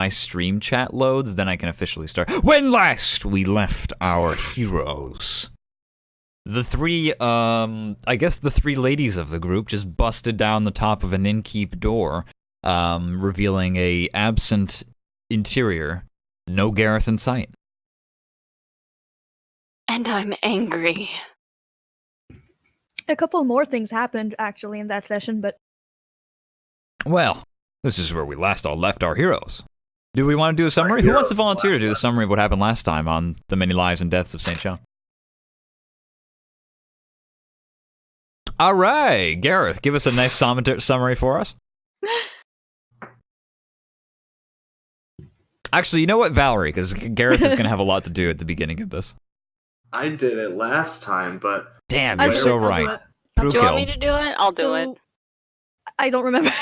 my stream chat loads, then I can officially start. When last we left our heroes, the three, I guess the three ladies of the group just busted down the top of an innkeep door, revealing a absent interior. No Gareth in sight. And I'm angry. A couple more things happened, actually, in that session, but... Well, this is where we last all left our heroes. Do we want to do a summary? Who wants to volunteer to do the summary of what happened last time on The Many Lives and Deaths of St. John? All right, Gareth, give us a nice summary for us. Actually, you know what, Valerie, because Gareth is going to have a lot to do at the beginning of this. I did it last time, but... Damn, you're so right. Do you want me to do it? I'll do it. I don't remember.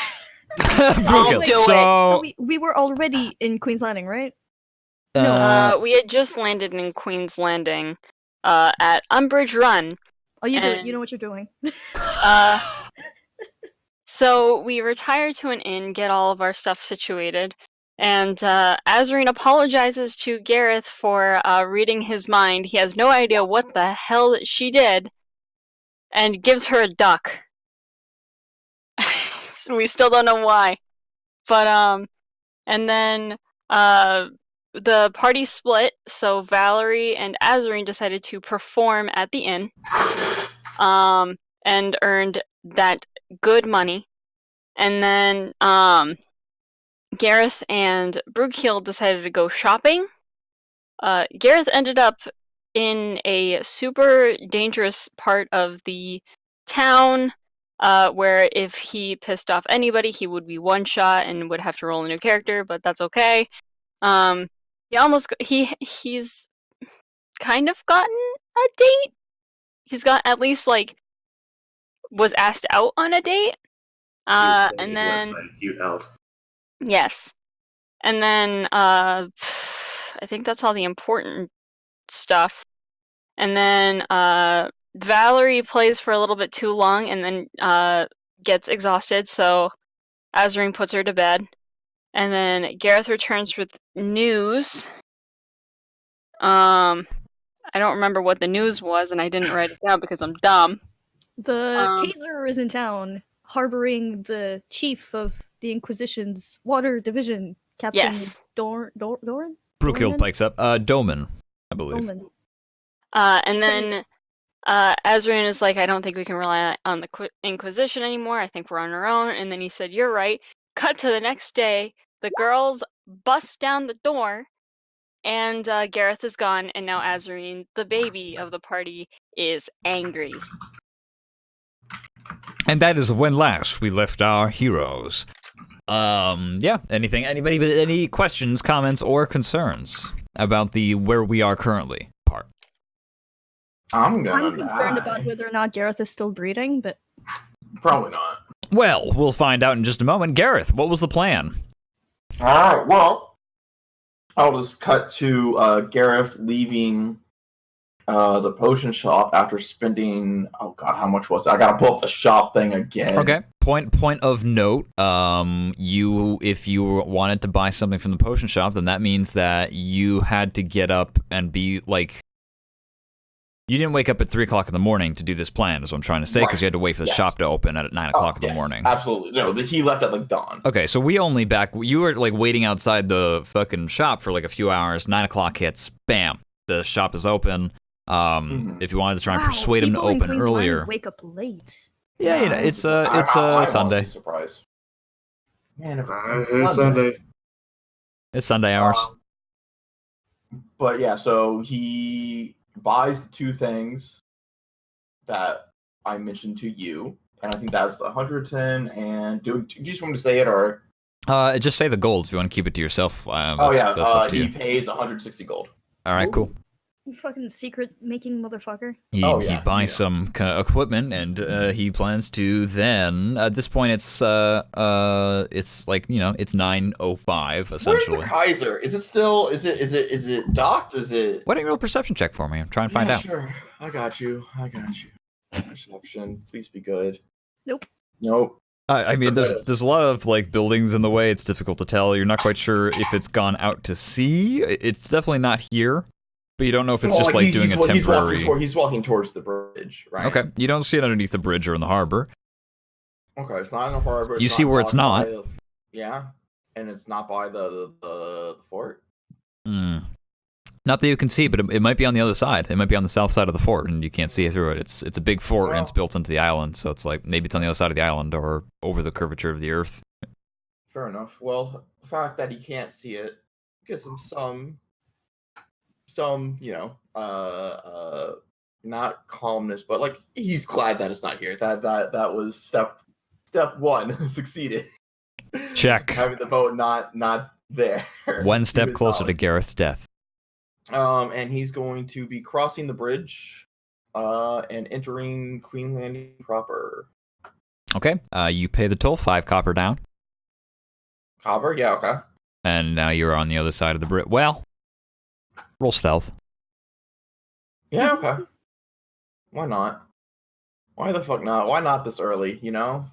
I'll do So we were already in Queen's Landing, right? We had just landed in Queen's Landing at Umbridge Run. Oh, you do it. You know what you're doing. So we retire to an inn, get all of our stuff situated, and Azreen apologizes to Gareth for reading his mind. He has no idea what the hell she did, and gives her a duck. We still don't know why. But, and then the party split, so Valerie and Azreen decided to perform at the inn, and earned that good money. And then Gareth and Brookheel decided to go shopping. Gareth ended up in a super dangerous part of the town, where if he pissed off anybody, he would be one shot and would have to roll a new character, but that's okay. He's kind of gotten a date. He's got at least was asked out on a date. And then cute elf. Yes, and then I think that's all the important stuff. And then Valerie plays for a little bit too long and then gets exhausted, so Azreen puts her to bed. And then Gareth returns with news. I don't remember what the news was, and I didn't write it down because I'm dumb. The Kaiser is in town, harboring the chief of the Inquisition's water division, Captain Doran? Brookheel pikes up. Doman, I believe. Doman. And then Azreen is like, I don't think we can rely on the Inquisition anymore. I think we're on our own. And then he said, you're right. Cut to the next day. The girls bust down the door, and Gareth is gone. And now Azreen, the baby of the party, is angry. And that is when last we left our heroes. Yeah, anybody with any questions, comments, or concerns about the where we are currently part? I'm concerned about whether or not Gareth is still breeding, but... Probably not. Well, we'll find out in just a moment. Gareth, what was the plan? Alright, well, I'll just cut to Gareth leaving the potion shop after spending, oh god, how much was it? I gotta pull up the shop thing again. Okay. Point of note, if you wanted to buy something from the potion shop, then that means that you had to get up and be like, you didn't wake up at 3 o'clock in the morning to do this plan, is what I'm trying to say, because you had to wait for the shop to open at 9 o'clock in the morning. Absolutely. No, he left at dawn. Okay, so you were waiting outside the fucking shop for a few hours, 9 o'clock hits, bam, the shop is open. If you wanted to try and persuade him to open earlier. Wake up late. Yeah, it's a Sunday. Surprise. Man, it's Sunday. It's Sunday hours. But yeah, so he buys the two things that I mentioned to you, and I think that's 110. And do you just want me to say it, or? Just say the gold if you want to keep it to yourself. That's up to you. Pays 160 gold. All right, cool. You fucking secret-making motherfucker. He buys some kind of equipment, and he plans to then. At this point, it's 9:05 essentially. Where's the Kaiser? Is it still? Is it docked? Is it? Why don't you roll a perception check for me? I'm trying to find out. Sure, I got you. Perception, please be good. Nope. I mean, there's a lot of like buildings in the way. It's difficult to tell. You're not quite sure if it's gone out to sea. It's definitely not here, but you don't know if it's just like doing a temporary. He's walking towards the bridge, right? Okay, you don't see it underneath the bridge or in the harbor. Okay, it's not in the harbor. You see where it's not. Yeah, and it's not by the fort. Not that you can see, but it might be on the other side. It might be on the south side of the fort, and you can't see through it. It's a big fort, and it's built into the island, so it's like maybe it's on the other side of the island or over the curvature of the earth. Fair enough. Well, the fact that he can't see it gives him some, not calmness, but like he's glad that it's not here. That was step one succeeded. Check. Having the boat not there. One step closer to Gareth's death. And he's going to be crossing the bridge, and entering Queen Landing proper. Okay. You pay the toll, 5 copper down. Copper? Yeah, okay. And now you're on the other side of the bridge. Well, roll stealth. Yeah, okay. Why not? Why the fuck not? Why not this early, you know?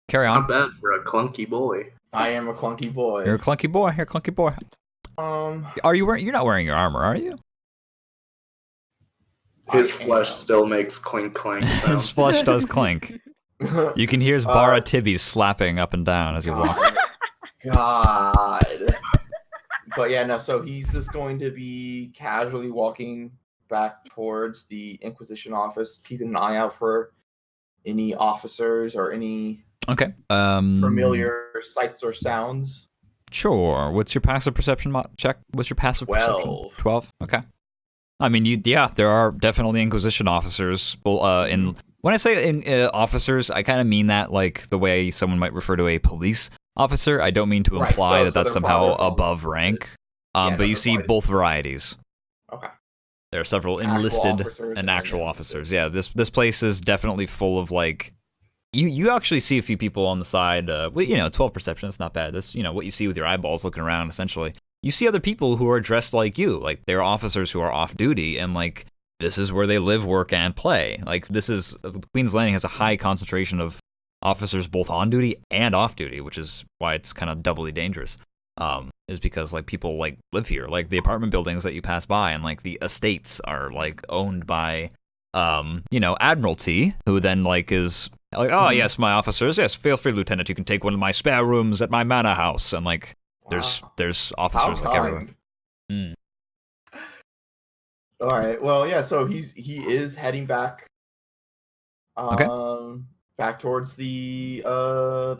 Carry on. Not bad for a clunky boy. I am a clunky boy. You're a clunky boy. You're a clunky boy. Are you wearing? You're not wearing your armor, are you? His flesh still makes clink clank sounds. His flesh does clink. You can hear his bara tibbies slapping up and down as you walk. God. But yeah, no, so he's just going to be casually walking back towards the Inquisition office, keeping an eye out for any officers or any familiar sights or sounds. Sure. What's your passive perception check? What's your passive perception? 12. Okay. I mean, there are definitely Inquisition officers. Well, when I say officers, I kind of mean that like the way someone might refer to a police officer. I don't mean to imply that that's somehow above rank. But you see both varieties. Okay. There are several enlisted and actual officers. Yeah, this place is definitely full of like. You actually see a few people on the side. 12 perception. That's not bad. That's what you see with your eyeballs looking around. Essentially, you see other people who are dressed like you. Like they're officers who are off duty, and like this is where they live, work, and play. Like Queen's Landing has a high concentration of officers both on duty and off duty, which is why it's kind of doubly dangerous. Is because like people like live here. Like the apartment buildings that you pass by, and like the estates are like owned by Admiralty, who then like is. Like, oh, yes, my officers. Yes, feel free, Lieutenant. You can take one of my spare rooms at my manor house. And, like, there's officers like everywhere. All right. Well, yeah, so he is heading back back towards the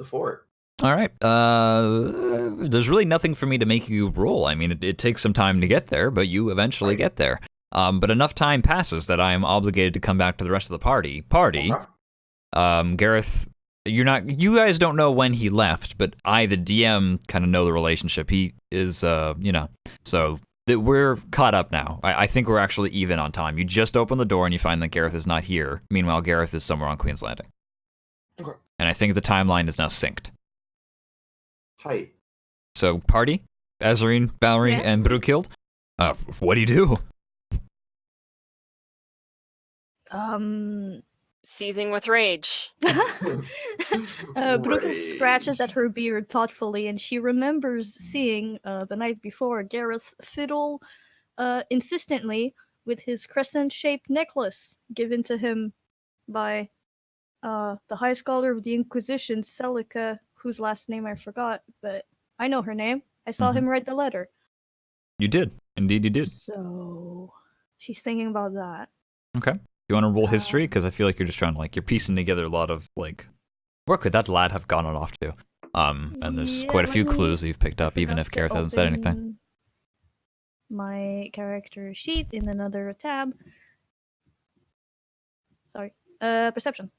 fort. All right. There's really nothing for me to make you roll. I mean, it takes some time to get there, but you eventually get there. But enough time passes that I am obligated to come back to the rest of the party. Okay. Gareth, you guys don't know when he left, but I, the DM, kind of know the relationship. He is, so we're caught up now. I think we're actually even on time. You just open the door and you find that Gareth is not here. Meanwhile, Gareth is somewhere on Queen's Landing. Okay. And I think the timeline is now synced. Tight. So, party, Azarine, Valerie, and Brookild. What do you do? Seething with rage. Brooke scratches at her beard thoughtfully, and she remembers seeing the night before Gareth fiddle insistently with his crescent-shaped necklace given to him by the High Scholar of the Inquisition, Celica, whose last name I forgot, but I know her name. I saw him write the letter. You did. Indeed you did. So, she's thinking about that. Okay. You want to roll history? Because I feel like you're just trying to, like, you're piecing together a lot of, like, where could that lad have gone off to? And there's quite a few clues that you've picked up, even if Gareth hasn't said anything. My character sheet in another tab. Sorry. Perception.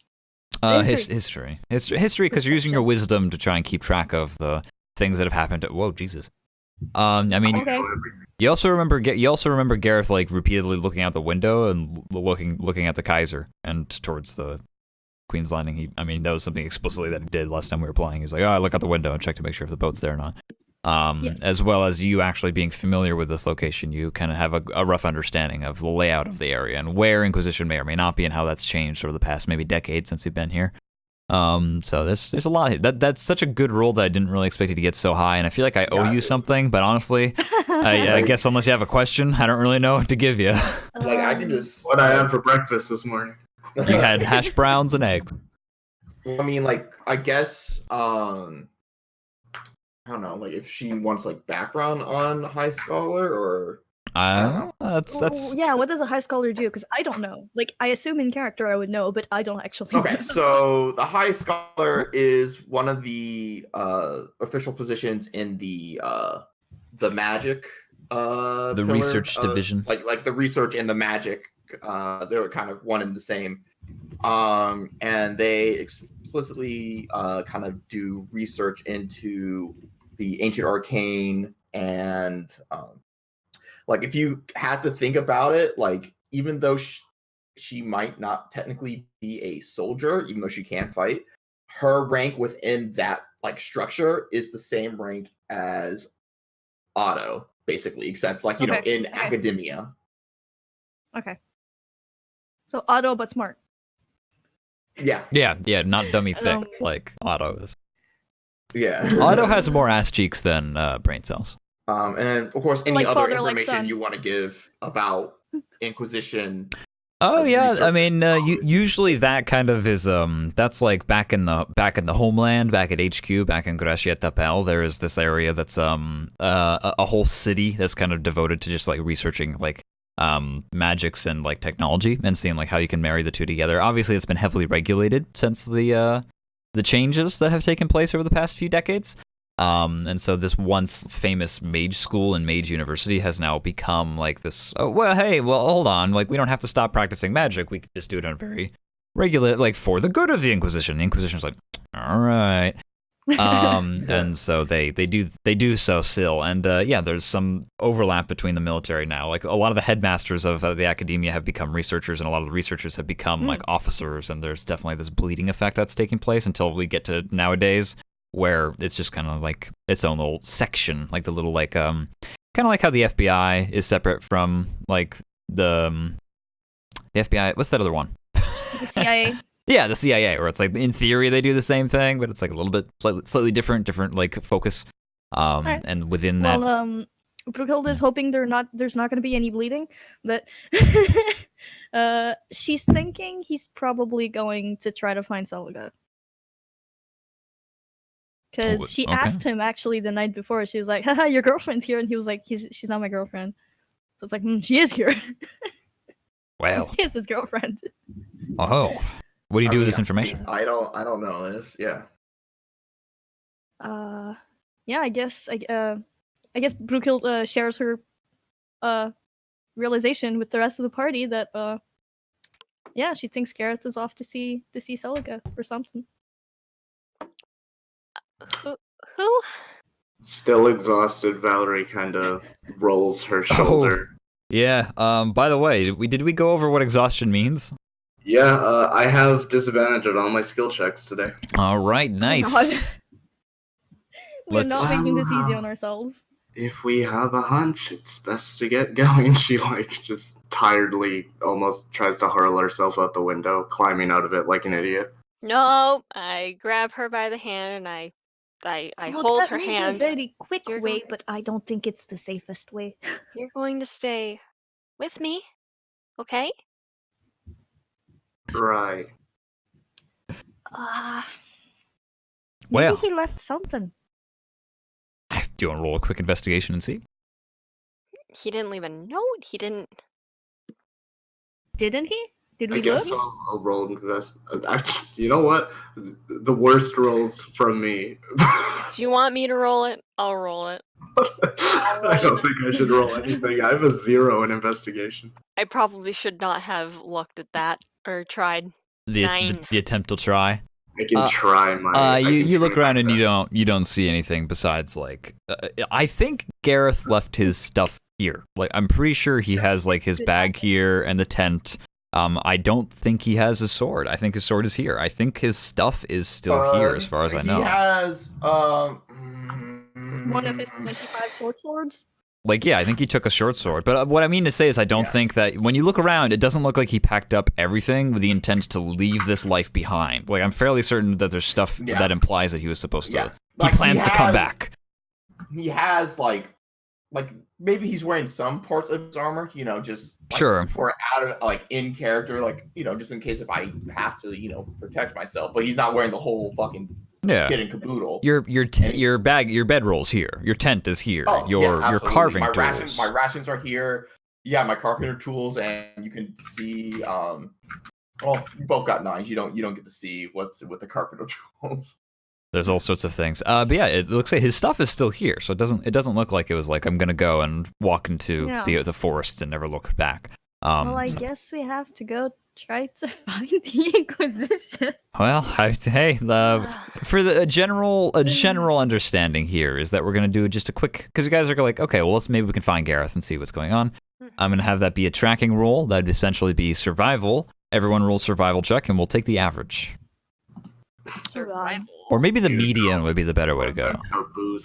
History, because you're using your wisdom to try and keep track of the things that have happened. Whoa, Jesus. I mean, okay. You also remember Gareth like repeatedly looking out the window and looking at the Kaiser and towards the Queen's Landing. That was something explicitly that he did last time we were playing. He's like, I look out the window and check to make sure if the boat's there or not. Yes. As well as you actually being familiar with this location, you kind of have a rough understanding of the layout of the area and where Inquisition may or may not be and how that's changed over the past maybe decade since you've been here. So there's a lot. That's such a good roll that I didn't really expect it to get so high, and I feel like I owe you something. But honestly, I guess unless you have a question, I don't really know what to give you. Like, I can just. What I had for breakfast this morning. You had hash browns and eggs. I mean, like, I guess, I don't know, like, if she wants, like, background on High Scholar, or... That's Yeah, what does a high scholar do? Because I don't know. Like, I assume in character I would know, but I don't actually Okay, know. so the High Scholar is one of the official positions in the magic the pillar research of- division. like the research and the magic, they're kind of one and the same. And they explicitly kind of do research into the ancient arcane, and like, if you had to think about it, like, even though she might not technically be a soldier, even though she can fight, her rank within that, like, structure is the same rank as Otto, basically, except, like, you know, in academia. Okay. So Otto, but smart. Yeah. Yeah, not dummy thick like Otto is. Yeah. Otto has more ass cheeks than brain cells. And then, of course, any Like other father, like information son. you want to give about Inquisition. Oh yeah, research. I mean, usually that kind of is that's like back in the homeland, back at HQ, back in Gratiatapel. There is this area that's a whole city that's kind of devoted to just like researching like magics and like technology and seeing like how you can marry the two together. Obviously, it's been heavily regulated since the changes that have taken place over the past few decades. And so this once famous mage school and mage university has now become like this, oh, well, hey, well, hold on. Like, we don't have to stop practicing magic. We can just do it on a very regular, like, for the good of the Inquisition. The Inquisition's like, all right. And so they do so still. And yeah, there's some overlap between the military now. Like, a lot of the headmasters of the academia have become researchers, and a lot of the researchers have become like officers. And there's definitely this bleeding effect that's taking place until we get to nowadays, where it's just kind of like its own little section, like the little like kind of like how the FBI is separate from like the FBI. What's that other one? The CIA. Yeah, the CIA, where it's like in theory they do the same thing, but it's like a little bit slightly different like focus. Right. And within that, Well, Brookhilde is hoping there's not going to be any bleeding, but she's thinking he's probably going to try to find Seliga. Because she asked him actually the night before. She was like, haha, your girlfriend's here. And he was like, she's not my girlfriend. So it's like, she is here. well, He is his girlfriend. oh, what do you do with this information? I don't know this. Yeah. Yeah, I guess Brookhilde shares her realization with the rest of the party that yeah, she thinks Gareth is off to see Seliga or something. Who? Still exhausted, Valerie kind of rolls her shoulder. Yeah. By the way, did we go over what exhaustion means? Yeah, I have disadvantage on all my skill checks today. All right, nice. We're Let's- not making this easy on ourselves. If we have a hunch, it's best to get going. She like just tiredly almost tries to hurl herself out the window, climbing out of it like an idiot. No, I grab her by the hand and I hold her hand. That may be a very quick You're way, going- but I don't think it's the safest way. You're going to stay with me, okay? Right. Maybe Well, he left something. do you want to roll a quick investigation and see? He didn't leave a note. He didn't. Didn't he? Did I we guess look? I'll roll invest. Actually, you know what? The worst rolls from me. Do you want me to roll it? I'll roll it. I don't think I should roll anything. I have a 0 in investigation. I probably should not have looked at that or tried. The 9. the attempt to try. I can try my. I can You look try around my and best. you don't see anything besides like I think Gareth left his stuff here. Like I'm pretty sure he has like his bag here and the tent. I don't think he has his sword. I think his sword is here. I think his stuff is still here as far as I know. He has One of his 25 short swords? Like, yeah, I think he took a short sword. But what I mean to say is I don't think that when you look around, it doesn't look like he packed up everything with the intent to leave this life behind. Like, I'm fairly certain that there's stuff that implies that he was supposed to. Yeah. He plans to come back. He has, like maybe he's wearing some parts of his armor, just for out of, like, in character, like, just in case if I have to, protect myself. But he's not wearing the whole fucking kit and caboodle. Your bedroll's here. Your tent is here. Oh, your carving tools. My rations are here. Yeah, my carpenter tools, and you can see. Well, you both got knives. You don't get to see what's with the carpenter tools. There's all sorts of things. But yeah, it looks like his stuff is still here, so it doesn't look like it was like I'm gonna go and walk into the forest and never look back. Well, I guess we have to go try to find the Inquisition. Well, for a general understanding here is that we're gonna do just a quick, because you guys are like, okay, well, maybe we can find Gareth and see what's going on. I'm gonna have that be a tracking roll. That'd essentially be survival. Everyone rolls survival check, and we'll take the average. Survival. Or maybe the median would be the better way to go.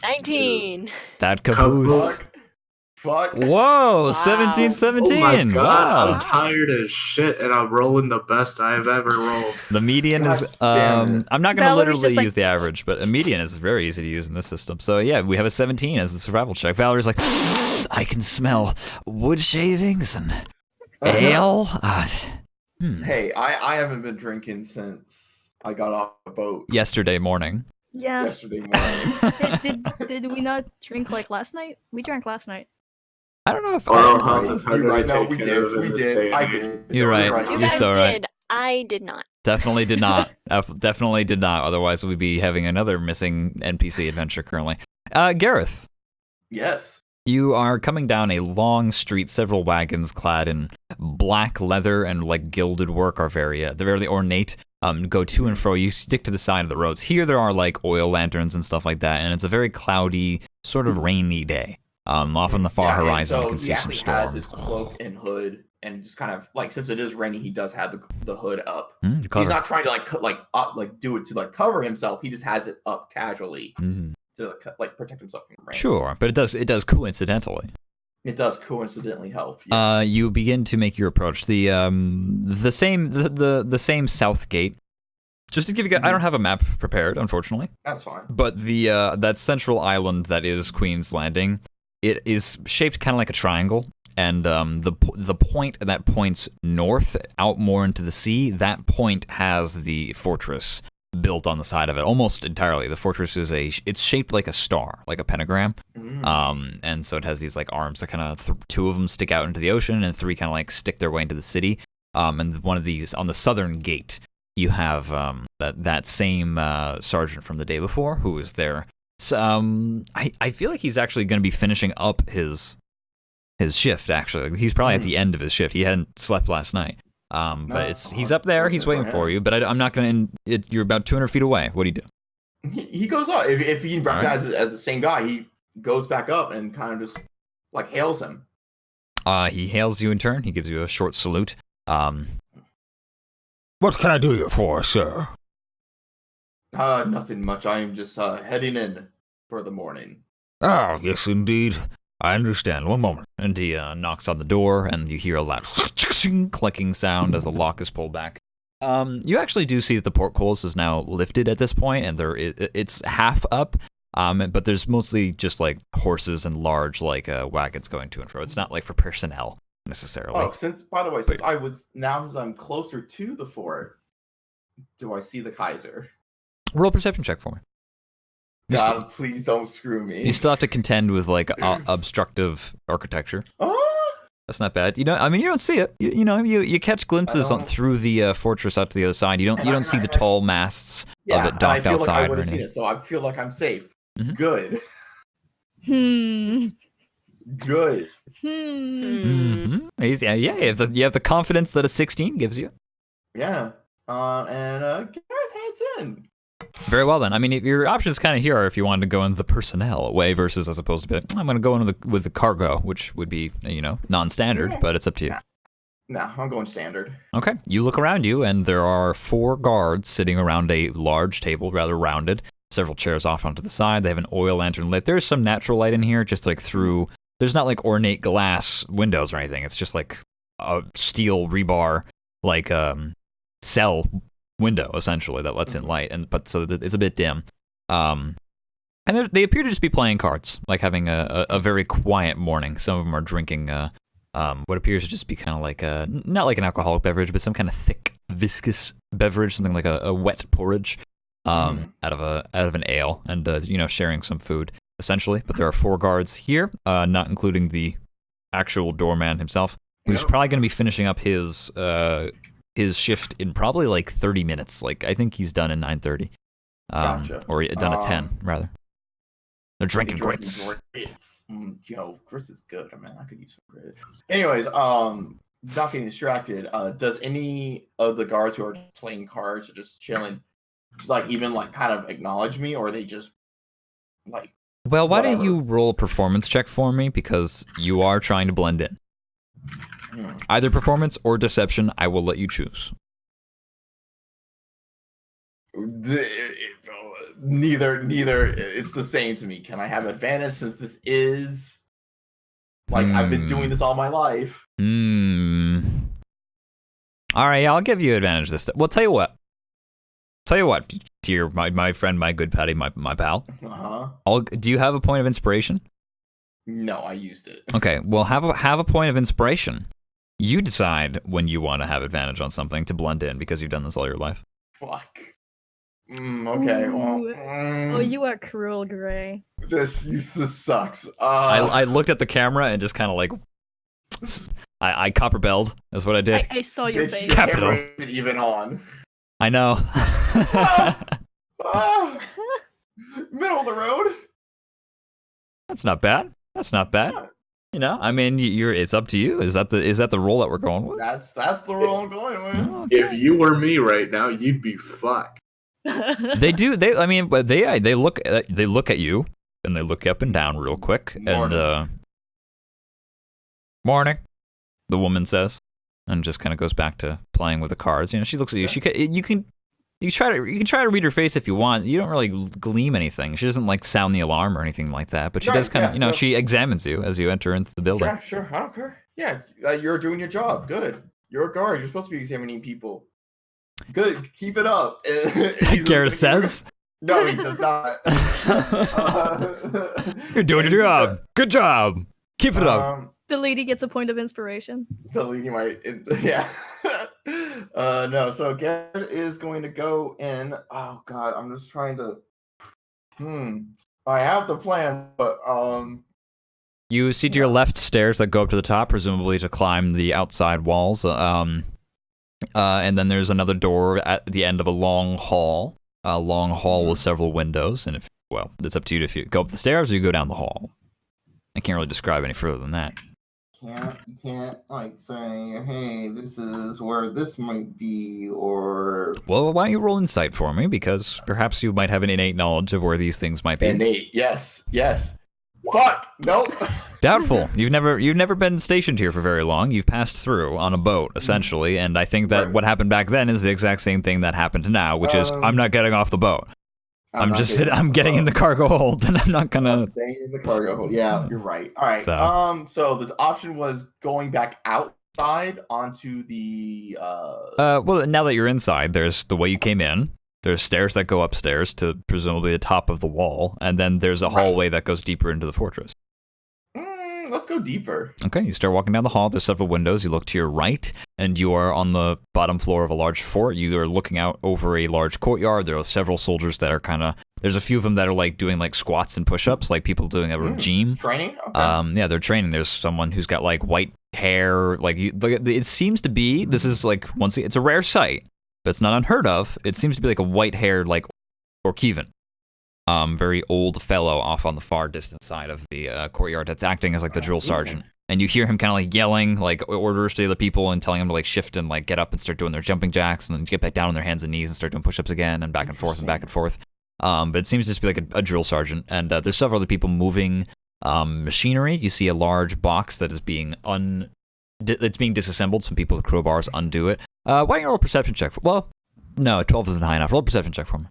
19. That caboose. Fuck. Whoa, 17-17. Oh my God, Wow. I'm tired as shit, and I'm rolling the best I've ever rolled. The median is, damn it. I'm not going to Valerie's literally just use the average, but a median is very easy to use in this system. So yeah, we have a 17 as the survival check. Valerie's like, I can smell wood shavings and ale. Hey, I haven't been drinking since I got off the boat Yesterday morning. Yeah. yesterday morning. Did we not drink like last night? We drank last night. I don't know if You're right. No, we did. I did. You're right. You You're guys so right. did. I did not. Definitely did not. Definitely did not. Otherwise, we'd be having another missing NPC adventure currently. Gareth, Yes. you are coming down a long street. Several wagons clad in black leather and like gilded work are they're very ornate. Go to and fro. You stick to the side of the roads. Here there are like oil lanterns and stuff like that, and it's a very cloudy, sort of rainy day. Off on the far horizon, you can see some He has storm. his cloak and hood, and just kind of like, since it is rainy, he does have the hood up. He's He's not trying to do it to cover himself. He just has it up casually to protect himself from rain. Sure, but it does coincidentally. It does coincidentally help. Yes. You begin to make your approach. The same south gate. Just to give you, I don't have a map prepared, unfortunately. That's fine. But the that central island that is Queen's Landing, it is shaped kind of like a triangle, and the point that points north out more into the sea, that point has the fortress built on the side of it almost entirely. The fortress is it's shaped like a star, like a pentagram. And so it has these like arms that kind of two of them stick out into the ocean, and three kind of like stick their way into the city. And one of these on the southern gate, you have that same sergeant from the day before who was there. So, I feel like he's actually going to be finishing up his shift. Actually, he's probably at the end of his shift. He hadn't slept last night. But he's up there. He's waiting for you. But I'm not going to. You're about 200 feet away. What do you do? He goes up. If he recognizes it as the same guy, he goes back up and kind of just like hails him. He hails you in turn. He gives you a short salute. What can I do you for, sir? Nothing much. I am just heading in for the morning. Oh, yes, indeed. I understand. One moment. And he knocks on the door, and you hear a loud clicking sound as the lock is pulled back. You actually do see that the portcullis is now lifted at this point, and it's half up. But there's mostly just like horses and large like wagons going to and fro. It's not like for personnel necessarily. Oh, since I'm closer to the fort, do I see the Kaiser? Roll a perception check for me. God, please don't screw me. You still have to contend with like obstructive architecture. That's not bad. You don't see it. You catch glimpses through the fortress out to the other side. You don't see the tall masts of it docked outside. Like I would have seen it, so I feel like I'm safe. Mm-hmm. Good. Good. Mm-hmm. Yeah. You have the confidence that a 16 gives you. Yeah. And Gareth heads in. Very well then. I mean, your options kind of here are if you wanted to go in the personnel way versus as opposed to be like, I'm going to go in with the cargo, which would be non-standard, but it's up to you. No, I'm going standard. Okay. You look around you, and there are 4 guards sitting around a large table, rather rounded. Several chairs off onto the side. They have an oil lantern lit. There's some natural light in here, just like through there's not like ornate glass windows or anything. It's just like a steel rebar, like cell window essentially that lets in light, but so it's a bit dim. And they appear to just be playing cards, like having a very quiet morning. Some of them are drinking what appears to just be kind of like not like an alcoholic beverage, but some kind of thick, viscous beverage, something like a wet porridge out of an ale, and sharing some food essentially. But there are 4 guards here, not including the actual doorman himself, who's probably going to be finishing up his shift in probably like 30 minutes. Like I think he's done in 9:30, Gotcha. or done at 10 rather. They're drinking grits. Grits is good. I mean, I could use some grits. Anyways, not getting distracted. Does any of the guards who are playing cards or just chilling, just like even like kind of acknowledge me, or are they just like? Well, why whatever? don't you roll a performance check for me, because you are trying to blend in. Either performance or deception, I will let you choose. Neither. It's the same to me. Can I have advantage since this is like I've been doing this all my life? All right, yeah, I'll give you advantage this time. Well, tell you what, dear my friend, my good Patty, my pal. Do you have a point of inspiration? No, I used it. Okay, well, have a point of inspiration. You decide when you want to have advantage on something to blend in, because you've done this all your life. Fuck. Okay. Well. Oh, you are cruel, Gray. This sucks. I looked at the camera and just kind of like, I copper belled. That's what I did. I saw your Bitch, face. your camera isn't even on. I know. Middle of the road. That's not bad. I mean, it's up to you. Is that the role that we're going with? That's the role I'm going with. Okay. If you were me right now, you'd be fucked. They do. They look at you and they look up and down real quick. Morning. And morning, the woman says, and just kind of goes back to playing with the cards. She looks at you. You can try to read her face if you want. You don't really gleam anything. She doesn't like sound the alarm or anything like that. But she does kind of, she examines you as you enter into the building. Sure. I don't care. Yeah, you're doing your job. Good. You're a guard. You're supposed to be examining people. Good. Keep it up. Garrett says. No, he does not. You're doing your job. Good job. Keep it up. The lady gets a point of inspiration. The lady might, yeah. No, so Garrett is going to go in. Oh God, I'm just trying to. I have the plan, but You see to your left stairs that go up to the top, presumably to climb the outside walls. And then there's another door at the end of a long hall. A long hall with several windows. And it's up to you if you go up the stairs or you go down the hall. I can't really describe any further than that. You can't like say, hey, this is where this might be, or. Well, why don't you roll insight for me? Because perhaps you might have an innate knowledge of where these things might be. Innate, yes. Fuck, nope. Doubtful. You've never been stationed here for very long. You've passed through on a boat, essentially, and I think that what happened back then is the exact same thing that happened now, which is I'm not getting off the boat. I'm getting in the cargo hold, and I'm not gonna. I'm staying in the cargo hold. Yeah, you're right. All right. So the option was going back outside onto the. Well, now that you're inside, there's the way you came in. There's stairs that go upstairs to presumably the top of the wall, and then there's a hallway that goes deeper into the fortress. Let's go deeper. Okay, you start walking down the hall. There's several windows. You look to your right, and you are on the bottom floor of a large fort. You are looking out over a large courtyard. There are several soldiers that are there's a few of them that are like doing like squats and push-ups, like people doing a regime. Training? Okay. Yeah, they're training. There's someone who's got like white hair. It seems to be, this is like, it's a rare sight, but it's not unheard of. It seems to be like a white-haired, like, Orkevan. Very old fellow off on the far distant side of the courtyard that's acting as like the drill sergeant. And you hear him kind of like yelling like orders to the other people and telling them to like shift and like get up and start doing their jumping jacks and then get back down on their hands and knees and start doing push-ups again and back and forth and back and forth. But it seems to just be like a drill sergeant. And there's several other people moving machinery. You see a large box that is being it's being disassembled. Some people with crowbars undo it. Why don't you roll a perception check? Well, no, 12 isn't high enough. Roll a perception check for me.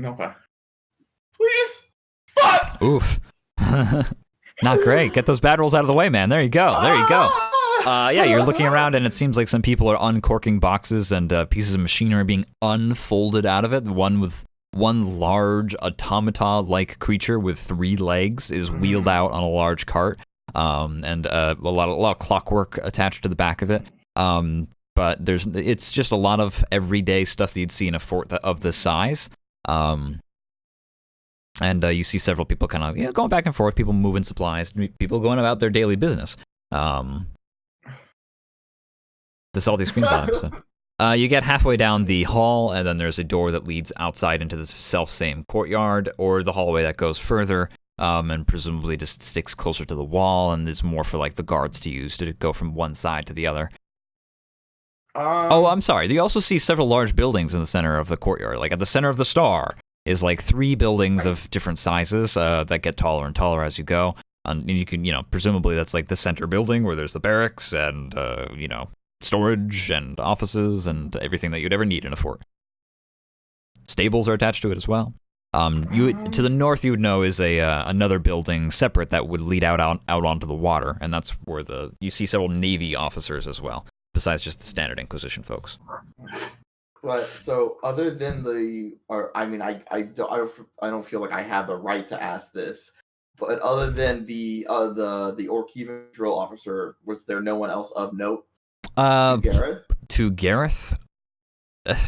Okay. Please. Fuck. Oof. Not great. Get those bad rolls out of the way, man. There you go. There you go. Yeah, you're looking around, and it seems like some people are uncorking boxes and pieces of machinery being unfolded out of it. One large automata-like creature with 3 legs is wheeled out on a large cart, and a lot of clockwork attached to the back of it. But it's just a lot of everyday stuff that you'd see in a fort of this size. And you see several people kind of going back and forth, people moving supplies, people going about their daily business. The salty screams on him. So. You get halfway down the hall, and then there's a door that leads outside into this self-same courtyard, or the hallway that goes further, and presumably just sticks closer to the wall, and is more for like the guards to use to go from one side to the other. I'm sorry. You also see several large buildings in the center of the courtyard. Like at the center of the star is like 3 buildings of different sizes that get taller and taller as you go. And you can, presumably that's like the center building where there's the barracks and, storage and offices and everything that you'd ever need in a fort. Stables are attached to it as well. To the north, you would know is another building separate that would lead out onto the water, and that's where you see several Navy officers as well, besides just the standard Inquisition folks. But so, other than I don't feel like I have the right to ask this. But other than the Orcivan drill officer, was there no one else of note? Gareth? To Gareth?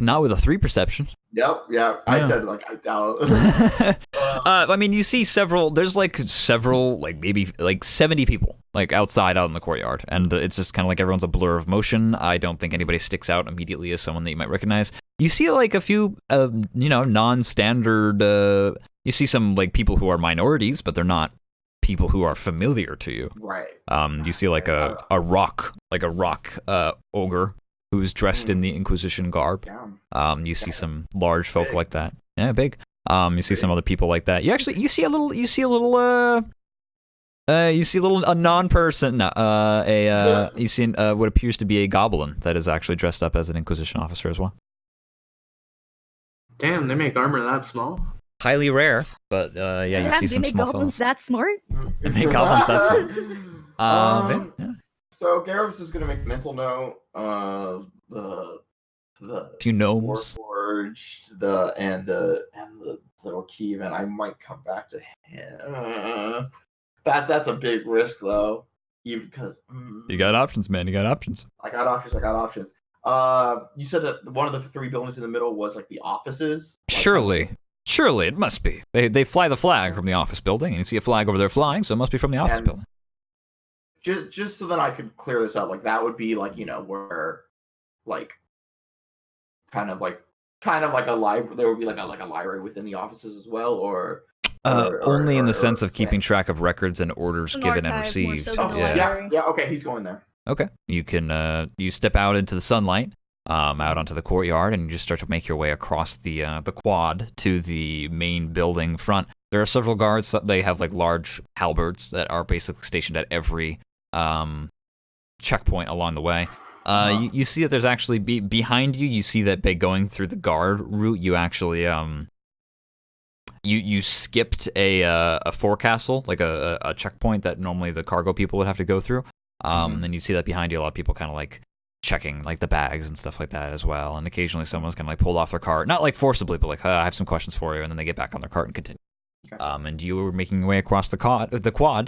Not with a 3 perception. Yep, yeah. I said, I doubt. You see there's several, maybe 70 people, outside out in the courtyard. And it's just kind of like everyone's a blur of motion. I don't think anybody sticks out immediately as someone that you might recognize. You see, a few, non-standard, you see some, people who are minorities, but they're not people who are familiar to you. Right. You see, a rock ogre who's dressed in the Inquisition garb. You see some large folk big. Like that. Yeah, big. You see some other people like that. You see a non-person. You see what appears to be a goblin that is actually dressed up as an Inquisition officer as well. Damn, they make armor that small? Highly rare, but you see some small goblins fellows. that smart? They make goblins that smart. Yeah. So Gareth's just gonna make a mental note of the few gnomes, Warforged, and the little Keevan. I might come back to him. That's a big risk though, even because you got options, man. You got options. I got options. You said that one of the 3 buildings in the middle was the offices. Surely it must be. They fly the flag from the office building, and you see a flag over there flying, so it must be from the office building. Just so that I could clear this up, that would be where kind of like a library. There would be a library within the offices as well, or only in the sense of keeping track of records and orders given and received. Yeah. Okay, he's going there. Okay, you can you step out into the sunlight, out onto the courtyard, and you just start to make your way across the quad to the main building front. There are several guards. They have large halberds that are basically stationed at every checkpoint along the way. You see that there's actually behind you. You see that by going through the guard route, you actually you skipped a forecastle, a checkpoint that normally the cargo people would have to go through. And you see that behind you, a lot of people kind of checking the bags and stuff like that as well. And occasionally someone's kind of pulled off their cart, not forcibly, but I have some questions for you, and then they get back on their cart and continue. Okay. And you were making your way across the quad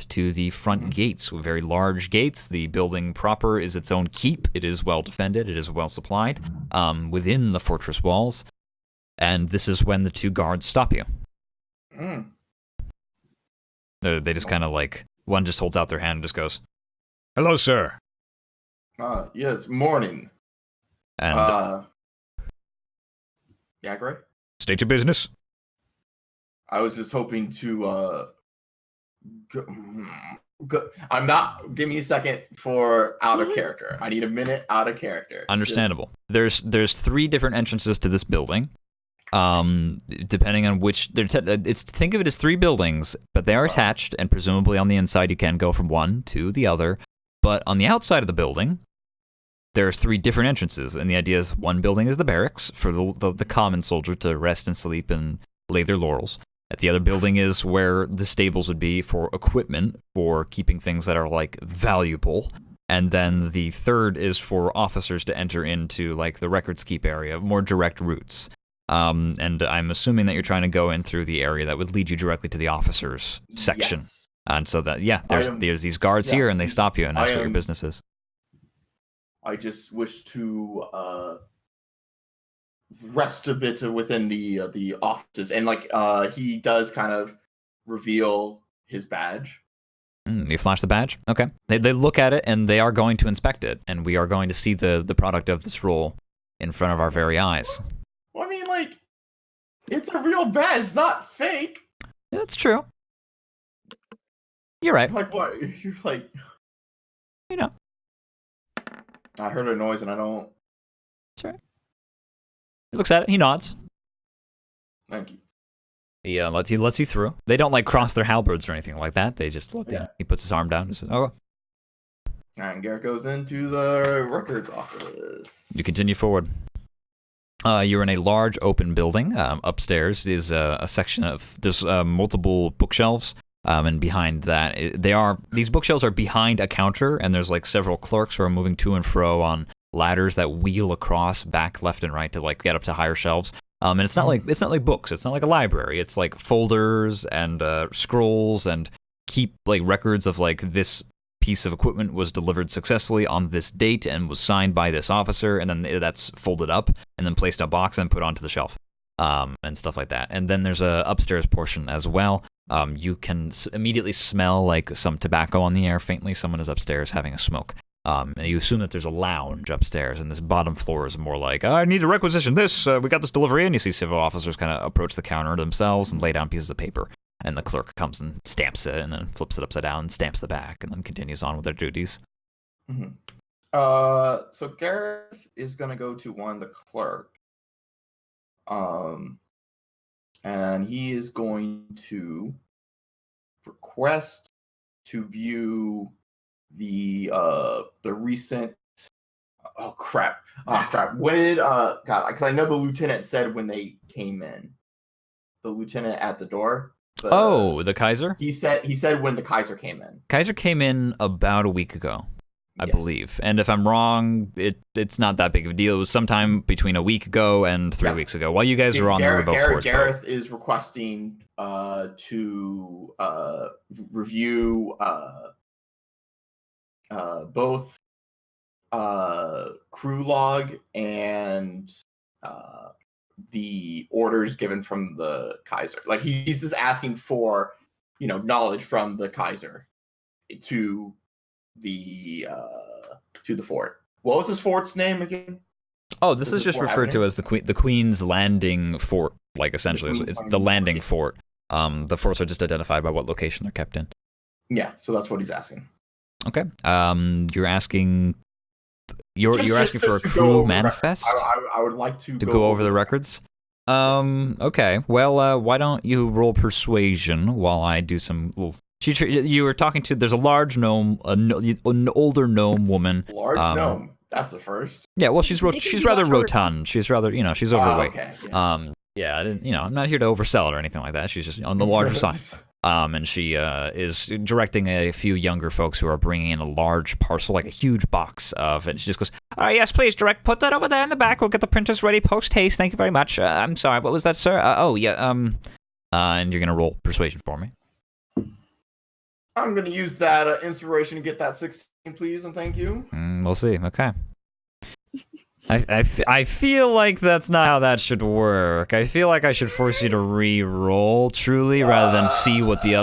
to the front gates, with very large gates. The building proper is its own keep. It is well defended. It is well supplied within the fortress walls. And this is when the 2 guards stop you. They just kind of one just holds out their hand and just goes, "Hello, sir." Yes, morning. And yeah, great. State your business. I was just hoping to I'm not. Give me a second for out of character. I need a minute out of character. Understandable. There's 3 different entrances to this building. Depending on which, think of it as 3 buildings, but they are attached, and presumably on the inside you can go from one to the other. But on the outside of the building, there's 3 different entrances, and the idea is one building is the barracks for the common soldier to rest and sleep and lay their laurels. The other building is where the stables would be for equipment, for keeping things that are, like, valuable. And then the third is for officers to enter into, like, the records keep area, more direct routes. And I'm assuming that you're trying to go in through the area that would lead you directly to the officers section. Yes. And so that, there's these guards here, and they stop you, and that's what your business is. I just wish to rest a bit within the offices, and like he does kind of reveal his badge. You flash the badge? Okay. They look at it, and they are going to inspect it, and we are going to see the product of this role in front of our very eyes. Well, I mean, like, it's a real badge, not fake. Yeah, that's true. You're right. Like, what? You're like... You know. I heard a noise, and I don't... That's right. He looks at it. He nods. Thank you. He lets you through. They don't, like, cross their halberds or anything like that. They just let you. He puts his arm down and says, "Oh." And Garrett goes into the records office. You continue forward. You're in a large open building. Upstairs is a section of there's multiple bookshelves, and behind that these bookshelves are behind a counter, and there's like several clerks who are moving to and fro on ladders that wheel across back, left, and right to like get up to higher shelves. And it's not like books. It's not like a library. It's like folders and scrolls and keep like records of like this piece of equipment was delivered successfully on this date and was signed by this officer, and then that's folded up and then placed in a box and put onto the shelf, and stuff like that. And then there's a upstairs portion as well. You can immediately smell like some tobacco on the air faintly. Someone is upstairs having a smoke. And you assume that there's a lounge upstairs, and this bottom floor is more like, I need to requisition this. We got this delivery, and you see several officers kind of approach the counter themselves and lay down pieces of paper. And the clerk comes and stamps it, and then flips it upside down and stamps the back, and then continues on with their duties. Mm-hmm. So Gareth is gonna go to one of the clerk, and he is going to request to view the recent. Oh crap! When did God? Because I know the lieutenant said when they came in. The lieutenant at the door. The Kaiser? He said when the Kaiser came in. Kaiser came in about a week ago, I believe. And if I'm wrong, it's not that big of a deal. It was sometime between a week ago and 3 weeks ago. While you guys were on the remote course. Gareth is requesting to review both crew log and the orders given from the Kaiser. Like he's just asking for, knowledge from the Kaiser to the fort. What was this fort's name again? Oh, this is just referred to as the Queen's Landing Fort. Like essentially, it's the landing fort. The forts are just identified by what location they're kept in. Yeah, so that's what he's asking. Okay. You're asking. You're asking for a crew manifest? I would like to go over the records. Okay. Well, why don't you roll persuasion while I do some little. You were talking to. There's a large gnome, an older gnome woman. Large gnome. That's the first. Yeah. Well, she's rather rotund. She's rather, she's overweight. Okay. Yeah. Yeah. I didn't. I'm not here to oversell it or anything like that. She's just on the larger side. And she is directing a few younger folks who are bringing in a large parcel, like a huge box of it. And she just goes, yes, please, direct, put that over there in the back. We'll get the printers ready post-haste. Thank you very much. I'm sorry, what was that, sir? And you're going to roll persuasion for me. I'm going to use that inspiration to get that 16, please, and thank you. We'll see. Okay. I feel like that's not how that should work. I feel like I should force you to re-roll truly, rather than seeing what the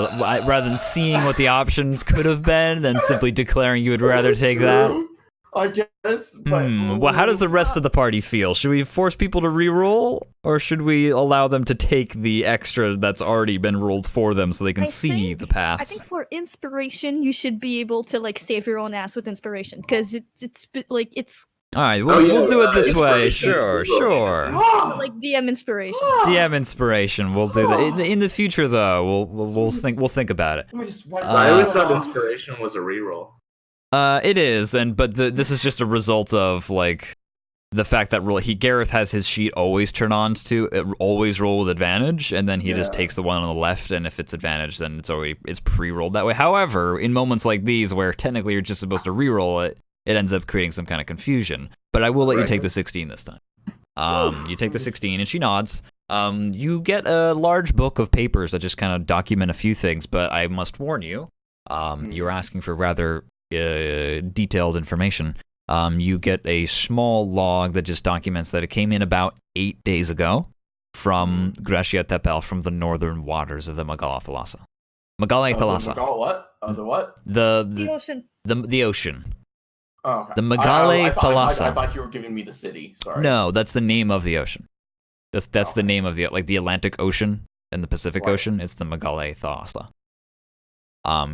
options could have been, than simply declaring you would rather take that. I guess. But well, how does the rest of the party feel? Should we force people to re-roll, or should we allow them to take the extra that's already been rolled for them so they can see the paths? I think for inspiration, you should be able to like save your own ass with inspiration, because it's. All right, we'll do it this way. Sure. Like DM inspiration. DM inspiration. We'll do that in the future, though. We'll think about it. I always thought inspiration was a reroll. It is, but this is just a result of like the fact that Gareth has his sheet always turn on to always roll with advantage, and then he just takes the one on the left, and if it's advantage, then it's pre-rolled that way. However, in moments like these where technically you're just supposed to re-roll it, it ends up creating some kind of confusion. But I will let you take the 16 this time. You take the 16, and she nods. You get a large book of papers that just kind of document a few things, but I must warn you, you're asking for rather detailed information. You get a small log that just documents that it came in about 8 days ago from Gracia Tepel, from the northern waters of the Magala Thalassa. Magala Thalassa. What? The what? The ocean. The ocean. Oh, okay. The Magale Thalassa. I thought you were giving me the city. Sorry. No, that's the name of the ocean. That's the name of the Atlantic Ocean and the Pacific Ocean. It's the Magale Thalassa.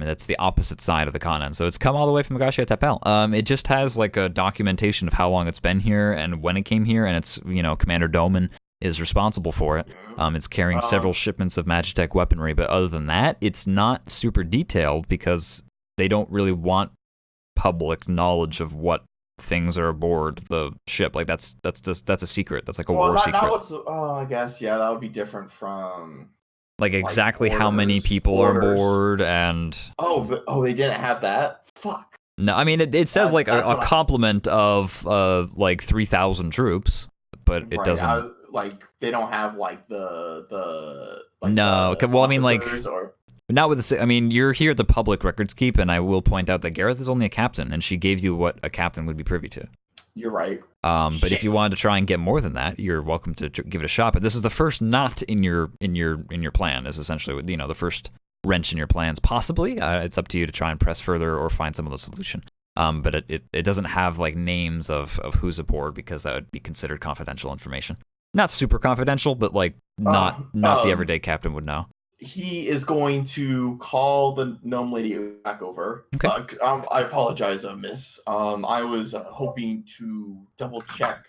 That's the opposite side of the continent. So it's come all the way from Gracia Tepel. It just has like a documentation of how long it's been here and when it came here, and it's, Commander Doman is responsible for it. It's carrying several shipments of Magitech weaponry, but other than that, it's not super detailed because they don't really want public knowledge of what things are aboard the ship. Like that's a secret. That's like a war secret. I guess that would be different from like exactly how many people are aboard and they didn't have that. Fuck. No, I mean it says like a complement of like 3,000 troops, but it doesn't. They don't have like the no. Well, I mean like. Not with the. I mean, you're here at the Public Records Keep, and I will point out that Gareth is only a captain, and she gave you what a captain would be privy to. You're right. But if you wanted to try and get more than that, you're welcome to give it a shot. But this is the first knot in your plan. Is essentially the first wrench in your plans. Possibly, it's up to you to try and press further or find some other solution. But it doesn't have like names of who's aboard because that would be considered confidential information. Not super confidential, but like not the everyday captain would know. He is going to call the gnome lady back over. Okay. I apologize, miss. I was hoping to double check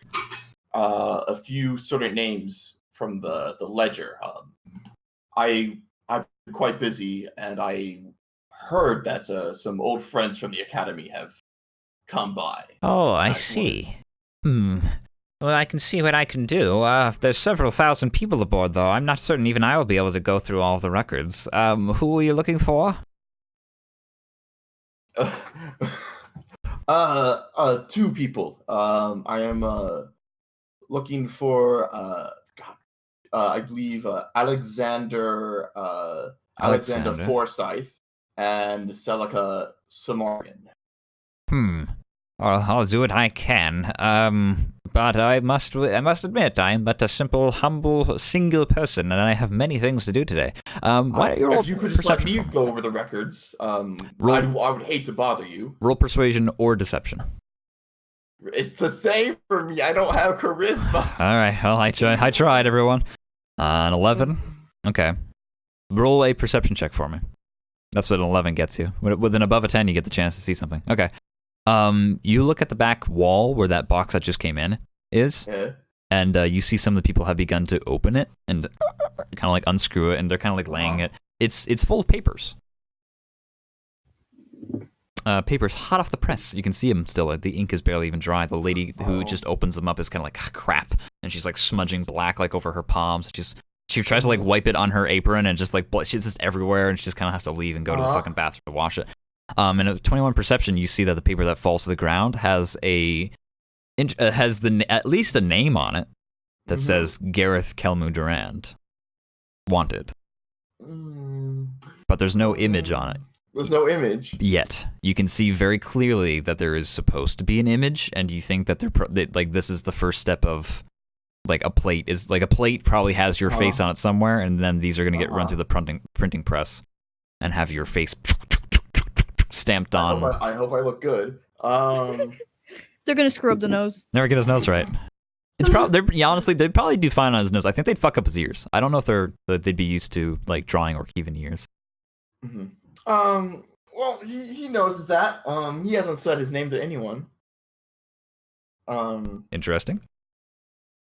a few certain names from the ledger. I'm quite busy, and I heard that some old friends from the academy have come by. Oh, I see. Well, I can see what I can do. There's several thousand people aboard, though. I'm not certain even I will be able to go through all of the records. Who are you looking for? Two people. I am looking for I believe Alexander Forsyth and Celica Samarian. Well, I'll do what I can. But I must admit, I am but a simple, humble, single person, and I have many things to do today. Why don't you roll if you could just let me go over the records, I would hate to bother you. Roll persuasion or deception. It's the same for me. I don't have charisma. All right. Well, I tried, everyone. An 11. Okay. Roll a perception check for me. That's what an 11 gets you. With an above a 10, you get the chance to see something. Okay. You look at the back wall where that box that just came in is, and you see some of the people have begun to open it and kind of like unscrew it, and they're kind of like laying it. It's full of papers. Papers hot off the press. You can see them still. The ink is barely even dry. The lady who just opens them up is kind of like crap, and she's like smudging black like over her palms. She tries to like wipe it on her apron, and just like shit's just everywhere, and she just kind of has to leave and go to the fucking bathroom to wash it. And at 21 perception, you see that the paper that falls to the ground has at least a name on it that says Gareth Kelmu Durand, wanted. But there's no image on it. There's no image yet. You can see very clearly that there is supposed to be an image, and you think that this is the first step of like a plate. Is like a plate probably has your face on it somewhere, and then these are gonna get run through the printing press and have your face stamped on. I hope I look good. They're gonna screw up the nose. Never get his nose right. It's probably honestly they'd probably do fine on his nose. I think they'd fuck up his ears. I don't know if they'd be used to like drawing or keeping ears. Mm-hmm. Well, he knows that. He hasn't said his name to anyone. Interesting.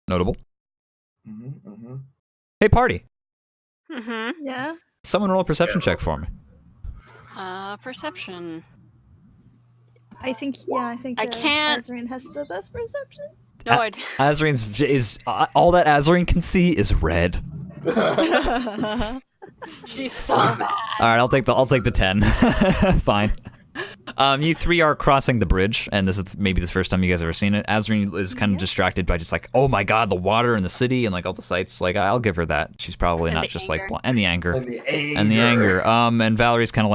Notable. Mm-hmm. Hey, party. Yeah. Someone roll a perception check for me. Perception. I think I can't. Azreen has the best perception. No idea. Azrine's is all that Azrine can see is red. She's so bad. All right, I'll take the 10. Fine. You three are crossing the bridge, and this is maybe the first time you guys have ever seen it. Azrine is kind of distracted by just like, oh my god, the water and the city and like all the sights. Like, I'll give her that. She's probably And not the just anger. like and the anger. And the anger. And Valerie's kind of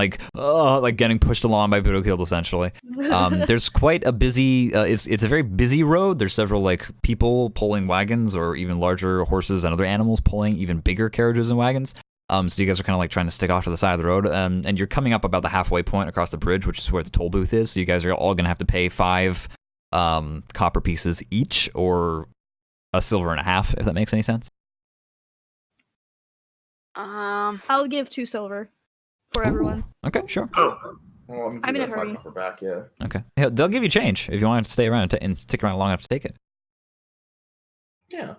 like getting pushed along by Budokild essentially. There's quite a busy. It's a very busy road. There's several like people pulling wagons, or even larger horses and other animals pulling even bigger carriages and wagons. So you guys are kind of like trying to stick off to the side of the road, and you're coming up about the halfway point across the bridge, which is where the toll booth is. So you guys are all gonna have to pay 5 copper pieces each, or a silver and a half, if that makes any sense. I'll give 2 silver for everyone. Okay, sure. Oh, Well, I'm in a hurry. Back, yeah. Okay, yeah, they'll give you change if you want to stay around and stick around long enough to take it. Yeah.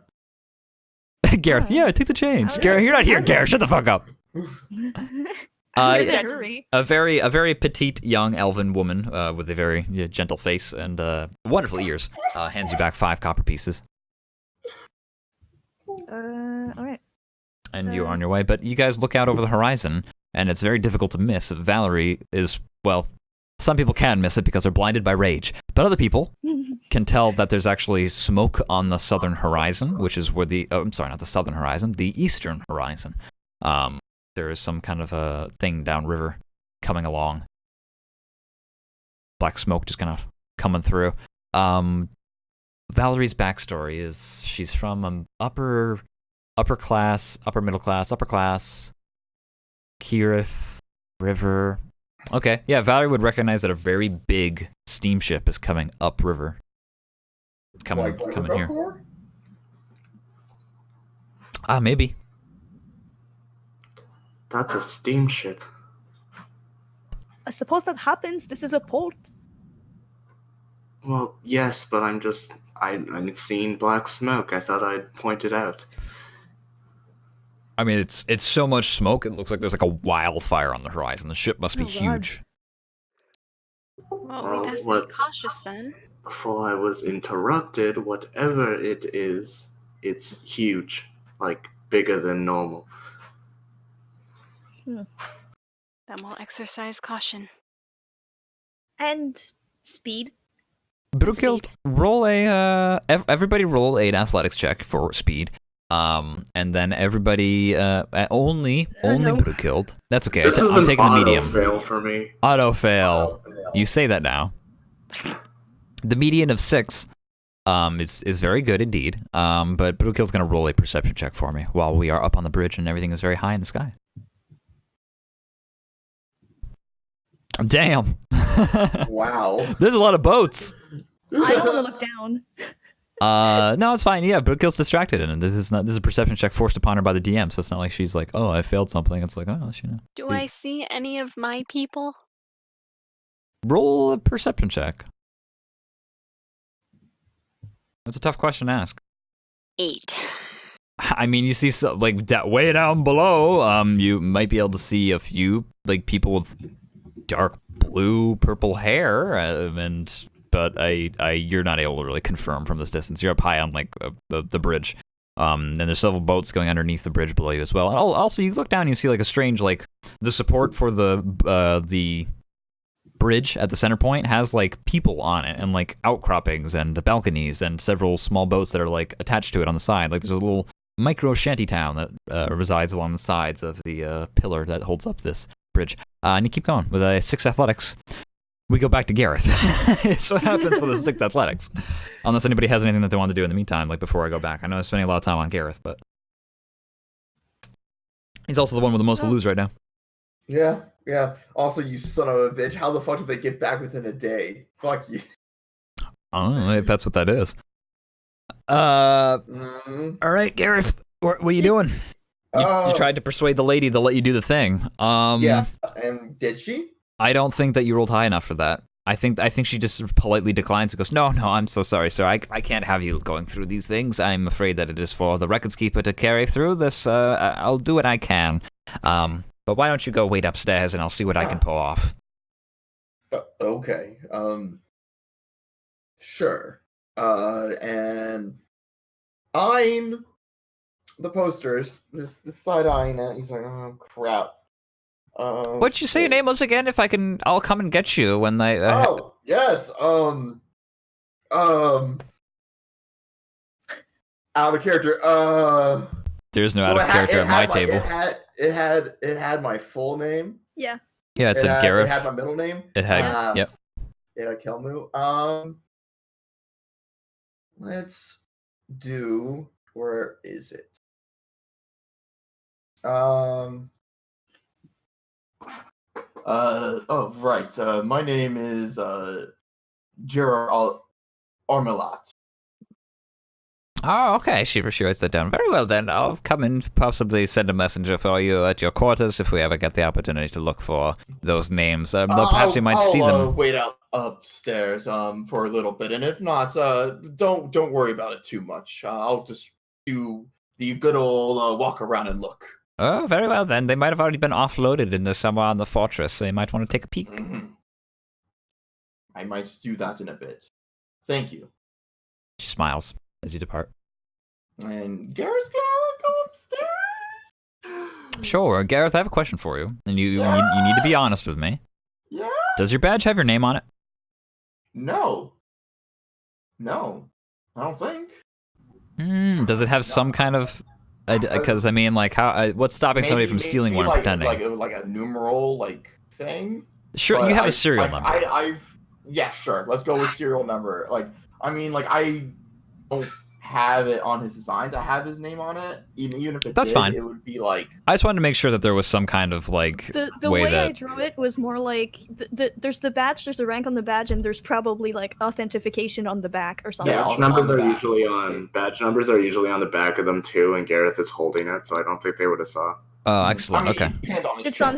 Gareth, yeah, take the change. Okay. Gareth, you're not here. Gareth, shut the fuck up. I'm in yeah. a hurry. A very petite young elven woman with a very gentle face and wonderful ears hands you back 5 copper pieces, Alright. and you're on your way. But you guys look out over the horizon, and it's very difficult to miss. Valerie is, well, some people can miss it because they're blinded by rage, but other people can tell that there's actually smoke on the southern horizon, which is where I'm sorry, not the southern horizon, the eastern horizon. There is some kind of a thing downriver coming along. Black smoke just kind of coming through. Valerie's backstory is she's from upper middle class, Kirith River. Okay, yeah, Valerie would recognize that a very big steamship is coming upriver. Coming here. Maybe. that's a steamship. I suppose that happens. This is a port. Well, yes, but I'm seeing black smoke. I thought I'd point it out. I mean, it's so much smoke, it looks like there's like a wildfire on the horizon. The ship must be Oh, God. huge. Well, we best be what- cautious then. Before I was interrupted, whatever it is, it's huge. Like, bigger than normal. Then we'll exercise caution. And speed. Brookhild, roll everybody roll an athletics check for speed. And then everybody, only no. Brookhild. That's okay. This is I'm an taking the medium. auto-fail for me. Auto fail. You say that now. The median of 6 is very good indeed. But Brookild's gonna roll a perception check for me while we are up on the bridge and everything is very high in the sky. Damn. Wow. There's a lot of boats. I don't want to look down. No, it's fine. Yeah, Brookild's distracted, and this is a perception check forced upon her by the DM. So it's not like she's like, oh, I failed something. It's like, oh, she know. Do I see any of my people? Roll a perception check. That's a tough question to ask. 8. I mean, you see like that way down below. You might be able to see a few like people with dark blue, purple hair, but you're not able to really confirm from this distance. You're up high on like the bridge, and there's several boats going underneath the bridge below you as well. And also, you look down, and you see like a strange like the support for the bridge at the center point has like people on it and like outcroppings and the balconies and several small boats that are like attached to it on the side. Like there's a little micro shanty town that resides along the sides of the pillar that holds up this bridge. And you keep going with a 6 athletics. We go back to Gareth. So what happens with the 6 athletics? Unless anybody has anything that they want to do in the meantime, like before I go back. I know I'm spending a lot of time on Gareth, but he's also the one with the most to lose right now. Yeah. Also, you son of a bitch. How the fuck did they get back within a day? Fuck you. I don't know if that's what that is. Mm. All right, Gareth, what are you doing? You tried to persuade the lady to let you do the thing. Yeah, and did she? I don't think that you rolled high enough for that. I think she just politely declines and goes, no, I'm so sorry, sir. I can't have you going through these things. I'm afraid that it is for the records keeper to carry through this. I'll do what I can. But why don't you go wait upstairs and I'll see what I can pull off. Okay. Sure. and eyeing the posters. This side eyeing it. He's like, oh crap. What'd you say your name was again? I'll come and get you when they. Oh yes. Out of character. There's no out of character at my table. It had my full name. Yeah. Yeah, it said Gareth. It had my middle name. It had. Yep. Yeah, Kelmu. Let's do. Where is it? Oh, right. My name is Gerard Ormelat. Oh, okay. She writes that down. Very well, then. I'll come and possibly send a messenger for you at your quarters if we ever get the opportunity to look for those names. Though perhaps you might see them. I'll wait upstairs for a little bit, and if not, don't worry about it too much. I'll just do the good old walk around and look. Oh, very well, then. They might have already been offloaded into somewhere on the fortress, so you might want to take a peek. Mm-hmm. I might do that in a bit. Thank you. She smiles as you depart. And Gareth's gonna go upstairs. Sure, Gareth, I have a question for you, and you need to be honest with me. Yeah? Does your badge have your name on it? No, I don't think. Does it have some kind of? Because I mean, like, what's stopping somebody from stealing one and pretending? Like a numeral thing. Sure, but you have a serial number. Yeah, sure. Let's go with serial number. I don't have it on his design to have his name on it. Even if it That's did, fine. it would be like. I just wanted to make sure that there was some kind of the way way that I drew it was more like there's the badge, there's the rank on the badge, and there's probably like authentication on the back or something. Yeah, Badge numbers are usually on the back of them too, and Gareth is holding it, so I don't think they would have saw. Oh, excellent. Okay. It's on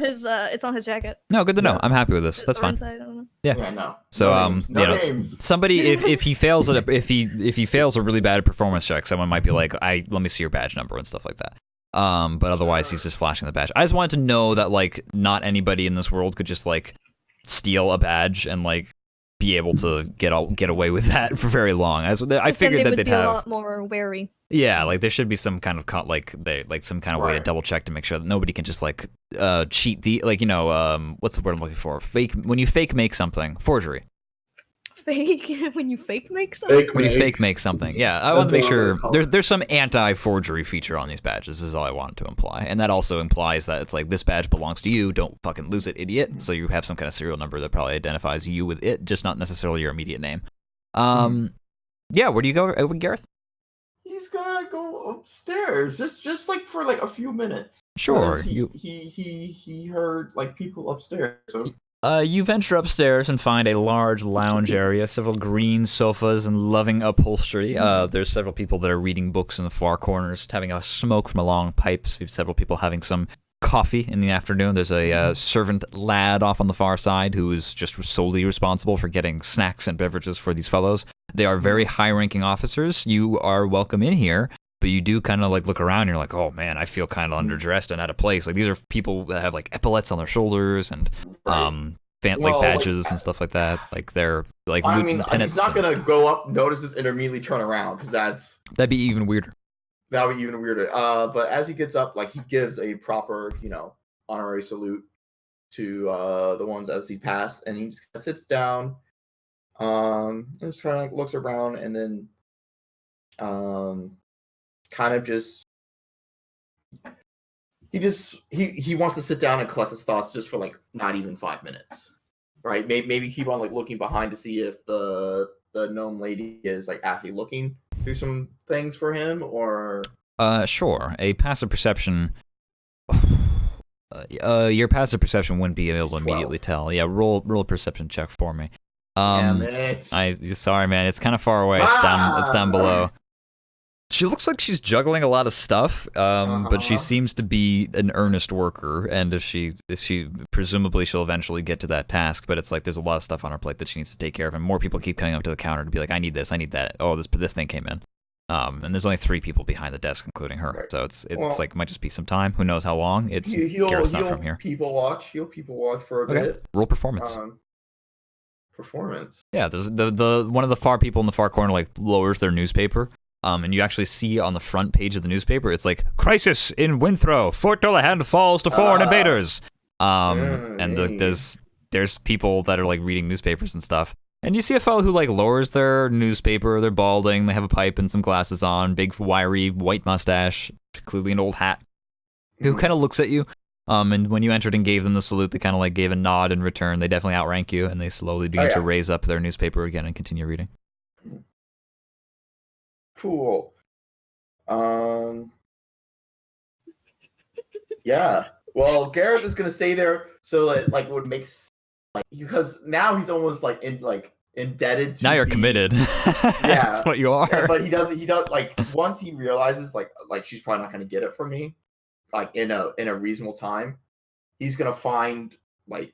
his jacket. No, good to know. Yeah. I'm happy with this. That's Or fine. inside, I don't know. Yeah. No. So No names. somebody if he fails if he fails a really bad performance check, someone might be like, let me see your badge number and stuff like that. But otherwise he's just flashing the badge. I just wanted to know that not anybody in this world could just steal a badge and be able to get away with that for very long. I figured that they'd have a lot more wary. Yeah, there should be some kind of some kind of way to double check to make sure that nobody can just cheat the what's the word I'm looking for? When you fake make something, forgery. When you fake make something. When you fake make something, yeah. I want to make sure there's some anti-forgery feature on these badges. Is all I wanted to imply, and that also implies that it's this badge belongs to you. Don't fucking lose it, idiot. So you have some kind of serial number that probably identifies you with it, just not necessarily your immediate name. Yeah. Where do you go, Gareth? He's gonna go upstairs, just for a few minutes. Sure. He heard people upstairs. So. You venture upstairs and find a large lounge area, several green sofas and loving upholstery. There's several people that are reading books in the far corners, having a smoke from a long pipe. We have several people having some coffee in the afternoon. There's a servant lad off on the far side who is just solely responsible for getting snacks and beverages for these fellows. They are very high-ranking officers. You are welcome in here, but you do kind of look around and you're like, oh man, I feel kind of underdressed and out of place. These are people that have epaulets on their shoulders and badges and stuff like that. They're lieutenants. He's not gonna go up, notice this, and immediately turn around because that'd be even weirder. That would be even weirder. But as he gets up, he gives a proper, honorary salute to the ones as he passed, and he just sits down, and just kind of looks around, and then kind of just he wants to sit down and collect his thoughts just for not even 5 minutes, right? Maybe keep on looking behind to see if the gnome lady is actually looking through some things for him, or sure. A passive perception. Your passive perception wouldn't be able to immediately tell. Yeah, roll a perception check for me. Damn it! Sorry, man. It's kind of far away. It's down below. She looks like she's juggling a lot of stuff, but she seems to be an earnest worker. And if she presumably she'll eventually get to that task. But it's there's a lot of stuff on her plate that she needs to take care of, and more people keep coming up to the counter to be like, I need this, I need that. Oh, this thing came in. And there's only 3 people behind the desk, including her. Right. So it's might just be some time. Who knows how long? Gareth's not from here. He'll people watch for a bit. Roll performance. performance. Yeah, there's the one of the far people in the far corner like lowers their newspaper. And you actually see on the front page of the newspaper, it's like, "Crisis in Withrow, Fort Dolahan falls to foreign invaders." And there's people that are like reading newspapers and stuff. And you see a fellow who like lowers their newspaper, they're balding, they have a pipe and some glasses on, big wiry white mustache, clearly an old hat, who kind of looks at you. And when you entered and gave them the salute, they kind of like gave a nod in return. They definitely outrank you, and they slowly begin to raise up their newspaper again and continue reading. Cool. Yeah. Well, Gareth is gonna stay there, so like would make because now he's almost like indebted to now you're committed. Yeah, that's what you are. Yeah, but he does like once he realizes like she's probably not gonna get it from me, like in a reasonable time, he's gonna find like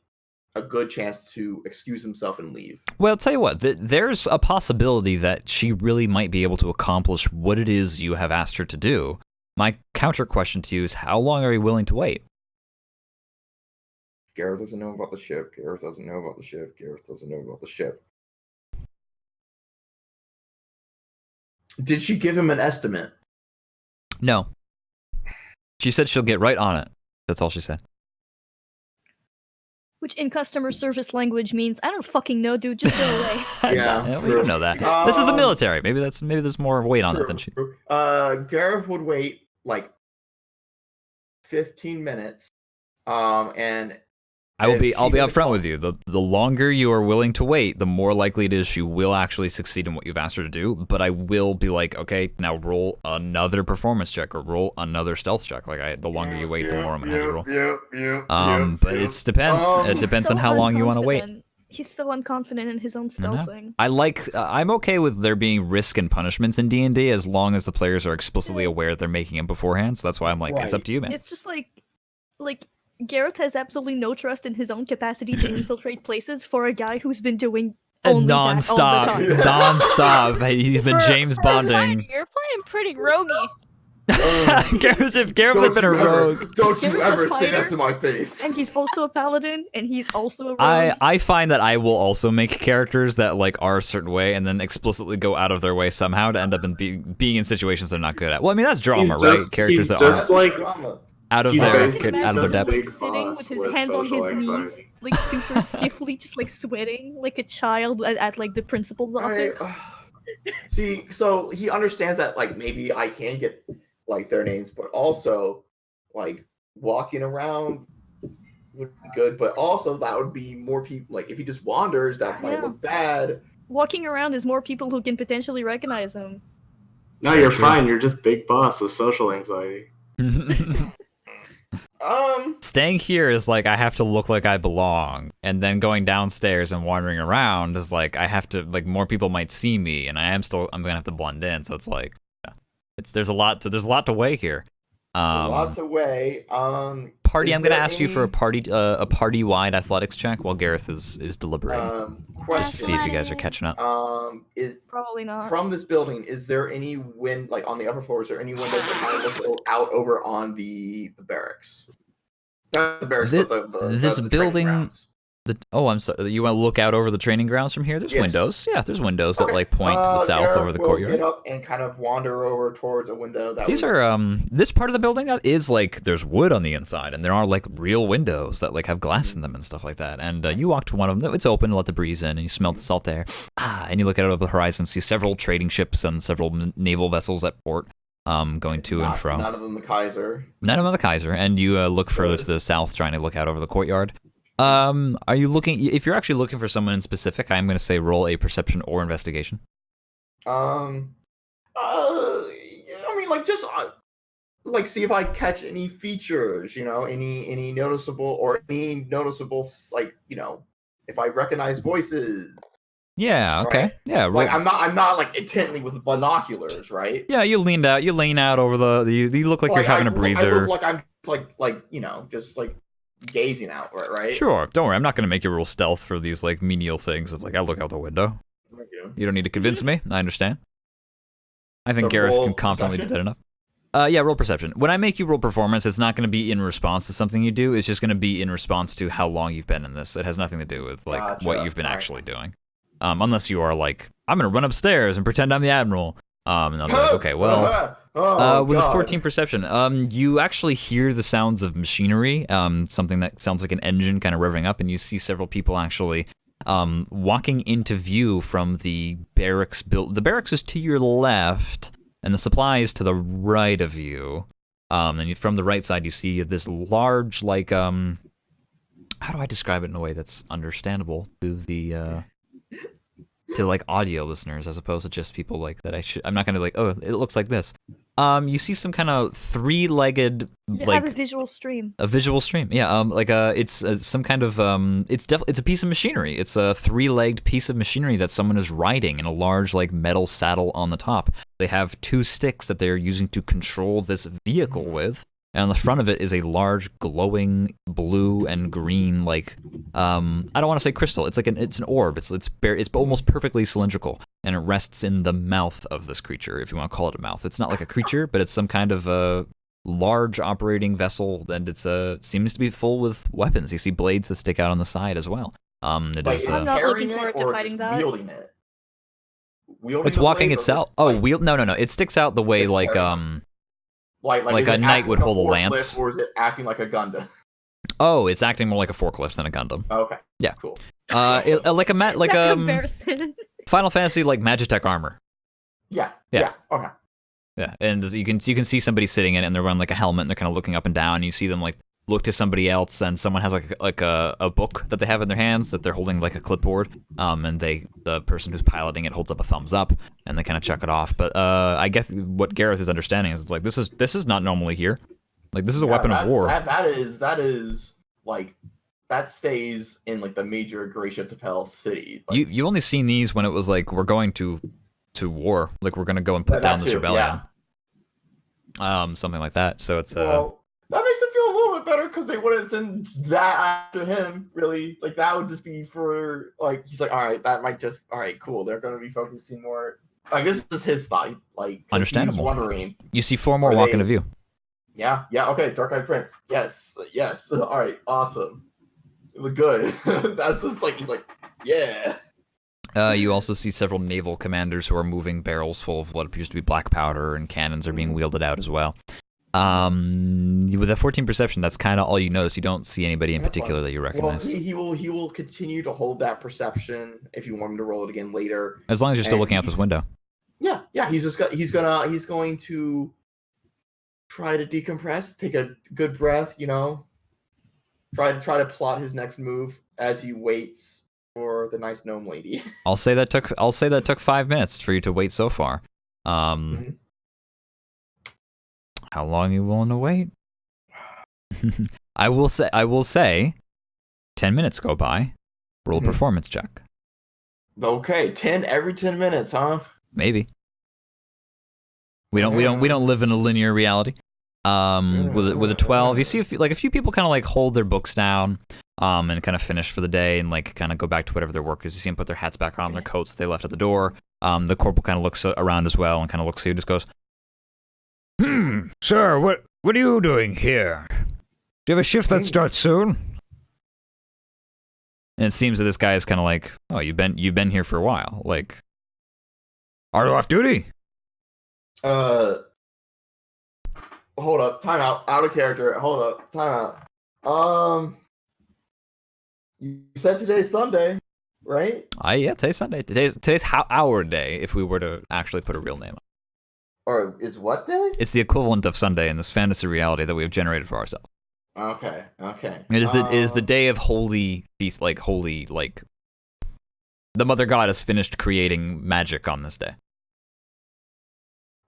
a good chance to excuse himself and leave. Well, I'll tell you what, there's a possibility that she really might be able to accomplish what it is you have asked her to do. My counter question to you is, how long are you willing to wait? Gareth doesn't know about the ship. Gareth doesn't know about the ship. Gareth doesn't know about the ship. Did she give him an estimate? No. She said she'll get right on it. That's all she said. Which in customer service language means, I don't fucking know, dude, just go away. Yeah, we don't know that. This is the military. Maybe there's more weight on it than she. Gareth would wait like 15 minutes. And I'll be upfront with you. The longer you are willing to wait, the more likely it is she will actually succeed in what you've asked her to do. But I will be like, okay, now roll another performance check or roll another stealth check. Like the longer you wait, the more I'm gonna have you roll. But it depends. It depends on how long you want to wait. He's so unconfident in his own stealthing. I'm okay with there being risk and punishments in D&D as long as the players are explicitly aware they're making them beforehand. So that's why I'm like, it's up to you, man. It's just like Gareth has absolutely no trust in his own capacity to infiltrate places for a guy who's been doing only non-stop, that all the time. non-stop. He's been James Bonding. You're playing pretty roguey. If Gareth had been a rogue. Don't you Gareth's ever a say that fighter, to my face. And he's also a paladin, and he's also a rogue. I find that I will also make characters that like are a certain way and then explicitly go out of their way somehow to end up in being in situations they're not good at. Well, I mean, that's drama, right? Characters that just are like Drama. out of I their can imagine depth. him sitting with his hands on his knees, like super stiffly, just like sweating like a child at like the principal's office. See, so he understands that like maybe I can get like their names, but also like walking around would be good, but also that would be more people. Like if he just wanders, that might look bad. Walking around is more people who can potentially recognize him. No, you're fine. You're just big boss with social anxiety. Staying here is like I have to look like I belong, and then going downstairs and wandering around is like I have to like more people might see me, and I'm gonna have to blend in. So it's like there's a lot to weigh here. A lot to weigh. Party. I'm gonna ask you for a party-wide athletics check while Gareth is deliberating, just to see if you guys are catching up. Is Probably not. from this building, is there any wind like on the upper floor? Is there any windows that kind of look out over on the barracks? Not the barracks, but this the building. training grounds. I'm sorry. You want to look out over the training grounds from here? There's Yes. windows. Yeah, there's windows that like point to the south Gareth over the will courtyard. Get up and kind of wander over towards a window. These are this part of the building that is like there's wood on the inside, and there are like real windows that like have glass in them and stuff like that. And you walk to one of them. It's open to let the breeze in, and you smell the salt air. And you look out over the horizon, see several trading ships and several naval vessels at port, going to and from. None of them the Kaiser. None of them the Kaiser. And you look further to the south, trying to look out over the courtyard. Are you looking? If you're actually looking for someone in specific, I'm going to say roll a perception or investigation. I mean, like just like see if I catch any features, you know, any noticeable like, you know, if I recognize voices. Yeah. Okay. Right? Yeah. Like I'm not like intently with binoculars, right? Yeah. You lean out over the. You look like you're having a breather. I look like I'm like you know just like gazing out, right? Sure. Don't worry. I'm not going to make you roll stealth for these like menial things of like I look out the window. You don't need to convince me. I understand. I think So Gareth roll can confidently do perception? that enough. Yeah, roll perception. When I make you roll performance, it's not going to be in response to something you do. It's just going to be in response to how long you've been in this. It has nothing to do with like Gotcha. what you've been All right. actually doing. Unless you are like, I'm going to run upstairs and pretend I'm the admiral. And I'll be like, okay, well, with a 14 perception, you actually hear the sounds of machinery, something that sounds like an engine kind of revving up, and you see several people actually walking into view from the barracks. The barracks is to your left, and the supply is to the right of you. And from the right side, you see this large, like, how do I describe it in a way that's understandable to the to like audio listeners as opposed to just people like that? I'm not gonna like, oh, it looks like this. You see some kind of three-legged, You like have a visual stream. a visual stream. Yeah, it's some kind of it's a piece of machinery. It's a three-legged piece of machinery that someone is riding in a large like metal saddle on the top. They have two sticks that they're using to control this vehicle with. And on the front of it is a large glowing blue and green, like, I don't want to say crystal. It's like it's an orb. It's almost perfectly cylindrical, and it rests in the mouth of this creature, if you want to call it a mouth. It's not like a creature, but it's some kind of a large operating vessel, and it's seems to be full with weapons. You see blades that stick out on the side as well. It Like, is. I'm not looking carrying it forward to or fighting just that. wielding it? Wielding It's the walking blade or itself. just, Oh, like, no. It sticks out the way It's like carrying like is a it knight acting would like hold a forklift, lance. or is it acting like a Gundam? Oh, it's acting more like a forklift than a Gundam. Okay. Yeah. Cool. Like That comparison. Final Fantasy like Magitech armor. Yeah. Yeah. Yeah. Okay. Yeah, and you can see somebody sitting in it, and they're wearing like a helmet, and they're kind of looking up and down. And you see them like look to somebody else, and someone has like a book that they have in their hands that they're holding like a clipboard. And the person who's piloting it holds up a thumbs up, and they kind of chuck it off. But I guess what Gareth is understanding is it's like this is not normally here. Like this is a weapon of war. That is like that stays in like the major Gracia Tapel city. Like, You only seen these when it was like we're going to war, like we're gonna go and put down this rebellion. Something like that. So it's well, that makes it feel a little bit better because they wouldn't send that after him. Really, like that would just be for like he's like, all right, that might just all right, cool. They're gonna be focusing more. Like this is his thought. Like 'cause Understandable. He's wondering. you see four more Are walk they- into view. Yeah. Okay. Dark Eyed Prince. Yes. All right. Awesome. It was good. That's just like he's like, yeah. You also see several naval commanders who are moving barrels full of what appears to be black powder, and cannons are being wielded out as well. With a 14 perception, that's kind of all you notice. You don't see anybody in That's particular fine. that you Well, recognize. he will continue to hold that perception if you want him to roll it again later. As long as you're still and looking out this he's- window. Yeah. He's going to try to decompress, take a good breath. Try to plot his next move as he waits for the nice gnome lady. I'll say that took 5 minutes for you to wait so far. Mhm. How long are you willing to wait? I will say 10 minutes go by. Roll a Mhm. performance check. Okay, every 10 minutes, huh? Maybe. We don't live in a linear reality. With a 12, you see a few people kind of like hold their books down, and kind of finish for the day and like kind of go back to whatever their work is. You see them put their hats back on, their coats they left at the door. The corporal kind of looks around as well and kind of looks at you, just goes, Sir, what are you doing here? Do you have a shift that starts soon? and it seems that this guy is kind of like, oh, you've been here for a while. Like, Are you off duty? Hold up, time out of character. Hold up, time out. You said today's Sunday, right? yeah, today's Sunday. Today's our day. If we were to actually put a real name on Or is what day? it. It's the equivalent of Sunday in this fantasy reality that we have generated for ourselves. Okay. It is the day of holy feast, like the Mother Goddess finished creating magic on this day.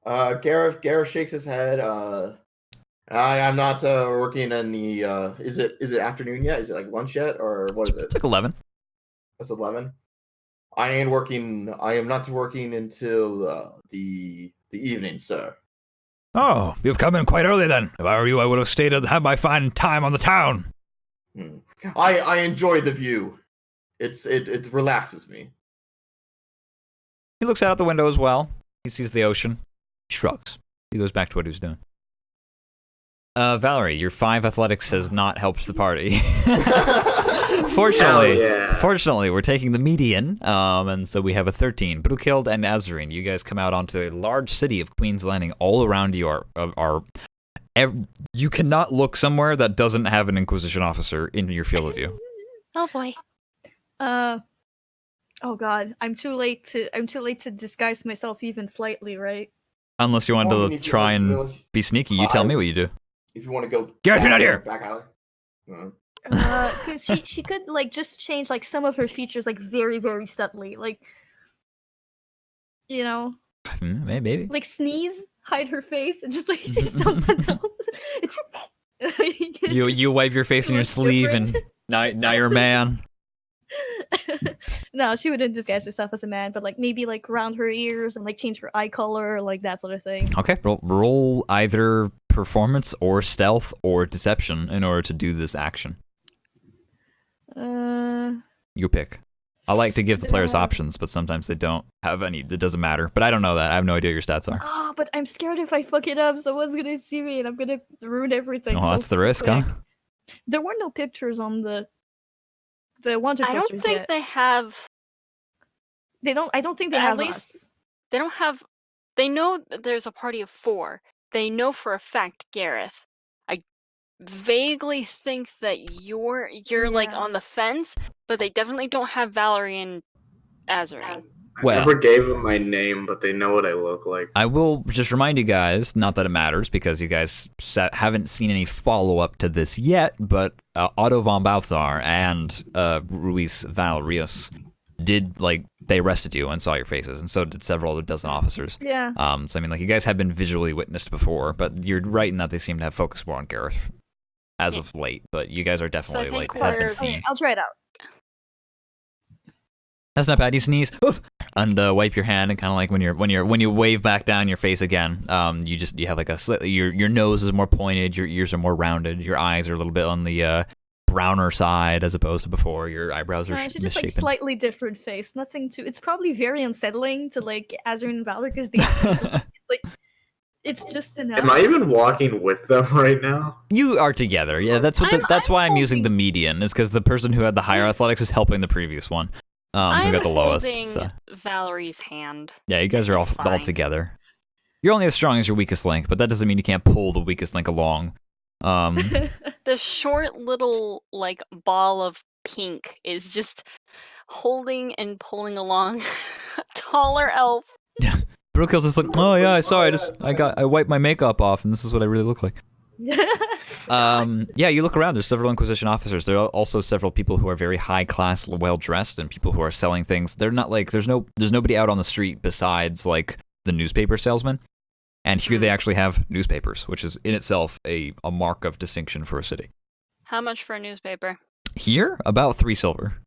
Gareth shakes his head. I'm not working in the. Is it afternoon yet? Is it like lunch yet, or what is it? It's like 11. It's 11. I am not working until the evening, sir. Oh, you've come in quite early then. If I were you, I would have stayed to have my fine time on the town. I enjoy the view. It relaxes me. He looks out the window as well. He sees the ocean. He shrugs. He goes back to what he was doing. Valerie, your 5 athletics has not helped the party. Hell Fortunately, yeah. fortunately, we're taking the median, and so we have a 13. Brookild and Azarine, you guys come out onto a large city of Queen's Landing. All around you you cannot look somewhere that doesn't have an Inquisition officer in your field of view. Oh boy. Oh god, I'm too late to disguise myself even slightly, right? Unless you want Well, I mean, to if you try and really- be sneaky, you tell me what you do. If you want to go, Gareth, you're not here! Back alley. Because she could like just change like some of her features like very very subtly, like you know, Maybe. like sneeze, hide her face, and just like say someone else. It's You wipe your face in your Looks sleeve, different. and now you're a man. No, she wouldn't disguise herself as a man, but like maybe like round her ears and like change her eye color, like that sort of thing. Okay, roll either performance or stealth or deception in order to do this action. You pick. I like to give the players options, but sometimes they don't have any. It doesn't matter. But I don't know that. I have no idea what your stats are. Oh, but I'm scared if I fuck it up, someone's gonna see me and I'm gonna ruin everything. Oh, so that's the risk, huh? quick. There were no pictures on the wanted I don't posters think yet. they have. They don't. I don't think they At have least- us. They don't have. They know that there's a party of 4. They know for a fact Gareth. I vaguely think that you're like Yeah. on the fence, but they definitely don't have Valerie and Azarine. Well- I never gave them my name, but they know what I look like. I will just remind you guys, not that it matters because you guys haven't seen any follow-up to this yet, but Otto von Balthazar and Ruiz Valerius did, like, they arrested you and saw your faces, and so did several other dozen officers. Yeah. So, I mean, like, you guys have been visually witnessed before, but you're right in that they seem to have focused more on Gareth as of late, but you guys are definitely, think like, have been we're- seen. Okay, I'll try it out. That's not bad. You sneeze and wipe your hand, and kind of like when you wave back down your face again, you have like a slightly your nose is more pointed, your ears are more rounded, your eyes are a little bit on the browner side as opposed to before. Your eyebrows are She's just like misshapen. slightly different face. Nothing too. It's probably very unsettling to like Azure and Valor because they like. It's just enough. Am I even walking with them right now? You are together, yeah. That's what. That's why I'm using the holding- median. Is because the person who had the higher athletics is helping the previous one, who I'm got the lowest. holding So. Valerie's hand. Yeah, you guys are all That's fine. together. You're only as strong as your weakest link, but that doesn't mean you can't pull the weakest link along. The short little like ball of pink is just holding and pulling along a taller elf. Brookill's just like, oh yeah, sorry, I wiped my makeup off, and this is what I really look like. Yeah, you look around. There's several Inquisition officers. There are also several people who are very high class, well dressed, and people who are selling things. They're not like there's nobody out on the street besides like the newspaper salesman. And here they actually have newspapers, which is in itself a mark of distinction for a city. How much for a newspaper? Here, about 3 silver.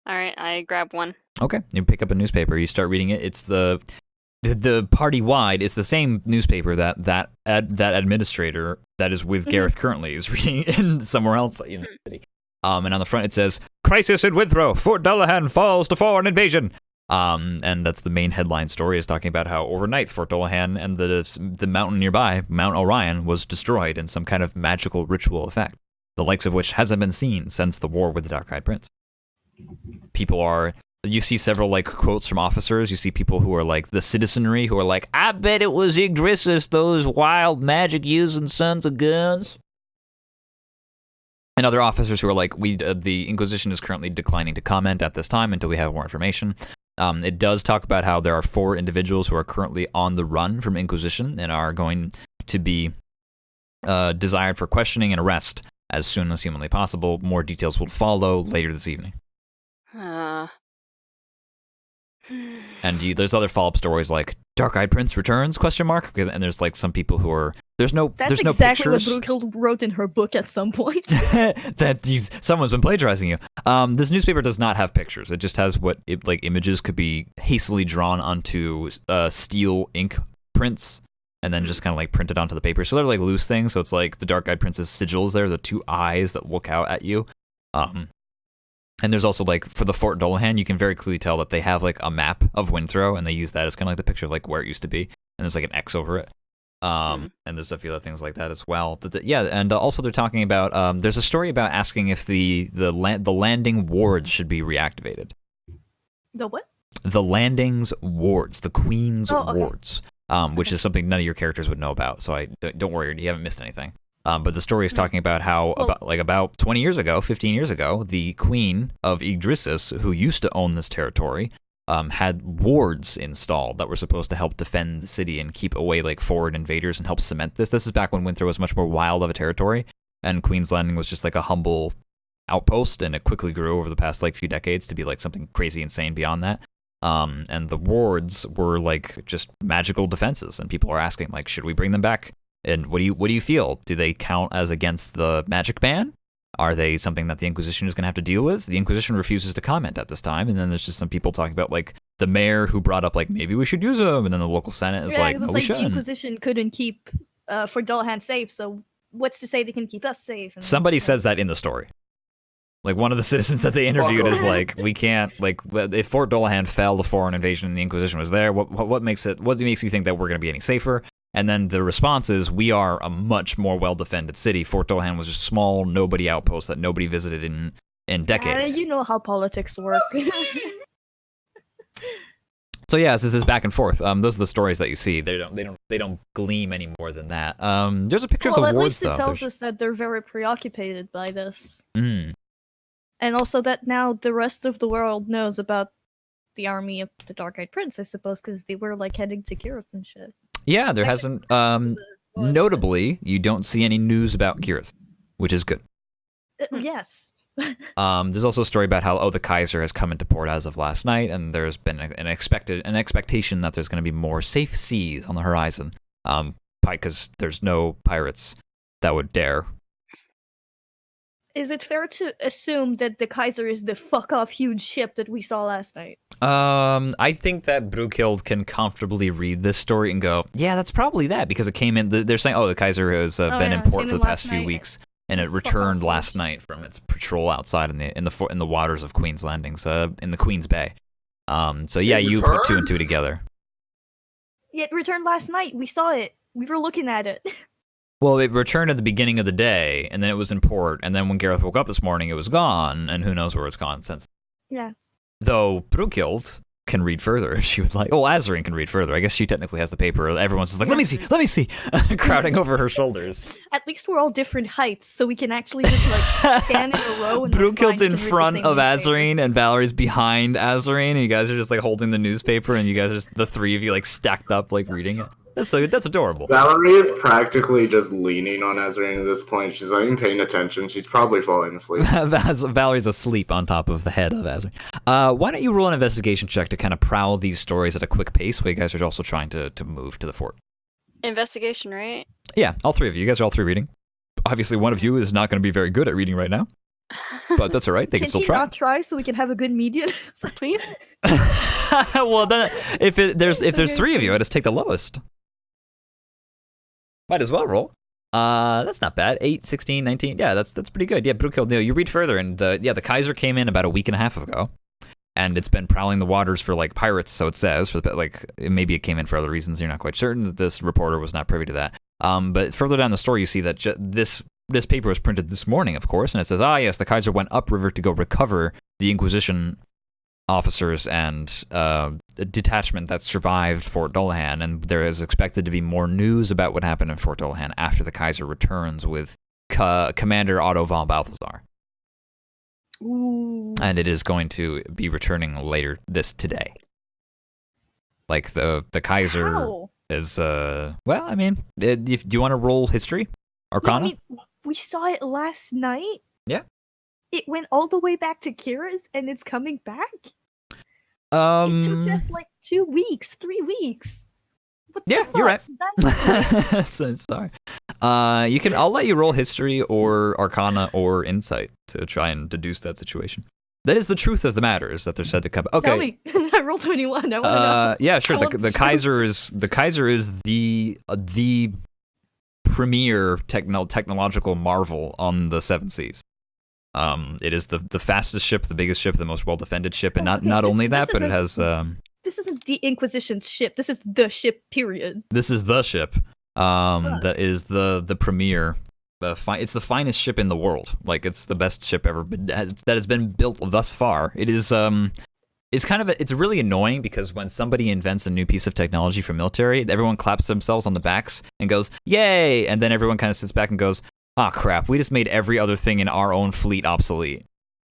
All right, I grab one. Okay, you pick up a newspaper. You start reading it. It's the party wide. It's the same newspaper that administrator that is with Gareth currently is reading in somewhere else in the city. And on the front it says, "Crisis in Withrow. Fort Dullahan falls to foreign invasion." And that's the main headline story, is talking about how overnight Fort Dullahan and the mountain nearby, Mount Orion, was destroyed in some kind of magical ritual effect, the likes of which hasn't been seen since the war with the Dark-Eyed Prince. You see several like quotes from officers. You see people who are like the citizenry who are like, "I bet it was Yggdrasil, those wild magic using sons of guns." And other officers who are like, the Inquisition is currently declining to comment at this time until we have more information. It does talk about how there are 4 individuals who are currently on the run from Inquisition and are going to be desired for questioning and arrest as soon as humanly possible. More details will follow later this evening. And there's other follow-up stories like Dark-Eyed Prince returns ? And there's like some people who are there's no exactly pictures. what Brookild wrote in her book at some point. Someone's been plagiarizing you. This newspaper does not have pictures. It just has images could be hastily drawn onto steel ink prints and then just kind of like printed onto the paper. So they're like loose things. So it's like the Dark-Eyed Prince's sigils there, the 2 eyes that look out at you. And there's also like for the Fort Dullahan, you can very clearly tell that they have like a map of Windthrow, and they use that as kind of like the picture of like where it used to be, and there's like an X over it. And there's a few other things like that as well. And also they're talking about there's a story about asking if the landing wards should be reactivated. The what? The landing's wards, the Queen's okay. wards, which is something none of your characters would know about. So don't worry, you haven't missed anything. But the story is talking about how about 20 years ago, 15 years ago, the Queen of Yggdrasil, who used to own this territory, had wards installed that were supposed to help defend the city and keep away like foreign invaders and help cement this. This is back when Winter was much more wild of a territory, and Queen's Landing was just like a humble outpost, and it quickly grew over the past like few decades to be like something crazy insane beyond that. And the wards were like just magical defenses, and people are asking like, should we bring them back? And what do you feel? Do they count as against the magic ban? Are they something that the Inquisition is going to have to deal with? The Inquisition refuses to comment at this time, and then there's just some people talking about like the mayor who brought up like maybe we should use them, and then the local senate is like, no, we shouldn't. The Inquisition couldn't keep Fort Dullahan safe, so what's to say they can keep us safe? And somebody says that in the story. Like one of the citizens that they interviewed is like, we can't like if Fort Dullahan fell to foreign invasion and the Inquisition was there, what makes you think that we're going to be any safer? And then the response is, we are a much more well-defended city. Fort Dullahan was just a small, nobody outpost that nobody visited in decades. You know how politics work. So yeah, this is back and forth. Those are the stories that you see. They don't gleam any more than that. There's a picture of the wards, at least though. It tells us that they're very preoccupied by this. Mm. And also that now the rest of the world knows about the army of the Dark-Eyed Prince, I suppose, because they were like heading to Kirith and shit. Yeah, there hasn't. Notably, you don't see any news about Kirith, which is good. Yes. There's also a story about how the Kaiser has come into port as of last night, and there's been an expectation that there's going to be more safe seas on the horizon. Because there's no pirates that would dare. Is it fair to assume that the Kaiser is the fuck-off huge ship that we saw last night? I think that Brewkild can comfortably read this story and go, yeah, that's probably that, because it came in. They're saying, the Kaiser has been in port for the past few weeks, and it returned last night from its patrol outside in the waters of Queen's Landings, in the Queen's Bay. So yeah, you put two and two together. Yeah, it returned last night. We saw it. We were looking at it. Well, it returned at the beginning of the day, and then it was in port, and then when Gareth woke up this morning, it was gone, and who knows where it's gone since. Yeah. Though Brewkild can read further if she would like. Well, Azarine can read further. I guess she technically has the paper. Everyone's just like, let me see, crowding over her shoulders. At least we're all different heights, so we can actually just like stand in a row. And Brewkild's in front of Azarine, and Valerie's behind Azarine, and you guys are just like holding the newspaper, and you guys are just, the three of you like stacked up, like reading it. That's adorable. Valerie is practically just leaning on Azarine at this point. She's not even paying attention. She's probably falling asleep. Valerie's asleep on top of the head of Azarine. Why don't you roll an investigation check to kind of prowl these stories at a quick pace while you guys are also trying to move to the fort? Investigation, right? Yeah, all three of you. You guys are all three reading. Obviously, one of you is not going to be very good at reading right now. But that's all right. They can still try. Not try so we can have a good median? Please? Well, then, if there's three of you, I just take the lowest. Might as well roll. That's not bad. 8, 16, 19. Yeah, that's pretty good. Yeah, Brewkild, you read further, and the Kaiser came in about a week and a half ago, and it's been prowling the waters for like pirates. So it says maybe it came in for other reasons. You're not quite certain. That this reporter was not privy to that. But further down the story, you see that this paper was printed this morning, of course, and it says, yes, the Kaiser went upriver to go recover the Inquisition officers and a detachment that survived Fort Dullahan, and there is expected to be more news about what happened in Fort Dullahan after the Kaiser returns with Commander Otto von Balthazar. Ooh. And it is going to be returning later today. Like the Kaiser How? is well, I mean, do you want to roll history, Arcana? Yeah, I mean, we saw it last night. Yeah. It went all the way back to Kirith, and it's coming back. It took us like 2 weeks, 3 weeks. What the fuck? You're right. So, sorry. I'll let you roll history or Arcana or Insight to try and deduce that situation. That is the truth of the matter, is that they're said to come. Okay. Tell me. I rolled 21. I want to know. Yeah, sure. The Kaiser is the premier technological marvel on the Seven Seas. It is the fastest ship, the biggest ship, the most well-defended ship, and not only that, but it has. This isn't the Inquisition's ship. This is the ship. Period. This is the ship. That is the premier. It's the finest ship in the world. Like, it's the best ship ever that has been built thus far. It is it's really annoying because when somebody invents a new piece of technology for military, everyone claps themselves on the backs and goes, "Yay!" And then everyone kind of sits back and goes, "Ah, crap, we just made every other thing in our own fleet obsolete."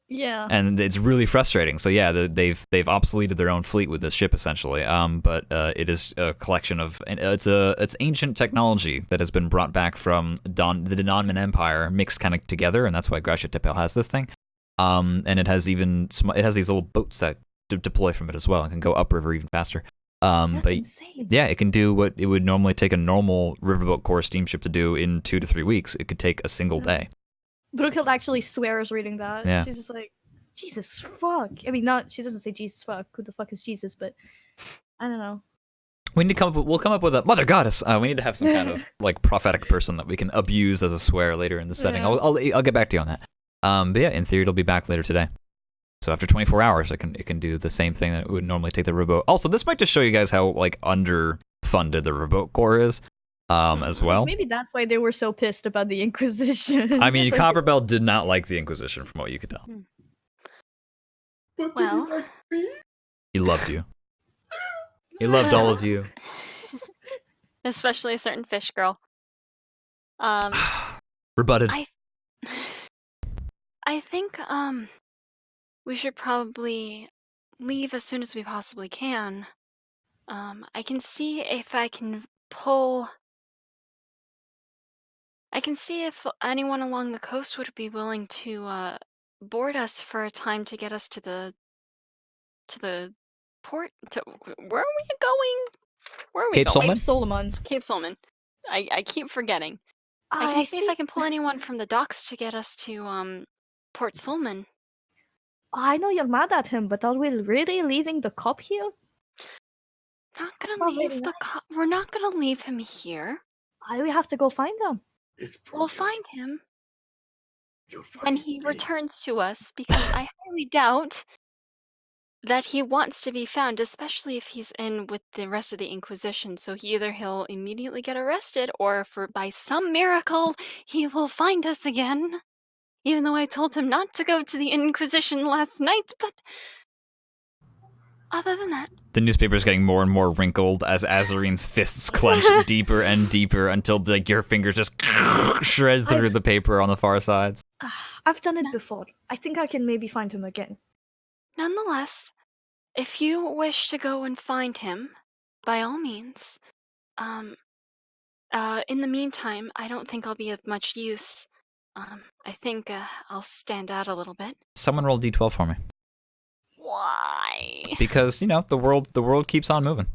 Yeah. And it's really frustrating. So yeah, they've obsoleted their own fleet with this ship essentially. But it is a collection of it's ancient technology that has been brought back from the Donman Empire, mixed kind of together, and that's why Gracia Tepel has this thing. And it has these little boats that deploy from it as well and can go upriver even faster. That's but insane. yeah, it can do what it would normally take a normal riverboat core steamship to do in 2 to 3 weeks. It could take a single day. Brookehild actually swears reading that. Yeah. She's just like, Jesus fuck. I mean, she doesn't say Jesus fuck. Who the fuck is Jesus? But I don't know. We'll come up with a mother goddess. We need to have some kind of like prophetic person that we can abuse as a swear later in the setting. Yeah. I'll get back to you on that. But yeah, in theory, it'll be back later today. So after 24 hours, it can do the same thing that it would normally take the riverboat. Also, this might just show you guys how like underfunded the riverboat core is, as well. Maybe that's why they were so pissed about the Inquisition. I mean, It's like, Copperbell did not like the Inquisition, from what you could tell. But Well. did he like me? He loved you. He loved all of you. Especially a certain fish girl. Rebutted. I think we should probably leave as soon as we possibly can. I can see if I can pull. I can see if anyone along the coast would be willing to board us for a time to get us to the port. Where are we going? Where are we Cape going? Cape Solomon. Cape Solomon. I keep forgetting. I can see if I can pull anyone from the docks to get us to Port Solomon. I know you're mad at him, but are we really leaving the cop here? Not That's gonna not leave very the we're not gonna leave him here. We have to go find him. It's We'll Project- find him You'll when find he me. returns to us because I highly doubt that he wants to be found, especially if he's in with the rest of the Inquisition. So he'll immediately get arrested, or by some miracle he will find us again. Even though I told him not to go to the Inquisition last night, but other than that, The newspaper's getting more and more wrinkled as Azarine's fists clench deeper and deeper until like your fingers just shred through the paper on the far sides. I've done it before. I think I can maybe find him again. nonetheless, if you wish to go and find him, by all means. In the meantime, I don't think I'll be of much use. I think I'll stand out a little bit. Someone roll D12 for me, Why? because the world keeps on moving.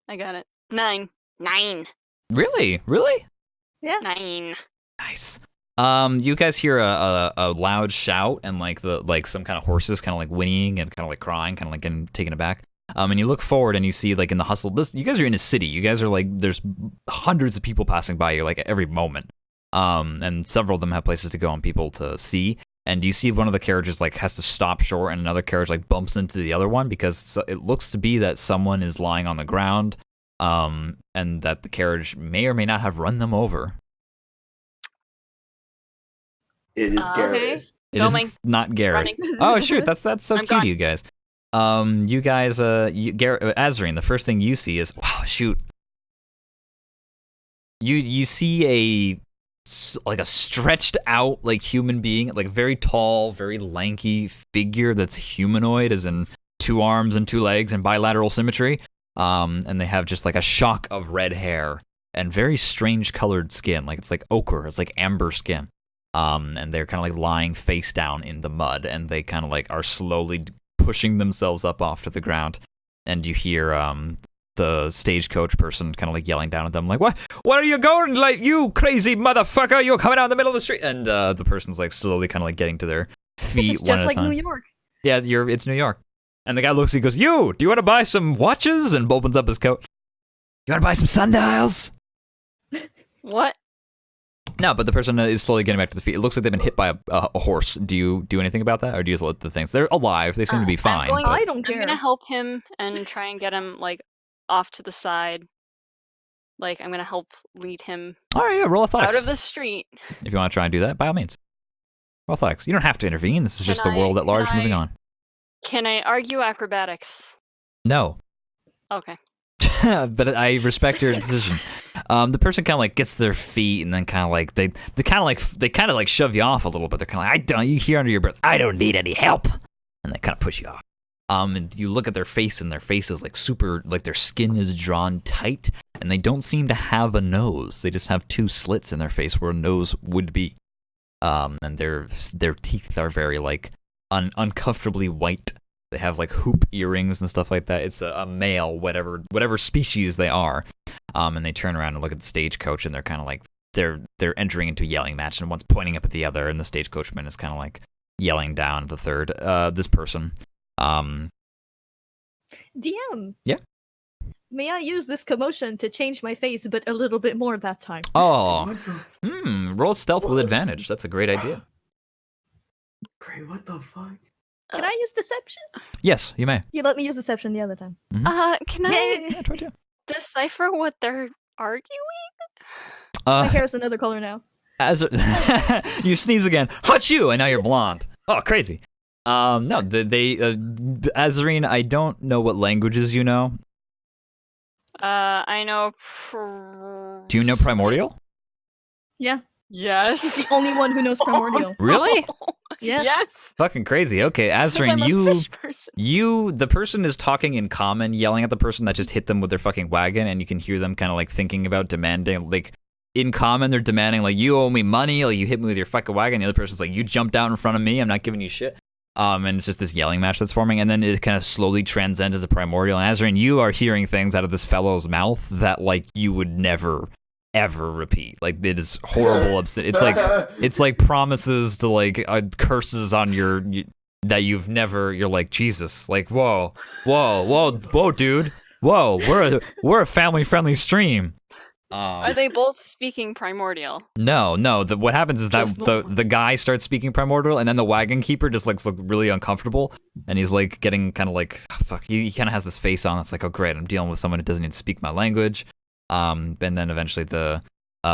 I got it. 9. 9. Really? Yeah. 9. Nice. You guys hear a loud shout and like some kind of horses kind of like whinnying and kind of like crying, kind of like getting taken aback. And you look forward and you see like in the hustle. You guys are in a city. You guys are like there's hundreds of people passing by you like at every moment. And several of them have places to go and people to see. And you see one of the carriages like has to stop short, and another carriage like bumps into the other one because it looks to be that someone is lying on the ground. And that the carriage may or may not have run them over. It is Garrett. Okay. It Going. is not Garrett. Running. Oh shoot, that's so I'm cute, gone. you guys. Garrett, Azarine, the first thing you see is shoot. You see a stretched out like human being, like very tall, very lanky figure that's humanoid, as in 2 arms and 2 legs and bilateral symmetry. And they have just like a shock of red hair and very strange colored skin, like it's like ochre, it's like amber skin. And they're kind of like lying face down in the mud, and they kind of like are slowly pushing themselves up off to the ground. And you hear the stagecoach person kind of like yelling down at them, like, "What? Where are you going? Like, you crazy motherfucker! You're coming out in the middle of the street!" And the person's like slowly kind of like getting to their feet This is one just at a like time. New York. Yeah, it's New York. And the guy looks, he goes, "Do you want to buy some watches?" And opens up his coat. "You want to buy some sundials?" What? No, but the person is slowly getting back to the feet. It looks like they've been hit by a horse. Do you do anything about that, or do you just let the things? They're alive. They seem to be I'm fine. going- but- I don't I'm care. gonna help him and try and get him like off to the side. Like, I'm gonna help lead him All right, yeah, roll athletics. out of the street. If you want to try and do that, by all means. Roll athletics. You don't have to intervene. This is Can just the world at can large I- moving on. Can I argue acrobatics? No. Okay. But I respect your decision. The person kind of like gets their feet and then kind of like they kind of like shove you off a little bit. They're kind of like, I don't. You hear under your breath, I don't need any help, and they kind of push you off. And you look at their face, and their face is like super, like their skin is drawn tight, and they don't seem to have a nose. They just have two slits in their face where a nose would be. And their teeth are very like uncomfortably white. They have like hoop earrings and stuff like that. It's a male, whatever species they are. And they turn around and look at the stagecoach, and they're kind of like they're entering into a yelling match, and one's pointing up at the other, and the stagecoachman is kind of like yelling down at the third. This person. DM. Yeah? May I use this commotion to change my face, but a little bit more that time? Oh, roll stealth with advantage. That's a great idea. Great, what the fuck? Can I use deception? Yes, you may. You let me use deception the other time. Can I Yeah, try to. decipher what they're arguing? My hair is another color now. As you sneeze again, Hachoo! And now you're blonde. Oh, crazy. No, Azarine, I don't know what languages you know. I know. Do you know Primordial? Yeah. Yes. He's the only one who knows primordial. Really? Yeah. Yes. Fucking crazy. Okay, Because Azarine, I'm a fish person. the person is talking in common, yelling at the person that just hit them with their fucking wagon, and you can hear them kind of like thinking about demanding, like, in common, they're demanding, like, you owe me money, like, you hit me with your fucking wagon. The other person's like, you jumped out in front of me, I'm not giving you shit. And it's just this yelling match that's forming, and then it kind of slowly transcends into Primordial. And Azarine, you are hearing things out of this fellow's mouth that, like, you would never, ever repeat. Like, it is horrible. It's like promises to, like, curses on that you've never. You're like, Jesus, like, whoa, dude, whoa, we're a family friendly stream. Are they both speaking primordial? No. What happens is that Just the guy starts speaking primordial, and then the wagon keeper just like looks really uncomfortable, and he's like getting kind of like, oh, fuck. He kind of has this face on. It's like, oh great, I'm dealing with someone who doesn't even speak my language. And then eventually the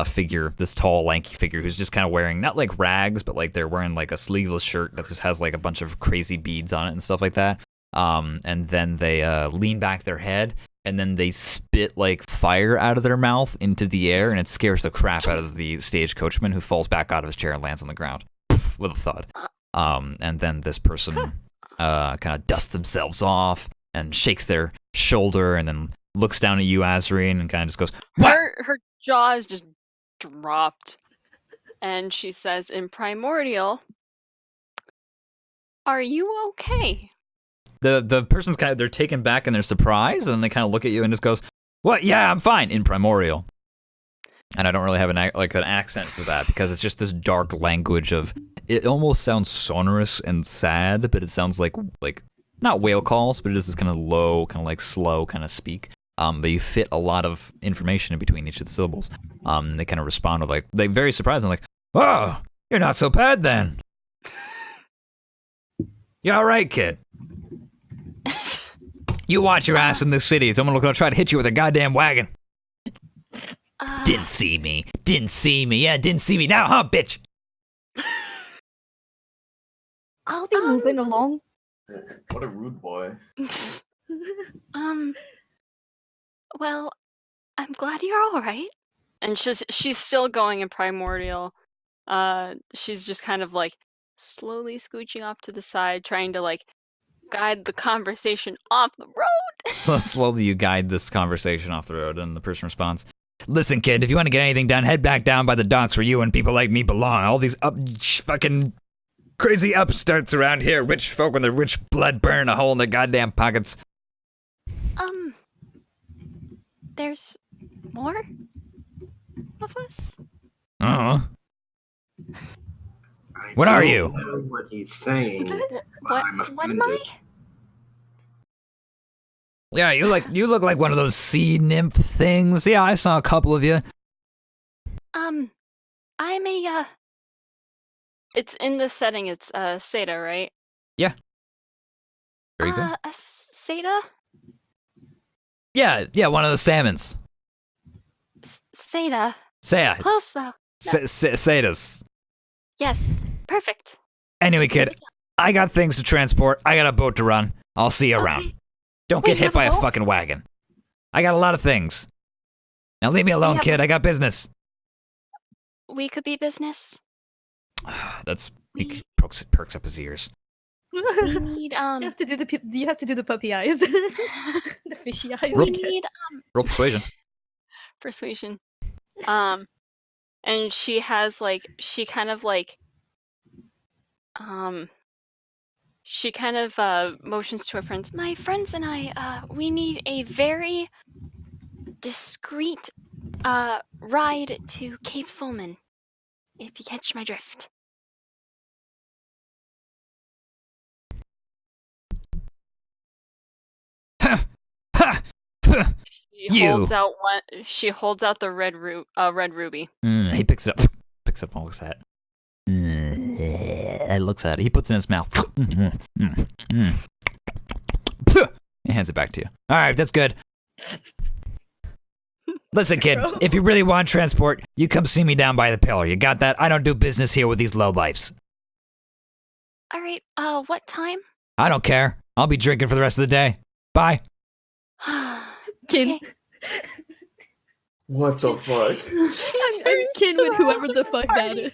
figure, this tall, lanky figure, who's just kind of wearing not like rags, but like they're wearing like a sleeveless shirt that just has like a bunch of crazy beads on it and stuff like that. And then they lean back their head, and then they spit like fire out of their mouth into the air, and it scares the crap out of the stagecoachman, who falls back out of his chair and lands on the ground with a thud. And then this person kind of dusts themselves off and shakes their shoulder, and then looks down at you, Azarine, and kind of just goes, "What?" Her jaw is just dropped, and she says in primordial, "Are you okay?" The person's kind of, they're taken back and they're surprised, and then they kind of look at you and just goes, "What? Yeah, I'm fine," in Primordial. And I don't really have an accent for that, because it's just this dark language of, it almost sounds sonorous and sad, but it sounds like not whale calls, but it is this kind of low, kind of like slow kind of speak. But you fit a lot of information in between each of the syllables. And they kind of respond with like, they very surprised, and like, "Oh, you're not so bad then. You all right, kid? You watch your ass in this city. Someone will try to hit you with a goddamn wagon." Didn't see me. Yeah, didn't see me now, huh, bitch? I'll be moving along. What a rude boy. Well, I'm glad you're all right. And she's still going in primordial. She's just kind of like slowly scooching off to the side, trying to like guide the conversation off the road. So slowly you guide this conversation off the road, and the person responds, "Listen, kid, if you want to get anything done, head back down by the docks where you and people like me belong. All these fucking crazy upstarts around here, rich folk with their rich blood burning a hole in their goddamn pockets." There's more of us? Uh-huh. What are you? I don't know what he's saying. What I'm am I? Yeah, you look like one of those sea nymph things. Yeah, I saw a couple of you. I'm a it's in this setting, it's Seda, right? Yeah. Very good. Seda? Yeah, one of the salmons. Seda. Saya. Close though. Sadas. Yes. Perfect. Anyway, kid, I got things to transport. I got a boat to run. I'll see you around. Okay. Don't Wait, get you hit have by a a boat? fucking wagon. I got a lot of things. Now leave me alone, have- kid. I got business. We could be business. He perks up his ears. We need You have to do the puppy eyes, the fishy eyes. we again. need Roll persuasion. persuasion. And she has she kind of motions to her friends. My friends and I, we need a very discreet ride to Cape Solman. If you catch my drift. You. She holds out the red ruby. He picks it up. Picks it up and looks at it. Looks at it. He puts it in his mouth. He hands it back to you. All right, that's good. Listen, kid, if you really want transport, you come see me down by the pillar. You got that? I don't do business here with these lowlifes. All right. What time? I don't care. I'll be drinking for the rest of the day. Bye. Kin. What the fuck? I'm kin with whoever the fuck that is.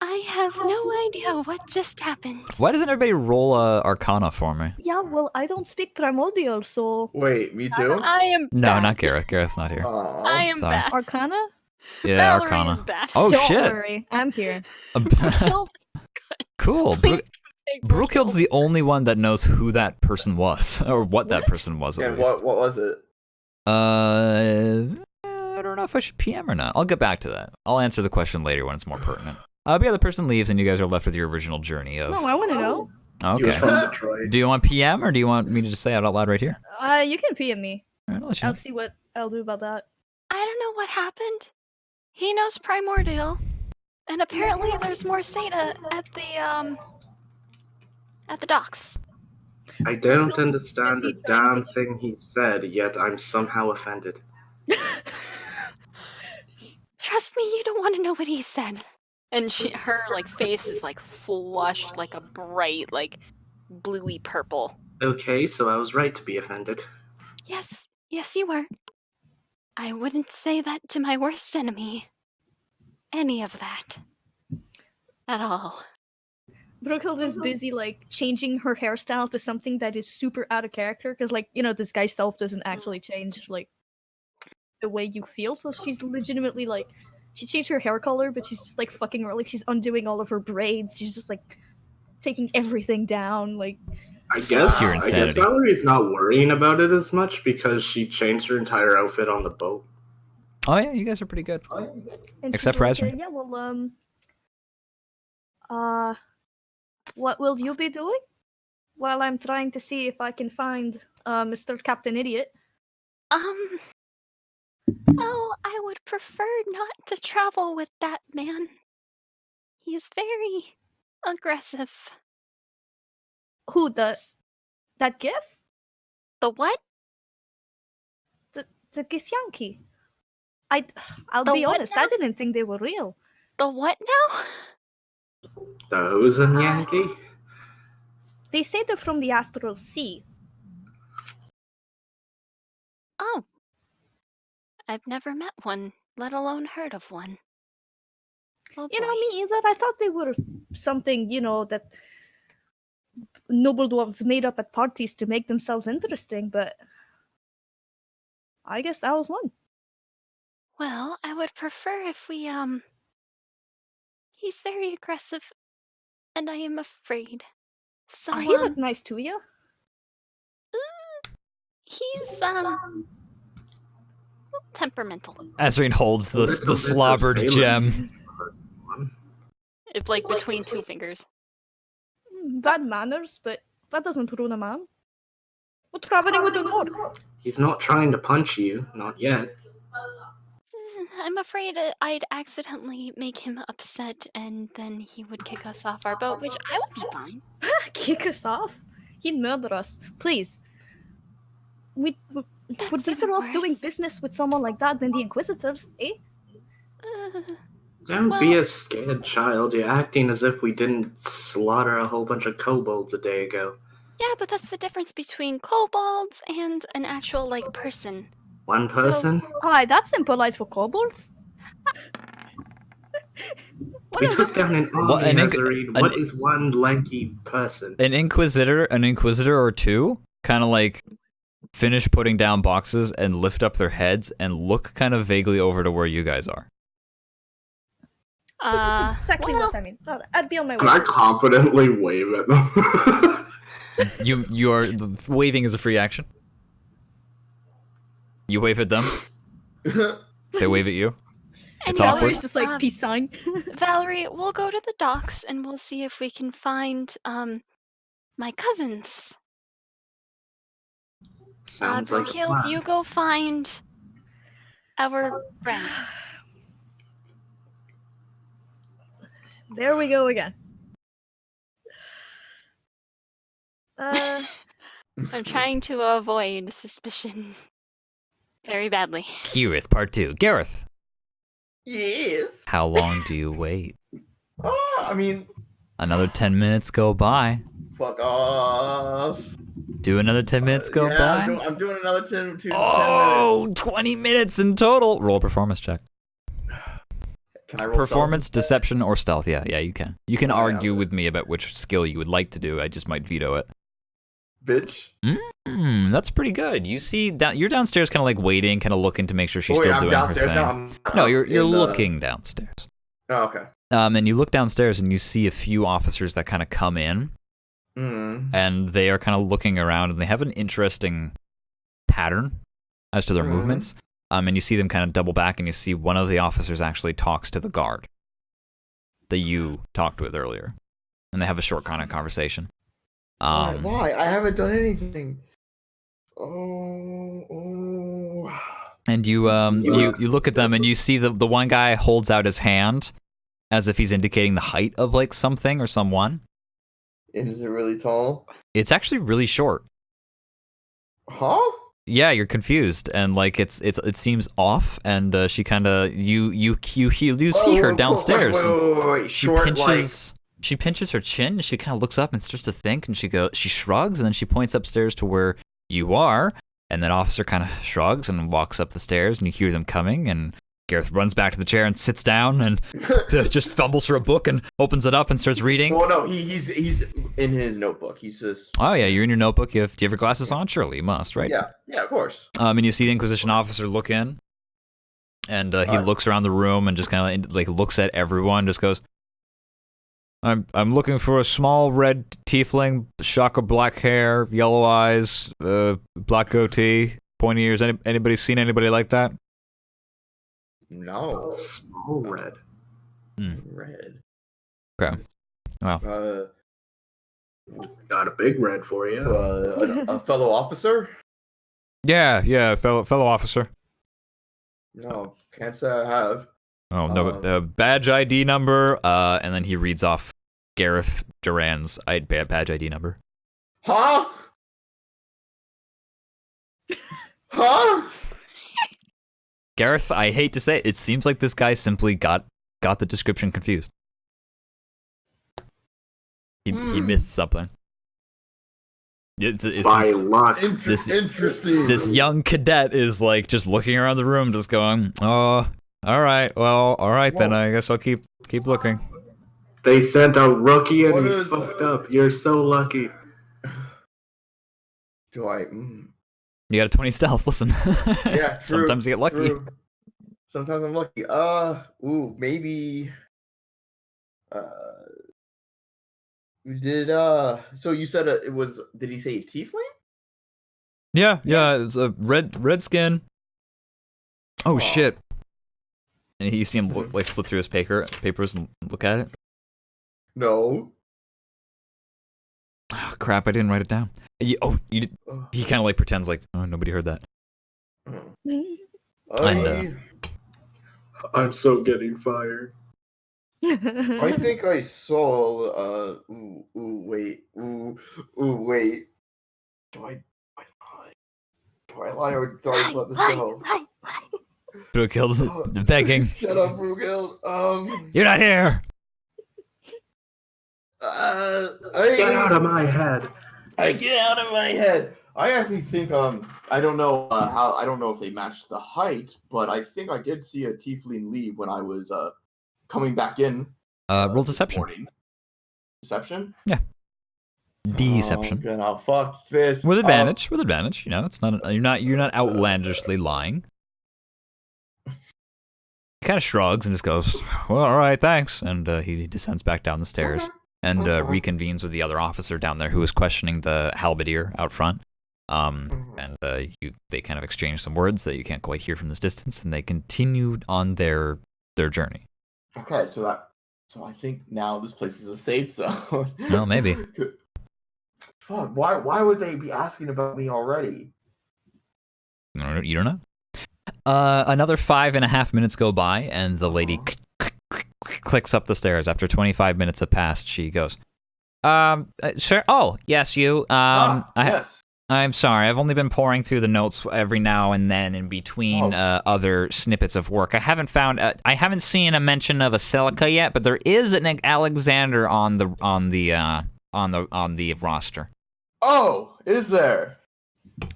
I have no idea what just happened. Why doesn't everybody roll Arcana for me? Yeah, well, I don't speak primordial, so Wait, me too? I am No, back. not Gareth. Gareth's not here. Aw. I am Sorry. back. Arcana. Yeah, Valerie Arcana. is back. Oh Don't shit! worry, I'm here. Cool. Brookild's the only one that knows who that person was, or what that person was. At And least. what was it? I don't know if I should PM or not. I'll get back to that. I'll answer the question later when it's more pertinent. But yeah, the person leaves and you guys are left with your original journey of. No, I want to know. He was Okay. from Detroit. Do you want PM or do you want me to just say it out loud right here? You can PM me. All right, I'll let you know. I'll see what I'll do about that. I don't know what happened. He knows primordial, and apparently there's more Seda at the docks. I don't understand a damn thing he said, yet I'm somehow offended. Trust me, you don't want to know what he said. And her face is flushed like a bright bluey purple. Okay, so I was right to be offended. Yes, you were. I wouldn't say that to my worst enemy. Any of that. At all. Brookhild is busy changing her hairstyle to something that is super out of character because this guy's self doesn't actually change the way you feel. So she's legitimately she changed her hair color, but she's just fucking her. She's undoing all of her braids. She's just taking everything down. I Pure guess insanity. Valerie's not worrying about it as much because she changed her entire outfit on the boat. Oh yeah, you guys are pretty good. And Except she's for like, Ezra. yeah, well, what will you be doing? While I'm trying to see if I can find Mr. Captain Idiot. Well, I would prefer not to travel with that man. He is very aggressive. Who that Gith? The what? The Githyanki. I'll The be what honest, now? I didn't think they were real. The what now? The Hosen Yankee? They say they're from the Astral Sea. Oh. I've never met one, let alone heard of one. Oh, You know, boy. me either. I thought they were something, that noble dwarves made up at parties to make themselves interesting, but I guess that was one. Well, I would prefer if we, He's very aggressive, and I am afraid. So, He looked nice to you. he's, temperamental. Ezreen holds the Little bit of slobbered sailor. gem. It's between two fingers. Bad manners, but that doesn't ruin a man. What's happening with the Lord? He's not trying to punch you, not yet. I'm afraid I'd accidentally make him upset, and then he would kick us off our boat, which I would be fine. Kick us off? He'd murder us. Please. would be better off doing business with someone like that than the Inquisitors, eh? Don't be a scared child. You're acting as if we didn't slaughter a whole bunch of kobolds a day ago. Yeah, but that's the difference between kobolds and an actual, person. One person? Hi, that's impolite for kobolds. We took down an What, army, an inc- Nazarene. an- What is one lanky person? An inquisitor or two kind of finish putting down boxes and lift up their heads and look kind of vaguely over to where you guys are. See, that's exactly what I mean. I'd be on my way. Can I confidently wave at them? You are waving is a free action. You wave at them. They wave at you. And It's awkward. Valerie's just like, peace sign. Valerie, we'll go to the docks and we'll see if we can find my cousins. Sounds like a Brookehild, plan. you go find our friend. There we go again. I'm trying to avoid suspicion very badly. Gareth, part 2. Gareth, Yes. how long do you wait? I mean, Another 10 minutes go by. fuck off. Do another 10 minutes go yeah, by. I'm doing another 10 minutes. Oh, 20 minutes in total. Roll a performance check. Can I roll Performance, stealth? deception, or stealth. Yeah, you can. You can Yeah, argue okay. with me about which skill you would like to do. I just might veto it. Bitch. That's pretty good. You see, you're downstairs kind of waiting, kind of looking to make sure she's Oh, wait, still I'm doing her downstairs thing. now. I'm No, up you're in the- looking downstairs. Oh, okay. And you look downstairs and you see a few officers that kind of come in, and they are kind of looking around, and they have an interesting pattern as to their movements. And you see them kind of double back, and you see one of the officers actually talks to the guard that you talked with earlier, and they have a short kind of conversation. Why? I haven't done anything. Oh. And you look at them, and you see the one guy holds out his hand as if he's indicating the height of something or someone. Is it really tall? It's actually really short. Huh? Yeah, you're confused, and it seems off, and she kind of you see her downstairs. Wait. She Short, pinches her chin, and she kind of looks up and starts to think, and she shrugs, and then she points upstairs to where you are, and that officer kind of shrugs and walks up the stairs, and you hear them coming, and Gareth runs back to the chair and sits down and just fumbles for a book and opens it up and starts reading. Well, no, he's in his notebook. He's just. Oh yeah, you're in your notebook. Do you have your glasses on? Surely you must, right? Yeah, of course. And you see the Inquisition officer look in, and he looks around the room and just kind of looks at everyone. Just goes, "I'm looking for a small red tiefling, shock of black hair, yellow eyes, black goatee, pointy ears. Anybody seen anybody like that?" No. Small red. Red. Okay. Wow. Got a big red for you. A fellow officer? Yeah, fellow officer. No, can't say I have. Oh no, badge ID number. And then he reads off Gareth Duran's badge ID number. Huh? Huh? Gareth, I hate to say it seems like this guy simply got the description confused. He missed something. It's By luck. Interesting. This young cadet is just looking around the room, just going, "Oh, all right, well, all right then. I guess I'll keep looking." They sent a rookie and What he is- fucked up. You're so lucky. Do I? You got a 20 stealth. Listen. Yeah, true. Sometimes you get lucky. True. Sometimes I'm lucky. Maybe. So you said it was? Did he say tiefling? Yeah, it's a red skin. Oh shit! And you see him flip through his papers and look at it. No. Oh, crap! I didn't write it down. He kind of pretends oh, nobody heard that. And, I'm so getting fired. I think I saw. Wait. Do I? Do I lie or do I just let this go? Brughild begging. Shut up, Brughild. You're not here. Get out of my head. I get out of my head. I actually think I don't know I don't know if they matched the height, but I think I did see a tiefling leave when I was coming back in. Roll this deception. morning. Deception? Deception. Oh, gonna fuck this. With advantage. With advantage. You know, it's not. You're not outlandishly lying. He kind of shrugs and just goes, "Well, all right, thanks." And he descends back down the stairs and reconvenes with the other officer down there who was questioning the halberdier out front. And they kind of exchange some words that you can't quite hear from this distance, and they continued on their journey. Okay, so I think now this place is a safe zone. No, maybe. Fuck, why would they be asking about me already? You don't know? Another 5.5 minutes go by, and the lady clicks up the stairs. After 25 minutes have passed, she goes, sure. Oh, yes, you. Yes. I'm sorry. I've only been pouring through the notes every now and then in between other snippets of work. I haven't seen a mention of a Celica yet, but there is an Alexander on the roster. Oh, is there?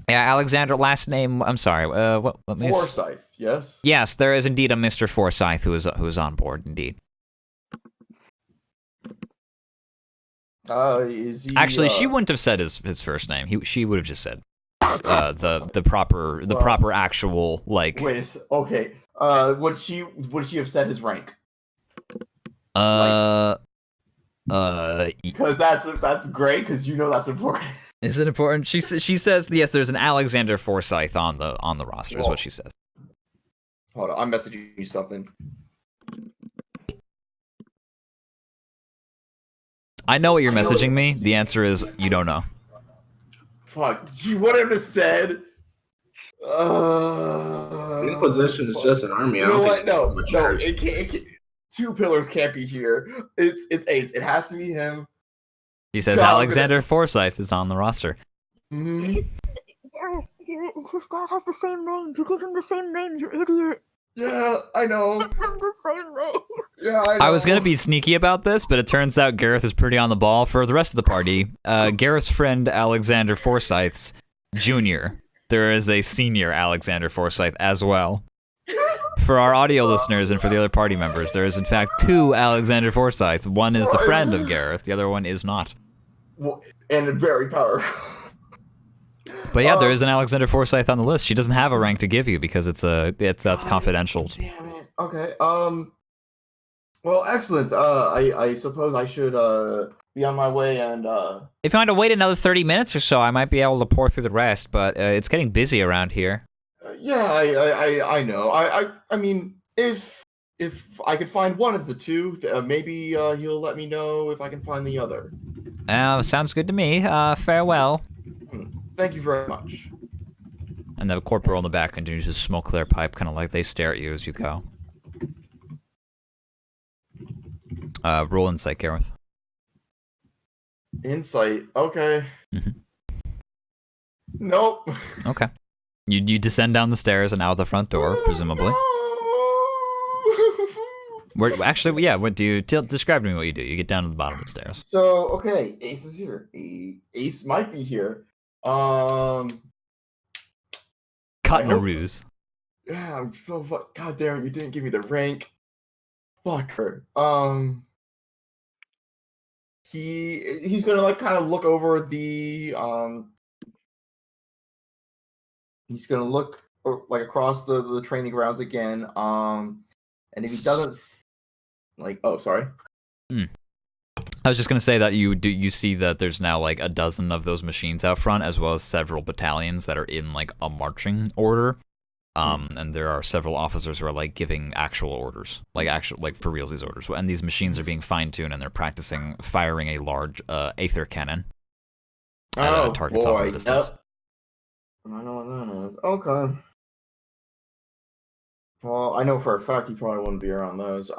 Yeah, Alexander. Last name. I'm sorry. What? Forsyth. Yes. Yes, there is indeed a Mr. Forsyth who is on board. Indeed. Is he? Actually, she wouldn't have said his first name. She would have just said the proper actual like. Wait. Okay. Would she have said his rank? Because Because that's great. Because you know that's important. is it important? She says yes. There's an Alexander Forsyth on the roster. Is what she says. Hold on, I'm messaging you something. I know what you're messaging me. The answer is you don't know. Fuck, you would have said. Inquisition is just an army. You I know don't what? think No, it's no, church. it can't. Two pillars can't be here. It's Ace. It has to be him. He says God, Alexander Forsyth is on the roster. Mhm. His dad has the same name. You gave him the same name, you idiot. Yeah, I know. Give him the same name. Yeah, I know. I was gonna be sneaky about this, but it turns out Gareth is pretty on the ball for the rest of the party. Gareth's friend Alexander Forsyth's junior. There is a senior Alexander Forsyth as well. For our audio listeners and for the other party members, there is in fact two Alexander Forsyths. One is the friend of Gareth, the other one is not. Well, and very powerful. But yeah, there is an Alexander Forsyth on the list. She doesn't have a rank to give you because that's confidential. Damn it. Okay. Well, excellent. I suppose I should be on my way and If you want to wait another 30 minutes or so, I might be able to pour through the rest, but it's getting busy around here. yeah, I know. I mean, if I could find one of the two, maybe he'll let me know if I can find the other. Sounds good to me. Farewell. Thank you very much. And the corporal in the back continues to smoke their pipe, kind of like they stare at you as you go. Roll insight, Gareth. Insight. Okay. Mhm. Nope. Okay. You descend down the stairs and out the front door, presumably. Actually, yeah. What do you describe to me? What you do? You get down to the bottom of the stairs. So okay, Ace is here. Ace might be here. Caught in a ruse. Yeah, I'm so God damn it! You didn't give me the rank. Fuck her. He's gonna like kind of look over the He's gonna look like across the training grounds again. And if he doesn't sorry. I was just gonna say that you see that there's now like a dozen of those machines out front, as well as several battalions that are in like a marching order. And there are several officers who are like giving actual orders, like for realsies orders. And these machines are being fine-tuned, and they're practicing firing a large aether cannon at targets off in the distance. Yep. I know what that is. Okay. Well, I know for a fact he probably wouldn't be around those.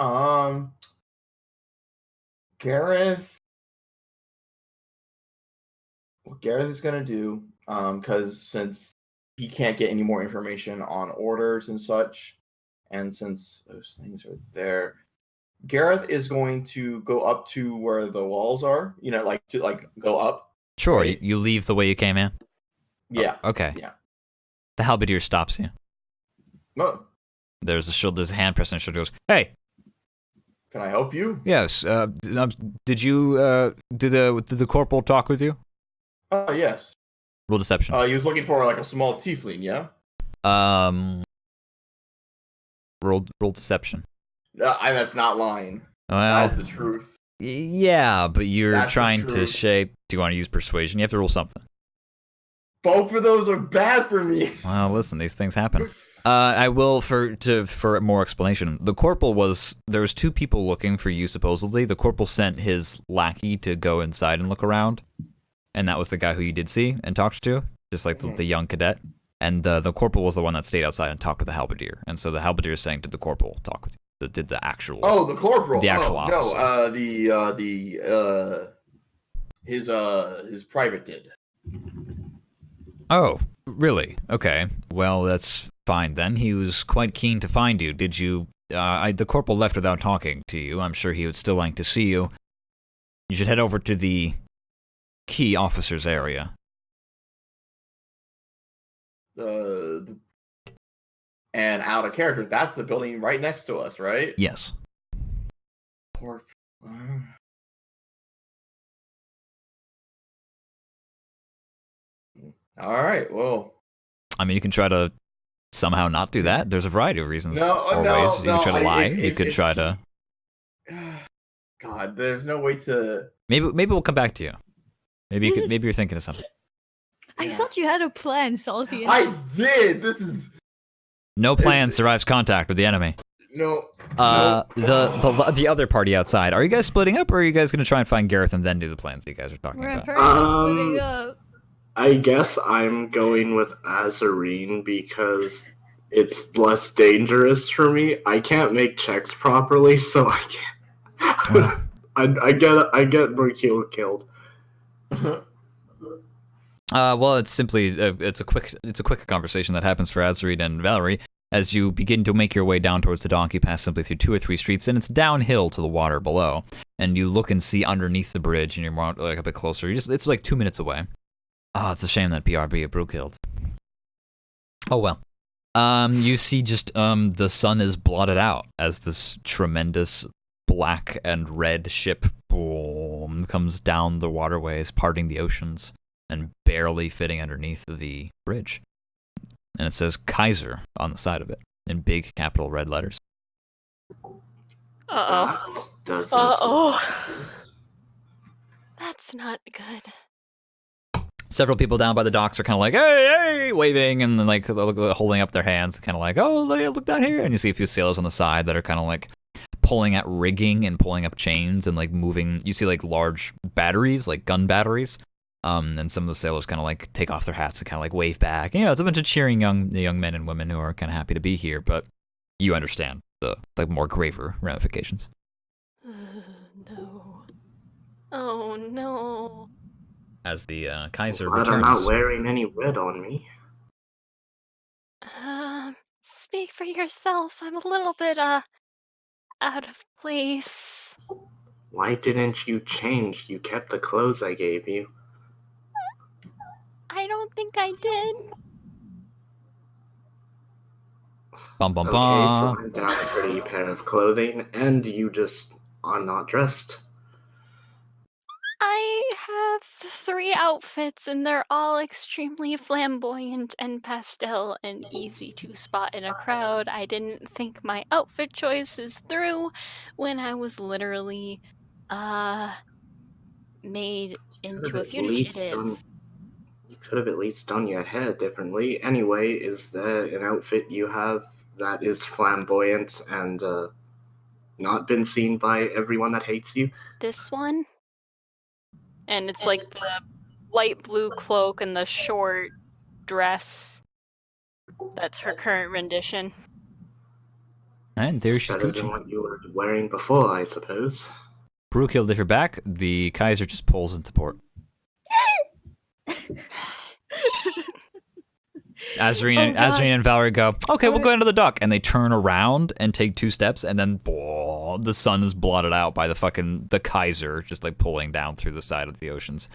Gareth. What Gareth is gonna do, because since he can't get any more information on orders and such. And since those things are there, Gareth is going to go up to where the walls are. To go up. Sure, Right. you leave the way you came in. Yeah. Oh, okay. Yeah. The halberdier stops you. No. There's a hand pressed on your shoulder. Goes, hey. Can I help you? Yes. Did the corporal talk with you? Yes. Roll deception. He was looking for like a small tiefling. Yeah. Roll deception. That's not lying. Well, That's the truth. yeah, but you're That's the trying to truth. shape. Do you want to use persuasion? You have to roll something. Both of those are bad for me. Well, listen, these things happen. I will for more explanation. The corporal there was two people looking for you supposedly. The corporal sent his lackey to go inside and look around, and that was the guy who you did see and talked to, just like the young cadet. And the corporal was the one that stayed outside and talked with the halberdier. And so the halberdier is saying, did the corporal talk with you? Did the actual? Oh, the corporal. The actual officer. No. His private did. Oh, really? Okay. Well, that's fine then. He was quite keen to find you. Did you? The corporal left without talking to you. I'm sure he would still like to see you. You should head over to the key officers area. And out of character, that's the building right next to us, right? Yes. Corp. All right. Well, I mean, you can try to somehow not do that. There's a variety of reasons No, or no, ways. You no, can try to lie. if- You could if- try to. God, there's no way to. Maybe we'll come back to you. Maybe you're thinking of something. I thought you had a plan, Salty. I did. This is No plan survives contact with the enemy. no. The other party outside. Are you guys splitting up, or are you guys going to try and find Gareth and then do the plans that you guys are talking We're about? apparently splitting up. I guess I'm going with Azarine because it's less dangerous for me. I can't make checks properly, so I can't. I get Mercule killed. Well, it's simply it's a quick conversation that happens for Azarine and Valerie as you begin to make your way down towards the donkey pass simply through 2 or 3 streets, and it's downhill to the water below. And you look and see underneath the bridge, and you're more, like a bit closer. It's like 2 minutes away. Oh, it's a shame that BRB Brew killed. Oh well. You see just the sun is blotted out as this tremendous black and red ship boom comes down the waterways, parting the oceans, and barely fitting underneath the bridge. And it says Kaiser on the side of it in big capital red letters. Uh-oh. Doesn't- Uh-oh. That's not good. Several people down by the docks are kind of like, hey, waving, and then like holding up their hands, kind of like, oh, look down here. And you see a few sailors on the side that are kind of like pulling at rigging and pulling up chains and like moving. You see like large batteries, like gun batteries. And some of the sailors kind of like take off their hats and kind of like wave back. You know, it's a bunch of cheering young men and women who are kind of happy to be here, but you understand the like more graver ramifications. No. Oh, no. As the Kaiser Glad I'm returns. not wearing any red on me. Speak for yourself. I'm a little bit, out of place. Why didn't you change? You kept the clothes I gave you. I don't think I did. Bum bum Okay, so bum. I'm down a pretty pair of clothing, and you just are not dressed. I have 3 outfits, and they're all extremely flamboyant and pastel and easy to spot in a crowd. I didn't think my outfit choices through when I was literally, made into a fugitive. You could have at least done your hair differently. Anyway, is there an outfit you have that is flamboyant and not been seen by everyone that hates you? This one? And it's like the light blue cloak and the short dress. That's her current rendition. And there she's Better than Gucci. what you were wearing before, I suppose. Brookill, if you're back, the Kaiser just pulls into port. Azreen and Valerie go, okay, we'll go into the dock. And they turn around and take 2 steps, and then the sun is blotted out by the Kaiser just like pulling down through the side of the oceans.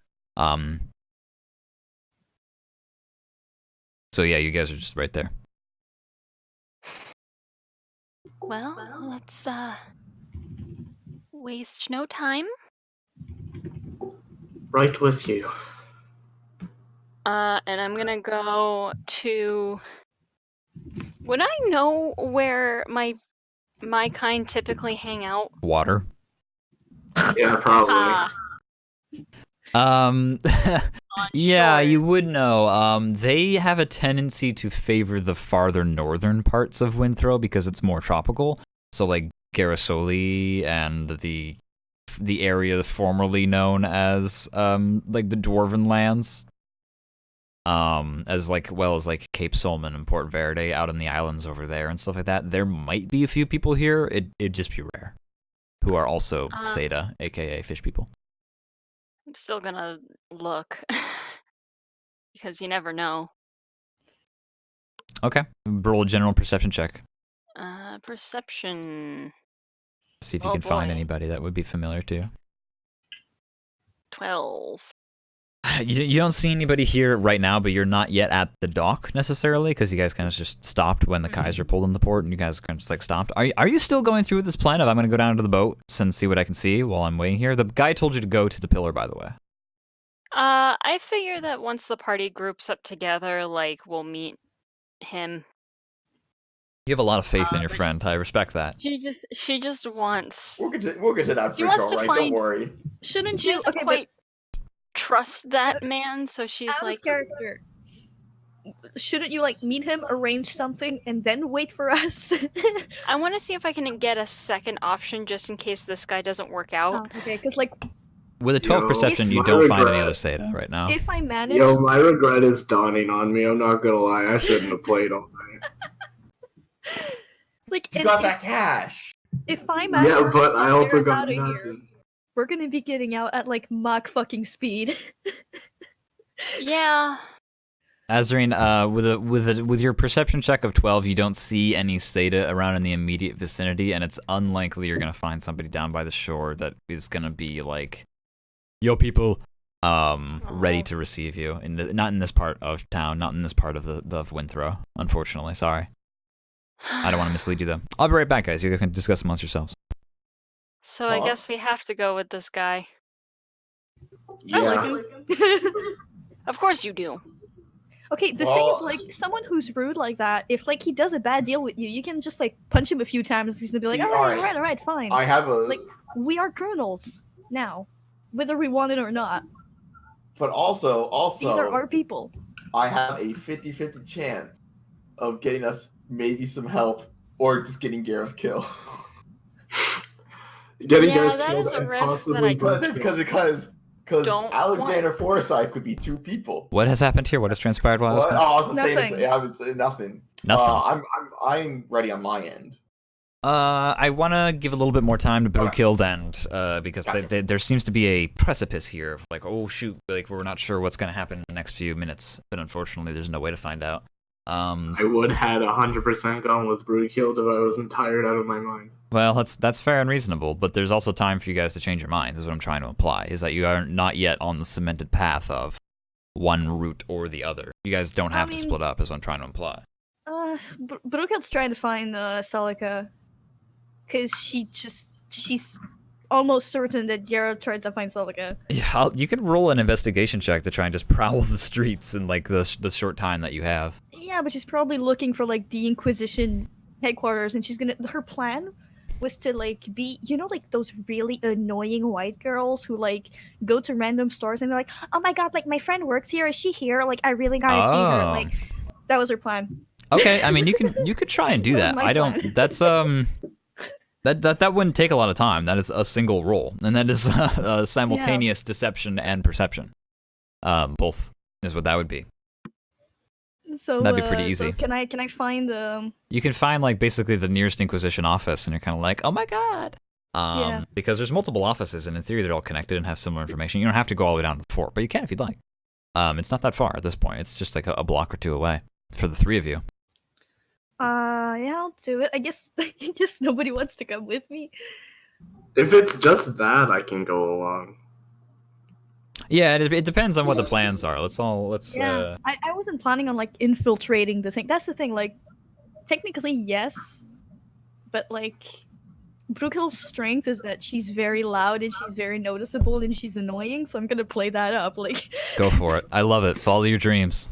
So yeah, you guys are just right there. Well, let's waste no time. Right with you. And I'm gonna go to. Would I know where my kind typically hang out? Water. Yeah, probably. Yeah, Sure. you would know. They have a tendency to favor the farther northern parts of Windthrow because it's more tropical. So like Garrisoli and the area formerly known as like the Dwarven lands. As well as Cape Solomon and Port Verde out in the islands over there and stuff like that. There might be a few people here. It'd just be rare, who are also Seda, aka fish people. I'm still gonna look because you never know. Okay, roll a general perception check. Perception. See if you Oh, can find boy. anybody that would be familiar to you. 12. You don't see anybody here right now, but you're not yet at the dock necessarily because you guys kind of just stopped when the Kaiser pulled into port, and you guys kind of just stopped. Are you still going through with this plan of I'm going to go down to the boat and see what I can see while I'm waiting here? The guy told you to go to the pillar, by the way. I figure that once the party groups up together, we'll meet him. You have a lot of faith in your friend. I respect that. She just wants. We'll get to that She bridge, wants to all right? find- Don't worry. Shouldn't She you? doesn't Okay, quite trust that man, so but she's out like, of character. Shouldn't you meet him, arrange something, and then wait for us? I want to see if I can get a second option just in case this guy doesn't work out. Okay, because With a 12 Yo, perception, you my don't find any regret. other Seda right now. if I manage, Yo, my regret is dawning on me. I'm not gonna lie. I shouldn't have played all night. You and got that cash. if I manage, Yeah, but I also get got out of here, nothing. we're gonna be getting out at Mach fucking speed. Yeah. Azreen, with your perception check of 12, you don't see any Seda around in the immediate vicinity, and it's unlikely you're gonna find somebody down by the shore that is gonna be yo people, ready to receive you. Not in this part of town, not in this part of the Windthrow. Unfortunately, sorry. I don't want to mislead you though. I'll be right back, guys. You guys can discuss amongst yourselves. So I guess we have to go with this guy. I Yeah. like him. Of course you do. Okay, the thing is, someone who's rude like that, if he does a bad deal with you, you can just punch him a few times and he's gonna be like, See, all right, fine. I have a. We are criminals now, whether we want it or not. But also, These are our people. I have a 50-50 chance of getting us maybe some help or just getting Gareth killed. Getting Yeah, guys that killed is a and risk that possibly I Because Don't Alexander Forsyth could be 2 people. What has happened here? What has transpired while I was What? gone? Oh, I was gonna say Nothing. anything. I would say nothing. Nothing. I'm ready on my end. I want to give a little bit more time to Okay. Brewkill and because Gotcha. there seems to be a precipice here of oh shoot, we're not sure what's going to happen in the next few minutes, but unfortunately there's no way to find out. I would had 100% gone with Brewkill if I wasn't tired out of my mind. Well, that's fair and reasonable, but there's also time for you guys to change your minds, is what I'm trying to imply, is that you are not yet on the cemented path of one route or the other. You guys don't have to split up, is what I'm trying to imply. Brooke's trying to find Celica, because she's almost certain that Garrett tried to find Celica. Yeah, you can roll an investigation check to try and just prowl the streets in the short time that you have. Yeah, but she's probably looking for the Inquisition headquarters, and her plan was to be those really annoying white girls who go to random stores and they're like, oh my god, my friend works here, is she here, I really gotta see her. That was her plan. Okay, I mean you could try and do That was that. my I don't. plan. That's that wouldn't take a lot of time. That is a single roll, and that is simultaneous deception and perception. Both is what that would be. So That'd be pretty so easy. can I find You can find basically the nearest Inquisition office, and you're kind of oh my god. Yeah. Because there's multiple offices, and in theory they're all connected and have similar information. You don't have to go all the way down to the fort, but you can if you'd like. It's not that far at this point. It's just a block or two away. for the three of you. Yeah, I'll do it. I guess nobody wants to come with me. If it's just that, I can go along. Yeah, it depends on what the plans are. Let's. Yeah, I wasn't planning on like infiltrating the thing. That's the thing. Like, technically yes, but like, Brookhill's strength is that she's very loud and she's very noticeable and she's annoying. So I'm gonna play that up. Like, Go for it. I love it. Follow your dreams.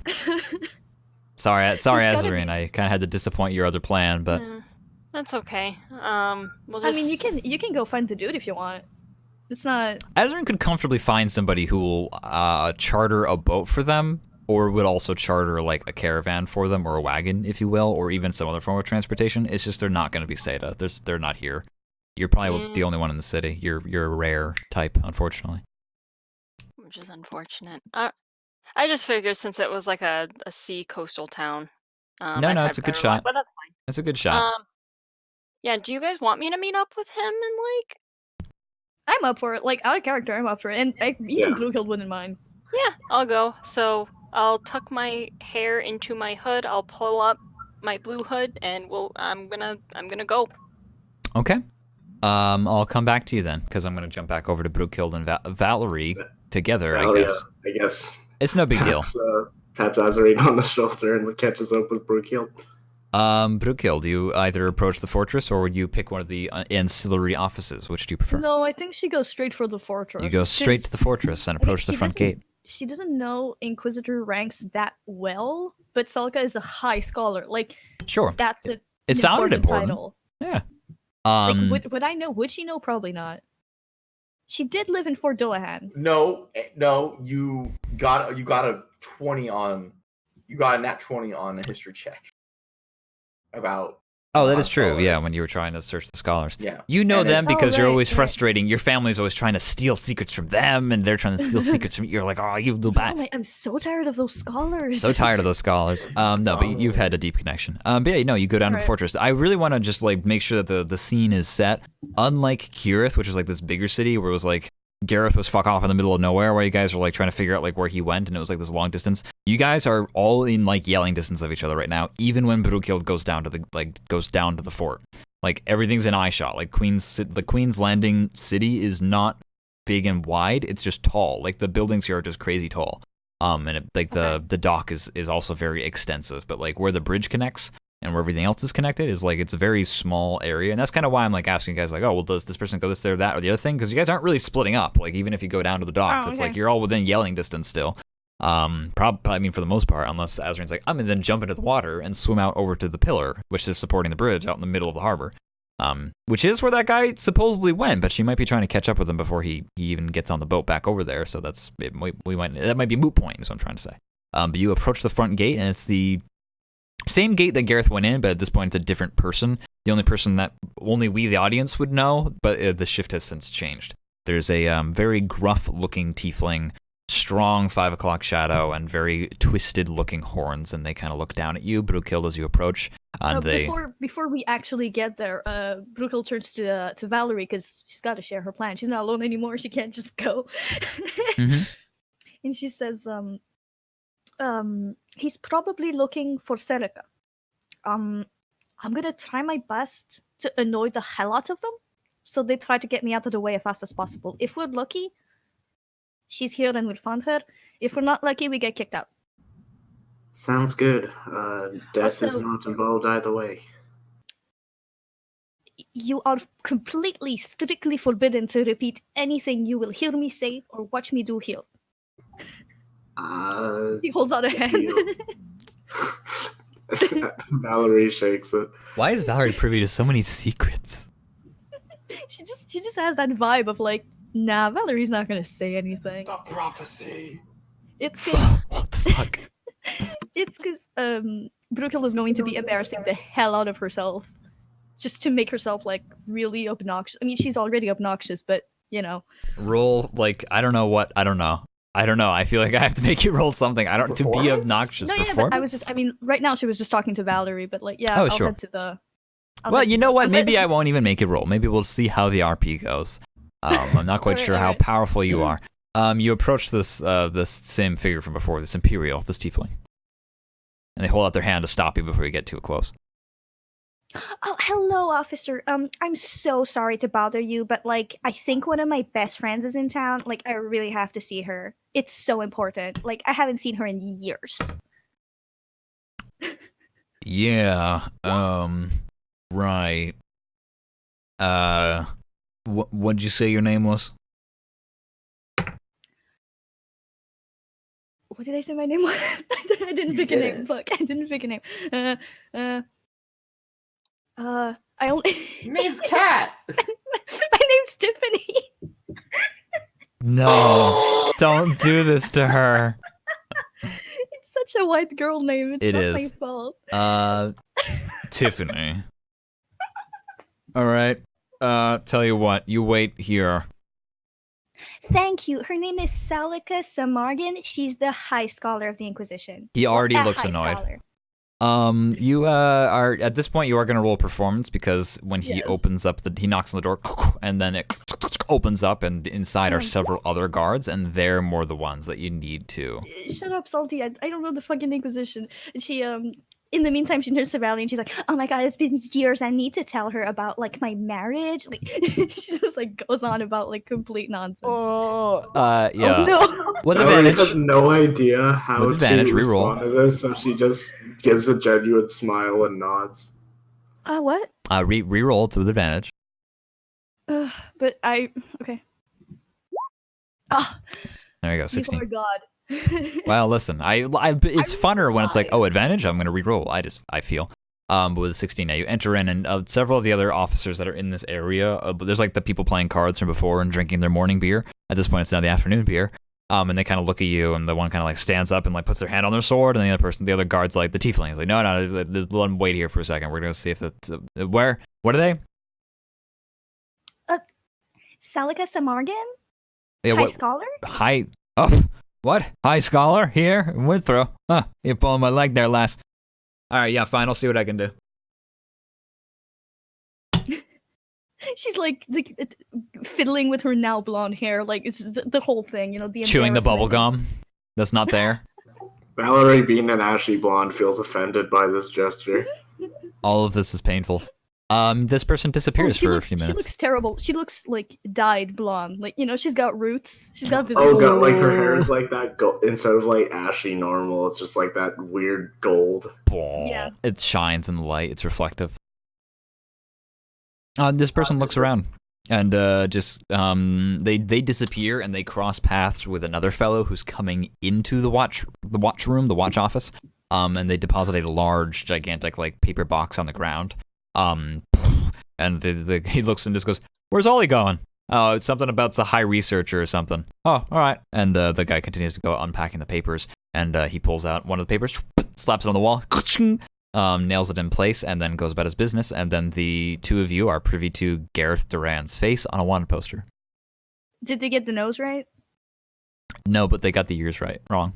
Sorry, There's gotta Azarine. be- I kind of had to disappoint your other plan, but That's okay. We'll just... I mean, you can go find the dude if you want. It's not. Azarine could comfortably find somebody who will charter a boat for them, or would also charter like a caravan for them, or a wagon, if you will, or even some other form of transportation. It's just they're not going to be Seda. They're not here. You're probably the only one in the city. You're a rare type, unfortunately. Which is unfortunate. I just figured since it was like a sea coastal town. No, I'd it's a good better luck, shot. but that's fine. That's a good shot. Yeah, do you guys want me to meet up with him and like? I'm up for it. Like, out of character, I'm up for it, and even Yeah. Bluehill wouldn't mind. Yeah, I'll go. So I'll tuck my hair into my hood. I'll pull up my blue hood, and I'm gonna go. Okay. I'll come back to you then, because I'm gonna jump back over to Brookild and Valerie together. I guess I guess. it's no big deal. Pats Azarine on the shoulder and catches up with Brookild. Brookild, do you either approach the fortress or would you pick one of the ancillary offices? Which do you prefer? No, I think she goes straight for the fortress. You go straight to the fortress and approach the front gate. She doesn't know Inquisitor ranks that well, but Selka is a high scholar. Like, Sure. that's It sounded important. title. Yeah. Like, would I know? Would she know? Probably not. She did live in Fort Dillahan. No, you got a 20 on, you got a nat 20 on a history check about. Oh, that is true. scholars. Yeah, when you were trying to search the scholars. Yeah. You know And them it's- because you're always right. frustrating. Your family's always trying to steal secrets from them, and they're trying to steal secrets from you. You're like, oh, you little bat. I'm so tired of those scholars. So tired of those scholars. No, but you've had a deep connection. But yeah, no, you go down to the Right. fortress. I really want to just like make sure that the scene is set. Unlike Kirith, which is like this bigger city where it was like Gareth was fuck off in the middle of nowhere, where you guys were like trying to figure out like where he went, and it was like this long distance. You guys are all in like yelling distance of each other right now, even when Brookild goes down to the fort. Like everything's in eye shot. Like the Queen's Landing city is not big and wide; it's just tall. Like the buildings here are just crazy tall. And the dock is also very extensive, but like where the bridge connects and where everything else is connected is like it's a very small area, and that's kind of why I'm like asking you guys like, oh, well, does this person go this, there, that, or the other thing? Because you guys aren't really splitting up. Like even if you go down to the docks, it's like you're all within yelling distance still. I mean for the most part, unless Azarine's like, I'm gonna then jump into the water and swim out over to the pillar, which is supporting the bridge out in the middle of the harbor. Which is where that guy supposedly went, but she might be trying to catch up with him before he even gets on the boat back over there. So that might be a moot point, is what I'm trying to say. But you approach the front gate, and it's the same gate that Gareth went in, but at this point it's a different person. The only person that only we, the audience, would know, but the shift has since changed. There's a very gruff-looking tiefling, strong 5 o'clock shadow, and very twisted-looking horns, and they kind of look down at you, Brookild, as you approach. And Before we actually get there, Brookild turns to Valerie because she's got to share her plan. She's not alone anymore. She can't just go. Mm-hmm. And she says, he's probably looking for Serica. I'm gonna try my best to annoy the hell out of them, so they try to get me out of the way as fast as possible. If we're lucky, she's here and we'll find her. If we're not lucky, we get kicked out. Sounds good. Death is Also- not involved either way. You are completely, strictly forbidden to repeat anything you will hear me say or watch me do here. He holds out a hand. deal. Valerie shakes it. Why is Valerie privy to so many secrets? she just has that vibe of like, nah, Valerie's not gonna say anything. The prophecy. It's cause What the fuck? it's cause Brookild is going to be embarrassing the hell out of herself. Just to make herself like really obnoxious. I mean, she's already obnoxious, but you know. Roll, like, I don't know. I feel like I have to make you roll something. To be Performance? obnoxious. No, yeah, Performance? but right now she was just talking to Valerie, but like, yeah, Oh, I'll sure. head to the. Well, you know what? Maybe I won't even make it roll. Maybe we'll see how the RP goes. I'm not quite Alright, sure how alright. powerful you are. You approach this same figure from before, this Imperial, this Tiefling. and they hold out their hand to stop you before you get too close. Oh, hello, officer. I'm so sorry to bother you, but like, I think one of my best friends is in town. Like, I really have to see her. It's so important. Like, I haven't seen her in years. Yeah. Right. What'd you say your name was? What did I say my name was? I didn't pick a name. Fuck, I didn't pick a name. I only. Name's Cat. My name's Tiffany. No, don't do this to her. It's such a white girl name. It's not my fault. Tiffany. All right. Tell you what, you wait here. Thank you. Her name is Salika Samargan. She's the High Scholar of the Inquisition. He already A looks High annoyed. Scholar. You are at this point. You are gonna roll performance because when he Yes. opens up he knocks on the door, and then it opens up, and inside are several other guards, and they're more the ones that you need to. Shut up, Salty. I don't know the fucking Inquisition. She in the meantime, she turns to Valley and she's like, "Oh my god, it's been years. I need to tell her about like my marriage." Like, she just like goes on about like complete nonsense. Yeah. Oh no. With Valerie advantage. has no idea how With advantage, to reroll. respond to this, so she just gives a genuine smile and nods. What? Reroll. It's with advantage. But I okay. Ah, There you go. you 16. are God. Well, listen, it's funner when it's like, oh, advantage. I'm gonna reroll. I feel. But with 16 now, you enter in, and several of the other officers that are in this area. There's like the people playing cards from before and drinking their morning beer. At this point, it's now the afternoon beer. And they kind of look at you, and the one kind of like stands up and like puts their hand on their sword, and the other guard's like, the tiefling is like, no, let them wait here for a second. We're gonna see if that's where. What are they? Salika Samargan? Yeah, High Scholar? High. Oh, what? High scholar here in Withrow. Huh? You're pulling my leg there, lass. All right, yeah, fine. I'll see what I can do. She's like fiddling with her now blonde hair, like it's just the whole thing, you know. The Chewing the bubble embarrassment gum that's not there. Valerie, being an ashy blonde, feels offended by this gesture. All of this is painful. This person disappears for a few minutes. She looks terrible. She looks like dyed blonde. Like, you know, she's got roots. She's got visible. Oh god, like her hair is like that gold instead of like ashy normal, it's just like that weird gold. Yeah. It shines in the light. It's reflective. This person looks around and they disappear, and they cross paths with another fellow who's coming into the watch room, the watch office. And they deposited a large, gigantic like paper box on the ground. And he looks and just goes, "Where's Ollie going?" "Oh, it's something about the high researcher or something." "Oh, all right." And the guy continues to go unpacking the papers, and he pulls out one of the papers, slaps it on the wall, nails it in place, and then goes about his business. And then the two of you are privy to Gareth Duran's face on a wanted poster. Did they get the nose right? No, but they got the ears wrong.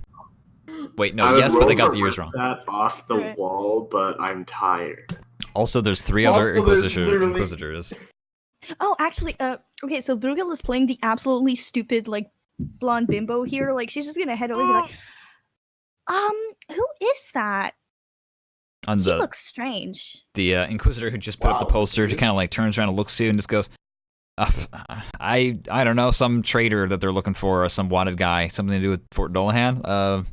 Wait, I no, would yes, but roll they got to the ears rip wrong. that off the Right. wall, but I'm tired. Also, there's three other Also, there's literally- inquisitors. Oh, actually, okay, so Bruegel is playing the absolutely stupid, like, blonde bimbo here. Like, she's just gonna head over and be like, who is that? On He the looks strange. inquisitor who just put up the Wow. poster, kind of like turns around and looks to you and just goes, I don't know, some traitor that they're looking for, or some wanted guy, something to do with Fort Dolahan.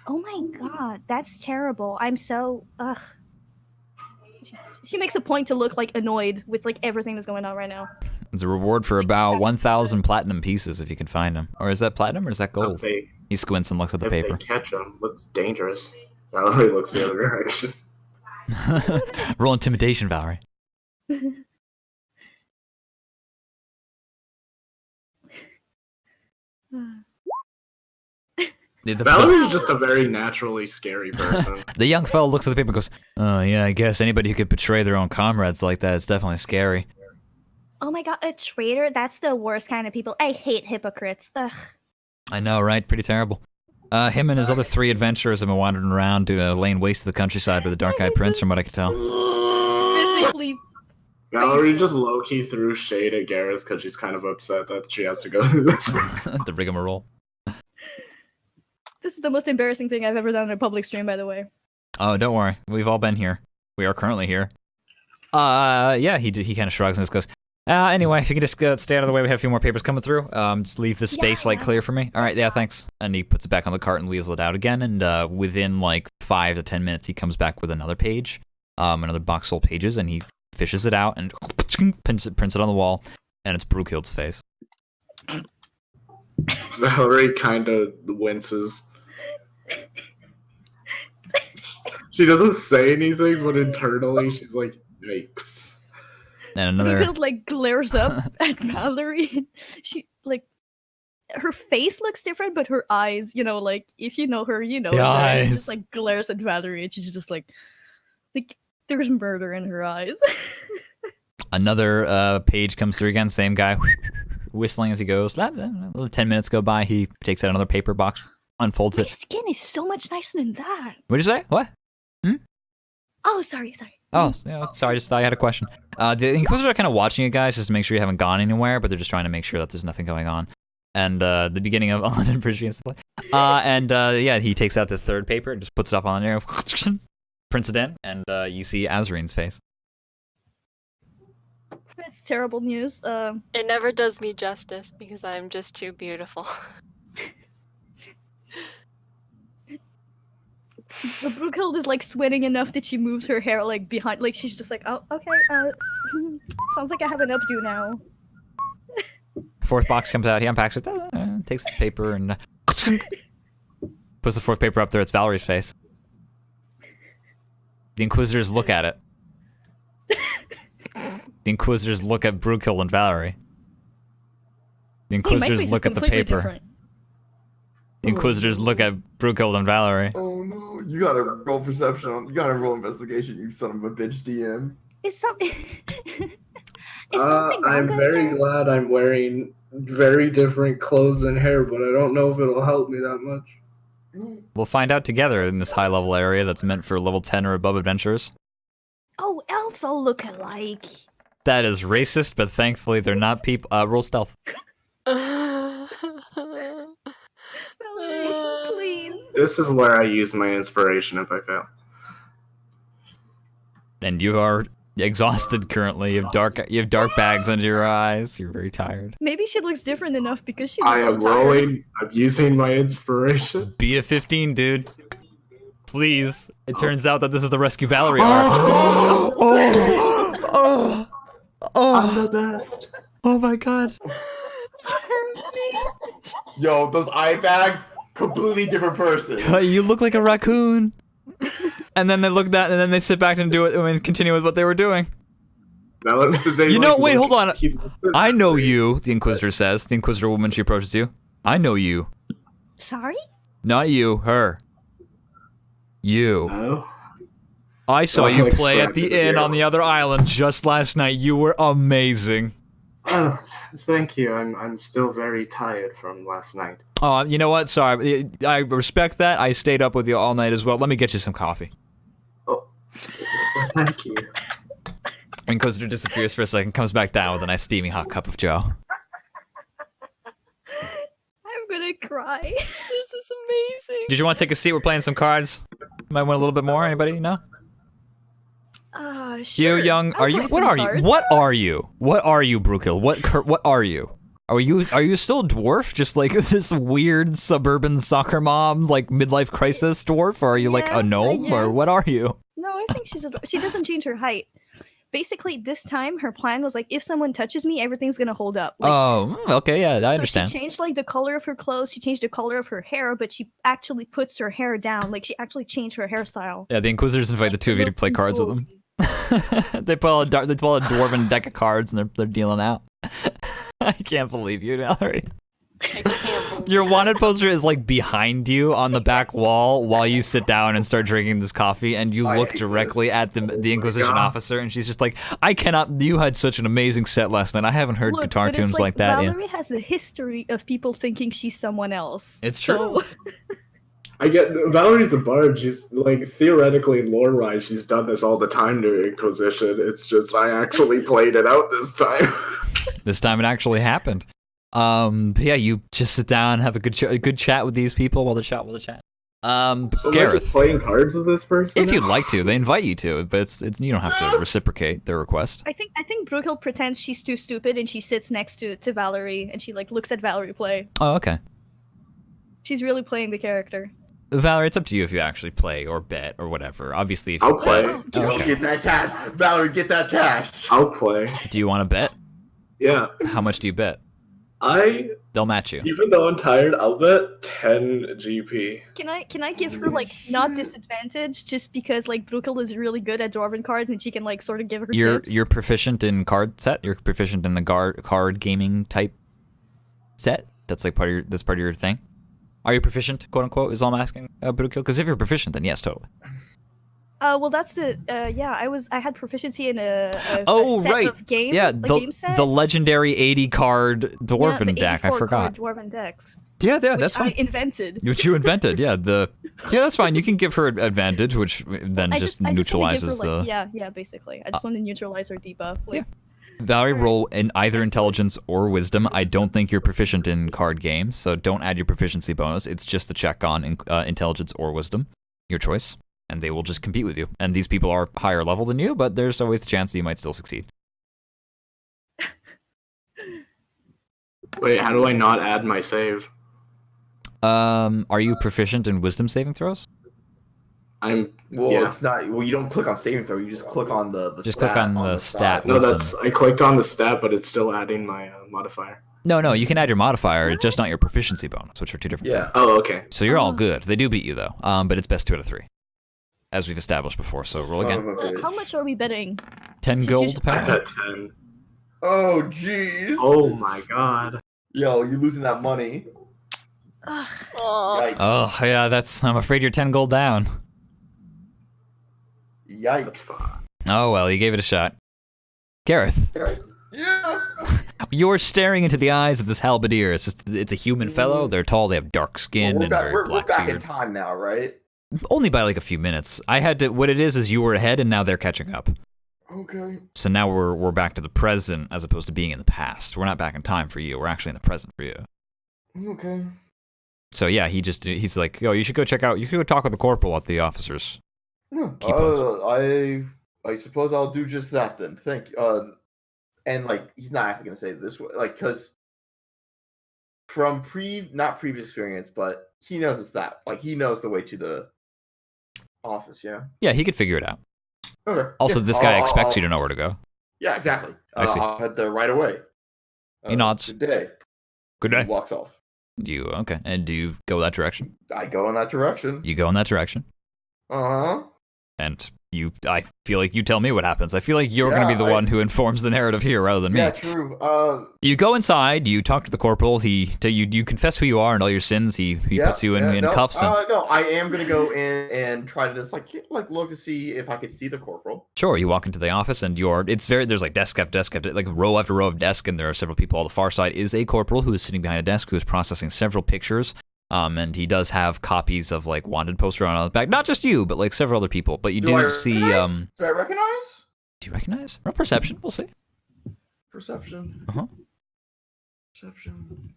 Oh my god, that's terrible. I'm so, ugh. She makes a point to look, like, annoyed with, like, everything that's going on right now. It's a reward for about 1,000 platinum pieces if you can find him. Or is that platinum or is that If gold? they, He squints and looks at the if paper. they catch him, looks dangerous. Valerie looks the other direction. Roll intimidation, Valerie. Valerie's just a very naturally scary person. The young fellow looks at the paper and goes, "Oh, yeah, I guess anybody who could betray their own comrades like that is definitely scary." Oh my god, a traitor? That's the worst kind of people. I hate hypocrites. Ugh. I know, right? Pretty terrible. Him and his other three adventurers have been wandering around, laying waste to the countryside with the Dark-Eyed Prince, from what I could tell. Physically. Valerie just low-key threw shade at Gareth because she's kind of upset that she has to go through this. The rigmarole. This is the most embarrassing thing I've ever done on a public stream, by the way. Oh, don't worry. We've all been here. We are currently here. Yeah, he kind of shrugs and just goes, anyway, if you can just stay out of the way, we have a few more papers coming through. Just leave the space, clear for me. All right, yeah, thanks. And he puts it back on the cart and wheels it out again, and within, 5 to 10 minutes, he comes back with another page, another box full of pages, and he fishes it out and prints it on the wall, and it's Brookhild's face. Valerie kind of winces. She doesn't say anything, but internally she's like, yikes. And another... Brookehild, glares up at Valerie. And she, her face looks different, but her eyes, if you know her, you know the it's eyes. her. She just, glares at Valerie, and she's just like, there's murder in her eyes. Another page comes through again, same guy, whistling as he goes. 10 minutes go by, he takes out another paper box, unfolds My it. skin is so much nicer than that. What'd you say? What? Oh, sorry. Oh, yeah, sorry, just thought I had a question. The Inquisitors are kind of watching you guys just to make sure you haven't gone anywhere, but they're just trying to make sure that there's nothing going on. And the beginning of London Bridge and stuff. Yeah, he takes out this third paper and just puts it up on there, prints it in, and you see Azrine's face. That's terrible news. It never does me justice because I'm just too beautiful. The Brookehild is sweating enough that she moves her hair behind, she's just oh, okay, sounds like I have an updo now. Fourth box comes out, he unpacks it, takes the paper and puts the fourth paper up there, it's Valerie's face. The Inquisitors look at it. The Inquisitors look at Brookehild and Valerie. The Inquisitors look at the paper. Different. The Inquisitors look at Brookehild and Valerie. Oh no, you gotta roll perception. You gotta roll investigation, you son of a bitch, DM. Is something... Is something wrong, I'm very sir? glad I'm wearing very different clothes and hair, but I don't know if it'll help me that much. We'll find out together in this high-level area that's meant for level 10 or above adventurers. Oh, elves all look alike. That is racist, but thankfully they're not people. Roll stealth. Valerie, please. This is where I use my inspiration if I fail. And you are exhausted currently. You have dark bags under your eyes. You're very tired. Maybe she looks different enough because she looks I so am tired. rolling. I'm using my inspiration. Beat a 15, dude. Please. It turns out that this is the Rescue Valerie arc. I'm the best. Oh my god. Yo, those eye bags, completely different person. You look like a raccoon. And then they look that, and then they sit back and do it and continue with what they were doing. Now, You know, wait, hold on. I know you, the Inquisitor says. The Inquisitor woman, she approaches you. I know you. Sorry? Not you, her. You. Oh. I saw Oh, you play at the extracted inn the on the other island just last night. You were amazing. Oh, thank you. I'm still very tired from last night. Oh, you know what? Sorry. I respect that. I stayed up with you all night as well. Let me get you some coffee. Oh, thank you. Inquisitor disappears for a second, comes back down with a nice steaming hot cup of joe. I'm gonna cry. This is amazing. Did you want to take a seat? We're playing some cards. Might want a little bit more. Anybody? No? Sure. You young? I'll Are you? play What some are cards. you? What are you? What are you, Brookhill? What are you? Are you still a dwarf? Just like this weird suburban soccer mom, like midlife crisis dwarf? Or are you like Yeah, a gnome? I Or what are you? No, I think she doesn't change her height. Basically, this time her plan was if someone touches me, everything's gonna hold up. Oh, okay, yeah, I so understand. she changed the color of her clothes. She changed the color of her hair, but she actually puts her hair down. She actually changed her hairstyle. Yeah, the Inquisitors invite the two of you to play cards with them. they pull a dwarven deck of cards and they're dealing out. I can't believe you, Valerie. I can't believe Your that. wanted poster is behind you on the back wall while you sit down and start drinking this coffee, and you I look hate directly this. at the Inquisition God. officer, and she's just like, "I cannot. You had such an amazing set last night. I haven't heard Look, guitar but it's tunes like that." Valerie has a history of people thinking she's someone else. It's So- I get Valerie's a bard. She's theoretically lore-wise, she's done this all the time during Inquisition. It's just I actually played it out this time. This time it actually happened. But yeah, you just sit down, have a good chat with these people while they chat. So am I just Gareth, playing cards with this person? if you'd like to, they invite you to, but it's you don't have to reciprocate their request. I think Brookel pretends she's too stupid and she sits next to Valerie and she like looks at Valerie play. Oh, okay. She's really playing the character. Valerie, it's up to you if you actually play or bet or whatever. Obviously, if you I'll play. Oh, Go okay. get that cash, Valerie. Get that cash. I'll play. Do you want to bet? Yeah. How much do you bet? They'll match you. Even though I'm tired, I'll bet 10 GP. Can I give her like not disadvantage just because like Brookel is really good at dwarven cards and she can like sort of give her tips? You're proficient in card set. You're proficient in the card gaming type set. That's like part of your thing. Are you proficient, quote unquote? Is all I'm asking, Brookel? Because if you're proficient, then yes, totally. Well, that's the I had proficiency in a set right. of game. Yeah, game set. the legendary 80 card dwarven the deck. I 84 forgot. card dwarven decks. Yeah, Which that's I fine. invented. Which you invented, yeah. That's fine. You can give her advantage, which then I just wanna give her, neutralizes like, the. yeah, basically. I just want to neutralize her debuff. Like, Valerie, roll in either intelligence or wisdom. I don't think you're proficient in card games, so don't add your proficiency bonus. It's just a check on intelligence or wisdom, your choice, and they will just compete with you. And these people are higher level than you, but there's always a chance that you might still succeed. Wait, how do I not add my save? Are you proficient in wisdom saving throws? It's not. Well, you don't click on saving throw. You just click on the Just stat click on the stat. side. No, Wisdom. I clicked on the stat, but it's still adding my modifier. No, you can add your modifier, it's just not your proficiency bonus, which are two different Yeah. things. Oh, okay. So you're all good. They do beat you though, but it's best 2 out of 3, as we've established before. So roll Son again. of a bitch. how much are we betting? 10 Just gold, use- I apparently. bet 10. Oh jeez. Oh my god. Yo, you're losing that money. Ugh. Yikes. Oh yeah, I'm afraid you're 10 gold down. That's Yikes. fine. Oh well, you gave it a shot. Gareth, Yeah. you're staring into the eyes of this halberdier. It's a human fellow. They're tall. They have dark skin Well, and very we're black back in beard. time now, right? Only by like a few minutes. I had to. What it is you were ahead, and now they're catching up. Okay. So now we're back to the present as opposed to being in the past. We're not back in time for you. We're actually in the present for you. Okay. So yeah, he's like, yo, you should go check out. You should go talk with the corporal at the officers. Yeah. Keep I suppose I'll do just that then. Thank you. And like he's not actually gonna say it this way, like because from not previous experience, but he knows it's that. Like he knows the way to the office. Yeah. Yeah, he could figure it out. Okay. Also, yeah, this guy expects I'll- you to know where to go. Yeah, exactly. I see. I'll head there right away. He nods. Good day. Good He day. walks off. Okay? And do you go that direction? I go in that direction. You go in that direction, Uh huh. and I feel like you tell me what happens. I feel like you're going to be the Yeah, one who informs the narrative here rather than Yeah, me. true. You go inside. You talk to the corporal. You confess who you are and all your sins. He Yeah, puts you in no, cuffs. And, no, I am gonna go in and try to just like look to see if I could see the corporal. Sure, you walk into the office and there's like desk after desk after like row after row of desk, and there are several people. On the far side is a corporal who is sitting behind a desk who is processing several pictures. And he does have copies of like wanted poster on the back. Not just you, but like several other people. But you Do I do see recognize? Do I recognize? do you recognize? Roll perception, we'll see. Perception. Uh-huh. Perception.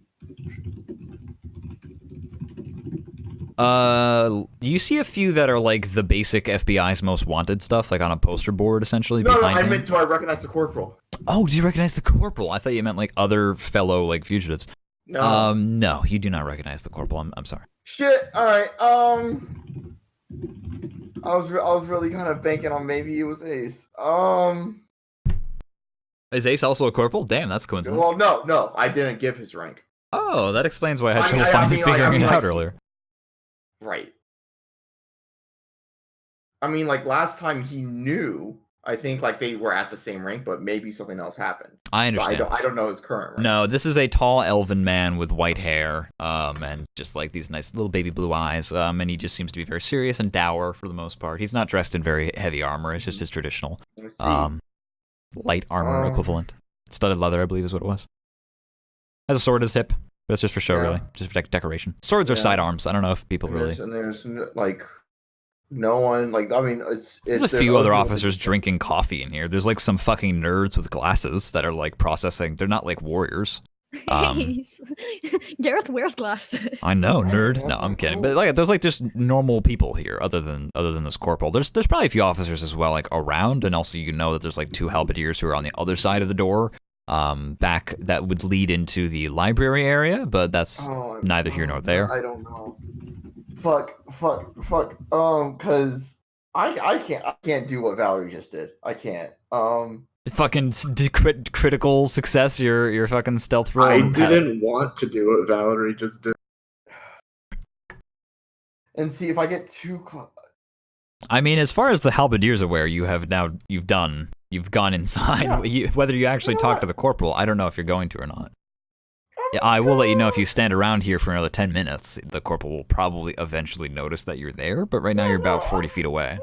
You see a few that are like the basic FBI's most wanted stuff, like on a poster board essentially No, behind I him. meant do I recognize the corporal? Oh, do you recognize the corporal? I thought you meant like other fellow like fugitives. No. No, you do not recognize the corporal. I'm sorry. Shit. All right. I was really kind of banking on maybe it was Ace. Is Ace also a corporal? Damn, that's a coincidence. Well, no, I didn't give his rank. Oh, that explains why I had I trouble mean, figuring it like, out earlier. Right. I mean, like last time he knew. I think like they were at the same rank, but maybe something else happened. I So understand. I don't know his current rank. No, this is a tall elven man with white hair, and just like these nice little baby blue eyes, and he just seems to be very serious and dour for the most part. He's not dressed in very heavy armor. It's just his traditional, Let's see. light armor equivalent. Studded leather, I believe, is what it was. Has a sword at his hip, but it's just for show, Yeah. really, just for decoration. Swords are Yeah. sidearms. I don't know if people really. And there's like no one. Like I mean, There's a few other officers drinking coffee in here. There's like some fucking nerds with glasses that are like processing. They're not like warriors. Gareth wears glasses. I know, nerd. No, I'm kidding. But like, there's like just normal people here, other than this corporal. There's probably a few officers as well, like around, and also you know that there's like 2 halberdiers who are on the other side of the door, back that would lead into the library area. But that's neither here nor there. I don't know. Fuck. Cause I can't do what Valerie just did. I can't. Fucking critical success. Your fucking stealth roll. I didn't want to do what Valerie just did. And see if I get too close. I mean, as far as the halberdiers aware, you've gone inside. Yeah. Whether you actually talk to the corporal, I don't know if you're going to or not. Yeah, I will let you know if you stand around here for another 10 minutes. The corporal will probably eventually notice that you're there, but right now you're about 40 feet away.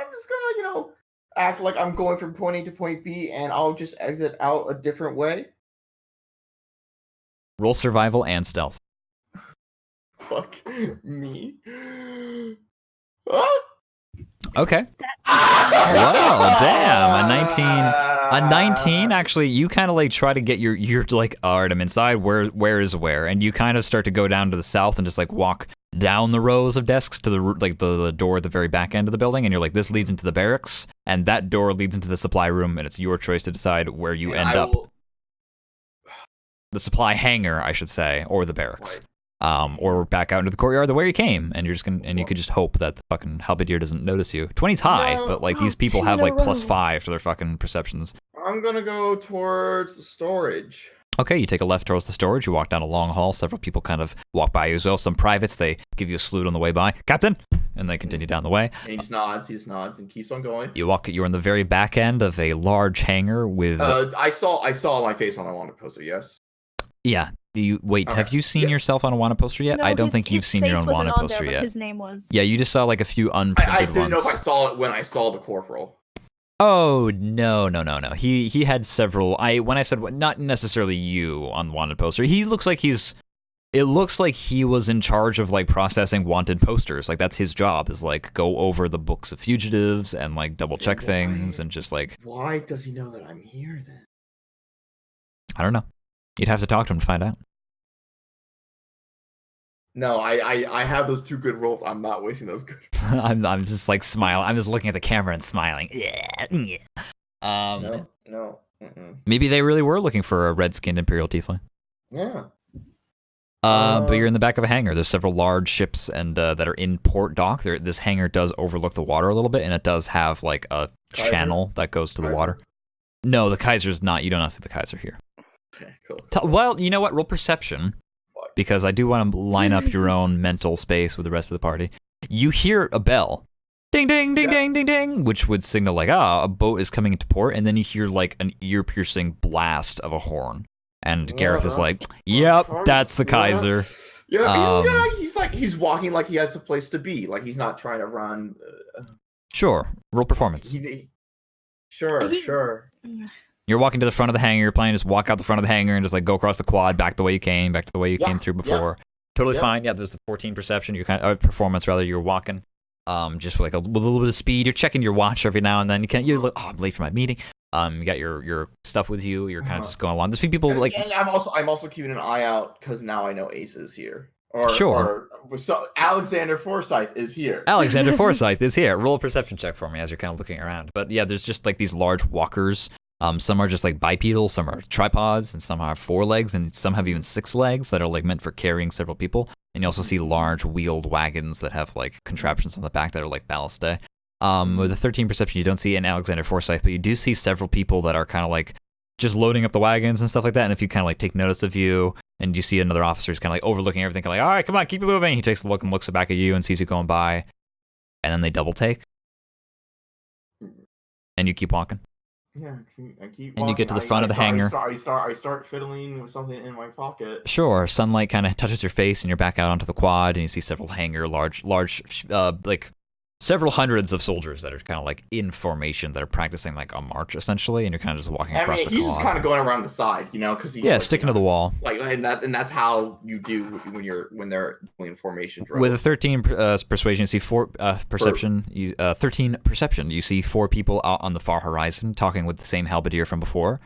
I'm just gonna, act like I'm going from point A to point B, and I'll just exit out a different way. Roll survival and stealth. Fuck me. Ah! Okay. Well, damn, a 19. Actually, you kind of like try to get you're like, all right, I'm inside. Where is where? And you kind of start to go down to the south and just like walk down the rows of desks to the door at the very back end of the building, and you're like, this leads into the barracks, and that door leads into the supply room, and it's your choice to decide where you end up. The supply hangar, I should say, or the barracks. Or back out into the courtyard the way you came, and you're just you could just hope that the fucking halberdier doesn't notice you. 20's high, but like these people have like +5 to their fucking perceptions. I'm gonna go towards the storage. Okay, you take a left towards the storage, you walk down a long hall, several people kind of walk by you as well. Some privates, they give you a salute on the way by. Captain! And they continue down the way. And he just nods, and keeps on going. You're in the very back end of a large hangar with... I saw my face on my wanted poster, yes? Yeah. Have you seen yourself on a wanted poster yet? No, I don't think you've seen your own wanted poster yet. His name was. Yeah, you just saw like a few unprinted I ones. didn't know if I saw it when I saw the corporal. Oh, no. He had several. When I said not necessarily you on the wanted poster, it looks like he was in charge of like processing wanted posters. Like that's his job, is like go over the books of fugitives and like double check things and just like. Why does he know that I'm here then? I don't know. You'd have to talk to him to find out. No, I have those 2 good rolls. I'm not wasting those good. I'm just like smiling. I'm just looking at the camera and smiling. Yeah. No. Mm-mm. Maybe they really were looking for a red-skinned Imperial tiefling. Yeah. But you're in the back of a hangar. There's several large ships and that are in port dock. This hangar does overlook the water a little bit, and it does have like a channel that goes to the water. No, the Kaiser's not. You do not see the Kaiser here. Okay, cool. Well, you know what? Roll perception, because I do want to line up your own mental space with the rest of the party. You hear a bell. Ding, ding, ding, ding, ding, ding, which would signal like, a boat is coming into port, and then you hear like an ear-piercing blast of a horn. And Gareth is like, yep, that's the Kaiser. Yeah, he's walking like he has a place to be. Like he's not trying to run. Sure, roll performance. Sure. You're walking to the front of the hangar, you're planning to just walk out the front of the hangar and just like go across the quad back the way you came, back to the way you came through before. Totally fine. Yeah, there's the 14 perception. You're kind of performance rather. You're walking, just with a little bit of speed. You're checking your watch every now and then. You're like, I'm late for my meeting. You got your stuff with you. You're kind of just going along. There's a few people like. And I'm also keeping an eye out because now I know Ace is here. So Alexander Forsyth is here. Alexander Forsyth is here. Roll a perception check for me as you're kind of looking around. But yeah, there's just like these large walkers. Some are just like bipedal, some are tripods, and some have 4 legs, and some have even 6 legs that are like meant for carrying several people. And you also see large wheeled wagons that have like contraptions on the back that are like ballastae. With a 13 perception, you don't see an Alexander Forsyth, but you do see several people that are kind of like just loading up the wagons and stuff like that. And if you kind of like take notice of you, and you see another officer who's kind of like overlooking everything, kind of like, all right, come on, keep it moving. He takes a look and looks back at you and sees you going by, and then they double take, and you keep walking. Yeah, I keep walking. And you get to the front of the hangar. I start fiddling with something in my pocket. Sure, sunlight kind of touches your face, and you're back out onto the quad, and you see several large, like several hundreds of soldiers that are kind of like in formation that are practicing like a march essentially, and you're kind of just walking across the quad. He's just kind of going around the side, because sticking to the wall. Like, and that's how you do when they're doing formation drills. With a 13 persuasion, you see 4 perception. 13 perception. You see 4 people out on the far horizon talking with the same halberdier from before.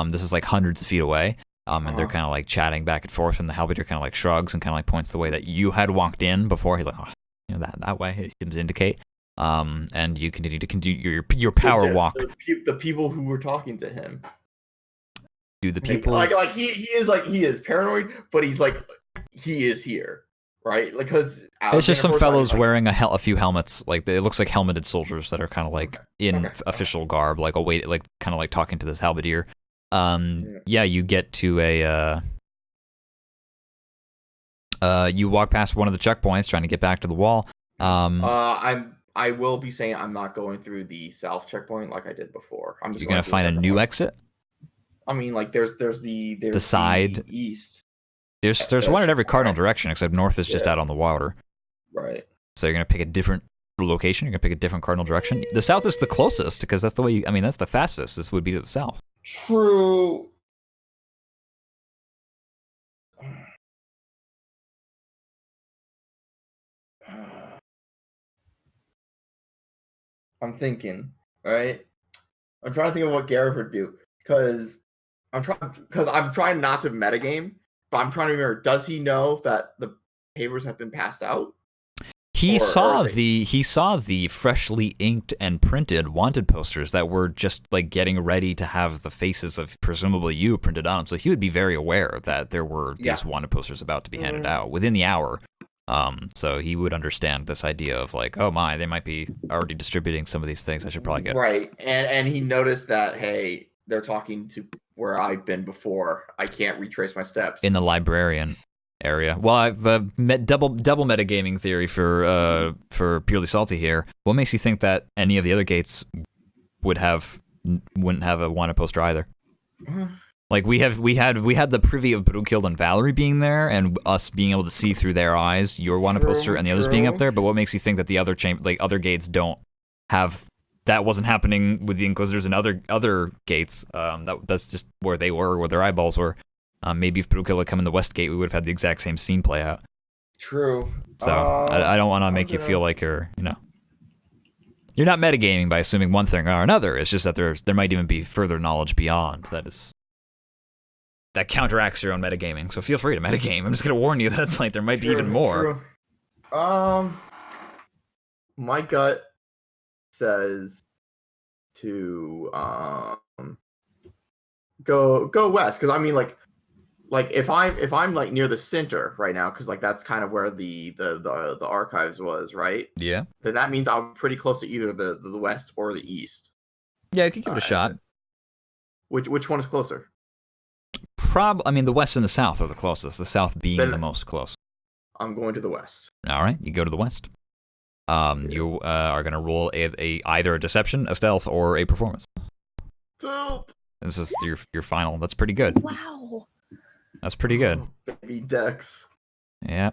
This is like hundreds of feet away. And they're kind of like chatting back and forth, and the halberdier kind of like shrugs and kind of like points the way that you had walked in before. He's like, oh, that way. He seems to indicate. And you continue your power walk. The people who were talking to him. Do the people like he is paranoid, but he's like he is here, right? Like because it's just some fellows wearing a few helmets. Like it looks like helmeted soldiers that are kind of like in official garb, like kind of like talking to this halberdier. Yeah, you get to you walk past one of the checkpoints trying to get back to the wall. I will be saying I'm not going through the south checkpoint like I did before. I'm just gonna find a new exit. I mean, like there's the side east. There's one in every cardinal direction except north is just out on the water. Right. So you're gonna pick a different location. You're gonna pick a different cardinal direction. The south is the closest because that's the way. That's the fastest. This would be to the south. True. I'm thinking, right? I'm trying to think of what Gareth would do because I'm trying not to metagame, but I'm trying to remember. Does he know that the papers have been passed out? He saw the freshly inked and printed wanted posters that were just like getting ready to have the faces of presumably you printed on them. So he would be very aware that there were these wanted posters about to be handed out within the hour. So he would understand this idea of like, oh my, they might be already distributing some of these things. I should probably get right. And he noticed that hey, they're talking to where I've been before. I can't retrace my steps in the librarian area. Well, I've double metagaming theory for Purely Salty here. What makes you think that any of the other gates wouldn't have a wanted poster either? Like we had the privy of Brunhild and Valerie being there, and us being able to see through their eyes your wanted poster, and the others being up there. But what makes you think that the other other gates don't have? That wasn't happening with the Inquisitors and other gates. That's just where they were, where their eyeballs were. Maybe if Brunhild had come in the west gate, we would have had the exact same scene play out. True. So I don't want to make you feel like you're not metagaming by assuming one thing or another. It's just that there might even be further knowledge beyond that counteracts your own metagaming. So feel free to metagame. I'm just gonna warn you that it's like there might be even more. True. My gut says to go west because I mean like if I'm like near the center right now because like that's kind of where the archives was, right? Yeah. Then that means I'm pretty close to either the west or the east. Yeah, I could give it a shot. Which one is closer? The west and the south are the closest. The south being the most close. I'm going to the west. All right, you go to the west. You are gonna roll either a deception, a stealth, or a performance. Stealth. This is your final. That's pretty good. Wow. That's pretty good. Baby Dex. Yeah.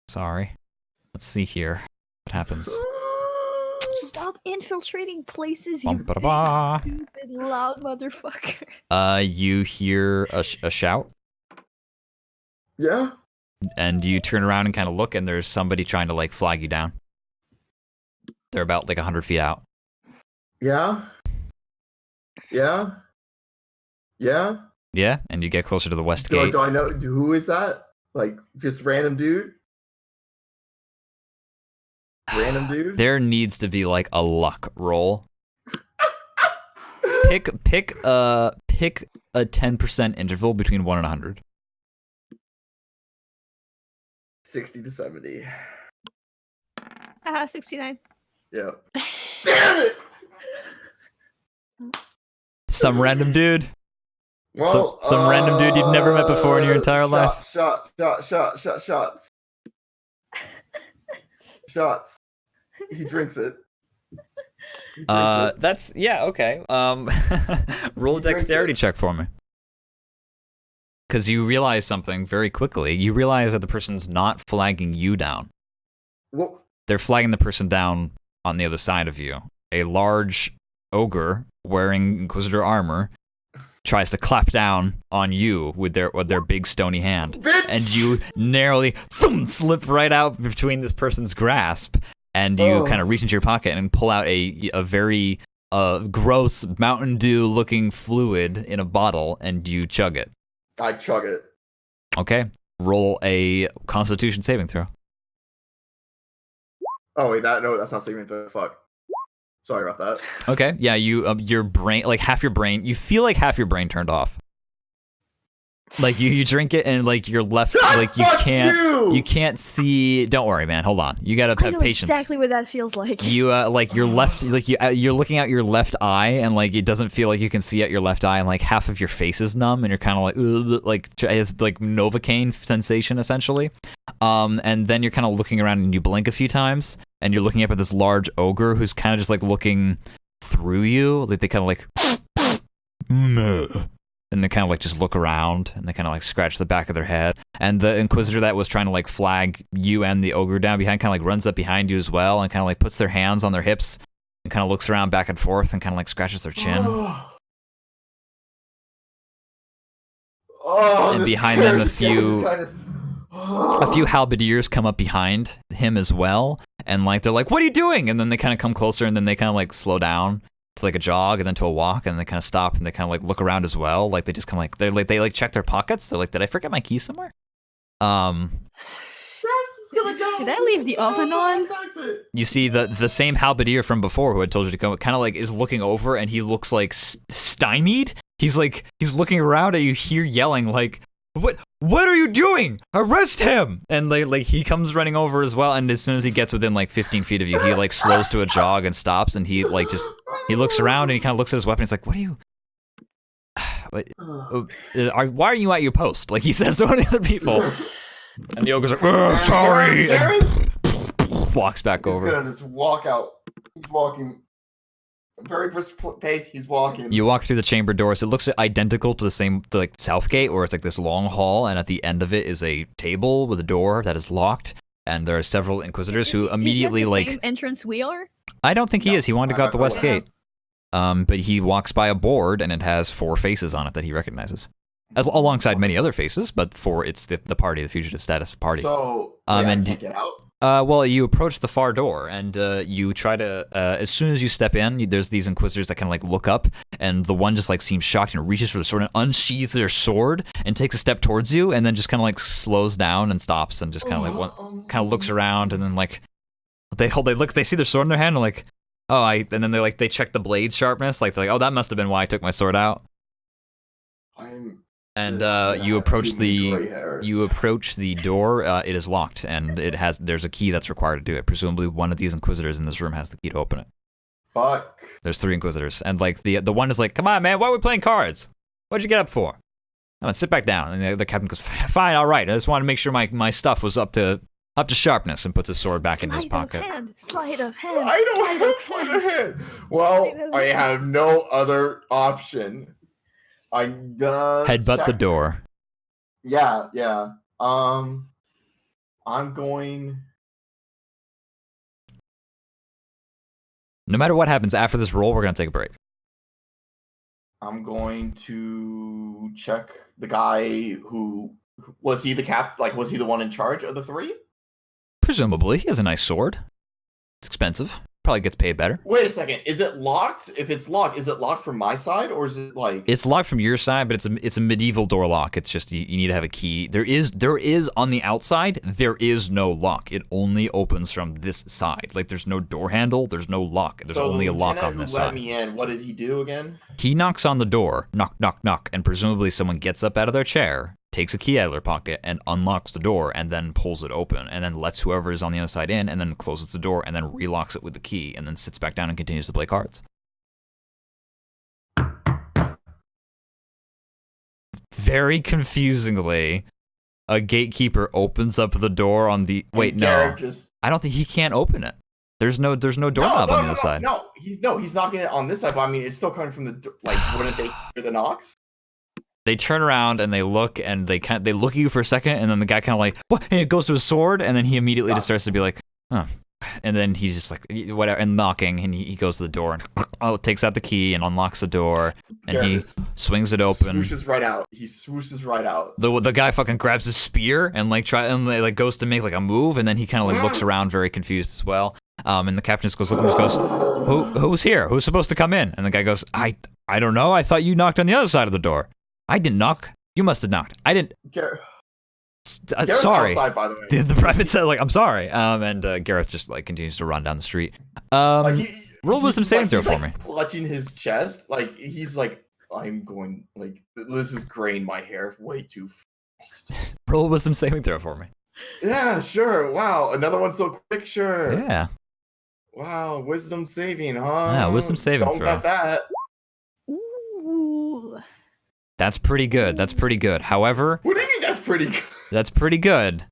Sorry. Let's see here. What happens? Stop infiltrating places, you Bum, big, ba-da-ba. stupid, loud motherfucker. You hear a shout, Yeah. and you turn around and kind of look, and there's somebody trying to like flag you down. They're about like 100 feet out. Yeah. Yeah. Yeah. Yeah, and you get closer to the west gate. Do I know who is that? Like just random dude? Random dude? There needs to be like a luck roll. Pick a 10% interval between 1 and 100. 60 to 70. 69. Yeah. Damn it! Some random dude. Well, some random dude you've never met before in your entire life. Shots. Shots. He drinks it. That's okay. Roll a dexterity check for me. Because you realize something very quickly. You realize that the person's not flagging you down. Well, they're flagging the person down on the other side of you. A large ogre wearing Inquisitor armor tries to clap down on you with their big stony hand. Bitch! And you narrowly slip right out between this person's grasp, and you kind of reach into your pocket and pull out a very gross Mountain Dew looking fluid in a bottle, and you chug it. I chug it. Okay, roll a Constitution saving throw. Oh wait, that's not saving the fuck. Sorry about that. Okay, yeah, you your brain, like half your brain, you feel like half your brain turned off. Like you drink it and like you're left, like you can't see. Don't worry, man. Hold on, you gotta I have know patience. exactly what that feels like. You like you're left, like you're looking out your left eye, and like it doesn't feel like you can see out your left eye, and like half of your face is numb, and you're kind of like it's like Novocaine sensation essentially. And then you're kind of looking around and you blink a few times, and you're looking up at this large ogre who's kind of just like looking through you, like they kind of like. And they kind of like just look around and they kind of like scratch the back of their head. And the Inquisitor that was trying to like flag you and the ogre down behind kind of like runs up behind you as well and kind of like puts their hands on their hips and kind of looks around back and forth and kind of like scratches their chin. And behind them a few halberdiers come up behind him as well. And like they're like, "What are you doing?" And then they kind of come closer and then they kind of like slow down to like a jog and then to a walk, and they kind of stop and they kind of like look around as well. Like they just kind of like they check their pockets. They're like, "Did I forget my keys somewhere?" Did I leave the oven on? You see the same halberdier from before who had told you to come, kind of like is looking over, and he looks like stymied. He's looking around at you, hear yelling like, What are you doing? Arrest him!" And like he comes running over as well, and as soon as he gets within like 15 feet of you, he like slows to a jog and stops, and he like just he looks around and he kind of looks at his weapon. He's like, "What are you? Why are you at your post?" Like he says to one of the other people, and the ogre's like, "Sorry," and walks back over. He's gonna just walk out. He's walking. Very brisk pace. He's walking. You walk through the chamber doors. It looks identical to the like south gate, where it's like this long hall, and at the end of it is a table with a door that is locked, and there are several Inquisitors who immediately is that the like. same entrance we are? I don't think he is. He wanted to go out the west gate. But he walks by a board, and it has 4 faces on it that he recognizes, alongside many other faces. But it's the party, the fugitive status party. So and can't get out. Well, you approach the far door, and you try to. As soon as you step in, there's these Inquisitors that kind of like look up, and the one just like seems shocked and reaches for the sword and unsheathes their sword and takes a step towards you, and then just kind of like slows down and stops and just kind of like kind of looks around, and then like they see their sword in their hand, and like, and then they check the blade sharpness, like they're like, "Oh, that must have been why I took my sword out." And you approach the door. It is locked, and there's a key that's required to do it. Presumably, one of these Inquisitors in this room has the key to open it. Fuck. There's 3 Inquisitors, and like the one is like, "Come on, man, why are we playing cards? What'd you get up for? Come on, sit back down." And the captain goes, "Fine, all right. I just wanted to make sure my stuff was up to sharpness," and puts his sword back in his pocket. Sleight of hand. I don't have sleight of hand. Well, I have no other option. I'm gonna Headbutt the door. Yeah. I'm going. No matter what happens after this roll, we're gonna take a break. I'm going to check the guy who was he the cap? Was he the one in charge of the 3? Presumably, he has a nice sword. It's expensive. Probably gets paid better. Wait a second. Is it locked? If it's locked, is it locked from my side, or is it like? It's locked from your side, but it's a medieval door lock. It's just you need to have a key. There is on the outside. There is no lock. It only opens from this side. Like there's no door handle. There's no lock. There's only a lock on this side. Let me in. What did he do again? He knocks on the door. Knock, knock, knock, and presumably someone gets up out of their chair, takes a key out of their pocket, and unlocks the door, and then pulls it open, and then lets whoever is on the other side in, and then closes the door, and then relocks it with the key, and then sits back down and continues to play cards. Very confusingly, a gatekeeper opens up the door on the... Wait, no. I don't think he can't open it. There's no doorknob on the other side. No, he's knocking it on this side, but I mean, it's still coming from the... wouldn't they hear the knocks? They turn around and they look, and they look at you for a second, and then the guy kind of like, "What?" And it goes to his sword, and then he immediately just starts to be like, "Huh." And then he's just like, whatever, and knocking, and he goes to the door and takes out the key and unlocks the door, and he swings it open. Swooshes right out. He swooshes right out. The guy fucking grabs his spear and goes to make like a move, and then he kind of like looks around very confused as well. And the captain just goes, looking, just goes, who's here? Who's supposed to come in? And the guy goes, I don't know. I thought you knocked on the other side of the door. I didn't knock. You must have knocked. I didn't. Gareth's Sorry. outside, by the way. The private said, like, I'm sorry. And Gareth just like continues to run down the street. Roll wisdom saving throw for me. Clutching his chest, like he's like, I'm going, like this is graying my hair way too fast. Roll wisdom saving throw for me. Yeah, sure. Wow, another one so quick. Sure. Yeah. Wow, wisdom saving, huh? Yeah, wisdom saving Don't throw. got that. Ooh. That's pretty good. That's pretty good. However, What do you mean that's pretty good? that's pretty good.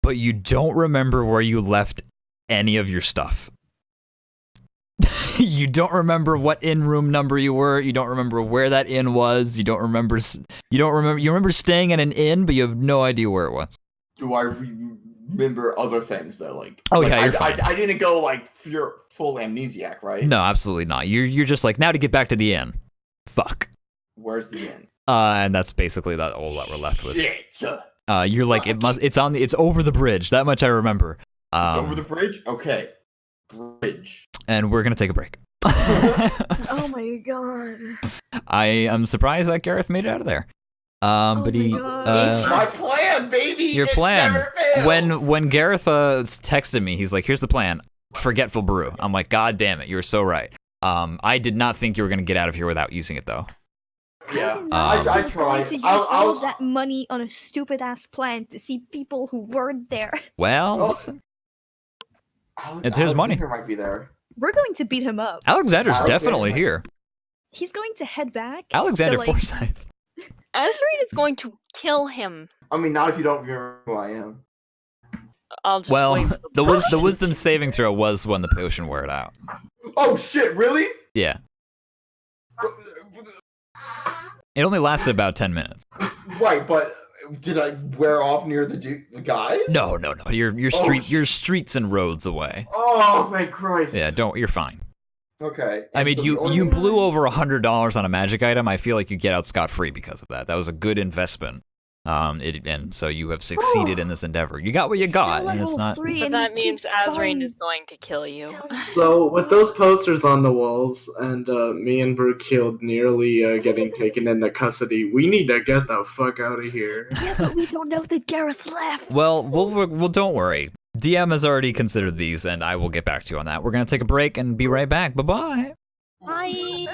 But you don't remember where you left any of your stuff. You don't remember what inn room number you were. You don't remember where that inn was. You remember staying at an inn, but you have no idea where it was. Do I remember other things though? Like, Oh, like, yeah, you're fine. I didn't go like full amnesiac, right? No, absolutely not. You're just like, now to get back to the inn. Fuck. Where's the inn? And that's basically all that we're left with. Shit. You're like, it's over the bridge. That much I remember. It's over the bridge? Okay. Bridge. And we're gonna take a break. Oh my god. I am surprised that Gareth made it out of there. But my he, God. My plan, baby! your It plan. never fails! When Gareth texted me, he's like, "Here's the plan. Forgetful brew." I'm like, "God damn it, you were so right." I did not think you were gonna get out of here without using it though. Yeah, I I was tried. going to use all of that money on a stupid ass plan to see people who weren't there. Well, Oh. listen, it's his money. Alexander might be there. We're going to beat him up. Alexander's Alexander definitely might- here. He's going to head back. Alexander to, like, Forsyth. Azrain is going to kill him. I mean, not if you don't remember who I am. I'll just Well, wait for the potion. wisdom saving throw was when the potion wore it out. Oh shit! Really? Yeah, it only lasted about 10 minutes. Right, but did I wear off near the guys? No. You're streets and roads away. Oh, thank Christ. Yeah, you're fine. Okay. I and mean, so the you only thing blew over $100 on a magic item. I feel like you get out scot-free because of that. That was a good investment. And so you have succeeded in this endeavor. You got what you still got, and it's level not. 3 But and that he means keeps Azrain falling is going to kill you. down. So with those posters on the walls and me and Brooke killed nearly getting taken into custody, we need to get the fuck out of here. Yeah, but we don't know that Gareth left. Well, don't worry. DM has already considered these, and I will get back to you on that. We're gonna take a break and be right back. Bye-bye. Bye.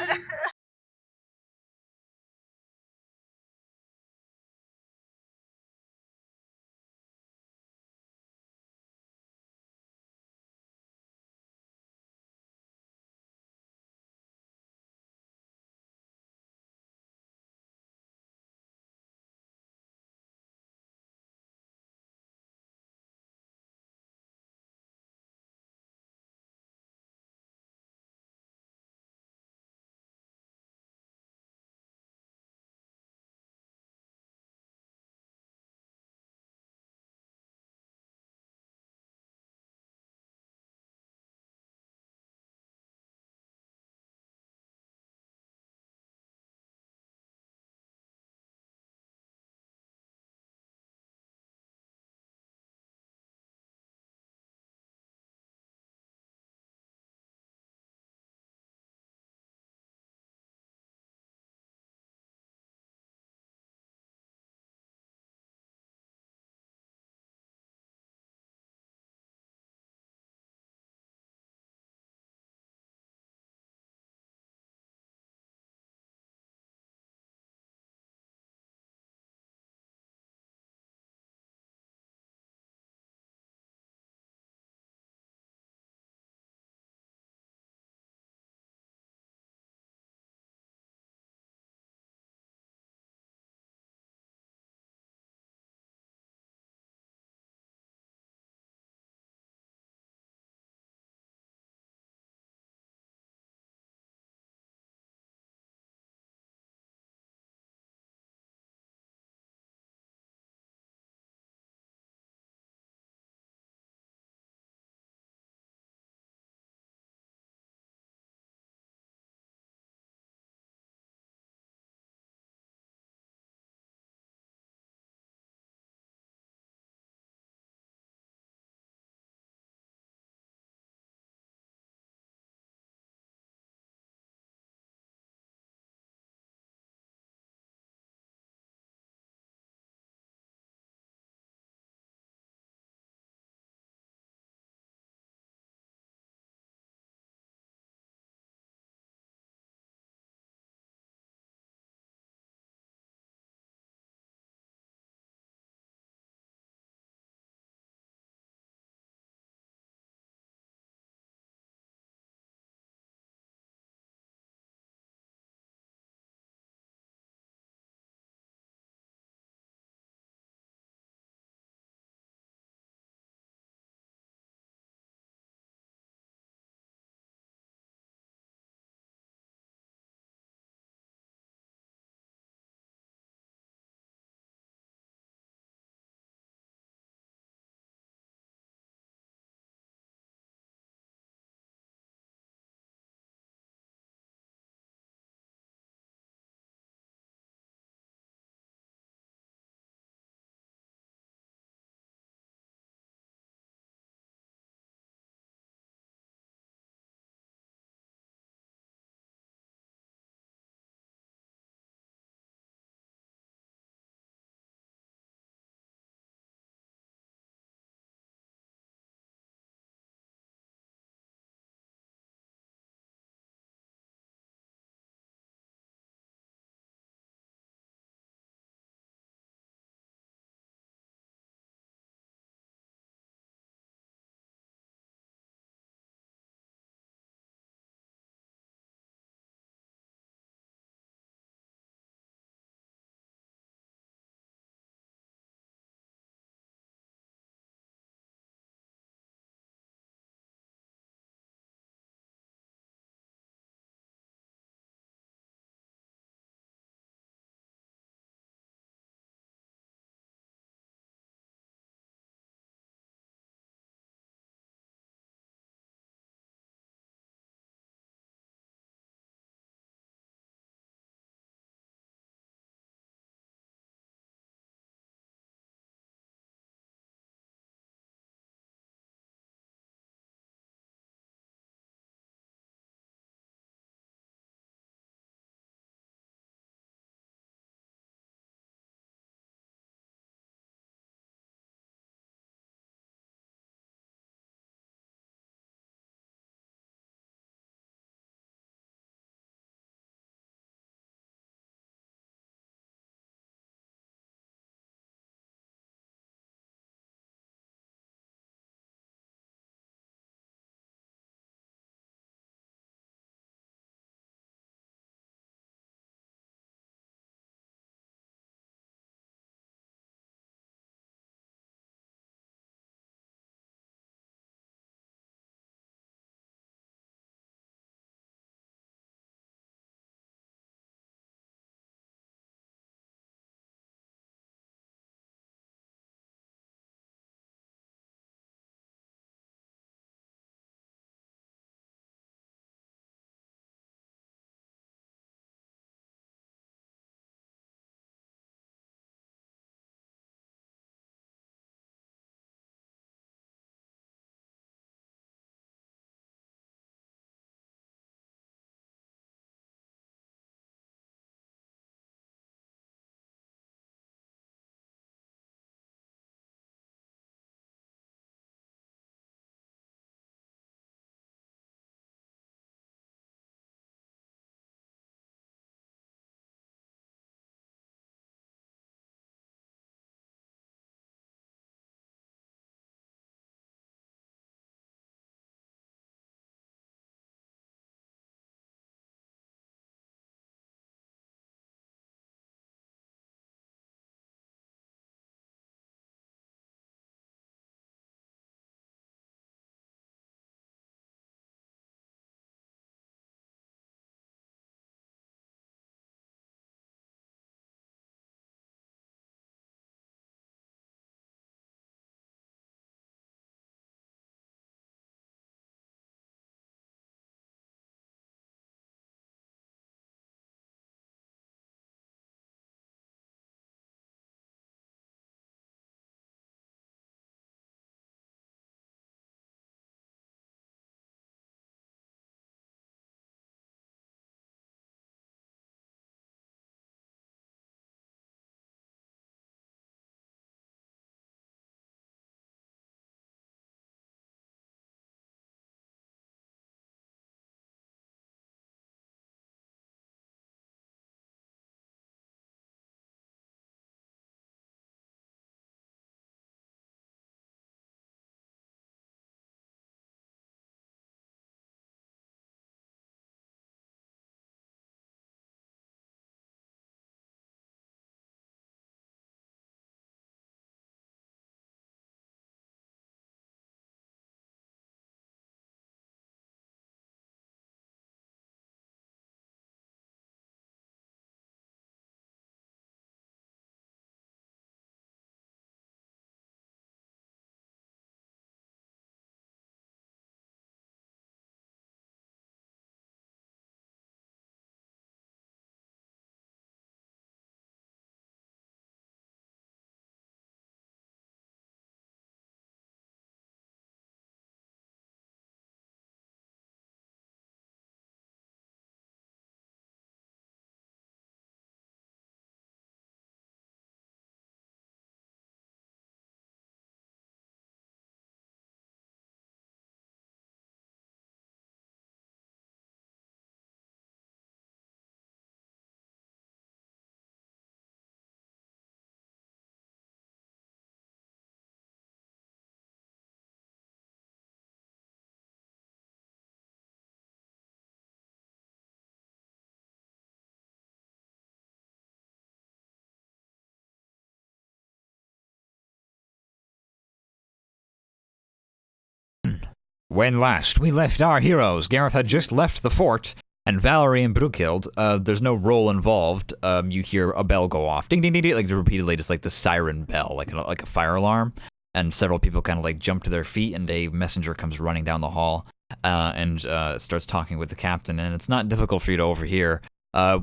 When last we left our heroes, Gareth had just left the fort, and Valerie and Brookild, there's no role involved. You hear a bell go off. Ding, ding, ding, ding, like repeatedly, just like the siren bell, like a fire alarm. And several people kind of like jump to their feet, and a messenger comes running down the hall and starts talking with the captain. And it's not difficult for you to overhear.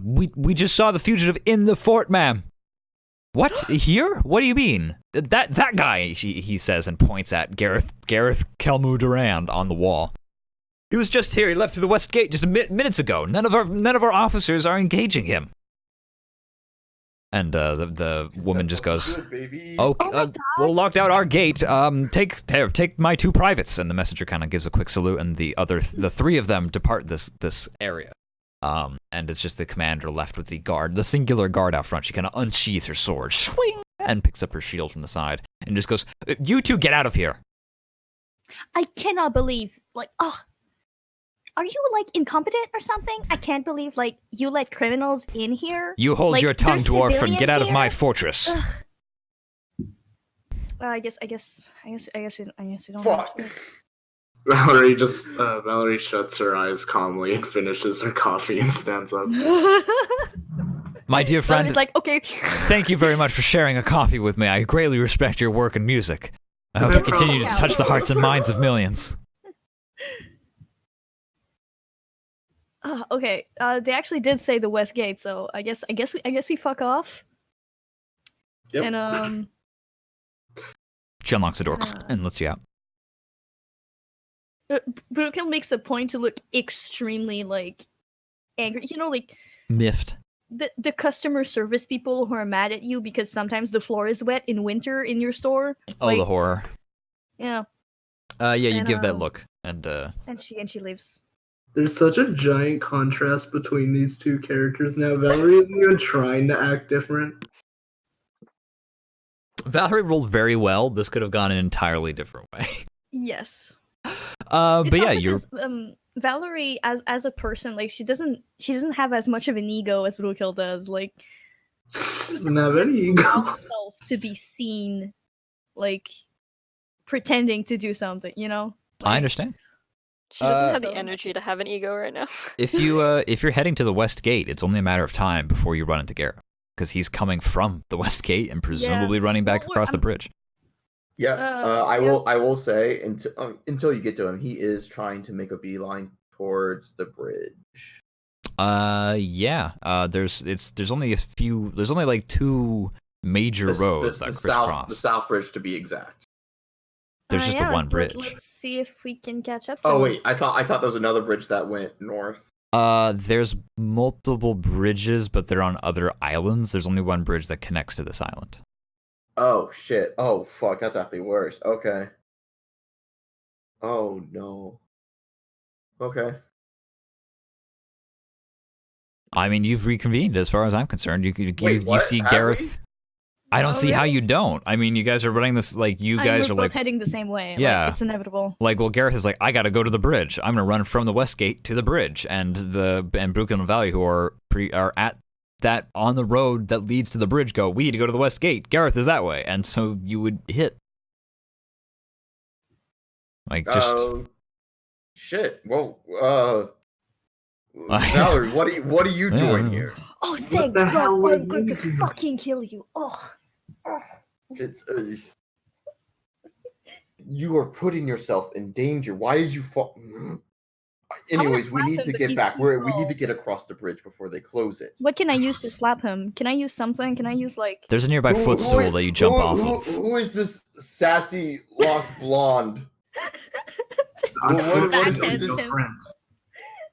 We just saw the fugitive in the fort, ma'am. What? Here? What do you mean? That guy, he says, and points at Gareth Kelmu Durand on the wall. He was just here. He left through the west gate just minutes ago. None of our officers are engaging him. And the woman just goes, we'll locked out our gate. Take my 2 privates. And the messenger kind of gives a quick salute, and the 3 of them depart this area. And it's just the commander left with the guard, the singular guard out front. She kind of unsheathes her sword, swing, and picks up her shield from the side, and just goes, "You 2 get out of here." I cannot believe, are you, incompetent or something? I can't believe, you let criminals in here. You hold your tongue, there's dwarf, and get out of my civilians fortress. here? Well, I guess we don't. Fuck. Valerie shuts her eyes calmly and finishes her coffee and stands up. My dear friend, It's like, okay. thank you very much for sharing a coffee with me. I greatly respect your work and music. I hope you continue to touch the hearts and minds of millions. Okay. They actually did say the west gate, so I guess we fuck off. Yep. And She unlocks the door and lets you out. Brooklyn makes a point to look extremely angry. Miffed. The customer service people who are mad at you because sometimes the floor is wet in winter in your store. Oh, the horror. Yeah. Yeah, you And, give that look, and she leaves. There's such a giant contrast between these 2 characters now. Valerie isn't even trying to act different. Valerie rolled very well. This could have gone an entirely different way. Yes. But It's yeah, also you're 'cause, Valerie as a person, she doesn't have as much of an ego as Brookill does. Doesn't have any ego. Herself to be seen, pretending to do something. I understand. She doesn't have So- the energy to have an ego right now. If you're heading to the west gate, it's only a matter of time before you run into Gareth, because he's coming from the west gate and presumably running back Well, across the bridge. Yeah, I yeah. will say until you get to him, he is trying to make a beeline towards the bridge. Yeah. There's only 2 major roads that crisscross. The south bridge to be exact. There's just the one bridge. Let's see if we can catch up to Oh him. wait, I thought there was another bridge that went north. There's multiple bridges, but they're on other islands. There's only one bridge that connects to this island. Oh shit. Oh fuck, that's actually worse. Okay. Oh no. Okay. I mean, you've reconvened as far as I'm concerned. You Wait, what? see Have Gareth. I don't Oh, see how really? you don't. I mean, you guys are running this you guys we're are both heading the same way. Yeah. It's inevitable. well, Gareth is I gotta go to the bridge. I'm gonna run from the west gate to the bridge, and Brooklyn and Valley, who are at that on the road that leads to the bridge, go, we need to go to the west gate. Gareth is that way, and so you would hit. Shit. Well, Valerie, what are you doing here? Oh, thank the hell God! were I'm going you to doing? fucking kill you. Oh. It's you are putting yourself in danger. Why did you fall? Anyways, we slap need him, to but get he's back. too We tall. need to get across the bridge before they close it. What can I use to slap him? Can I use something? Can I use There's a nearby footstool that you jump off of. Who is this sassy lost blonde? Just What backhand is your this? him. friend.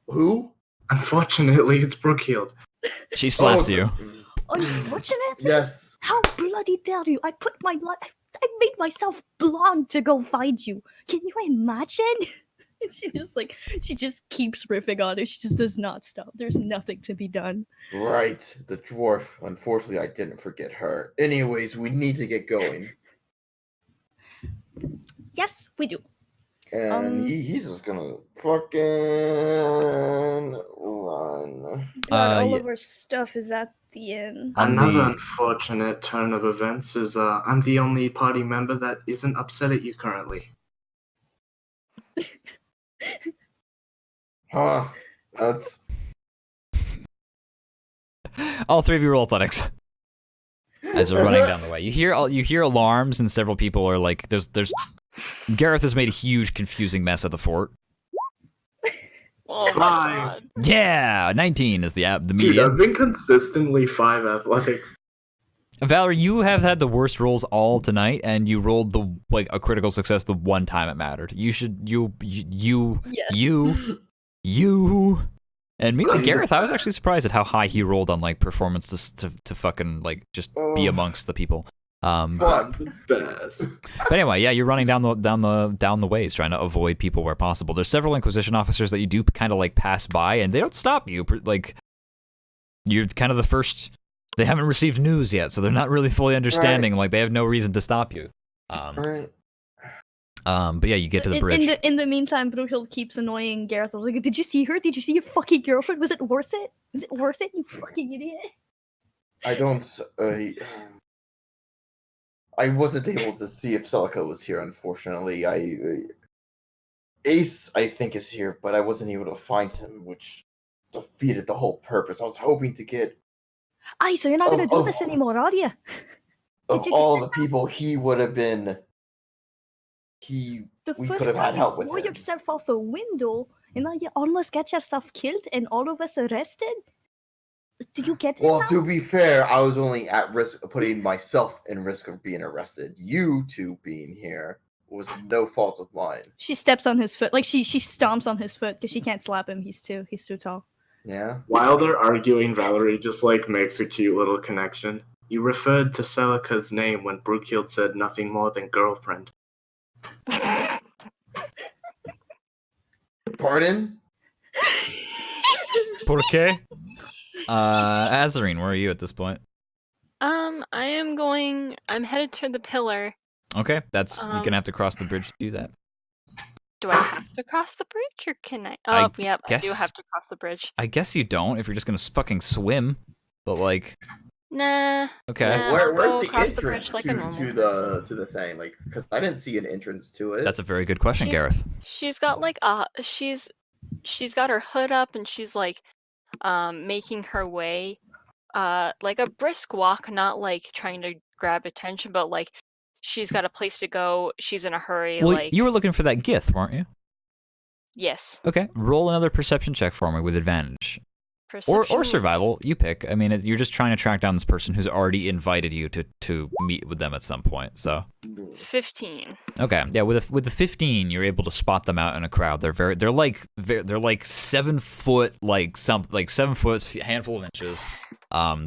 Who? Unfortunately, it's Brookfield. She slaps Oh, you. Unfortunately, Yes. how bloody dare you? I put my life. I made myself blonde to go find you. Can you imagine? And she just keeps riffing on it. She just does not stop. There's nothing to be done. Right. The dwarf. Unfortunately, I didn't forget her. Anyways, we need to get going. Yes, we do. And he's just gonna fucking run. All yeah. of our stuff is at the inn. Another unfortunate turn of events is I'm the only party member that isn't upset at you currently. That's All three of you roll athletics as they're running down the way. You hear alarms, and several people are like, "There's." Gareth has made a huge, confusing mess at the fort. Oh my 5. god. Yeah, 19 is the Dude, median. I've been consistently 5 athletics. Valerie, you have had the worst rolls all tonight, and you rolled a critical success the one time it mattered. You should you, and me and Gareth. I was actually surprised at how high he rolled on like performance to fucking like just be amongst the people. I'm the best. But anyway, yeah, you're running down the ways, trying to avoid people where possible. There's several Inquisition officers that you do kind of like pass by, and they don't stop you. Like you're kind of the first. They haven't received news yet, so they're not really fully understanding. Like they have no reason to stop you. right. But yeah, you get to the bridge. In the meantime, Brughild keeps annoying Gareth. I was like, did you see her? Did you see your fucking girlfriend? Was it worth it? Was it worth it, you fucking idiot? I don't. I wasn't able to see if Celica was here. Unfortunately, Ace I think is here, but I wasn't able to find him, which defeated the whole purpose. I was hoping to get Aye, so you're not going to do this anymore, are you? of all the people he would have been. We could have had help with you him. throw yourself off a window, and now you almost get yourself killed and all of us arrested? Do you get it Well, now? to be fair, I was only at risk of putting myself in risk of being arrested. You two being here was no fault of mine. She steps on his foot. Like, she stomps on his foot because she can't slap him. He's too tall. Yeah. While they're arguing, Valerie just like makes a cute little connection. You referred to Celica's name when Brughild said nothing more than girlfriend. Pardon? ¿Por qué? Azarine, where are you at this point? I'm headed to the pillar. Okay, that's you're gonna have to cross the bridge to do that. Do I have to cross the bridge, or can I? I Oh, yep, I do guess- have to cross the bridge. I guess you don't if you're just gonna fucking swim. But like, Nah. okay, Nah. Where's go the across the entrance bridge like a normal to the thing? Like, because I didn't see an entrance to it. that's a very good question, She's- Gareth. She's got like she's got her hood up, and she's like making her way like a brisk walk, not like trying to grab attention, but like she's got a place to go. She's in a hurry. Well, like you were looking for that Gith, weren't you? yes, Okay, roll another perception check for me with advantage. Or perception. survival, you pick. I mean, you're just trying to track down this person who's already invited you to meet with them at some point. So 15. okay, yeah, with the 15, you're able to spot them out in a crowd. They're like 7 foot, like 7 foot, handful of inches.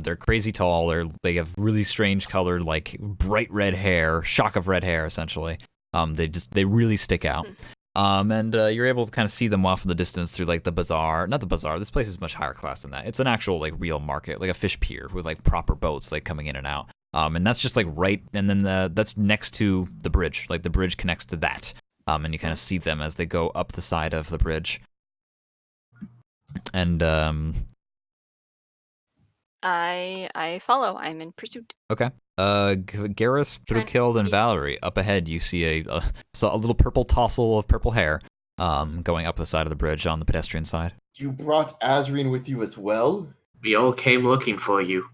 They're crazy tall. They have really strange colored, like bright red hair, shock of red hair, essentially. They really stick out. And you're able to kind of see them off in the distance through like the bazaar. Not the bazaar. This place is much higher class than that. It's an actual like real market, like a fish pier with like proper boats like coming in and out. And that's just like right, and then that's next to the bridge. Like the bridge connects to that. And you kind of see them as they go up the side of the bridge. And I follow. I'm in pursuit. okay. Gareth, Brughild, and Valerie. Up ahead, you see a little purple tossel of purple hair going up the side of the bridge on the pedestrian side. You brought Azreen with you as well? We all came looking for you.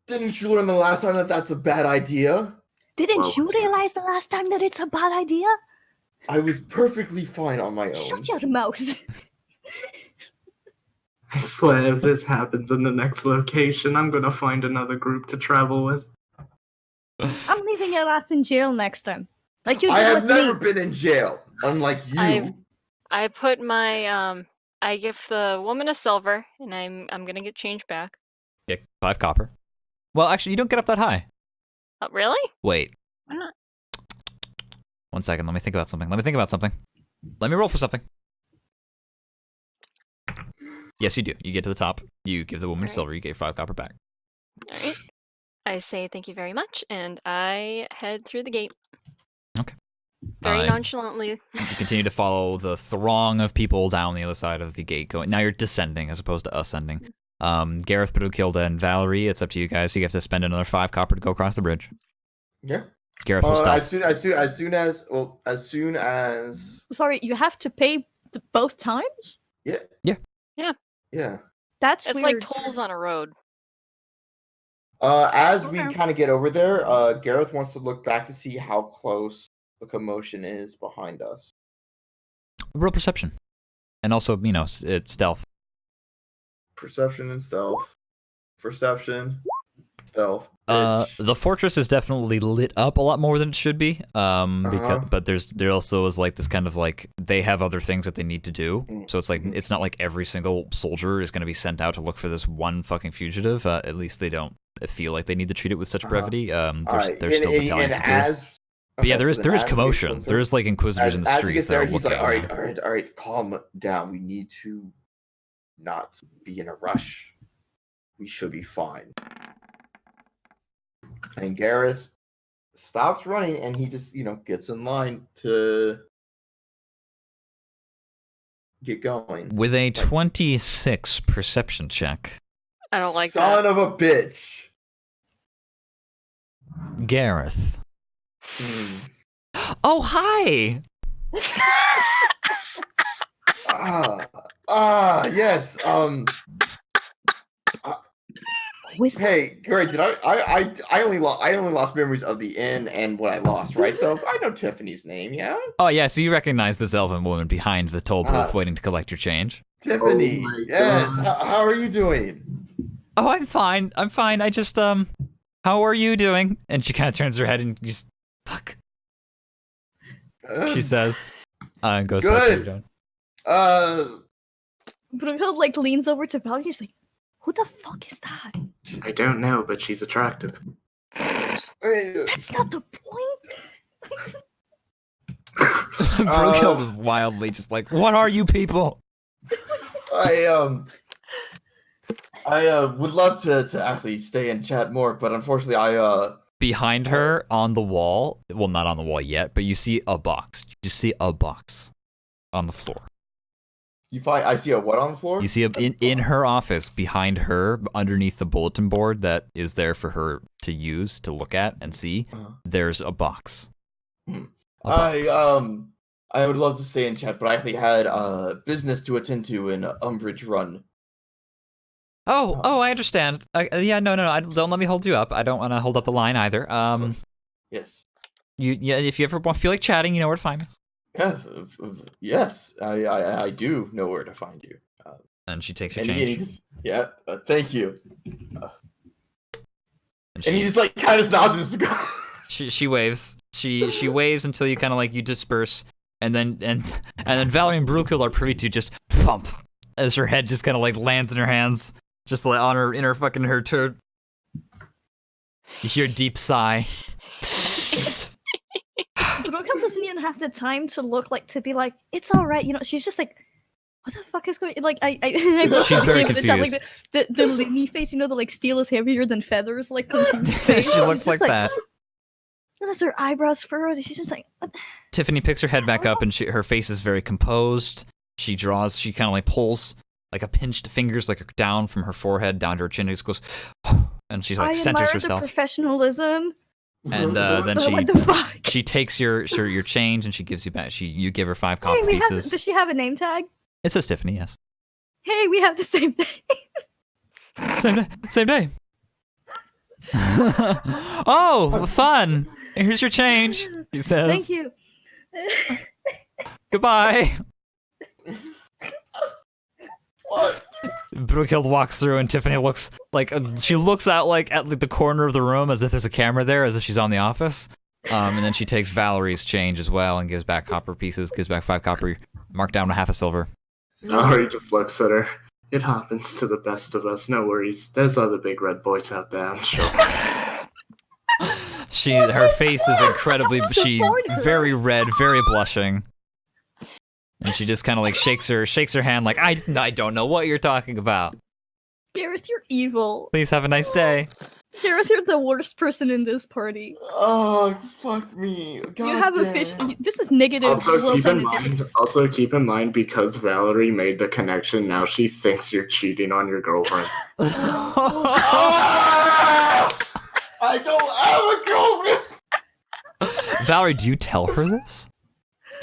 Didn't you learn the last time that that's a bad idea? Didn't Well, you realize the last time that it's a bad idea? I was perfectly fine on my own. Shut your mouth. I swear if this happens in the next location, I'm gonna find another group to travel with. I'm leaving your ass in jail next time. Like you I did have with never me. been in jail, unlike you. I put my I give the woman a silver, and I'm gonna get change back. Yeah, 5 copper. Well, actually, you don't get up that high. Oh, really? Wait. Why not? 1 second. Let me think about something. Let me roll for something. Yes, you do. You get to the top. You give the woman Alright. silver. You get 5 copper back. All right. I say thank you very much, and I head through the gate. Okay. Very Uh, nonchalantly. You continue to follow the throng of people down the other side of the gate. Going now, you're descending as opposed to ascending. Gareth, Brughild, and Valerie. It's up to you guys. You have to spend another 5 copper to go across the bridge. Yeah. Gareth will As stealth. soon as Sorry, you have to pay both times? yeah. That's It's weird. like tolls on a road. As we Okay. kind of get over there, Gareth wants to look back to see how close the commotion is behind us. Real perception. And also, stealth. Perception and stealth. Perception, stealth. Bitch. The fortress is definitely lit up a lot more than it should be. But there also is like this kind of like they have other things that they need to do. So it's like it's not like every single soldier is going to be sent out to look for this one fucking fugitive. At least they don't feel like they need to treat it with such brevity. There's still battalions to do. But yeah, there is commotion. There is like inquisitors in the as he gets streets that there, are he's looking. like, all right, calm down. We need to not be in a rush. We should be fine. And Gareth stops running and he just, gets in line to get going. With a 26 perception check, I don't like Son of a bitch. Gareth. Oh, hi! Yes. Hey, great. Did I only lost memories of the inn and what I lost, right? So I know Tiffany's name, yeah? Oh, yeah, so you recognize this elven woman behind the toll booth waiting to collect your change. Tiffany, Oh my yes. God. How are you doing? Oh, I'm fine. I just, how are you doing? And she kind of turns her head and just, fuck, she says, and goes back to Good. Joan. Brunhild like leans over to Val. He's like, "Who the fuck is that?" I don't know, but she's attractive. That's not the point. Brookild is wildly just like, what are you people? I would love to actually stay and chat more, but unfortunately Behind her on the wall, well, not on the wall yet, but you see a box. You just see a box on the floor. I see a what on the floor? You see in her office, behind her, underneath the bulletin board that is there for her to use, to look at and see, there's a box. A box. I would love to stay and chat, but I actually had business to attend to in Umbridge Run. Oh, I understand. Yeah, no, don't let me hold you up. I don't want to hold up the line either. Yes. If you ever feel like chatting, you know where to find me. Yeah, yes, I do know where to find you. And she takes your And change. Thank you. And And he just like kind of nods and goes. She waves. She waves until you kind of like you disperse, and then Valerie and Brookill are privy to just thump as her head just kind of like lands in her hands, just like on her in her fucking her turd. You hear a deep sigh. Brookill doesn't even have the time to be like, "It's all right," She's just like, "What the fuck is going?" Like I She's very in the chat, like confused. the Limmy face, the like steel is heavier than feathers, like confused face. She looks She's like just that. That's her eyebrows furrowed. And she's just like, "What?" Tiffany picks her head back up, and her face is very composed. She kind of like pulls like a pinched fingers like down from her forehead down to her chin, and just goes, and she like I centers admire herself. the professionalism. And then What the fuck? she takes your change and she gives you back. You give her 5 copper Hey, pieces. does she have a name tag? It says Tiffany, yes. Hey, we have the same name. Same day. Oh, fun! Here's your change. She says. Thank you. Goodbye. What? Brookild walks through and Tiffany looks like she looks out like at like, the corner of the room as if there's a camera there, as if she's on The Office. And then she takes Valerie's change as well and gives back copper pieces, gives back 5 copper, marked down to half a silver. Valerie just looks at her. It happens to the best of us. No worries. There's other big red boys out there, I'm sure. Her face is incredibly, Support her. very red, very blushing. And she just kind of like shakes her hand like, I don't know what you're talking about. Gareth, you're evil. Please have a nice day. Gareth, you're the worst person in this party. Oh, fuck me. God You have a damn fish. it. This is negative. Also keep in mind, because Valerie made the connection, now she thinks you're cheating on your girlfriend. Ah! I don't have a girlfriend. Valerie, do you tell her this?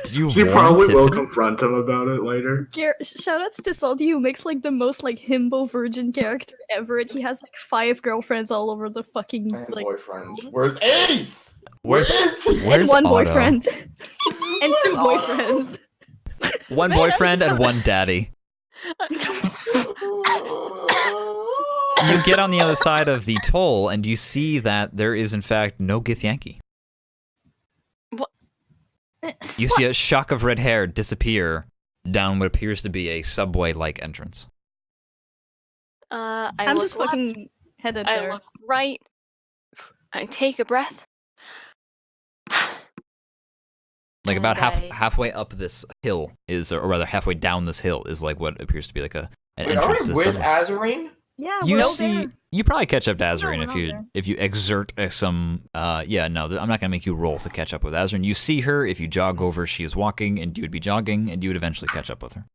Do you She warn probably will Tiffany? confront him about it later. Shoutouts to Salty, who makes like the most like himbo virgin character ever, and he has like 5 girlfriends all over the fucking And like boyfriends. Where's Ace? Where's Where is he? and Where's one Otto? boyfriend and 2 Otto? boyfriends. One Man, boyfriend and one daddy. You get on the other side of the toll, and you see that there is, in fact, no Githyanki. What? You see a shock of red hair disappear down what appears to be a subway-like entrance. I I'm look just left, fucking headed I there. look right. I take a breath. Like And about I- halfway up this hill is, or rather halfway down this hill is like what appears to be like an Wait, are entrance to we the with subway. Azarine? Yeah, You we're all see, there. you probably catch up to No, Azarine we're if not you there. if you exert some. Yeah, no, I'm not gonna make you roll to catch up with Azarine. You see her if you jog over. She is walking, and you would be jogging, and you would eventually catch up with her.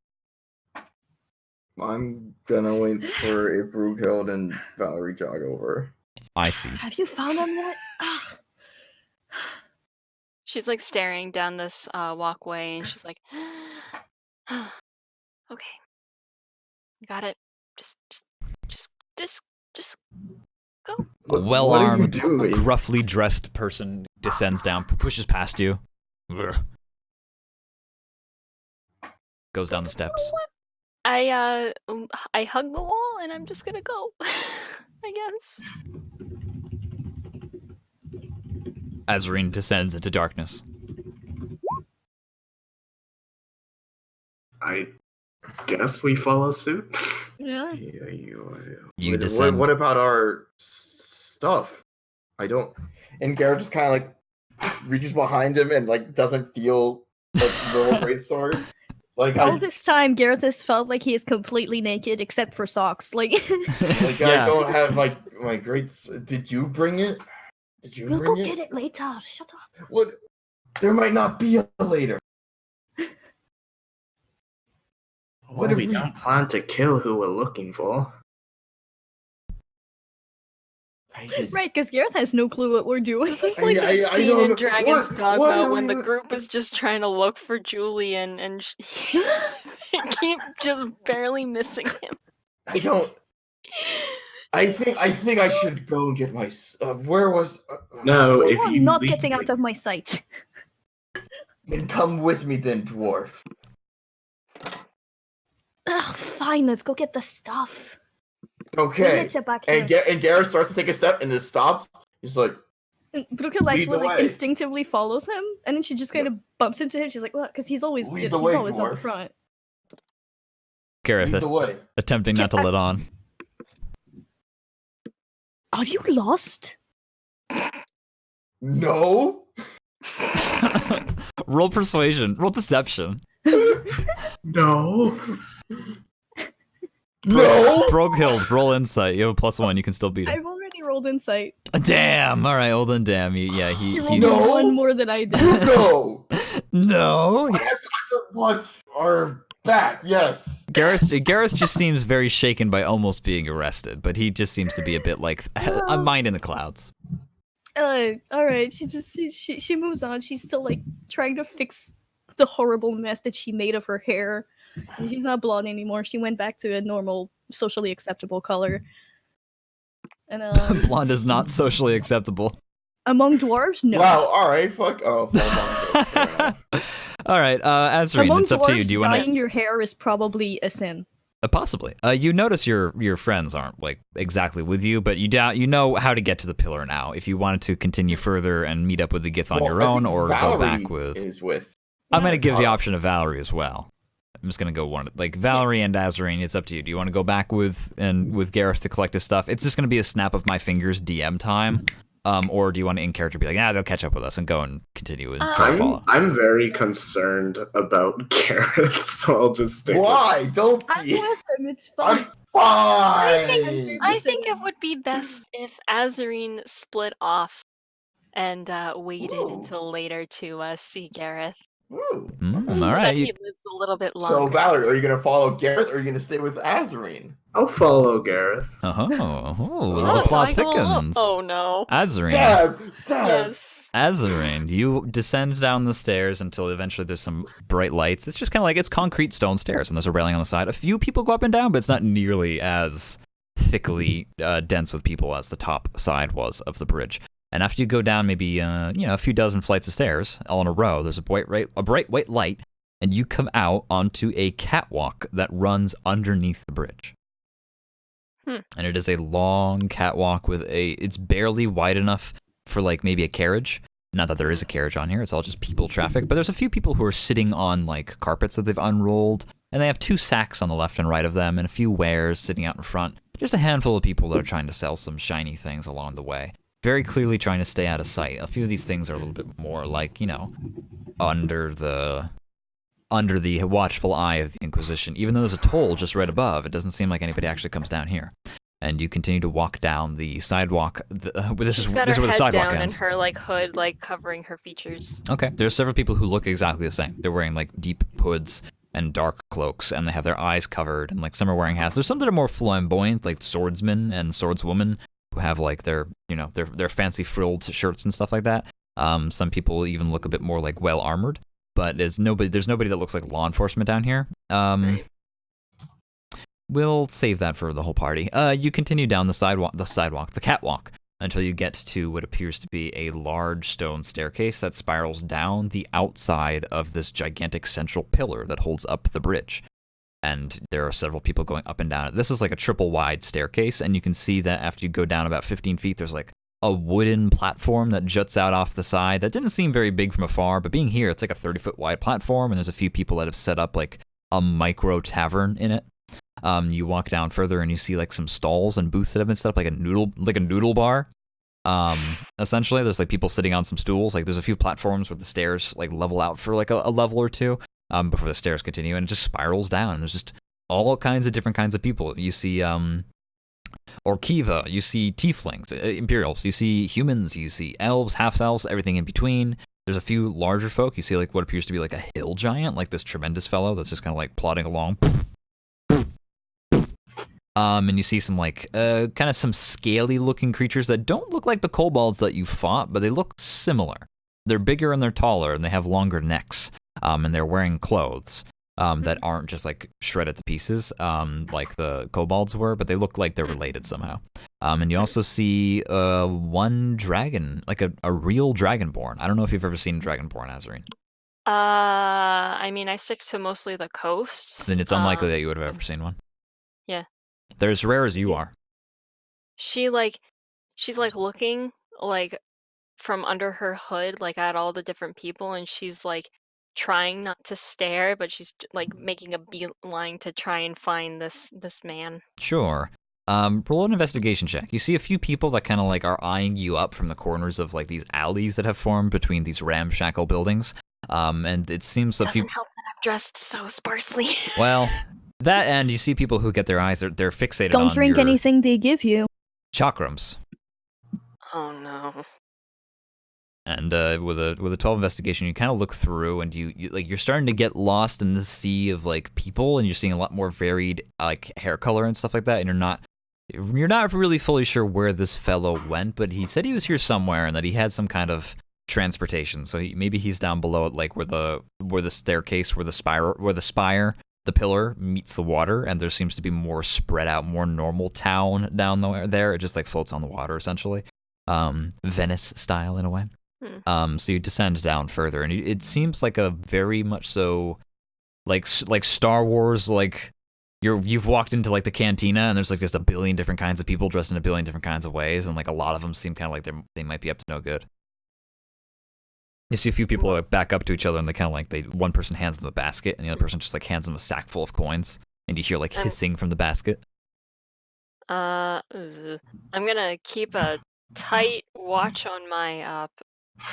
I'm gonna wait for if Brughild and Valerie jog over. I see. Have you found them yet? Ah. She's like staring down this walkway, and she's like, "Okay, got it. Just go." A What are you well-armed, doing? gruffly dressed person descends down, pushes past you, goes down the steps. I hug the wall, and I'm just gonna go. I guess. Azarine descends into darkness. I guess we follow suit. Yeah. You descend. What about our stuff? I don't. And Garrett just kind of like reaches behind him and like doesn't feel like little greatsword. Like All I, this time, Gareth has felt like he is completely naked except for socks. Like, like Yeah. I don't have like my great. Did you bring it? Did you we'll bring go it? get it later. Shut up. What? There might not be a later. What Well, if we we- don't plan to kill who we're looking for. I just- Right, because Gareth has no clue what we're doing. It's like I that scene don't in know. Dragon's What Dogma are when the we- group is just trying to look for Julian, and they keep just barely missing him. I don't. I think I should go and get my. Where was? No, if You are you not leave getting me- out of my sight. Then come with me, then, dwarf. Ugh, fine, let's go get the stuff. We'll Okay. get you back And there. Garrett starts to take a step, and then stops. He's like, Brooke lead actually the like way. instinctively follows him, and then she just kind of bumps into him. She's like, "What?" Because he's always Lead he's the way, always on the dwarf. front. Gareth "Lead the way." attempting not to let on. Are you lost? No. Roll persuasion. Roll deception. No. No. Broghild, roll insight. You have a +1. You can still beat him. I've already rolled insight. Damn. All right. Well then, damn. Yeah. He He's rolled No. one more than I did. No. no. I have to watch our back. Yes. Gareth just seems very shaken by almost being arrested, but he just seems to be a bit like a mind in the clouds. All right. She moves on. She's still like trying to fix the horrible mess that she made of her hair. She's not blonde anymore. She went back to a normal, socially acceptable color. And Blonde is not socially acceptable. among dwarves, no. Wow. All right. Fuck. Oh. Fair enough. All right, Azarine, Among it's up to you. dwarves, Do you dyeing want your hair is probably a sin. to? Possibly. You notice your friends aren't like exactly with you, but you know how to get to the pillar now. If you wanted to continue further and meet up with the Gith on Well, your I own, think or go Valerie back with. Is with. I'm gonna give the Uh, option of Valerie as well. I'm just gonna go one like Valerie and Azarine. It's up to you. Do you want to go back with Gareth to collect his stuff? It's just gonna be a snap of my fingers DM time. Or do you want to in character be like, they'll catch up with us and go and continue and try to follow? I'm very concerned about Gareth, so I'll just stick with Why? Don't I'm be. with him. It's fine. I'm fine. I think it would be best if Azarine split off and waited Ooh. until later to see Gareth. Ooh, Hmm. All That right. he lives a little bit So, longer. Valerie, are you going to follow Gareth or are you going to stay with Azarine? I'll follow Gareth. The Oh, plot so I go alone. thickens. Oh no. Azarine. Dad! Yes. Azarine, you descend down the stairs until eventually there's some bright lights. It's just kind of like it's concrete stone stairs, and there's a railing on the side. A few people go up and down, but it's not nearly as thickly dense with people as the top side was of the bridge. And after you go down maybe a few dozen flights of stairs all in a row, there's a bright white light, and you come out onto a catwalk that runs underneath the bridge. And it is a long catwalk it's barely wide enough for like maybe a carriage. Not that there is a carriage on here, it's all just people traffic, but there's a few people who are sitting on like carpets that they've unrolled, and they have 2 sacks on the left and right of them, and a few wares sitting out in front. Just a handful of people that are trying to sell some shiny things along the way. Very clearly trying to stay out of sight. A few of these things are a little bit more like, under the watchful eye of the Inquisition. Even though there's a toll just right above, it doesn't seem like anybody actually comes down here. And you continue to walk down the sidewalk. This is where the sidewalk down ends. and her like hood like covering her features. Okay, there's several people who look exactly the same. They're wearing like deep hoods and dark cloaks, and they have their eyes covered, and like some are wearing hats. There's some that are more flamboyant, like swordsmen and swordswomen, who have like their fancy frilled shirts and stuff like that. Some people even look a bit more like well armored, but there's nobody that looks like law enforcement down here. Right. We'll save that for the whole party. You continue down the catwalk, until you get to what appears to be a large stone staircase that spirals down the outside of this gigantic central pillar that holds up the bridge. And there are several people going up and down it. This is like a triple wide staircase, and you can see that after you go down about 15 feet, there's like a wooden platform that juts out off the side. That didn't seem very big from afar, but being here, it's like a 30-foot wide platform, and there's a few people that have set up like a micro tavern in it. You walk down further and you see like some stalls and booths that have been set up like a noodle bar. Essentially, there's like people sitting on some stools. Like there's a few platforms where the stairs like level out for like a level or two before the stairs continue, and it just spirals down. And there's just all kinds of different kinds of people. You see Orkiva, you see tieflings, Imperials, you see humans, you see elves, half-elves, everything in between. There's a few larger folk. You see like what appears to be like a hill giant, like this tremendous fellow that's just kind of like plodding along. And you see some like kind of some scaly looking creatures that don't look like the kobolds that you fought, but they look similar. They're bigger and they're taller and they have longer necks. And they're wearing clothes that aren't just like shredded to pieces like the kobolds were, but they look like they're related somehow. And you also see one dragon, like a real dragonborn. I don't know if you've ever seen dragonborn, Azarine. I mean, I stick to mostly the coasts. Then it's unlikely that you would have ever seen one. Yeah. They're as rare as you are. She's like looking like from under her hood, like at all the different people, and she's like trying not to stare, but she's like making a beeline to try and find this man. Sure. Roll an investigation check. You see a few people that kind of like are eyeing you up from the corners of like these alleys that have formed between these ramshackle buildings. And it seems a few. Doesn't help that I'm dressed so sparsely. Well, that, and you see people who get their eyes, they're fixated on Don't drink your anything they give you. chakrams. Oh no. And with a 12 investigation, you kind of look through, and you're starting to get lost in the sea of like people, and you're seeing a lot more varied like hair color and stuff like that. And you're not really fully sure where this fellow went, but he said he was here somewhere and that he had some kind of transportation. So maybe he's down below it, like where the staircase, where the spire, the pillar meets the water, and there seems to be more spread out, more normal town down there. It just like floats on the water essentially, Venice style in a way. So you descend down further, and it seems like a very much so like Star Wars, like you've walked into like the cantina, and there's like just a billion different kinds of people dressed in a billion different kinds of ways, and like a lot of them seem kind of like they might be up to no good. You see a few people like back up to each other, and they kind of like one person hands them a basket, and the other person just like hands them a sack full of coins, and you hear like hissing from the basket. I'm gonna keep a tight watch on my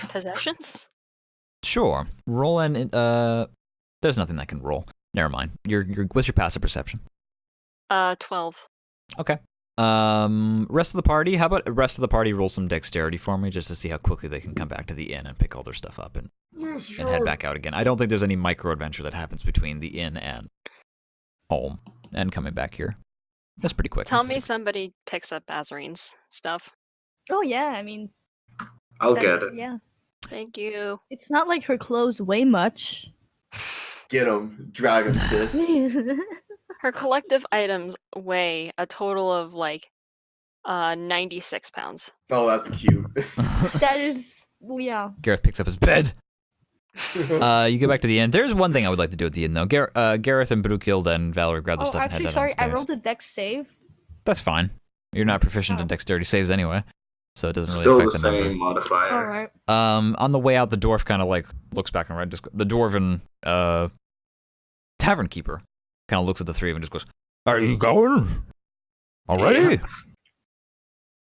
possessions. Sure. Roll and there's nothing that can roll. Never mind. What's your passive perception? 12. Okay. Rest of the party. How about rest of the party roll some dexterity for me, just to see how quickly they can come back to the inn and pick all their stuff up and head back out again. I don't think there's any micro adventure that happens between the inn and home and coming back here. That's pretty quick. Tell me somebody picks up Azarine's stuff. Oh yeah, I mean, I'll get it. Yeah, Thank you. it's not like her clothes weigh much. Get him, dragon fist. Her collective items weigh a total of 96 pounds. Oh, that's cute. That is, yeah. Gareth picks up his bed. You go back to the inn. There's one thing I would like to do at the inn, though. Gareth and Brookild and Valerie grab their Oh, stuff and actually, head sorry, I downstairs. rolled a dex save. That's fine. You're not proficient in dexterity saves anyway, so it doesn't really Still affect the the number. same modifier. All right. On the way out, the dwarf kind of looks back and the dwarven tavern keeper kind of looks at the three of them and just goes, "Are you going already?" Yeah.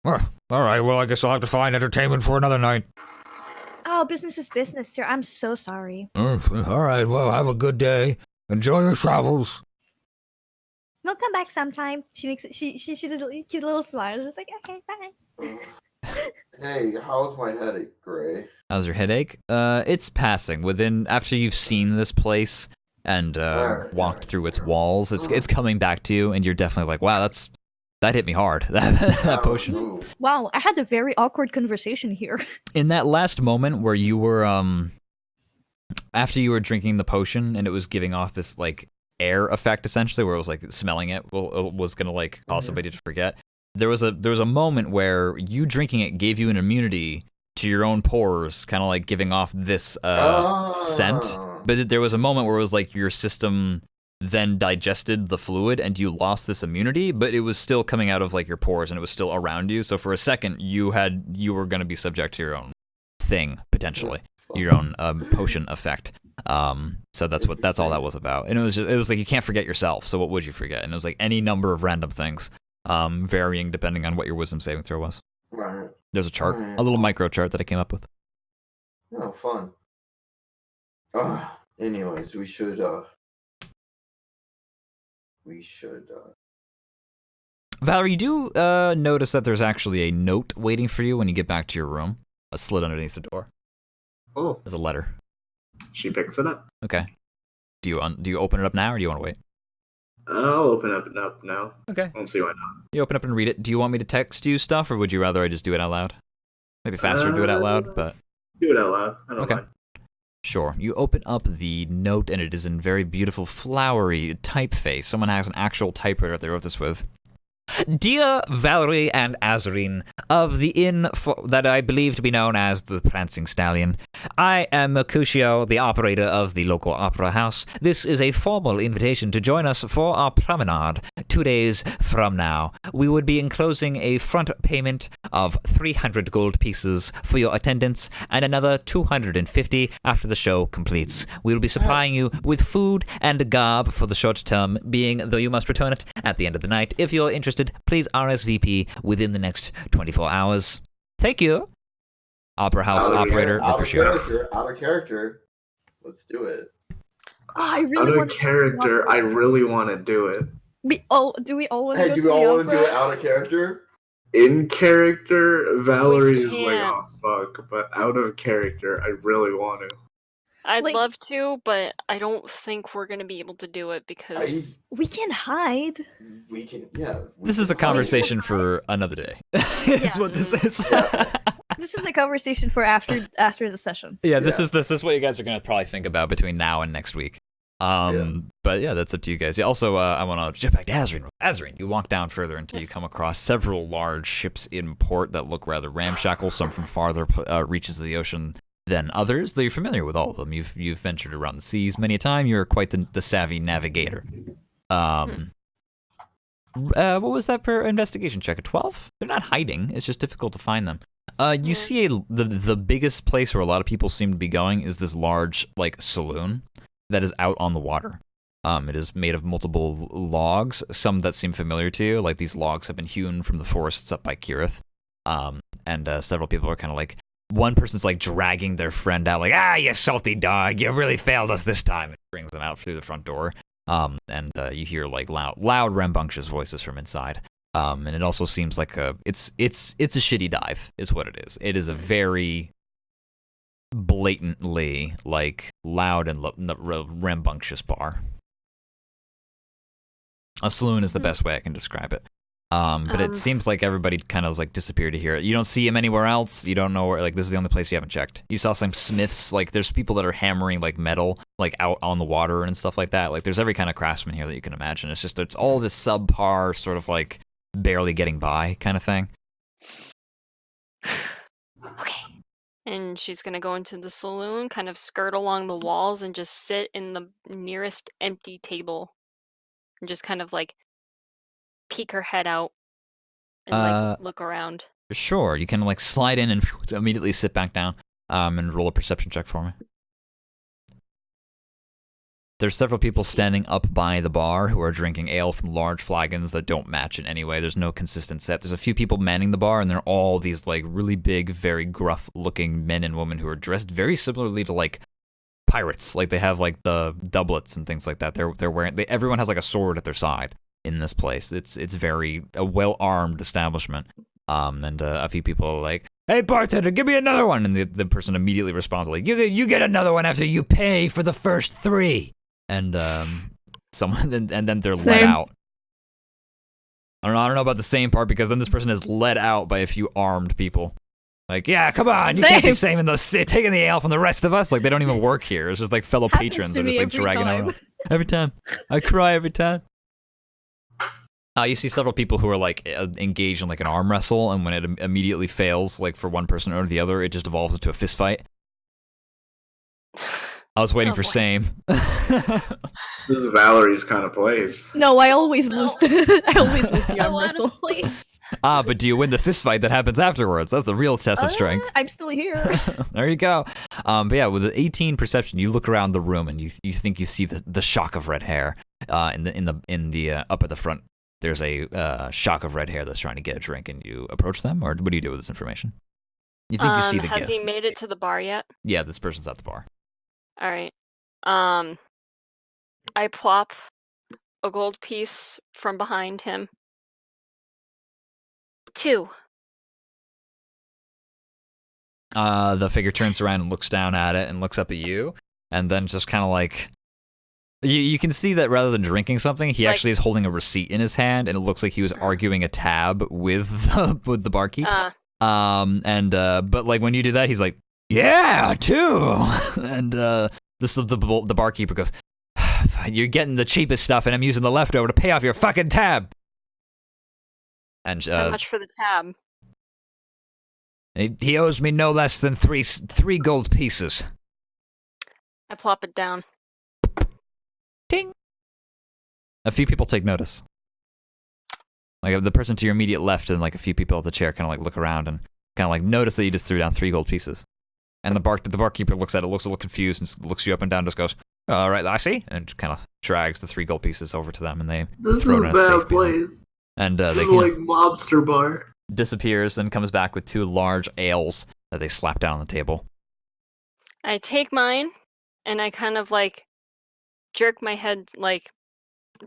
Well, all right. Well, I guess I'll have to find entertainment for another night. Oh, business is business, sir. I'm so sorry. All right. Well, have a good day. Enjoy your travels. We'll come back sometime. She makes it. She does a cute little smile. She's just like, okay, bye. Hey, how's my headache, Gray? How's your headache? It's passing. After you've seen this place and walked through its walls, it's coming back to you, and you're definitely like, wow, that hit me hard. That potion. Ooh. Wow, I had a very awkward conversation here. In that last moment where you were after you were drinking the potion and it was giving off this air effect essentially, where it was smelling it was gonna cause somebody to forget. There was a moment where you drinking it gave you an immunity to your own pores, kind of giving off this scent. But there was a moment where it was your system then digested the fluid and you lost this immunity, but it was still coming out of your pores and it was still around you. So for a second you were going to be subject to your own thing potentially, your own potion effect. So that's all that was about. And it was you can't forget yourself. So what would you forget? And it was any number of random things, varying depending on what your wisdom saving throw was. Right. There's a chart, a little micro chart that I came up with. Oh, fun. Anyways, we should. Valerie, you do notice that there's actually a note waiting for you when you get back to your room. A slit underneath the door. Oh, There's a letter. she picks it up. Okay. Do you open it up now, or do you want to wait? I'll open it up now. Okay. I don't see why not. You open up and read it. Do you want me to text you stuff, or would you rather I just do it out loud? Maybe faster to do it out loud, but Do it out loud. I don't Okay. mind. sure. You open up the note, and it is in very beautiful, flowery typeface. Someone has an actual typewriter that they wrote this with. Dear Valerie and Azarine of the inn that I believe to be known as the Prancing Stallion, I am Mercutio, the operator of the local opera house. This is a formal invitation to join us for our promenade 2 days from now. We would be enclosing a front payment of 300 gold pieces for your attendance and another 250 after the show completes. We will be supplying you with food and garb for the short term, being though you must return it at the end of the night. If you're interested, please RSVP within the next 24 hours. Thank you. Opera House operator, out of Mercutio. character. Out of character. Let's do it. Oh, I Out really of want character, I really want to do it. Do we all want to Hey, go do to we all the want to do opera? it out of character? In character, Valerie is can't. oh fuck, but out of character, I really want to. I'd Like- love to, but I don't think we're gonna be able to do it because We can hide. We can, yeah. This is a conversation for another day. Is what this is. Yeah. This is a conversation for after the session. Yeah, this is what you guys are gonna probably think about between now and next week. But yeah, that's up to you guys. Yeah, also, I want to jump back to Azarine. Azarine, you walk down further until you come across several large ships in port that look rather ramshackle, some from farther reaches of the ocean than others, though you're familiar with all of them. You've ventured around the seas many a time. You're quite the savvy navigator. What was that per investigation check? A 12? They're not hiding. It's just difficult to find them. You see the biggest place where a lot of people seem to be going is this large saloon that is out on the water. It is made of multiple logs, some that seem familiar to you, like these logs have been hewn from the forests up by Kirith. And several people are kind of one person's dragging their friend out, you salty dog, you really failed us this time. It brings them out through the front door. And you hear loud rambunctious voices from inside. And it also seems like it's a shitty dive, is what it is. It is a very blatantly like loud and rambunctious bar. A saloon is the best way I can describe it. But it seems like everybody kind of like disappeared to here. You don't see him anywhere else. You don't know where. Like this is the only place you haven't checked. You saw some smiths. Like there's people that are hammering like metal like out on the water and stuff like that. Like there's every kind of craftsman here that you can imagine. It's all this subpar sort of like barely getting by kind of thing. Okay. And she's gonna go into the saloon, kind of skirt along the walls, and just sit in the nearest empty table, and just kind of like peek her head out and like look around. Sure, you can like slide in and immediately sit back down. And roll a perception check for me. There's several people standing up by the bar who are drinking ale from large flagons that don't match in any way. There's no consistent set. There's a few people manning the bar, and they're all these like really big, very gruff-looking men and women who are dressed very similarly to like pirates. Like they have like the doublets and things like that. They're wearing. Everyone has like a sword at their side in this place. It's very a well-armed establishment. And a few people are like, "Hey bartender, give me another one," and the person immediately responds like, "You get another one after you pay for the first 3." And then they're let out. I don't know about the same part because then this person is led out by a few armed people. Like, yeah, come on, you can't be taking the ale from the rest of us. Like they don't even work here. It's just like fellow patrons are just like dragging around. Every time, I cry every time. You see several people who are like engaged in like an arm wrestle, and when it immediately fails, like for one person or the other, it just evolves into a fist fight. I was waiting for same. This is Valerie's kind of place. No, I always lose the arm wrestle. But do you win the fist fight that happens afterwards? That's the real test of strength. I'm still here. There you go. But yeah, with an 18 perception, you look around the room and you think you see the shock of red hair in the up at the front. There's a shock of red hair that's trying to get a drink, and you approach them, or what do you do with this information? You think you see the Has gift. he made it to the bar yet? Yeah, this person's at the bar. All right. I plop a gold piece from behind him. 2. The figure turns around and looks down at it and looks up at you, and then just kind of like you can see that rather than drinking something, he actually is holding a receipt in his hand, and it looks like he was arguing a tab with the barkeep. But like when you do that, he's like, "Yeah, 2," and the barkeeper goes, "You're getting the cheapest stuff, and I'm using the leftover to pay off your fucking tab." And how much for the tab? He owes me no less than three gold pieces. I plop it down. Ding. A few people take notice. Like the person to your immediate left and like a few people at the chair kind of like look around and kind of like notice that you just threw down 3 gold pieces. And the barkeeper looks at it, looks a little confused, and looks you up and down, just goes, "All right, I see," and kind of drags the 3 gold pieces over to them, and they throw it in a safe place. And they like mobster bar. Disappears and comes back with 2 large ales that they slap down on the table. I take mine, and I kind of like jerk my head like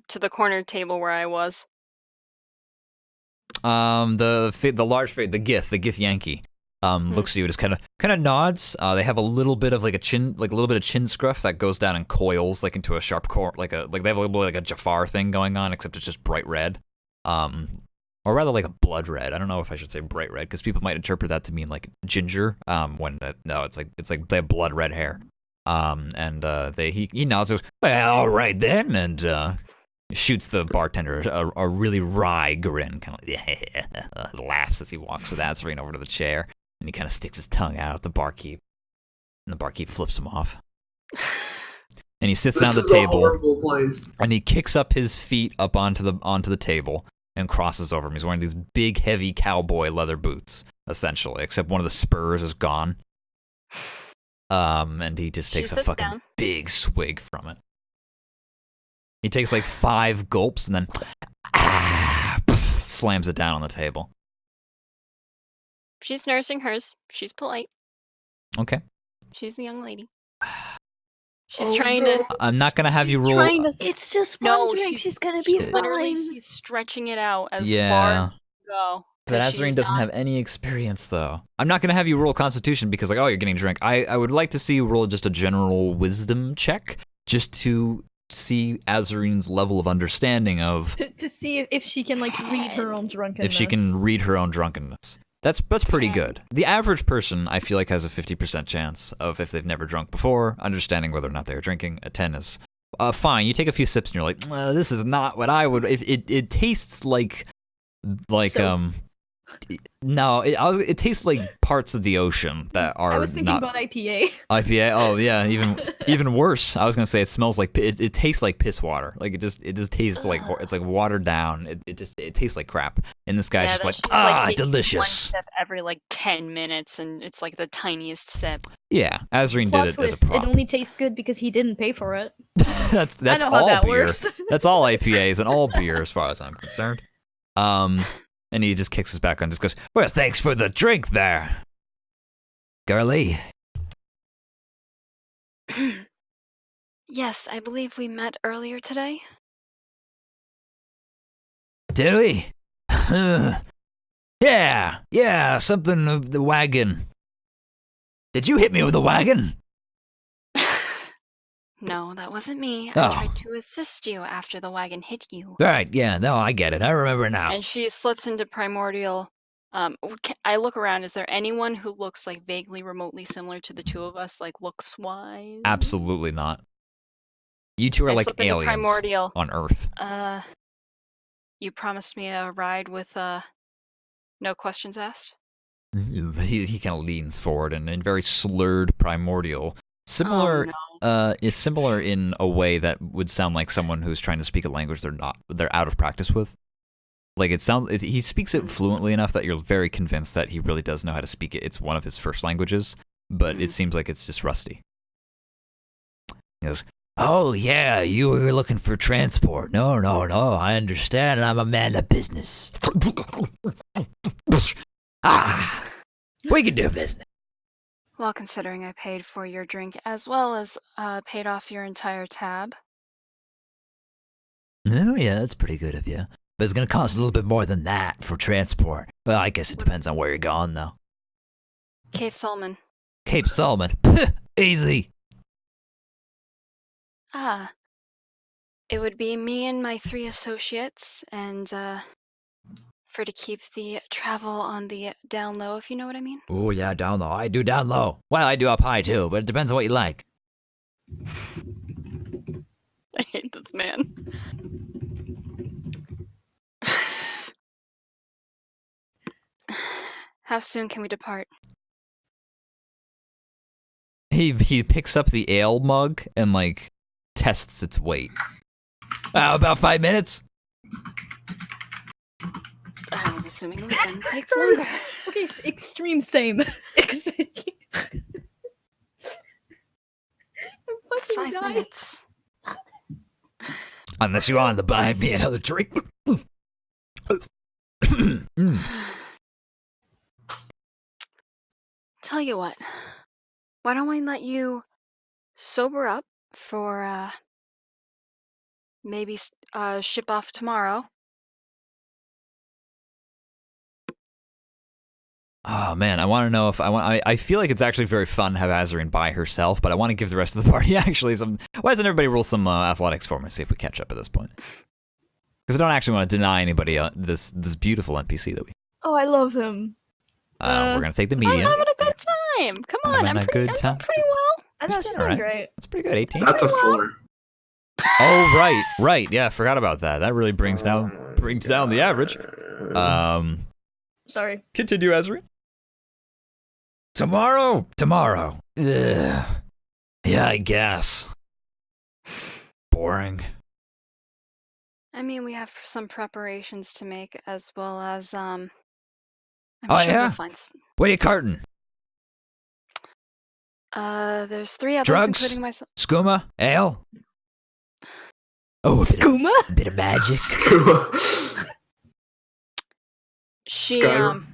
to the corner table where I was. The large the Gith Yankee looks at you and just kind of nods. They have a little bit of like a little bit of chin scruff that goes down and coils like into a sharp core, like they have a little bit like a Jafar thing going on, except it's just bright red. Or rather like a blood red. I don't know if I should say bright red because people might interpret that to mean like ginger. No, it's like they have blood red hair. He nods, goes, "Well, all right then," and shoots the bartender a really wry grin, kind of like laughs as he walks with Azarine over to the chair, and he kind of sticks his tongue out at the barkeep, and the barkeep flips him off. And he sits down at the table, and he kicks up his feet up onto the table and crosses over him. He's wearing these big, heavy cowboy leather boots, essentially, except one of the spurs is gone. And he just takes a fucking big swig from it. He takes like 5 gulps and then slams it down on the table. She's nursing hers. She's polite. Okay. She's a young lady. She's trying to. I'm not gonna have you roll. Trying to. It's just No, one drink. She's gonna be literally fine. she's stretching it out as far Yeah. as she can go. But 'cause Azarine she's doesn't not- have any experience, though. I'm not going to have you roll Constitution because, like, oh, you're getting drunk. I would like to see you roll just a general wisdom check, just to see Azarine's level of understanding of To see if she can like read her own drunkenness. if she can read her own drunkenness. That's pretty good. The average person, I feel like, has a 50% chance of, if they've never drunk before, understanding whether or not they're drinking. A 10 is fine. You take a few sips and you're like, well, this is not what I would. It tastes like Soap. No, it tastes like parts of the ocean that are I was thinking not about IPA. IPA. Oh yeah, even worse. I was gonna say it smells like it tastes like piss water. Like it just tastes like it's like watered down. It tastes like crap. And this guy's just that like she's, like, taking delicious. One sip every like 10 minutes, and it's like the tiniest sip. Yeah, Azarine Plot did it twist, as a prop. it only tastes good because he didn't pay for it. that's I know all how that beer. works. That's all IPAs and all beer as far as I'm concerned. And he just kicks his back on and just goes, well, thanks for the drink there, girlie. Yes, I believe we met earlier today. Did we? Yeah, something of the wagon. Did you hit me with a wagon? No, that wasn't me. I Oh. tried to assist you after the wagon hit you. Right, yeah, no, I get it. I remember now. And she slips into primordial. I look around. Is there anyone who looks like vaguely, remotely similar to the two of us, like looks wise? Absolutely not. You two are I like slip into aliens primordial. on Earth. You promised me a ride with no questions asked. He kind of leans forward and in very slurred primordial. Similar Oh, no. is similar in a way that would sound like someone who's trying to speak a language they're out of practice with. Like he speaks it fluently enough that you're very convinced that he really does know how to speak it. It's one of his first languages, but it seems like it's just rusty. He goes, "Oh yeah, you were looking for transport. No, I understand. I'm a man of business. We can do business." Well, considering I paid for your drink as well as paid off your entire tab. Oh yeah, that's pretty good of you. But it's gonna cost a little bit more than that for transport. Well, I guess it depends on where you're going, though. Cape Solomon. Cape Solomon. Easy. It would be me and my 3 associates, and for to keep the travel on the down low, if you know what I mean. Oh yeah, down low. I do down low. Well, I do up high too, but it depends on what you like. I hate this man. How soon can we depart? He picks up the ale mug and like tests its weight. About 5 minutes. I was assuming it was going to take longer. Okay, extreme same. I'm fucking 5 dying. minutes. Unless you want to buy me another drink. Tell you what. Why don't we let you sober up for maybe ship off tomorrow? Oh man, I want to know if I feel like it's actually very fun to have Azarine by herself, but I want to give the rest of the party actually some. Why doesn't everybody roll some athletics for me? See if we catch up at this point. Because I don't actually want to deny anybody this beautiful NPC that we. Oh, I love him. We're gonna take the I'm median. having a good time. Come on, Having I'm a good I'm time. doing pretty well. I know she's All doing right. great. That's pretty good. 18. That's a 4. Oh right. Yeah, forgot about that. That really brings down the average. Sorry. Continue, Azarine. Tomorrow. Ugh. Yeah, I guess. Boring. I mean, we have some preparations to make, as well as I'm Oh, sure yeah? we'll find. What are you carting? There's 3 others, Drugs? including myself. Skooma? Ale? Oh, Skooma? a bit of magic. She Skyrim.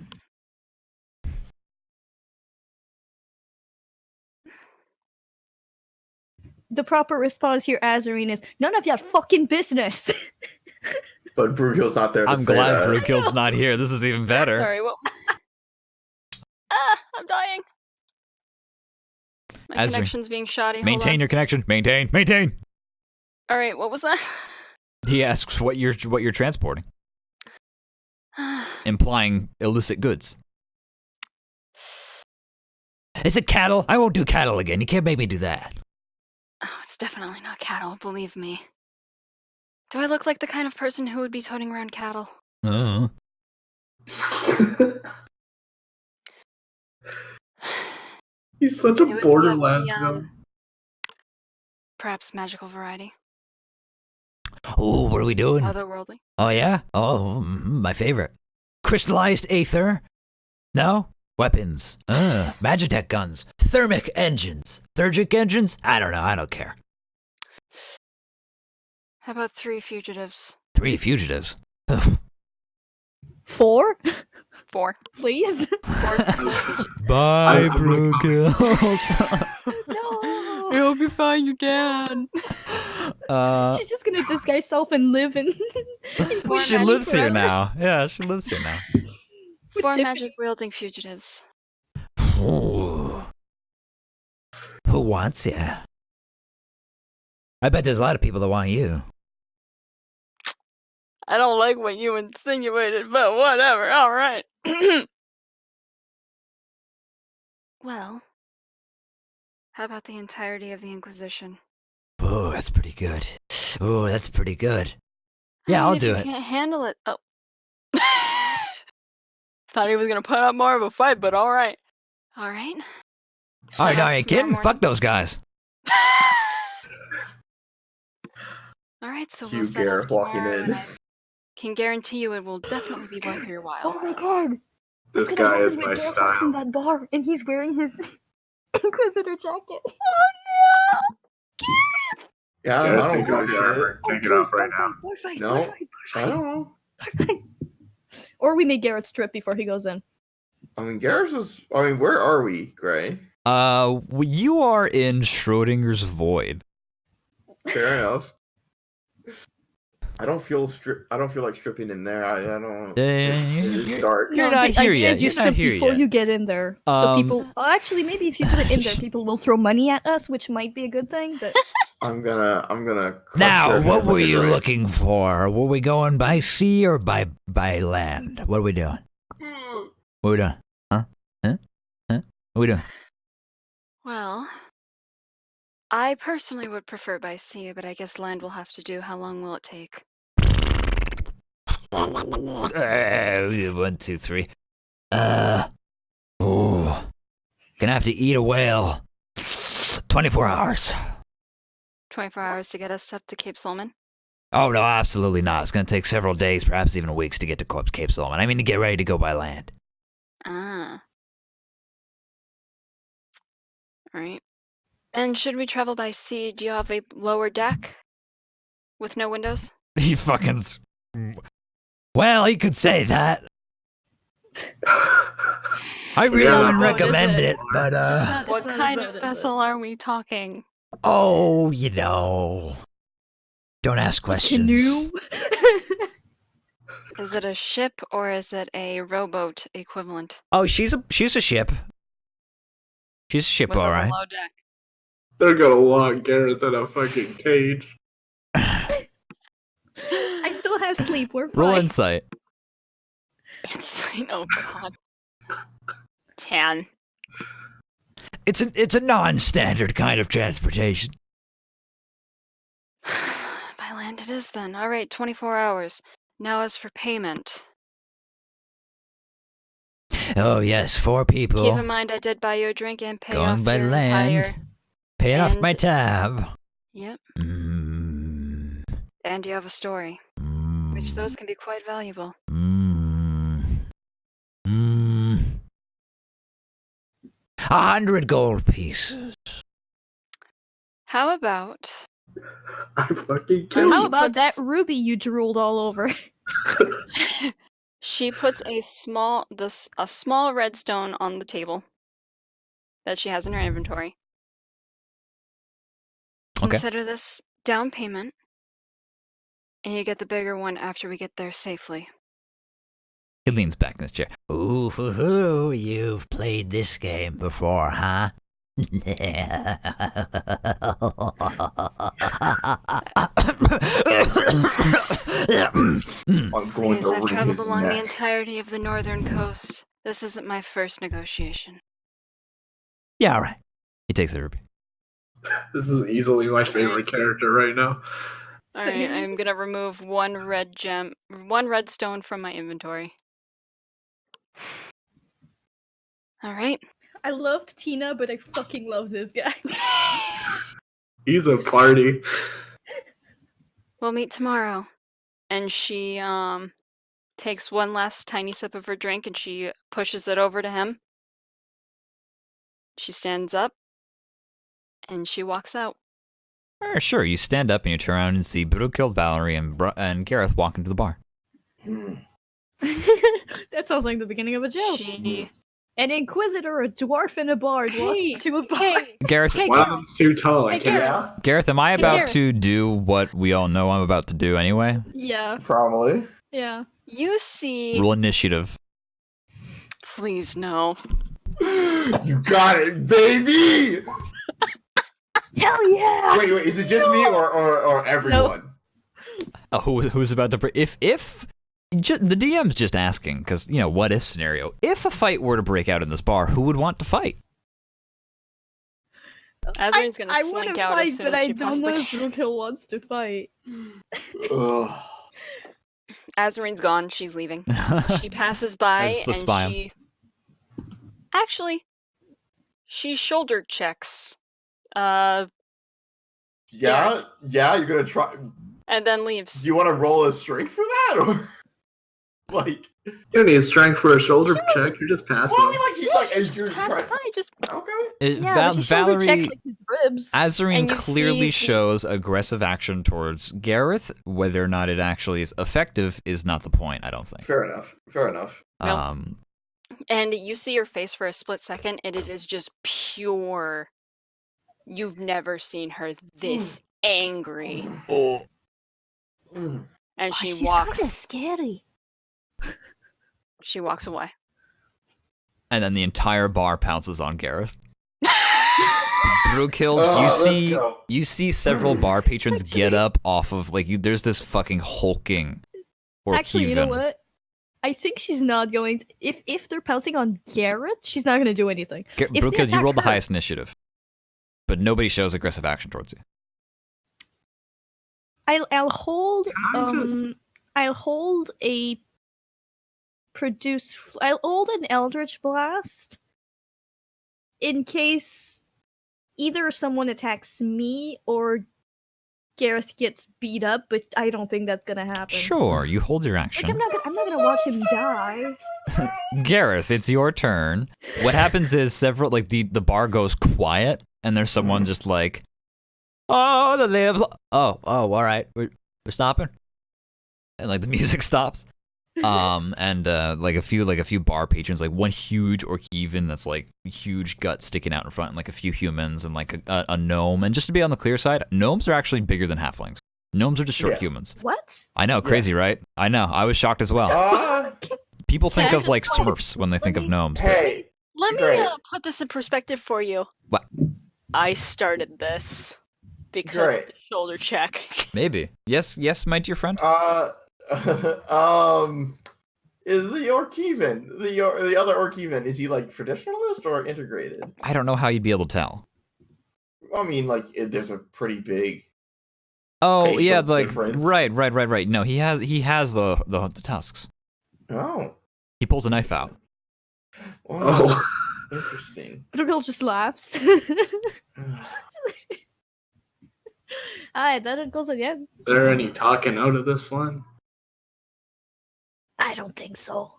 the proper response here, Azarine, is none of your fucking business. But Brugil's not there to I'm say glad that. Brewkild's not here. This is even better. Sorry, what? I'm dying. My Azri, connection's being shoddy. Hold Maintain on. your connection. Maintain. All right, what was that? He asks what you're transporting, implying illicit goods. Is it cattle? I won't do cattle again. You can't make me do that. Oh, it's definitely not cattle, believe me. Do I look like the kind of person who would be toting around cattle? He's such a It would be of Borderlands the, villain. perhaps magical variety. Oh, what are we doing? Otherworldly. Oh, yeah? Oh, my favorite. Crystallized aether? No? Weapons. Magitech guns. Thermic engines. Thurgic engines? I don't know. I don't care. How about 3 fugitives? 3 fugitives. 4, 4. please. 4 fugitives. Bye, I'm Brewkild. No. I hope you find your dad. She's just gonna disguise herself and live in. Four She magic lives here wielding- now. Yeah, she lives here now. 4 Tiffany. magic wielding fugitives. Ooh. Who wants you? I bet there's a lot of people that want you. I don't like what you insinuated, but whatever. All right. Well, how about the entirety of the Inquisition? Oh, that's pretty good. Oh, that's pretty good. I Yeah, mean, I'll if do you it. Can't handle it. Oh. Thought he was gonna put up more of a fight, but all right. All right. All right, Tomorrow are you kidding? morning. Fuck those guys. All right, so Hugh we'll set Garrett off walking tomorrow, in. and I can guarantee you it will definitely be worth your while. Oh my god. This What's gonna guy happen is when my Gareth walks in style. that bar and he's wearing his Inquisitor jacket. Yeah, Garrett, I don't take give a off your shit. armor. Take it off right now. Bar fight, No. bar fight, I don't know. bar fight. Or we make Garrett strip before he goes in. I mean, Garrus is. I mean, where are we, Gray? You are in Schrodinger's void. Fair enough. I don't feel like stripping in there. I don't. It's dark. You're not the here idea yet. is you You're not strip here before yet. you get in there. So Um, people. Actually, maybe if you do it in there, people will throw money at us, which might be a good thing. But I'm gonna. crush Now, their what head were with a you grape. looking for? Were we going by sea or by land? What are we doing? What are we doing? Huh? What are we doing? Well, I personally would prefer by sea, but I guess land will have to do. How long will it take? 1, 2, 3. Oh, gonna have to eat a whale. 24 hours. 24 hours to get us up to Cape Solomon? Oh no, absolutely not. It's gonna take several days, perhaps even weeks, to get to Cape Solomon. I mean, to get ready to go by land. Ah. Alright. And should we travel by sea, do you have a lower deck? With no windows? He fucking. Well, you could say that. I really Yeah. wouldn't Oh, is recommend it? it, but What kind of vessel are we talking? oh, you know, don't ask questions. canoe. Is it a ship or is it a rowboat equivalent? Oh, she's a ship. She's a ship, With all a right. below deck? They're gonna lock Garrett in a fucking cage. I still have sleep. We're Roll fine. insight. It's oh god. 10. It's a non-standard kind of transportation. By land it is then. Alright, 24 hours. Now as for payment. Oh yes, 4 people. Keep in mind I did buy you a drink and pay Going off by your land. entire... Pay it off and- my tab. Yep. Mm, And you have a story. Which those can be quite valuable. Mm. 100 gold pieces. How about... I fucking killed How you. about that ruby you drooled all over? She puts a small redstone on the table that she has in her inventory. Consider this down payment, and you get the bigger one after we get there safely. He leans back in his chair. Ooh, you've played this game before, huh? I'm going Please, to I've wring traveled his along the neck. entirety of the northern coast. This isn't my first negotiation. Yeah, all right. He takes the rupee. This is easily my favorite character right now. Alright, Same. I'm gonna remove one red stone from my inventory. Alright. I loved Tina, but I fucking love this guy. He's a party. We'll meet tomorrow. And she takes one last tiny sip of her drink and she pushes it over to him. She stands up and she walks out. Sure, you stand up and you turn around and see Brooke, Valerie, and Gareth walk into the bar. That sounds like the beginning of a joke. She An inquisitor, a dwarf, and a bard walk Hey, into a bar. hey, Gareth, hey, One of them's too tall. I Hey, can't. Yeah, Gareth, am I about Gareth. to do what we all know I'm about to do anyway? Yeah, probably. yeah. you see. Roll initiative. Please no. You got it, baby! Hell yeah! Wait, is it just me or everyone? Oh, who's about to? If the DM's just asking, because what if scenario? If a fight were to break out in this bar, who would want to fight? Azrine's gonna I slink want to out fight, as soon but as I she don't know possibly if can. Brookhill wants to fight. Ugh. Azrine's gone. She's leaving. She passes by Just slips and by him. she. Actually, she shoulder checks. Yeah, you're gonna try. And then leaves. Do you want to roll a strength for that, or like? You don't need strength for a shoulder She check. You're just passive. Well, I mean, like he's like, She as just you're pass trying. it by. Just Okay. Yeah, but she shoulder Valerie, checks like his ribs. Azarine And you clearly see the- shows aggressive action towards Gareth. Whether or not it actually is effective is not the point. I don't think. Fair enough. Fair enough. Nope. And you see her face for a split second, and it is just pure. You've never seen her this angry. Mm. And she she's kind of walks. scary. She walks away. and then the entire bar pounces on Gareth. Brookild, Let's you see several bar patrons get up off of there's this fucking hulking Orkeevan. Actually, you know what? I think she's not going to. If they're pouncing on Garrett, she's not going to do anything. If they Brookild, you attack rolled the her- highest initiative, but nobody shows aggressive action towards you. I'll hold I'm just- I'll hold a I'll hold an Eldritch Blast in case either someone attacks me or Gareth gets beat up, but I don't think that's gonna happen. Sure, you hold your Like action. I'm not gonna watch him die. Gareth, it's your turn. What happens is the bar goes quiet, and there's someone just like, oh, the live. Oh, all right, we're stopping, and the music stops. And a few bar patrons, one huge Orkeevan that's huge gut sticking out in front, and a few humans and a gnome. And just to be on the clear side, gnomes are actually bigger than halflings. Gnomes are just short Yeah. humans. What? I know, crazy, right? I know. I was shocked as well. People think Can I of just Smurfs when they think of gnomes. but- Hey, Let me Great. put this in perspective for you. What? I started this because Great. of the shoulder check. Maybe. Yes, my dear friend. Is the Orkeevan the other Orkeevan? Is he traditionalist or integrated? I don't know how you'd be able to tell. I mean, there's a pretty big. Oh Facial yeah, difference. right. No, he has the tusks. Oh, He pulls a knife out. Oh, Interesting. Brugel just laughs. Alright, then it goes again. is there any talking out of this one? I don't think so.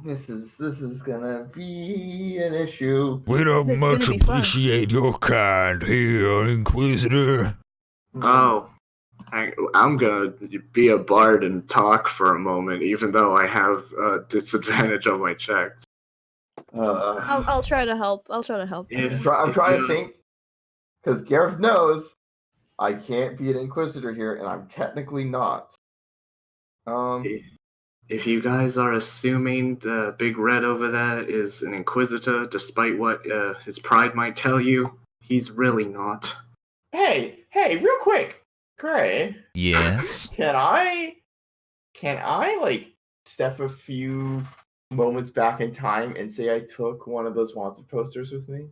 This is gonna be an issue. We don't This is much gonna be fun. appreciate your kind here, Inquisitor. Oh, I'm gonna be a bard and talk for a moment, even though I have disadvantage on my checks. I'll try to help. Yeah. I'm trying to think, because Gareth knows I can't be an Inquisitor here, and I'm technically not. If you guys are assuming the big red over there is an Inquisitor, despite what his pride might tell you, he's really not. Hey, real quick, Gray. Yes. Can I like step a few moments back in time and say I took one of those wanted posters with me?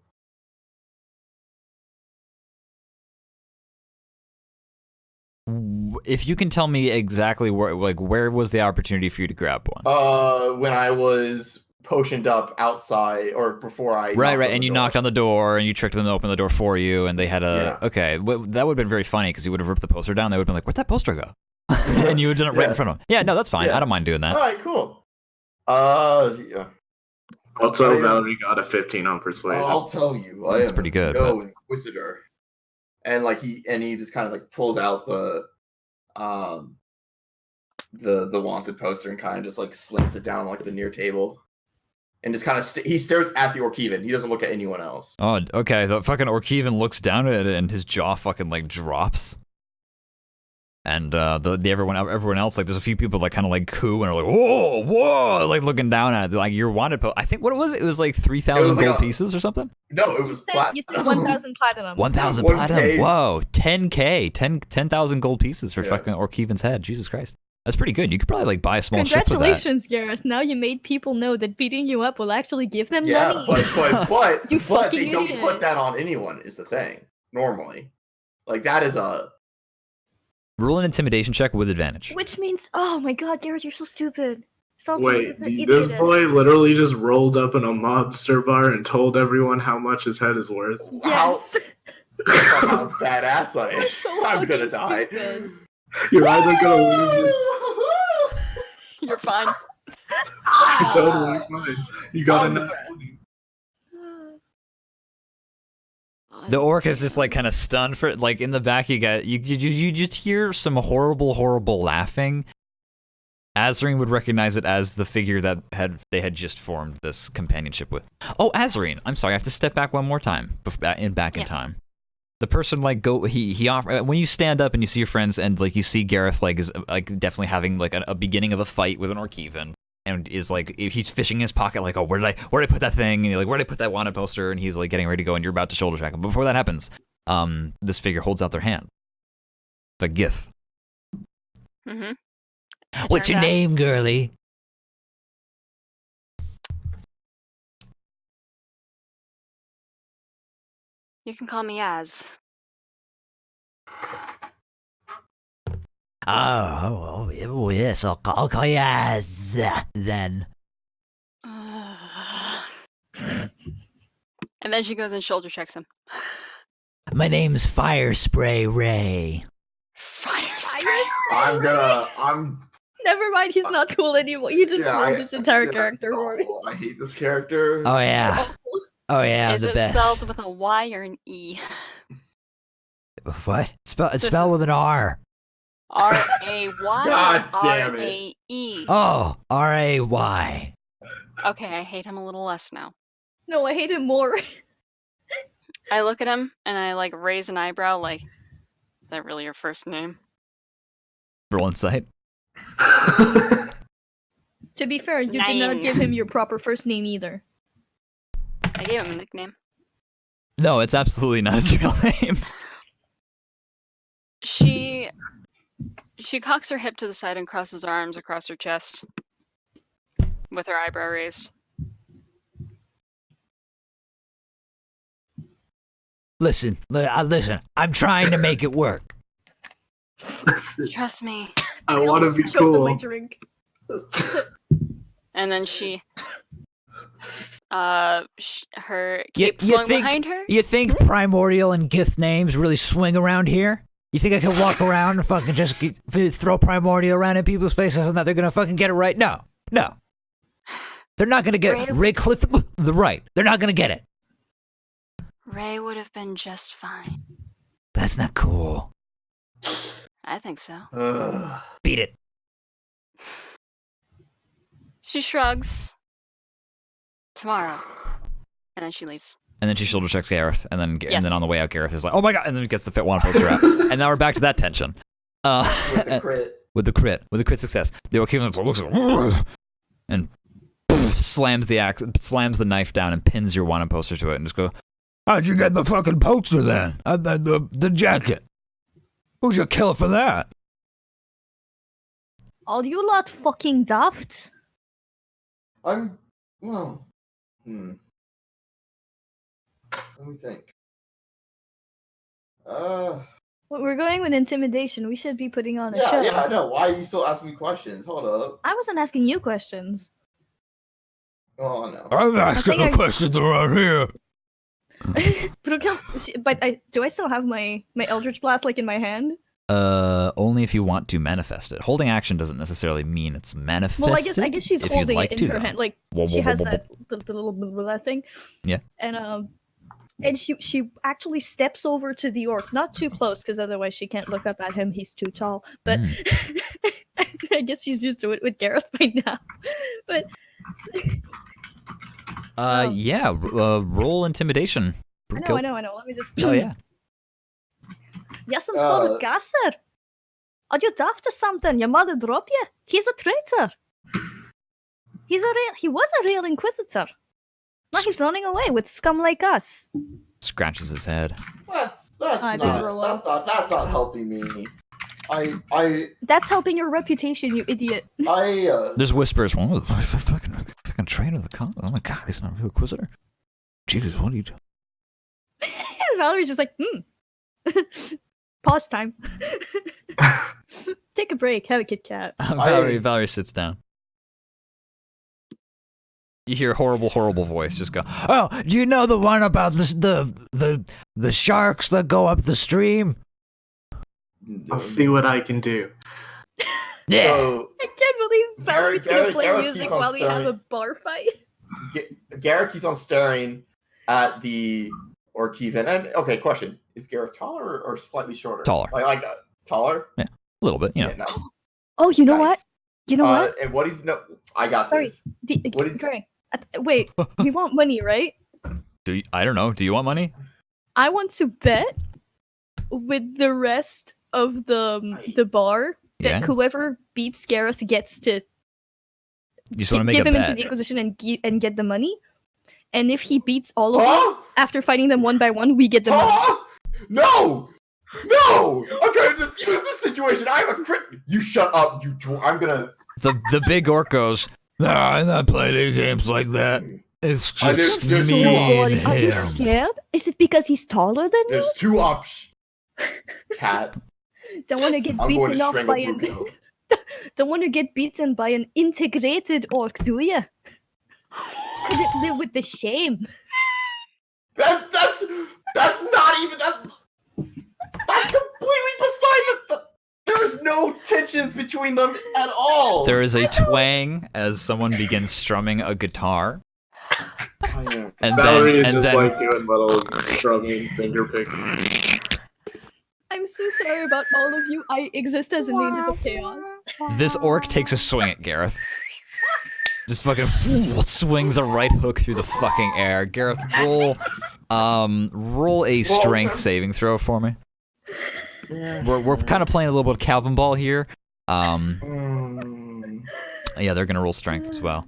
If you can tell me exactly where was the opportunity for you to grab one? When I was potioned up outside, or before I Right, and you knocked on the door, and you tricked them to open the door for you, and they had a... Yeah. Okay, that would have been very funny, because you would have ripped the poster down, they would have been like, where'd that poster go? And you would have done it right in front of them. Yeah, no, that's fine. Yeah. I don't mind doing that. Alright, cool. Yeah. Also, Valerie got a 15 on persuasion. I'll tell you, I That's am pretty good, no Inquisitor. And like he just kind of like pulls out the wanted poster and kind of just like slams it down on like the near table, and just kind of he stares at the Orkeevan. He doesn't look at anyone else. Oh, okay. The fucking Orkeevan looks down at it, and his jaw fucking like drops. And everyone else, like, there's a few people that kind of like coo and are like, whoa, like looking down at it, like your wanted poster. I think what was it? It was like 3,000 gold pieces or something. No, it was You said 1,000 platinum. 1,000 1K. platinum. Whoa, 10K, 10,000 gold pieces for Yeah. fucking Orkeevan's head. Jesus Christ, that's pretty good. You could probably like buy a small ship with that. Congratulations, Gareth. Now you made people know that beating you up will actually give them Yeah, money. but You but fucking they don't idiot. put that on anyone. Is the thing normally, like that is a. Roll an intimidation check with advantage. Which means, oh my god, Gareth, you're so stupid. Sounds Wait, like the this idiotist. boy literally just rolled up in a mobster bar and told everyone how much his head is worth. Yes. How badass I am. That's so I'm gonna fucking die. stupid. You're either gonna lose You're fine. it. Totally fine. You gotta know. The orc is just like kind of stunned for like in the back. You just hear some horrible laughing. Azarine would recognize it as the figure that they had just formed this companionship with. Oh, Azarine, I'm sorry, I have to step back one more time in time. The person like he offer when you stand up and you see your friends and like you see Gareth like is like definitely having like a beginning of a fight with an Orkeevan. And is like he's fishing in his pocket, like, oh, where did I put that thing? And you're like, where did I put that wanted poster? And he's like getting ready to go, and you're about to shoulder check him. But before that happens, this figure holds out their hand. The Gith. Mm-hmm. What's your name, girly? You can call me Az. Oh, well, yes, I'll call you Az then. And then she goes and shoulder checks him. My name's Fire Spray Ray. Fire spray. I'm. Never mind, he's not cool anymore. You just Yeah, ruined his entire character for me. I hate this character. Oh yeah, oh yeah, Is the it best. spelled with a Y or an E? What? Spell with an R. R-A-Y God or damn it. R-A-E? Oh, R-A-Y. Okay, I hate him a little less now. No, I hate him more. I look at him and I like raise an eyebrow like, is that really your first name? Roll insight. To be fair, you did 9. not give him your proper first name either. I gave him a nickname. No, it's absolutely not his real name. She cocks her hip to the side and crosses her arms across her chest with her eyebrow raised. Listen, I'm trying to make it work. Trust me. I want to be Choked on my cool. drink. And then she, her cape You flung think- behind her. You think primordial and Gith names really swing around here? You think I can walk around and fucking just throw primordial around in people's faces and that they're gonna fucking get it right? No. They're not gonna get Raycliffe the right. They're not gonna get it. Ray would have been just fine. That's not cool. I think so. Beat it. She shrugs. Tomorrow. And then she leaves. And then she shoulder checks Gareth, and then Yes. on the way out, Gareth is like, "Oh my god!" And then gets the fit one poster out, and now we're back to that tension. With the crit. With the crit success, the Orcidian looks at and slams the knife down, and pins your wanted poster to it, and just go, How'd you get the fucking poster then? The jacket. Who's your killer for that? Are you lot fucking daft? I'm well. Let me think. Well, we're going with intimidation. We should be putting on a Yeah, show. yeah, I know. Why are you still asking me questions? Hold up. I wasn't asking you questions. Oh no. I'm asking the questions around here. But do I still have my Eldritch Blast like in my hand? only if you want to manifest it. Holding action doesn't necessarily mean it's manifested. Well, I guess she's if you'd holding like it in to, her though. hand. Like Whoa, she whoa, has whoa, whoa, that the little that thing. Yeah. And she actually steps over to the orc, not too close because otherwise she can't look up at him. He's too tall. But I guess she's used to it with Gareth by now. But roll intimidation. I know. Let me just. Oh yeah. Yes, I'm sorry, Gasser. Are you daft or something? Your mother drop you? He's a traitor. He was a real inquisitor. Now he's running away with scum like us. Scratches his head. That's I didn't roll up. that's not helping me. I That's helping your reputation, you idiot. There's whispers. Oh, fucking traitor of the con. Oh my god, he's not a real inquisitor. Jesus, what are you doing? Valerie's just like, Pause time. Take a break. Have a Kit Kat. Valerie sits down. You hear a horrible voice just go, Oh, do you know the one about the sharks that go up the stream? I'll see what I can do. Yeah. So, I can't believe Valerie's gonna play Gareth music keeps on while we have staring. a bar fight. Gareth keeps on staring at the Orcidian. And okay, question: is Gareth taller or slightly shorter? Taller. Like taller? a little bit, you know. Yeah, nice. Oh, you know Nice. what? You know what? And what he's I got Sorry. this. What is- Gray. Wait, you want money, right? I don't know. Do you want money? I want to bet with the rest of the bar that Yeah. whoever beats Gareth gets to You just want to make give a him into bet. the Inquisition and get the money. And if he beats all of them Huh? after fighting them one by one, we get the money. Huh? No! I'm trying to defuse this situation. I'm a crit. You shut up. I'm gonna. The big orc goes, No, I'm not playing any games like that. It's just there's me two Are and you him. scared? Is it because he's taller than you? There's two options. Cat. Don't want to get I'm going beaten to off by strangle an don't want to get beaten by an integrated orc, do you? Couldn't live with the shame. That's not even that's completely beside the. There's no tensions between them at all. there is a twang as someone begins strumming a guitar. And Valerie then, is and just then like doing little strumming finger picks. I'm so sorry about all of you. I exist as an agent of chaos. this orc takes a swing at Gareth. Just fucking swings a right hook through the fucking air. Gareth, roll a strength saving throw for me. We're kind of playing a little bit of Calvin ball here. Yeah, they're gonna roll strength as well.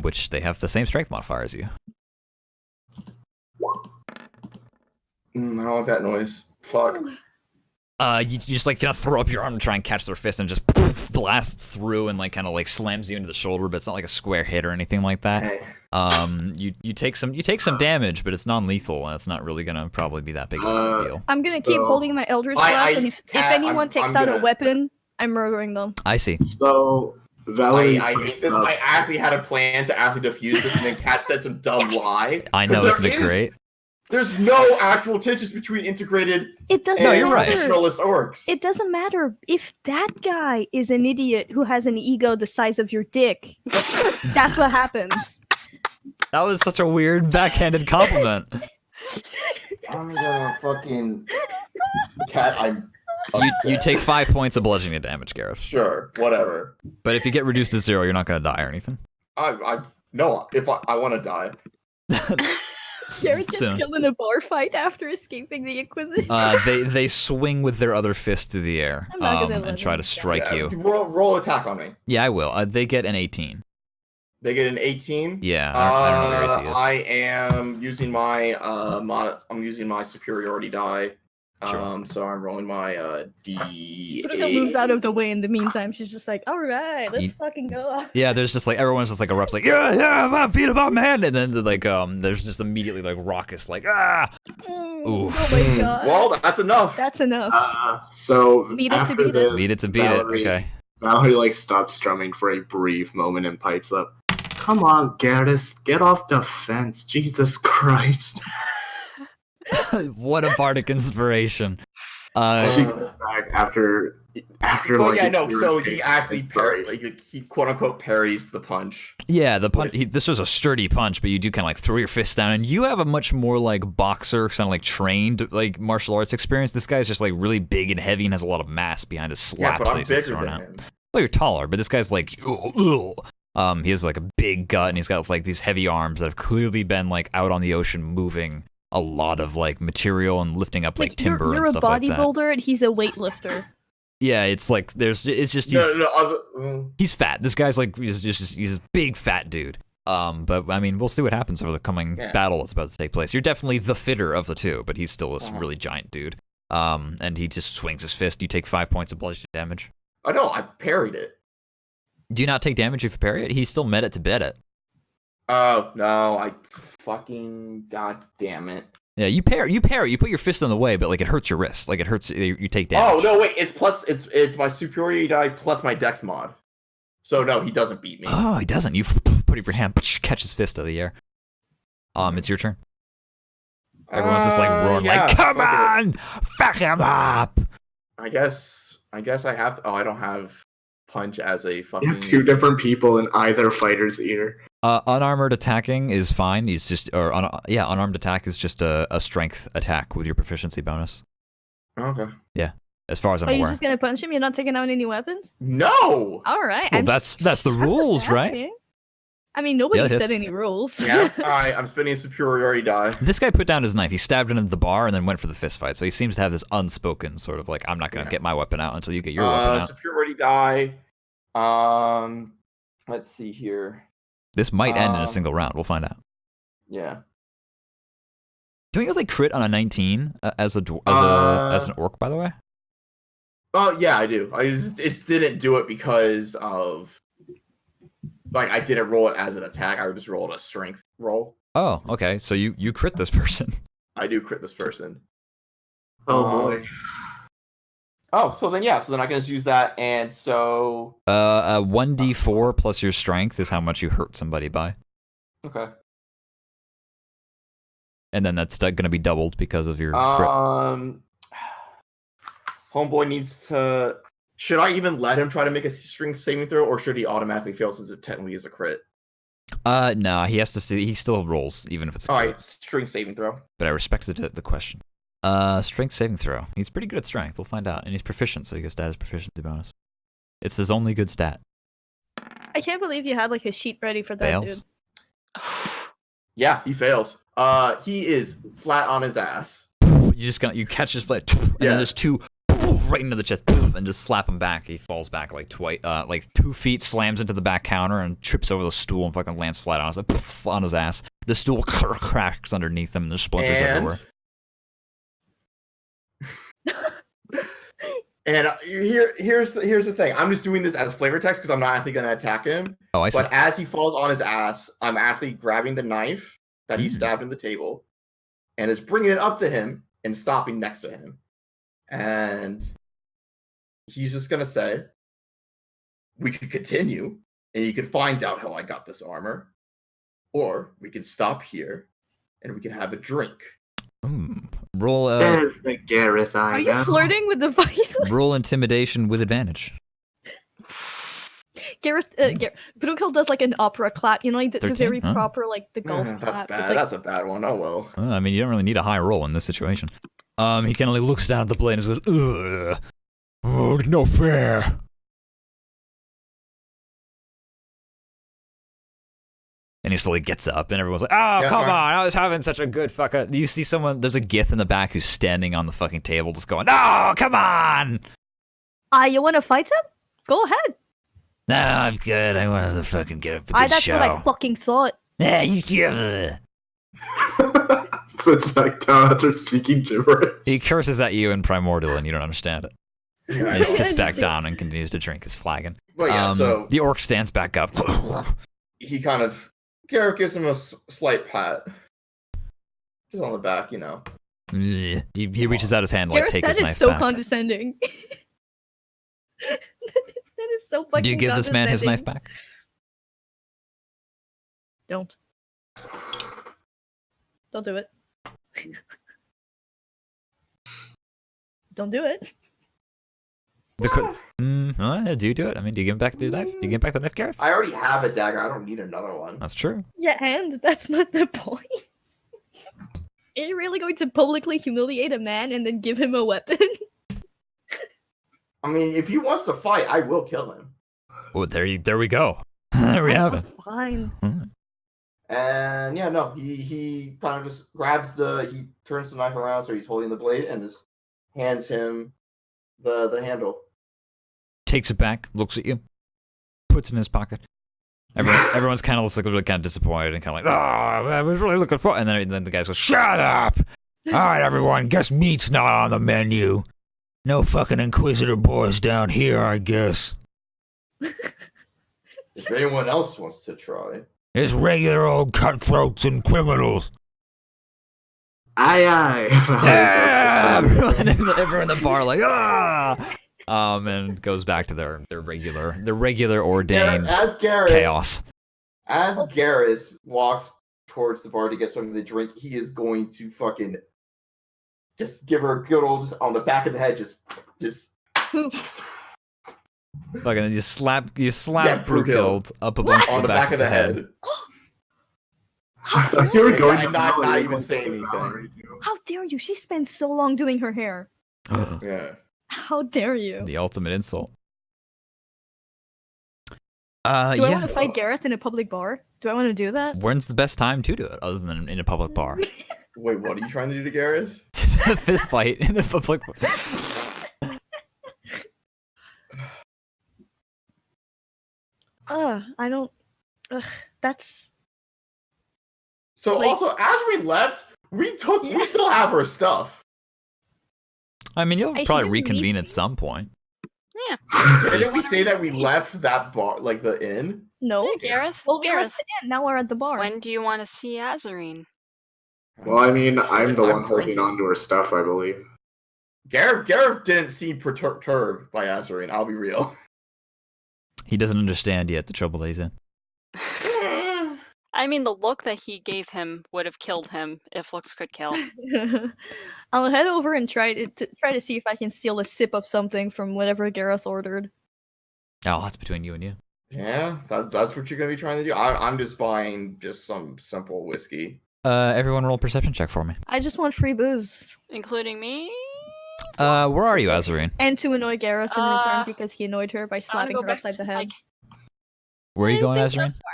Which they have the same strength modifier as you. I don't like that noise. Fuck. You just like kind of throw up your arm and try and catch their fist and just blasts through and like kind of like slams you into the shoulder, but it's not like a square hit or anything like that. Hey. You take some damage, but it's non-lethal and it's not really gonna probably be that big of a deal. I'm gonna keep So- holding my Eldritch I- Blast, and if Kat, anyone I'm takes out a gonna- weapon, I'm murdering them. I see. So Valerie, I hate this. I actually had a plan to actually defuse this, and then Kat said some dumb lie. I know, 'Cause isn't it great? There's no actual tensions between integrated It doesn't No, you're right. matter. traditionalist orcs. It doesn't matter if that guy is an idiot who has an ego the size of your dick. That's what happens. That was such a weird backhanded compliment. I'm gonna fucking Kat. I'm You take 5 points of bludgeoning damage, Gareth. sure, whatever. But if you get reduced to 0, you're not gonna die or anything. No, if I want to die. Garrett gets soon. killed in a bar fight after escaping the Inquisition. They swing with their other fist through the air I'm not gonna let and try him to strike Yeah, you. roll attack on me. Yeah, I will. They get an 18. They get an 18. Yeah, I don't know what your AC is. I am using my I'm using my superiority die. Sure. So I'm rolling my D8. Bruno moves out of the way in the meantime. She's just like, all right, let's fucking go. Yeah, there's just like everyone's just like erupts like yeah, beat him up, man, and then like there's just immediately like raucous like Oh my god. Well, that's enough. That's enough. So Beat it to after beat it. this, beat it to beat Valerie, it. Okay. Valerie like stops strumming for a brief moment and pipes up. Come on, Garrus, get off the fence. Jesus Christ. What a bardic inspiration. She goes back after Well, like yeah, a no. So he irritating actually story. he quote unquote parries the punch. Yeah, the punch. This was a sturdy punch, but you do kind of like throw your fist down, and you have a much more like boxer, kind of like trained like martial arts experience. This guy's just like really big and heavy and has a lot of mass behind his Yeah, slaps but that I'm he's just bigger throwing than out. him. Well, you're taller, but this guy's like, he has like a big gut, and he's got like these heavy arms that have clearly been like out on the ocean moving a lot of like material and lifting up like timber you're and stuff like a that. bodybuilder and he's a weightlifter. Yeah, it's like it's just he's fat. This guy's like he's a big fat dude. But I mean, we'll see what happens over the coming battle that's about to take place. You're definitely the fitter of the two, but he's still this really giant dude. And he just swings his fist. You take 5 points of bludgeoning damage. I know, I parried it. Do you not take damage if you parry it? He still met it to bed it. Oh no, I fucking god damn it. Yeah, you parry, you put your fist in the way, but like it hurts your wrist. Like it hurts, you take damage. Oh no, wait, it's my superiority die plus my dex mod. So no, he doesn't beat me. Oh, he doesn't. You put up your hand, catch his fist out of the air. It's your turn. Everyone's just like roaring, like, "Come on, fuck him up!" I guess I have to. Oh, I don't have punch as a You fucking. have two different people in either fighter's ear. Unarmored attacking is fine. He's just, unarmed attack is just a strength attack with your proficiency bonus. Okay. Yeah, as far as I'm Are you aware. just gonna punch him? You're not taking out any weapons? No. All right. Well, that's the rules, right? asking. I mean, nobody Yeah, said that's- any rules. Yeah. All right. I'm spending a superiority die. This guy put down his knife. He stabbed it into the bar and then went for the fist fight. So he seems to have this unspoken sort of like, I'm not gonna get my weapon out until you get your weapon out. Superiority die. Let's see here. This might end in a single round. We'll find out. Yeah. Don't you like crit on a 19 as an orc, by the way? Oh yeah, I do. I just didn't do it because of like I didn't roll it as an attack. I just rolled a strength roll. Oh, okay. So you crit this person. I do crit this person. Oh boy. Oh, so then I can just use that, and so 1d4 plus your strength is how much you hurt somebody by, okay. and then that's going to be doubled because of your crit. Homeboy needs to. Should I even let him try to make a strength saving throw, or should he automatically fail since it technically is a crit? No, he has to. He still rolls even if it's a All crit. right, strength saving throw. But I respect the question. Strength saving throw. He's pretty good at strength. We'll find out, and he's proficient, so he gets to add his proficiency bonus. It's his only good stat. I can't believe you had like a sheet ready for that, Fails. dude. Yeah, he fails. He is flat on his ass. You catch his foot, and then there's two right into the chest, and just slap him back. He falls back like 2 feet, slams into the back counter, and trips over the stool and fucking lands flat on his ass. The stool cracks underneath him, and there's splinters everywhere. And here's the thing. I'm just doing this as flavor text because I'm not actually going to attack him. Oh, I see. But as he falls on his ass, I'm actually grabbing the knife that he stabbed in the table and is bringing it up to him and stopping next to him. And he's just going to say, we could continue and you could find out how I got this armor. Or we can stop here and we can have a drink. Roll. There's the Gareth I Are you know. flirting with the fighter? Roll intimidation with advantage. Gareth, Brookel does like an opera clap, you know, like the 13? very Huh? proper, like the golf That's clap. bad. It's like, That's a bad one. Oh well. I mean, you don't really need a high roll in this situation. He kind of like looks down at the blade and goes, "Ugh, oh, no fair." And he slowly gets up, and everyone's like, "Oh, come on! I was having such a good fucking." You see someone? There's a gith in the back who's standing on the fucking table, just going, "Oh, come on!" You want to fight him? Go ahead. No, I'm good. I wanted to fucking get up a good That's show. what I fucking thought. Yeah, you. Sits back down after speaking gibberish. He curses at you in primordial, and you don't understand it. And he sits back down and continues to drink his flagon. But yeah, so the orc stands back up. he kind of Garrett gives him a slight pat, just on the back, you know. He reaches out his hand to like Gareth, take that his is knife so back. condescending. That is so fucking Do you give this man his knife condescending. back? Don't do it. Don't do it. Do you do it? I mean, do you give him back the knife? Do you give him back the knife, Gareth? I already have a dagger. I don't need another one. That's true. Yeah, and that's not the point. Are you really going to publicly humiliate a man and then give him a weapon? I mean, if he wants to fight, I will kill him. Oh, there we go. There we have it. Fine. And yeah, no, he kind of just he turns the knife around so he's holding the blade and just hands him the handle. Takes it back, looks at you, puts it in his pocket. Everyone's kind of really kind of disappointed and kind of like, "Oh, I was really looking for," and then the guys go, "Shut up! All right, everyone, guess meat's not on the menu. No fucking Inquisitor boys down here, I guess. If anyone else wants to try. It's regular old cutthroats and criminals. Aye, aye. Everyone in the bar like, ah! And goes back to their regular ordained As Garrett, chaos. As Gareth walks towards the bar to get something to drink, he is going to fucking just give her a good old just on the back of the head, just Fucking you slap Brookild Brookild up against on the back of the head. I thought you were going I'm to not even saying anything. How dare you? She spent so long doing her hair. Yeah. How dare you? The ultimate insult. Do I yeah. want to fight Gareth in a public bar? Do I want to do that? When's the best time to do it other than in a public bar? Wait, what are you trying to do to Gareth? Fist fight in a public bar. I don't. That's. So Like- also, as we left, we still have her stuff. I mean, you'll She probably didn't reconvene leave at some point. Didn't we say that we left that bar, like the inn? No. Yeah, Gareth. Well, we Gareth, left it in. Now we're at the bar. when do you want to see Azarine? Well, I mean, I'm the I'm one holding drinking. on to her stuff, I believe. Gareth didn't seem perturbed by Azarine, I'll be real. He doesn't understand yet the trouble that he's in. I mean, the look that he gave him would have killed him if looks could kill. I'll head over and try to see if I can steal a sip of something from whatever Gareth ordered. Oh, that's between you and you. Yeah, that's what you're gonna be trying to do. I'm just buying just some simple whiskey. Everyone roll a perception check for me. I just want free booze. Including me? Where are you, Azarine? And to annoy Gareth in return Uh, because he annoyed her by I wanna slapping go her back upside to, the head. like, Where are you I going, didn't think Azarine? that far.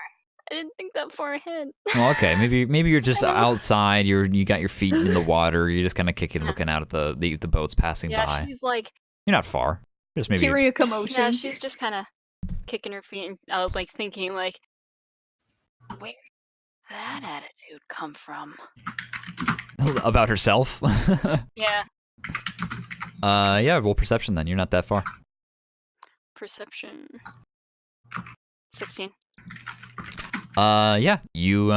I didn't think that far ahead. Well, okay, maybe you're just I don't know. outside. You got your feet in the water. You're just kind of kicking, looking out at the boats passing Yeah, by. she's like, You're not far. Just maybe Hearing a commotion. yeah, she's just kind of kicking her feet and like thinking like, where did that attitude come from? about herself. Yeah, Yeah, roll perception then. You're not that far. perception. 16. Yeah, you,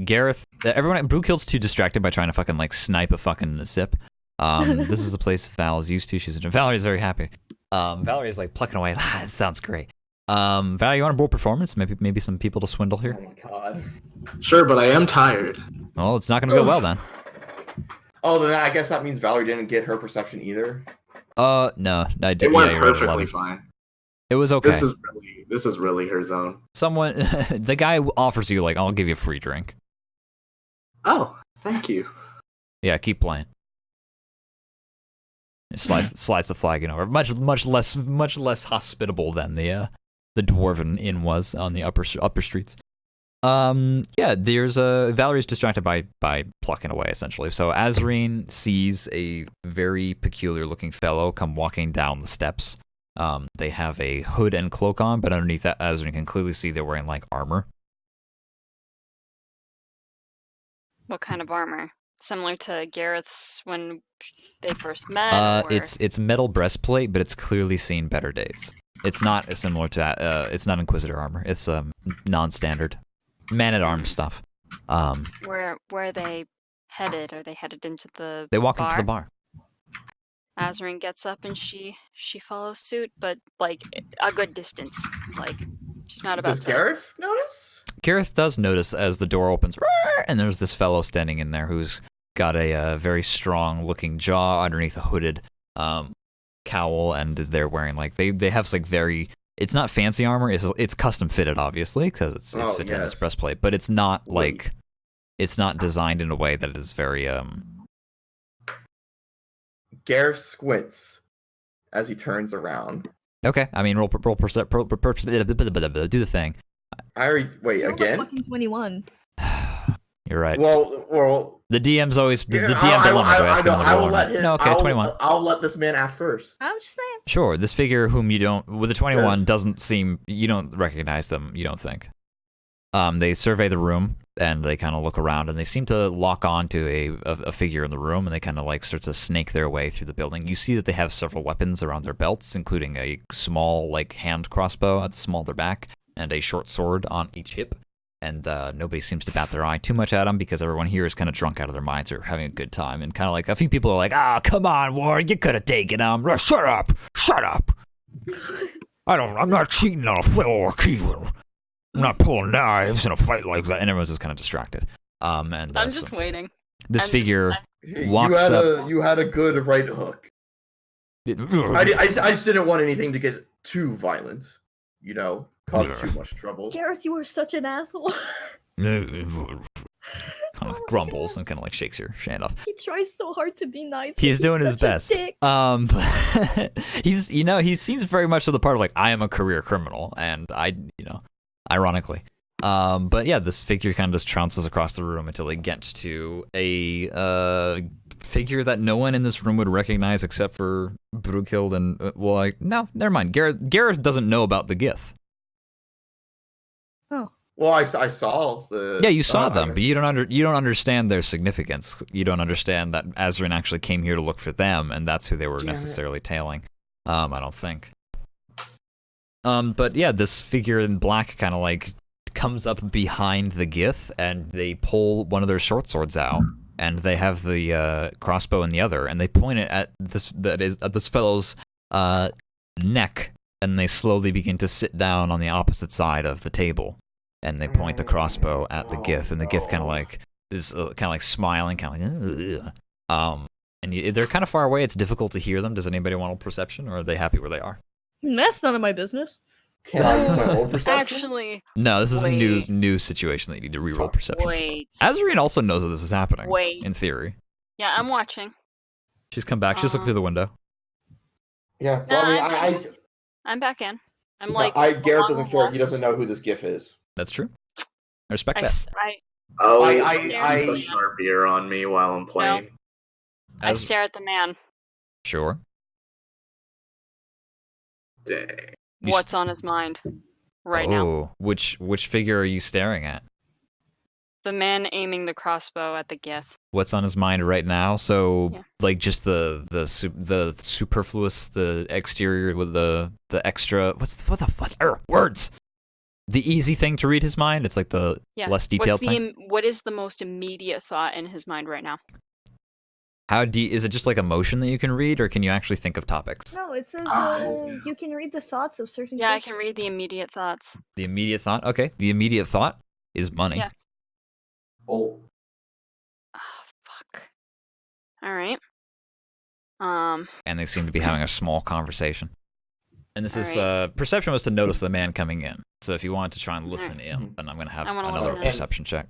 Gareth, everyone at Brewkill's too distracted by trying to fucking, like, snipe a fucking sip. This is a place Val's used to. Valerie's very happy. Valerie's, like, plucking away. It sounds great. Valerie, you want to roll performance? Maybe some people to swindle Oh here? my god. Sure, but I am tired. Well, it's not going to go well then. Oh, then I guess that means Valerie didn't get her perception either. No, I did. It went yeah, you're right, perfectly 11. fine. It was okay. This is really her zone. Someone, the guy offers you, like, I'll give you a free drink. Oh, thank you. Yeah, keep playing. It slides the flagon over. Much less hospitable than the dwarven inn was on the upper streets. Yeah, there's Valerie's distracted by plucking away, essentially. So Azreen sees a very peculiar-looking fellow come walking down the steps. They have a hood and cloak on, but underneath that, Azreen can clearly see they're wearing, like, armor. What kind of armor? Similar to Gareth's when they first met? Or... It's metal breastplate, but it's clearly seen better days. It's not as similar to, it's not Inquisitor armor. It's non-standard. Man-at-arms stuff. Where are they headed? Are they headed into the They walk bar? into the bar. Azreen gets up and she follows suit, but like a good distance. Like she's not about Does to. Gareth notice? Gareth does notice as the door opens, and there's this fellow standing in there who's got a very strong-looking jaw underneath a hooded cowl, and they're wearing like they have like very. It's not fancy armor. It's custom fitted, obviously, because it's fitted in this breastplate. But it's not like it's not designed in a way that is very Gareth squints as he turns around. Okay, I mean, do the thing. I already wait You're again. Fucking 21. You're right. Well, the DM's always the DM I will let him. No, okay, 21. I'll let this man act first. I'm just saying. Sure, this figure whom you don't with the 21 Yes. doesn't seem you don't recognize them. You don't think. They survey the room and they kind of look around and they seem to lock on to a figure in the room and they kind of like start to snake their way through the building. You see that they have several weapons around their belts, including a small like hand crossbow at the small of their back and a short sword on each hip. And nobody seems to bat their eye too much at them because everyone here is kind of drunk out of their minds or having a good time. And kind of like a few people are like, come on, Warren, you could have taken them. Shut up. I'm not cheating on a fellow Kievan. I'm not pulling knives in a fight like that. And everyone's just kind of distracted. And I'm just waiting. This figure You walks had up. you had a good right hook. I just didn't want anything to get too violent. You know, cause too much trouble. Gareth, you are such an asshole. kind of grumbles and kind of like shakes your hand off. He tries so hard to be nice. But He's doing his such a best. dick. He's he seems very much to the part of like I am a career criminal, and ironically. But yeah, this figure kind of just trounces across the room until they get to a figure that no one in this room would recognize except for Brughild and no, never mind. Gareth doesn't know about the Gith. Oh. Well, I saw the. Yeah, you saw them, but you don't understand their significance. You don't understand that Azrin actually came here to look for them, and that's who they were necessarily tailing. I don't think. But yeah, this figure in black kind of like comes up behind the Gith, and they pull one of their short swords out, and they have the crossbow in the other, and they point it at this fellow's neck, and they slowly begin to sit down on the opposite side of the table, and they point the crossbow at the Gith, and the Gith kind of like is kind of like smiling, kind of like and they're kind of far away. It's difficult to hear them. Does anybody want a perception, or are they happy where they are? That's none of my business. Can I use my old perception? Actually, No, this is a Wait. new situation that you need to reroll perception. wait. Azarine also knows that this is happening. Wait. In theory. Yeah, I'm watching. She's come back. She's looked through the window. Yeah. No, Well, I mean, I'm back in. I'm no, like. Garrett along doesn't the care. wall. He doesn't know who this GIF is. That's true. I respect I, that. s- I- Oh, I- put Sharpier on me while I'm playing. I stare at the man. Sure. Dang. You What's on his mind right now? Oh, which figure are you staring at? The man aiming the crossbow at the Gith. What's on his mind right now? So, Yeah. like, just the superfluous, the exterior with the extra. Words? The easy thing to read his mind. It's like the Yeah. less detailed thing. What is the most immediate thought in his mind right now? How is it just like emotion that you can read, or can you actually think of topics? No, it says you can read the thoughts of certain Yeah, I people. can read the immediate thoughts. The immediate thought. Okay, the immediate thought is money. Yeah. Oh. Oh, fuck. All right. And they seem to be having a small conversation. And this is Alright. perception was to notice the man coming in. So if you wanted to try and listen in, then I'm gonna have I wanna another listen in. perception check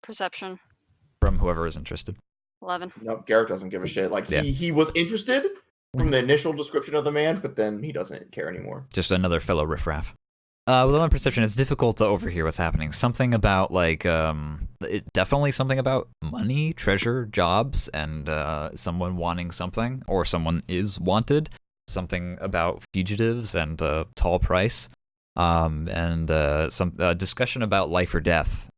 Perception. from whoever is interested. 11. No, Garrett doesn't give a shit. Like Yeah. he was interested from the initial description of the man, but then he doesn't care anymore. Just another fellow riffraff. With on perception, it's difficult to overhear what's happening. Something about definitely something about money, treasure, jobs, and someone wanting something, or someone is wanted. Something about fugitives and tall price, and some discussion about life or death.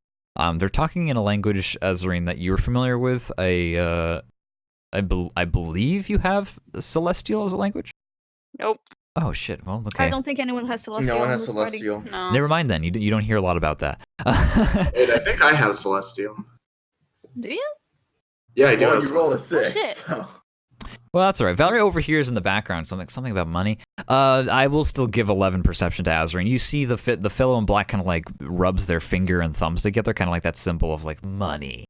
They're talking in a language, Azarine, that you're familiar with. I believe you have Celestial as a language. Nope. Oh shit! Well, okay. I don't think anyone has Celestial. No one in has this party. Celestial. No. Never mind then. You don't hear a lot about that. Wait, I think I have Celestial. Do you? Yeah, I do Well, have you roll a Celestial. 6. shit. So. Well, that's all right. Valerie overhears in the background something about money. I will still give 11 perception to Azarine. You see the fellow in black kind of like rubs their finger and thumbs together, kind of like that symbol of like money,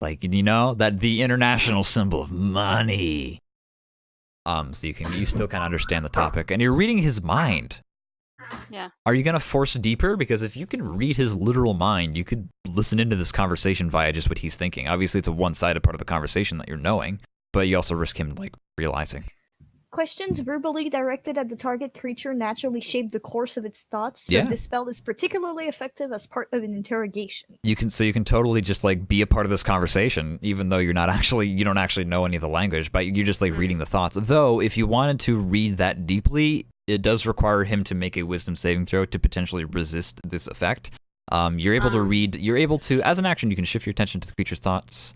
like that the international symbol of money. So you still kind of understand the topic, and you're reading his mind. Yeah. Are you gonna force deeper? Because if you can read his literal mind, you could listen into this conversation via just what he's thinking. Obviously, it's a one-sided part of the conversation that you're knowing, but you also risk him like realizing. Questions verbally directed at the target creature naturally shape the course of its thoughts, so Yeah. this spell is particularly effective as part of an interrogation. You can totally just like be a part of this conversation, even though you don't actually know any of the language, but you're just like reading the thoughts. Though, if you wanted to read that deeply, it does require him to make a wisdom saving throw to potentially resist this effect. You're able to read. You're able to, as an action, you can shift your attention to the creature's thoughts.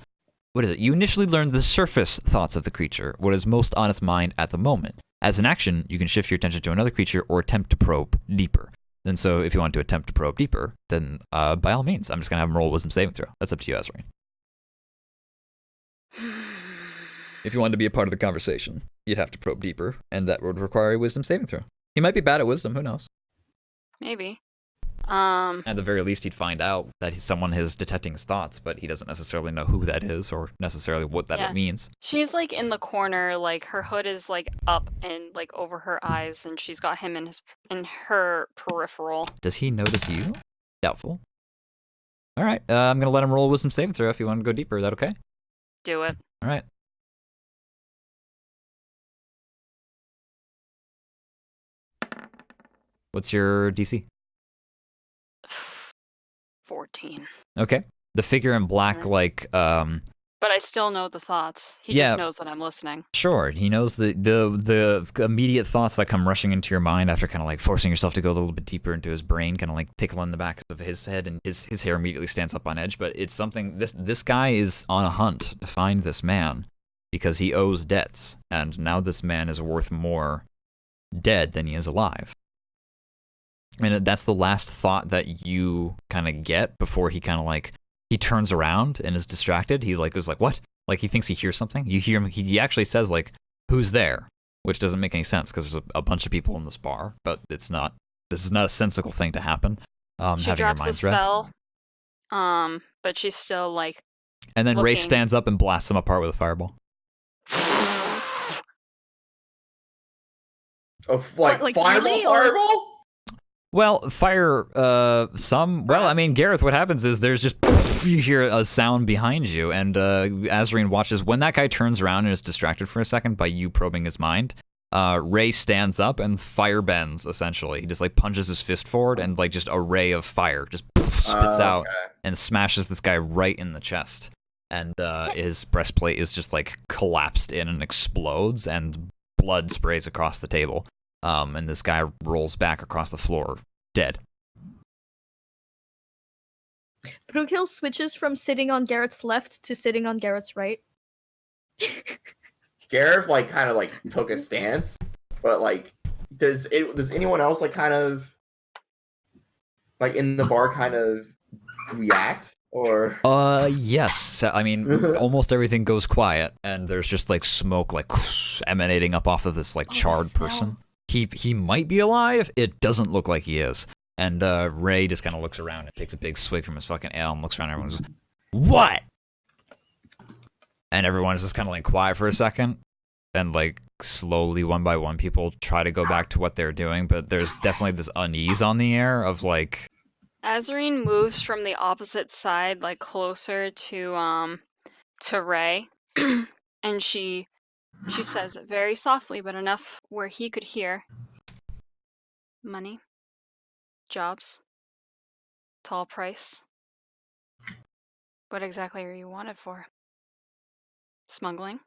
What is it? You initially learn the surface thoughts of the creature, what is most on its mind at the moment. As an action, you can shift your attention to another creature or attempt to probe deeper. And so if you want to attempt to probe deeper, then by all means, I'm just going to have him roll a wisdom saving throw. That's up to you, Azarine. If you wanted to be a part of the conversation, you'd have to probe deeper, and that would require a wisdom saving throw. He might be bad at wisdom, who knows? Maybe. At the very least, he'd find out that someone is detecting his thoughts, but he doesn't necessarily know who that is or necessarily what that Yeah. means. She's like in the corner, like her hood is like up and like over her eyes, and she's got him in her peripheral. Does he notice you? Doubtful. All right, I'm going to let him roll a wisdom saving throw if you want to go deeper. Is that okay? Do it. All right. What's your DC? 14. Okay. The figure in black, like, But I still know the thoughts. He Yeah. just knows that I'm listening. sure, he knows the immediate thoughts that come rushing into your mind after kind of like forcing yourself to go a little bit deeper into his brain, kind of like tickling the back of his head, and his hair immediately stands up on edge. But it's something, this guy is on a hunt to find this man because he owes debts, and now this man is worth more dead than he is alive. And that's the last thought that you kind of get before he kind of like, he turns around and is distracted. He like is like, what? Like he thinks he hears something. You hear him. He actually says like, who's there? Which doesn't make any sense because there's a bunch of people in this bar, but it's not, this is not a sensical thing to happen. She having your drops the minds read. spell. But she's still like, And then Ray looking. stands up and blasts him apart with a fireball. Like, Fireball, really, or- fireball? Well, fire, well, I mean, Gareth, what happens is there's just, you hear a sound behind you, and Azarine watches. When that guy turns around and is distracted for a second by you probing his mind, Ray stands up and fire bends, essentially. He just, like, punches his fist forward, and, like, just a ray of fire just spits out Okay. and smashes this guy right in the chest. And his breastplate is just, like, collapsed in and explodes, and blood sprays across the table. And this guy rolls back across the floor, dead. Brookhill switches from sitting on Garrett's left to sitting on Garrett's right. Gareth like kind of like took a stance, but like, does anyone else like kind of like in the bar kind of react or? Yes. So, I mean, almost everything goes quiet, and there's just like smoke like emanating up off of this like the charred smell. person. He might be alive. It doesn't look like he is. And Ray just kind of looks around and takes a big swig from his fucking ale and looks around. And everyone's like, what? And everyone's just kind of like quiet for a second. And like slowly, one by one, people try to go back to what they're doing. But there's definitely this unease on the air of like, Azarine moves from the opposite side, like closer to Ray, and she says it very softly, but enough where he could hear. Money. Jobs? Tall price? What exactly are you wanted for? Smuggling?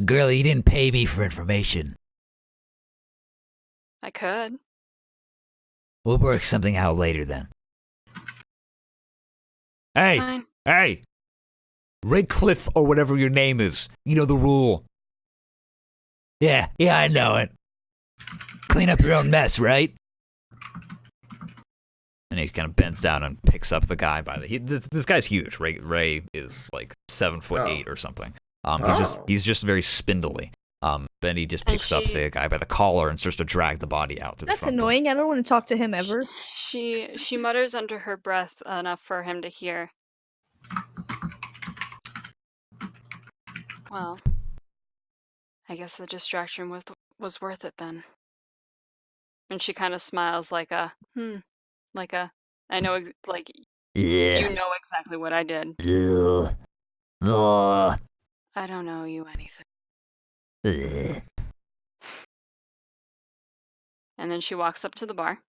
Girl, you didn't pay me for information. I could. We'll work something out later then. Hey, Fine. hey, Redcliffe or whatever your name is. You know the rule. Yeah, I know it. Clean up your own mess, right? And he kind of bends down and picks up the guy by the. This guy's huge. Ray is like 7'8" or something. He's just very spindly. Then he just picks up the guy by the collar and starts to drag the body out. To That's the front door. annoying. I don't want to talk to him ever. She mutters under her breath enough for him to hear. Well, I guess the distraction was worth it then. And she kind of smiles like a, I know, Yeah. you know exactly what I did. Ugh. Ugh. I don't owe you anything. Ugh. And then she walks up to the bar.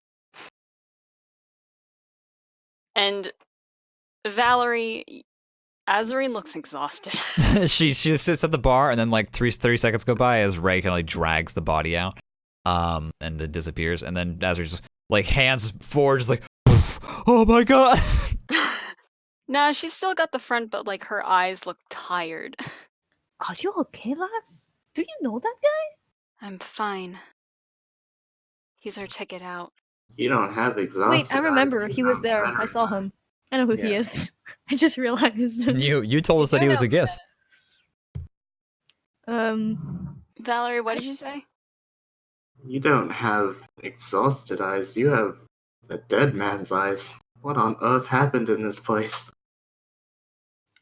And Valerie, Azarine looks exhausted. she just sits at the bar, and then like 30 seconds go by as Ray kind of like drags the body out, and then disappears. And then Azarine's just, like hands forward, just like, oh my god. Nah, she's still got the front, but like her eyes look tired. Are you okay, lass? Do you know that guy? I'm fine. He's our ticket out. You don't have exhausted. Wait, I remember. eyes. He was there. Better I saw than him. I know who he Yeah. is. I just realized. You told us that he was a gift. Valerie, what did you say? You don't have exhausted eyes. You have a dead man's eyes. What on earth happened in this place?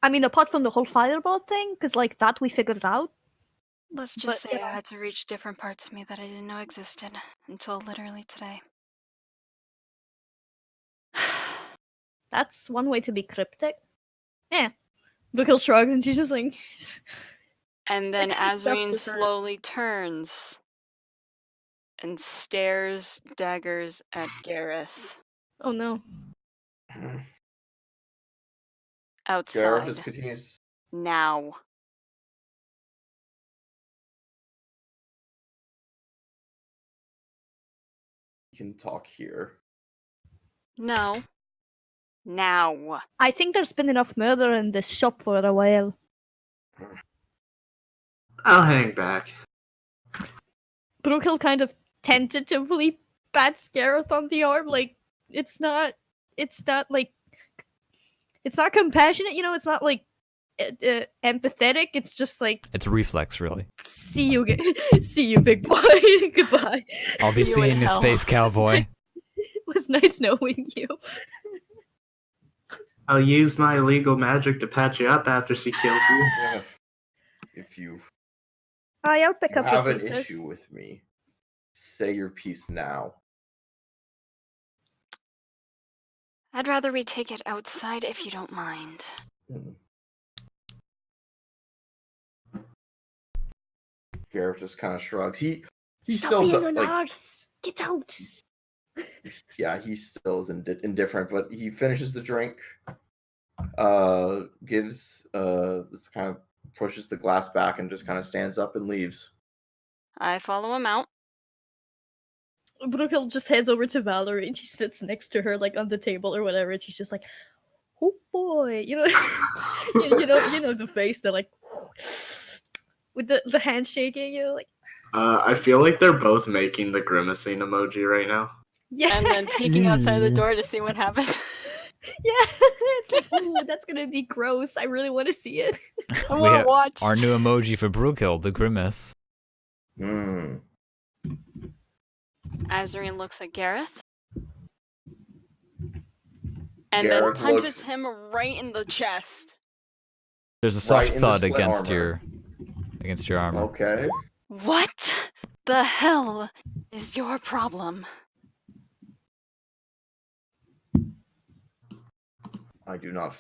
I mean, apart from the whole fireball thing, because like that we figured out. Let's But, just say you know. I had to reach different parts of me that I didn't know existed until literally today. That's one way to be cryptic. Yeah. Brookel shrugs and she's just like. And then That kind of stuff Azarine just hurt. slowly turns and stares daggers at Gareth Oh no. Gareth outside. just continues. Now. You can talk here. No. Now. I think there's been enough murder in this shop for a while. I'll hang back. Brookel kind of tentatively pats Gareth on the arm, like it's not compassionate, you know. It's not like empathetic. It's just like, It's reflex, really. see you, see you, big boy. Goodbye. I'll be See you seeing in his hell. face, cowboy. It was nice knowing you. I'll use my illegal magic to patch you up after she kills you. Yeah. If you I'll pick up have the an pieces. issue with me, say your piece now. I'd rather we take it outside if you don't mind. Gareth just kind of shrugs. He Stop still being do- an like arse. Get out. yeah, he still is indifferent, but he finishes the drink, gives this kind of pushes the glass back and just kind of stands up and leaves. I follow him out. Brookel just heads over to Valerie and she sits next to her, like on the table or whatever, and she's just like, "Oh boy," you know, you know the face, they're like, with the hand shaking, you know, like, I feel like they're both making the grimacing emoji right now. yeah, And then peeking outside the door to see what happens. yeah, it's like, ooh, that's gonna be gross. I really want to see it. I We want have to watch. our new emoji for Brookhill, the grimace. Hmm. Azarine looks at Gareth. And Gareth then punches looks- him right in the chest. There's a soft Right in the thud split against armor. your armor. Okay. What the hell is your problem? I do not.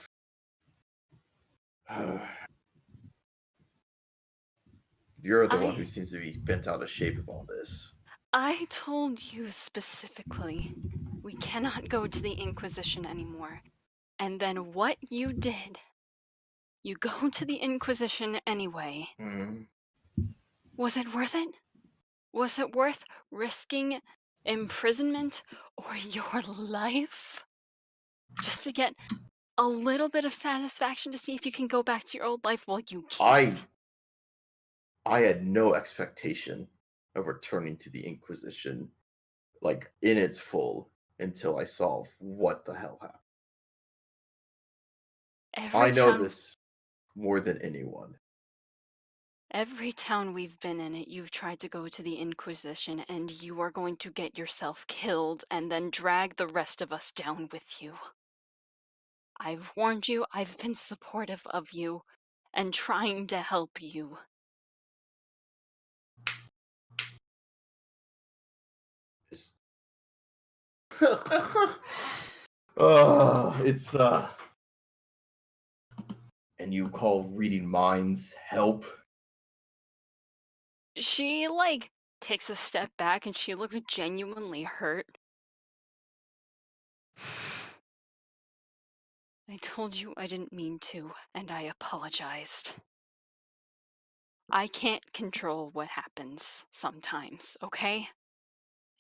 You're the one who seems to be bent out of shape of all this. I told you specifically, we cannot go to the Inquisition anymore. And then what you did, you go to the Inquisition anyway. Mm. Was it worth it? Was it worth risking imprisonment or your life? Just to get a little bit of satisfaction to see if you can go back to your old life? Well, you can't. I had no expectation of returning to the Inquisition, like in its full, until I saw what the hell happened. I know this more than anyone. Every town we've been in it, you've tried to go to the Inquisition, and you are going to get yourself killed and then drag the rest of us down with you. I've warned you, I've been supportive of you, and trying to help you. It's and you call reading minds help? She, takes a step back and she looks genuinely hurt. I told you I didn't mean to, and I apologized. I can't control what happens sometimes, okay?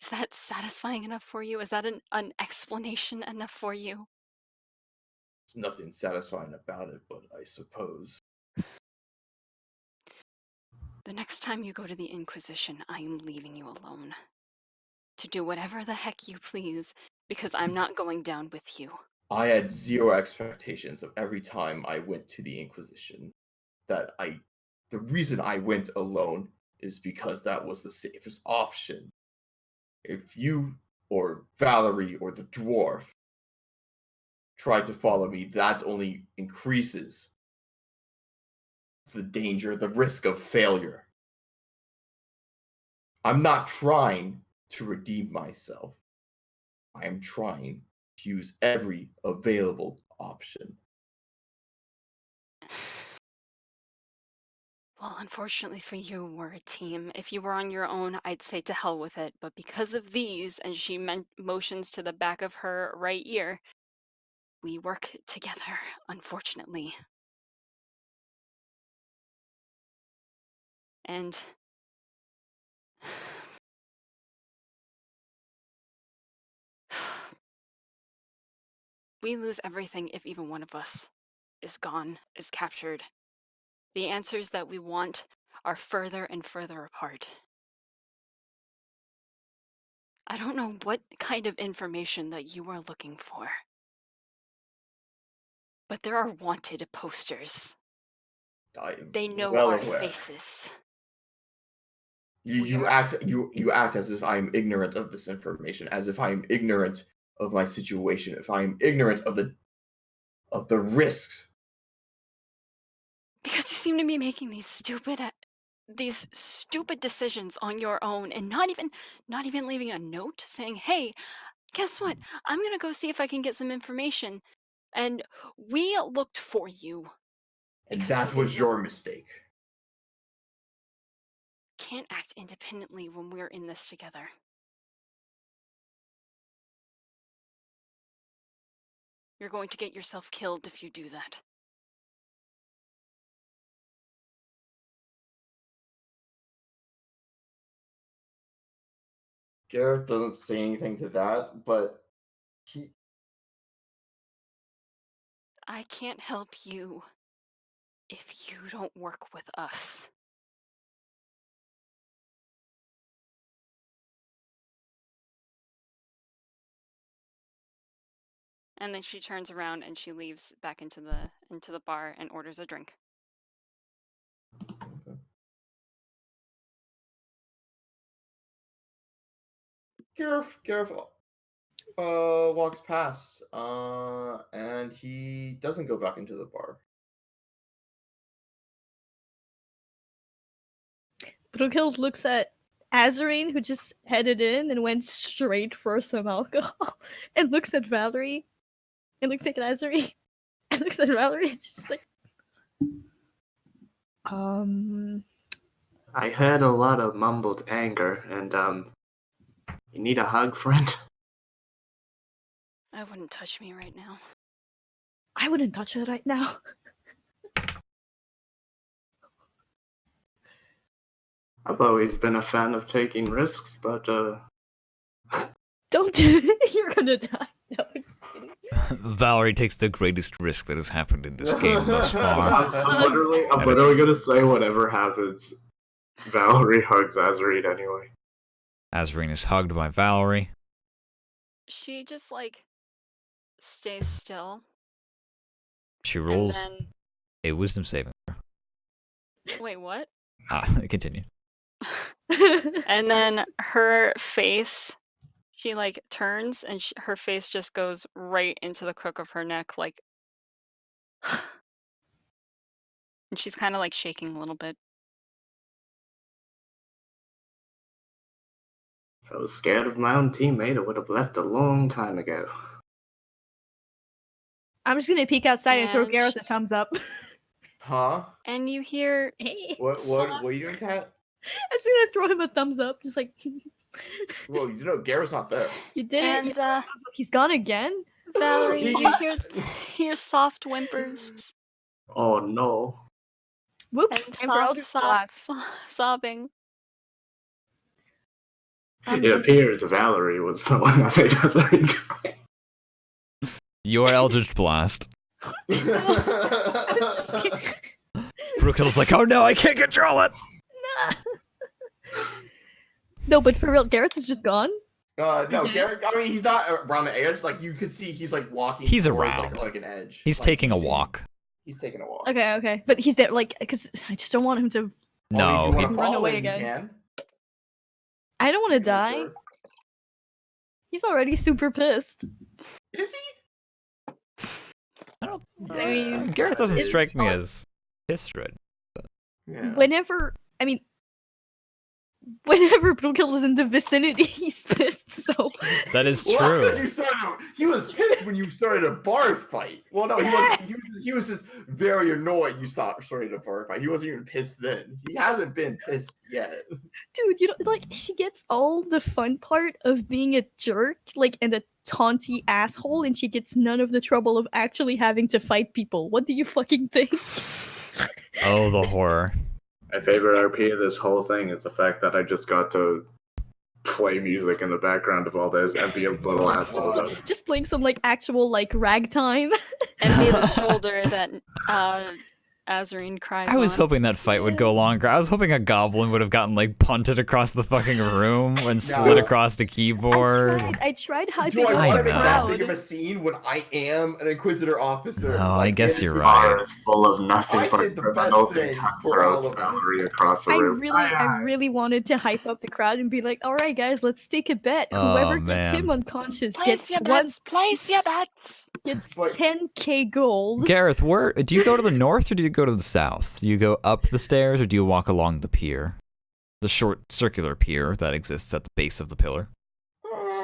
Is that satisfying enough for you? Is that an explanation enough for you? There's nothing satisfying about it, but I suppose. The next time you go to the Inquisition, I am leaving you alone. To do whatever the heck you please, because I'm not going down with you. I had zero expectations of every time I went to the Inquisition. The reason I went alone is because that was the safest option. If you or Valerie or the dwarf tried to follow me, that only increases the danger, the risk of failure. I'm not trying to redeem myself. I am trying to use every available option. Well, unfortunately for you, we're a team. If you were on your own, I'd say to hell with it. But because of these, and she motions to the back of her right ear, we work together, unfortunately. And we lose everything if even one of us is gone, is captured. The answers that we want are further and further apart. I don't know what kind of information that you are looking for, but there are wanted posters. They know well our aware. faces. You act as if I'm ignorant of this information, as if I'm ignorant of my situation, if I'm ignorant of the risks. Because you seem to be making these stupid decisions on your own, and not even leaving a note saying, "Hey, guess what? I'm gonna go see if I can get some information." And we looked for you. And that was your mistake. Can't act independently when we're in this together. You're going to get yourself killed if you do that. Garrett doesn't say anything to that, but I can't help you if you don't work with us. And then she turns around and she leaves back into the bar and orders a drink. Gareth walks past, and he doesn't go back into the bar. Brughild looks at Azarine, who just headed in and went straight for some alcohol, and looks at Valerie, and looks at Azarine, and looks at Valerie, and she's just like, I heard a lot of mumbled anger, and need a hug, friend? I wouldn't touch me right now. I wouldn't touch her right now. I've always been a fan of taking risks, but Don't do it. You're gonna die. No, I'm just kidding. Valerie takes the greatest risk that has happened in this game thus far. I'm literally gonna say whatever happens. Valerie hugs Azarine anyway. Azarine is hugged by Valerie. She just like stays still. She And rolls then a wisdom saving throw. wait, what? Continue. And then her face, she like turns and her face just goes right into the crook of her neck, like, and she's kind of like shaking a little bit. If I was scared of my own teammate, I would have left a long time ago. I'm just gonna peek outside and throw And Gareth she- a thumbs up. Huh? And you hear, Hey. What are you doing, Kat? I'm just gonna throw him a thumbs up, just like Well, Garrett's not there. you did it. and He's gone again. Valerie, He- you hear soft whimpers Oh no. Whoops! and Time for Eldritch Blast. sobbing. It appears Valerie was the one that made Azarine cry. Your Eldritch Blast. I'm just kidding. Brookill's like, oh no, I can't control it! No, but for real, Gareth is just gone. No, Garrett. I mean, he's not around the edge. Like you could see, he's like walking. He's towards, around. like an edge. He's Like, taking you a see- walk. He's taking a walk. Okay, but he's there, like, because I just don't want him to. Only if No, you he, want to Run follow away him, again. you can. I don't want to Go die. for it. He's already super pissed. Is he? I don't. I mean, Gareth doesn't it's strike me not- as pissed right. Yeah. Whenever Brookhill is in the vicinity, he's pissed. So That is Well, that's true. because you started. He was pissed when you started a bar fight. Well, no, he wasn't. He was just very annoyed. You started a bar fight. He wasn't even pissed then. He hasn't been pissed yet. dude, you know, like she gets all the fun part of being a jerk, like, and a taunty asshole, and she gets none of the trouble of actually having to fight people. What do you fucking think? Oh, the horror. My favorite RP of this whole thing is the fact that I just got to play music in the background of all this and be a little asshole about it. Just playing some like actual like ragtime. And be the shoulder that Azarine cries I was on. hoping that fight would go longer. I was hoping a goblin would have gotten like punted across the fucking room and slid across the keyboard. I tried hyping Do I up I want to the make know. that crowd. big of a scene when I am an Inquisitor officer? No, I guess it is you're with- right. Bar is full of nothing I but did the best criminals thing and for all cutthroats. of us. Valerie across the I room. really wanted to hype up the crowd and be like, "All right, guys, let's take a bet. Oh, Whoever gets man. him unconscious Place gets your bets. Place your bets. gets But- 10k gold." Gareth, where do you go to the north or do you go to the south? Do you go up the stairs or do you walk along the pier? The short circular pier that exists at the base of the pillar.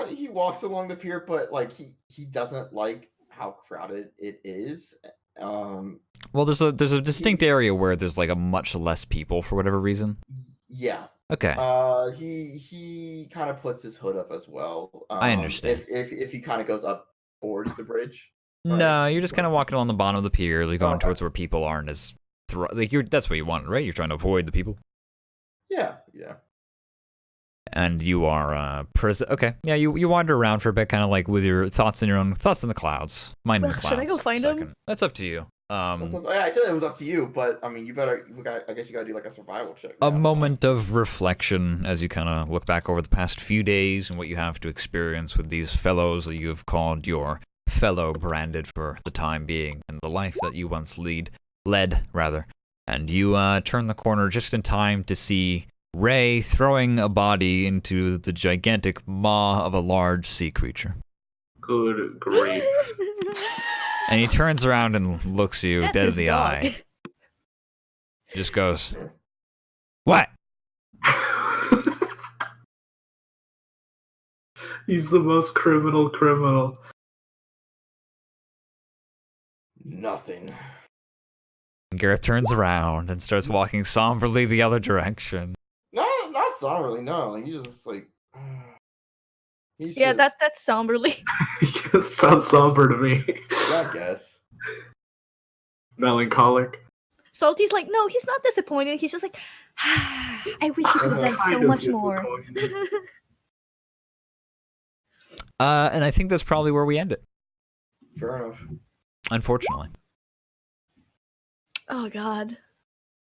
He walks along the pier, but like he doesn't like how crowded it is. Well, there's a distinct area where there's like a much less people for whatever reason. Yeah. Okay. He kind of puts his hood up as well. I understand. If he kind of goes up towards the bridge. No, you're just kind of walking along the bottom of the pier. You're going Okay. towards where people aren't as that's what you want, right? You're trying to avoid the people. Yeah. And you are okay. Yeah, you wander around for a bit, kind of like with your thoughts in the clouds. Mind in the Well, clouds. should I go find for a him? second. That's up to you. I said it was up to you, but I mean, I guess you gotta do like a survival check. A now. moment of reflection as you kind of look back over the past few days and what you have to experience with these fellows that you have called your fellow branded for the time being and the life that you once led. And you turn the corner just in time to see Ray throwing a body into the gigantic maw of a large sea creature. Good grief. And he turns around and looks you That's dead in his the dog. eye. He just goes, "What?" He's the most criminal. Nothing. And Gareth turns around and starts walking somberly the other direction. No, not somberly. No, like you just like. He's Yeah, just- that's somberly. Sounds somber to me. I guess. Melancholic. Salty's like, no, he's not disappointed. He's just like, I wish you could have done so Kind of much more. disappointed. And I think that's probably where we end it, Fair enough. unfortunately. Oh God.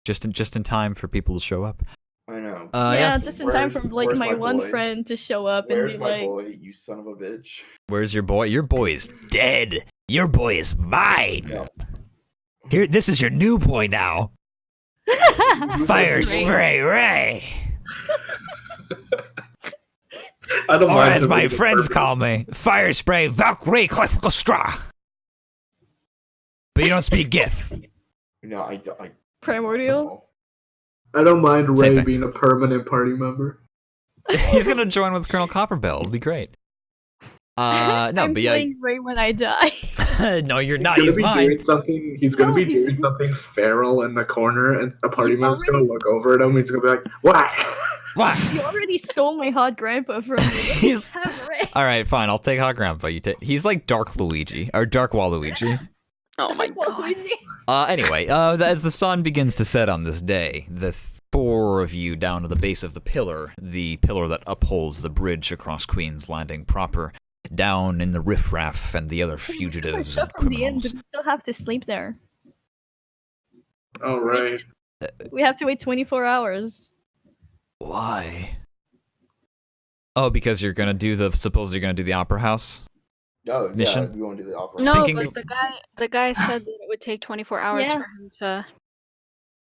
Just in time for people to show up. I know. Yeah, just in time for like Where's my one boy? friend to show up Where's and be my like, boy, you son of a bitch? Where's your boy? Your boy is Dead. Your boy is mine. Yeah. Here, this is your new boy now. Fire Great. spray Ray. I don't Or mind as him my being a friends pervert. call me, Fire Spray Valkyrie Klefkostra. But you don't speak Gith. No, I Primordial. I don't mind Same Ray thing. being a permanent party member. He's gonna join with Colonel Copperbell. It'll be great. No, I'm but yeah, playing Ray when I die. No, you're He's not. gonna He's be mine. doing something. He's gonna No, be he's- doing something feral in the corner, and a party You member's gonna already- look over at him. He's gonna be like, "What?" Why? You already stole my hot grandpa from me. He's- Have Ray. all right, fine. I'll take Hot Grandpa. He's like Dark Luigi or Dark Waluigi. Oh my god. Waluigi. Anyway, as the sun begins to set on this day, the four of you down to the base of the pillar that upholds the bridge across Queen's Landing proper, down in the riffraff and the other My fugitives stuff and from the end, criminals. but we still have to sleep there. All right. We have to wait 24 hours. Why? Oh, because you're gonna do suppose you're gonna do the opera house? Oh, Mission? yeah, we want to do the opera. No, Thinking- but the guy said that it would take 24 hours Yeah. for him to.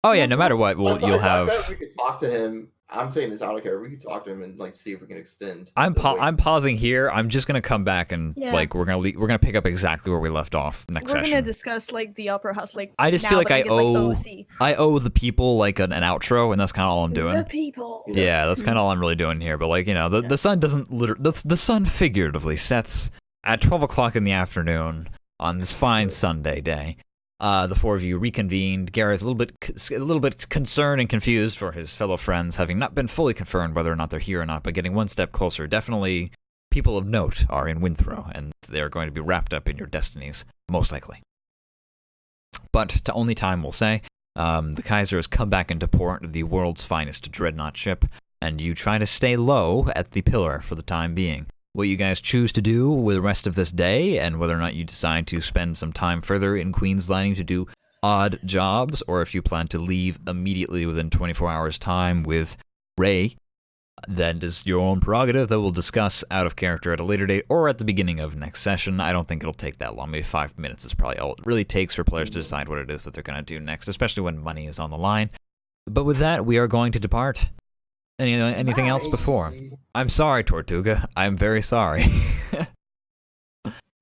Oh yeah, no matter what, I bet you'll have. we could talk to him. I'm saying this, I don't care. We could talk to him and like see if we can extend. I'm the wait. I'm pausing here. I'm just gonna come back and Yeah. like we're gonna pick up exactly where we left off next We're gonna session. discuss like the opera house. Like I just now feel like that I think it's, owe OC. I owe the people like an outro, and that's kind of all I'm The doing. people. Yeah, that's kind of all I'm really doing here. But like the sun doesn't the sun figuratively sets at 12 o'clock in the afternoon on this fine Sunday day. The four of you reconvened. Gareth a little bit concerned and confused for his fellow friends, having not been fully confirmed whether or not they're here or not, but getting one step closer. Definitely, people of note are in Winthrow, and they're going to be wrapped up in your destinies, most likely. But to only time will say. The Kaiser has come back into port, the world's finest dreadnought ship, and you try to stay low at the pillar for the time being. What you guys choose to do with the rest of this day, and whether or not you decide to spend some time further in Queen's Landing to do odd jobs, or if you plan to leave immediately within 24 hours' time with Ray, that is your own prerogative that we'll discuss out of character at a later date or at the beginning of next session. I don't think it'll take that long. Maybe 5 minutes is probably all it really takes for players to decide what it is that they're going to do next, especially when money is on the line. But with that, we are going to depart. Anything else before? I'm sorry, Tortuga. I'm very sorry.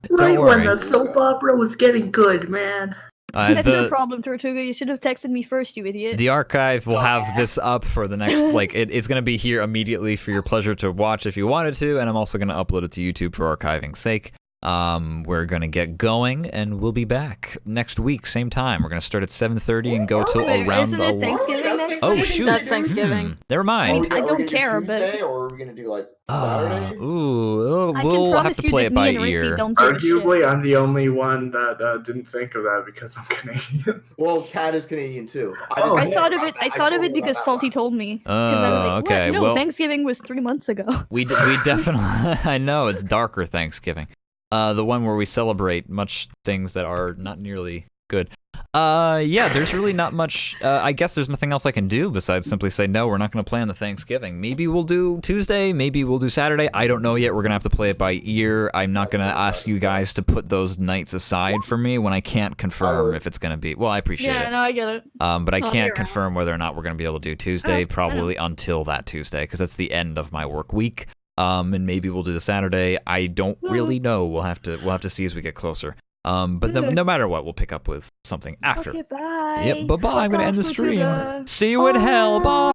Right worry. when the soap opera was getting good, man. That's your problem, Tortuga. You should have texted me first, you idiot. The archive will have this up for the next, it's going to be here immediately for your pleasure to watch if you wanted to, and I'm also going to upload it to YouTube for archiving's sake. We're going to get going, and we'll be back next week, same time. We're going to start at 7:30 and go till Wait, around isn't it Thanksgiving next Oh, week? shoot. That's Thanksgiving. Never mind. I don't care, but- Tuesday, or are we gonna do like Saturday? I can We'll have promise to you play that it by me and Ricky ear. don't give a shit. Arguably, I'm the only one that didn't think of that because I'm Canadian. Well, Cat is Canadian too. Oh, I thought of it. I thought of totally it because forgot Salty that told me. 'Cause I was like, okay, what? No, well- Thanksgiving was 3 months ago. We definitely, I know, it's darker Thanksgiving. The one where we celebrate much things that are not nearly good. Yeah, there's really not much, I guess there's nothing else I can do besides simply say, no, we're not going to play on the Thanksgiving. Maybe we'll do Tuesday, maybe we'll do Saturday. I don't know yet. We're going to have to play it by ear. I'm not going to ask you guys to put those nights aside for me when I can't confirm if it's going to be, well, I appreciate Yeah, it. no, I get it. But I I'll can't be around. confirm whether or not we're going to be able to do Tuesday, probably until that Tuesday, because that's the end of my work week. And maybe we'll do the Saturday. I don't really know. We'll have to see as we get closer. But no matter what, we'll pick up with something after. Okay, bye. Yep, bye-bye. I'm going to end the Fuck off, stream. Tortuga. See you in hell. Bye.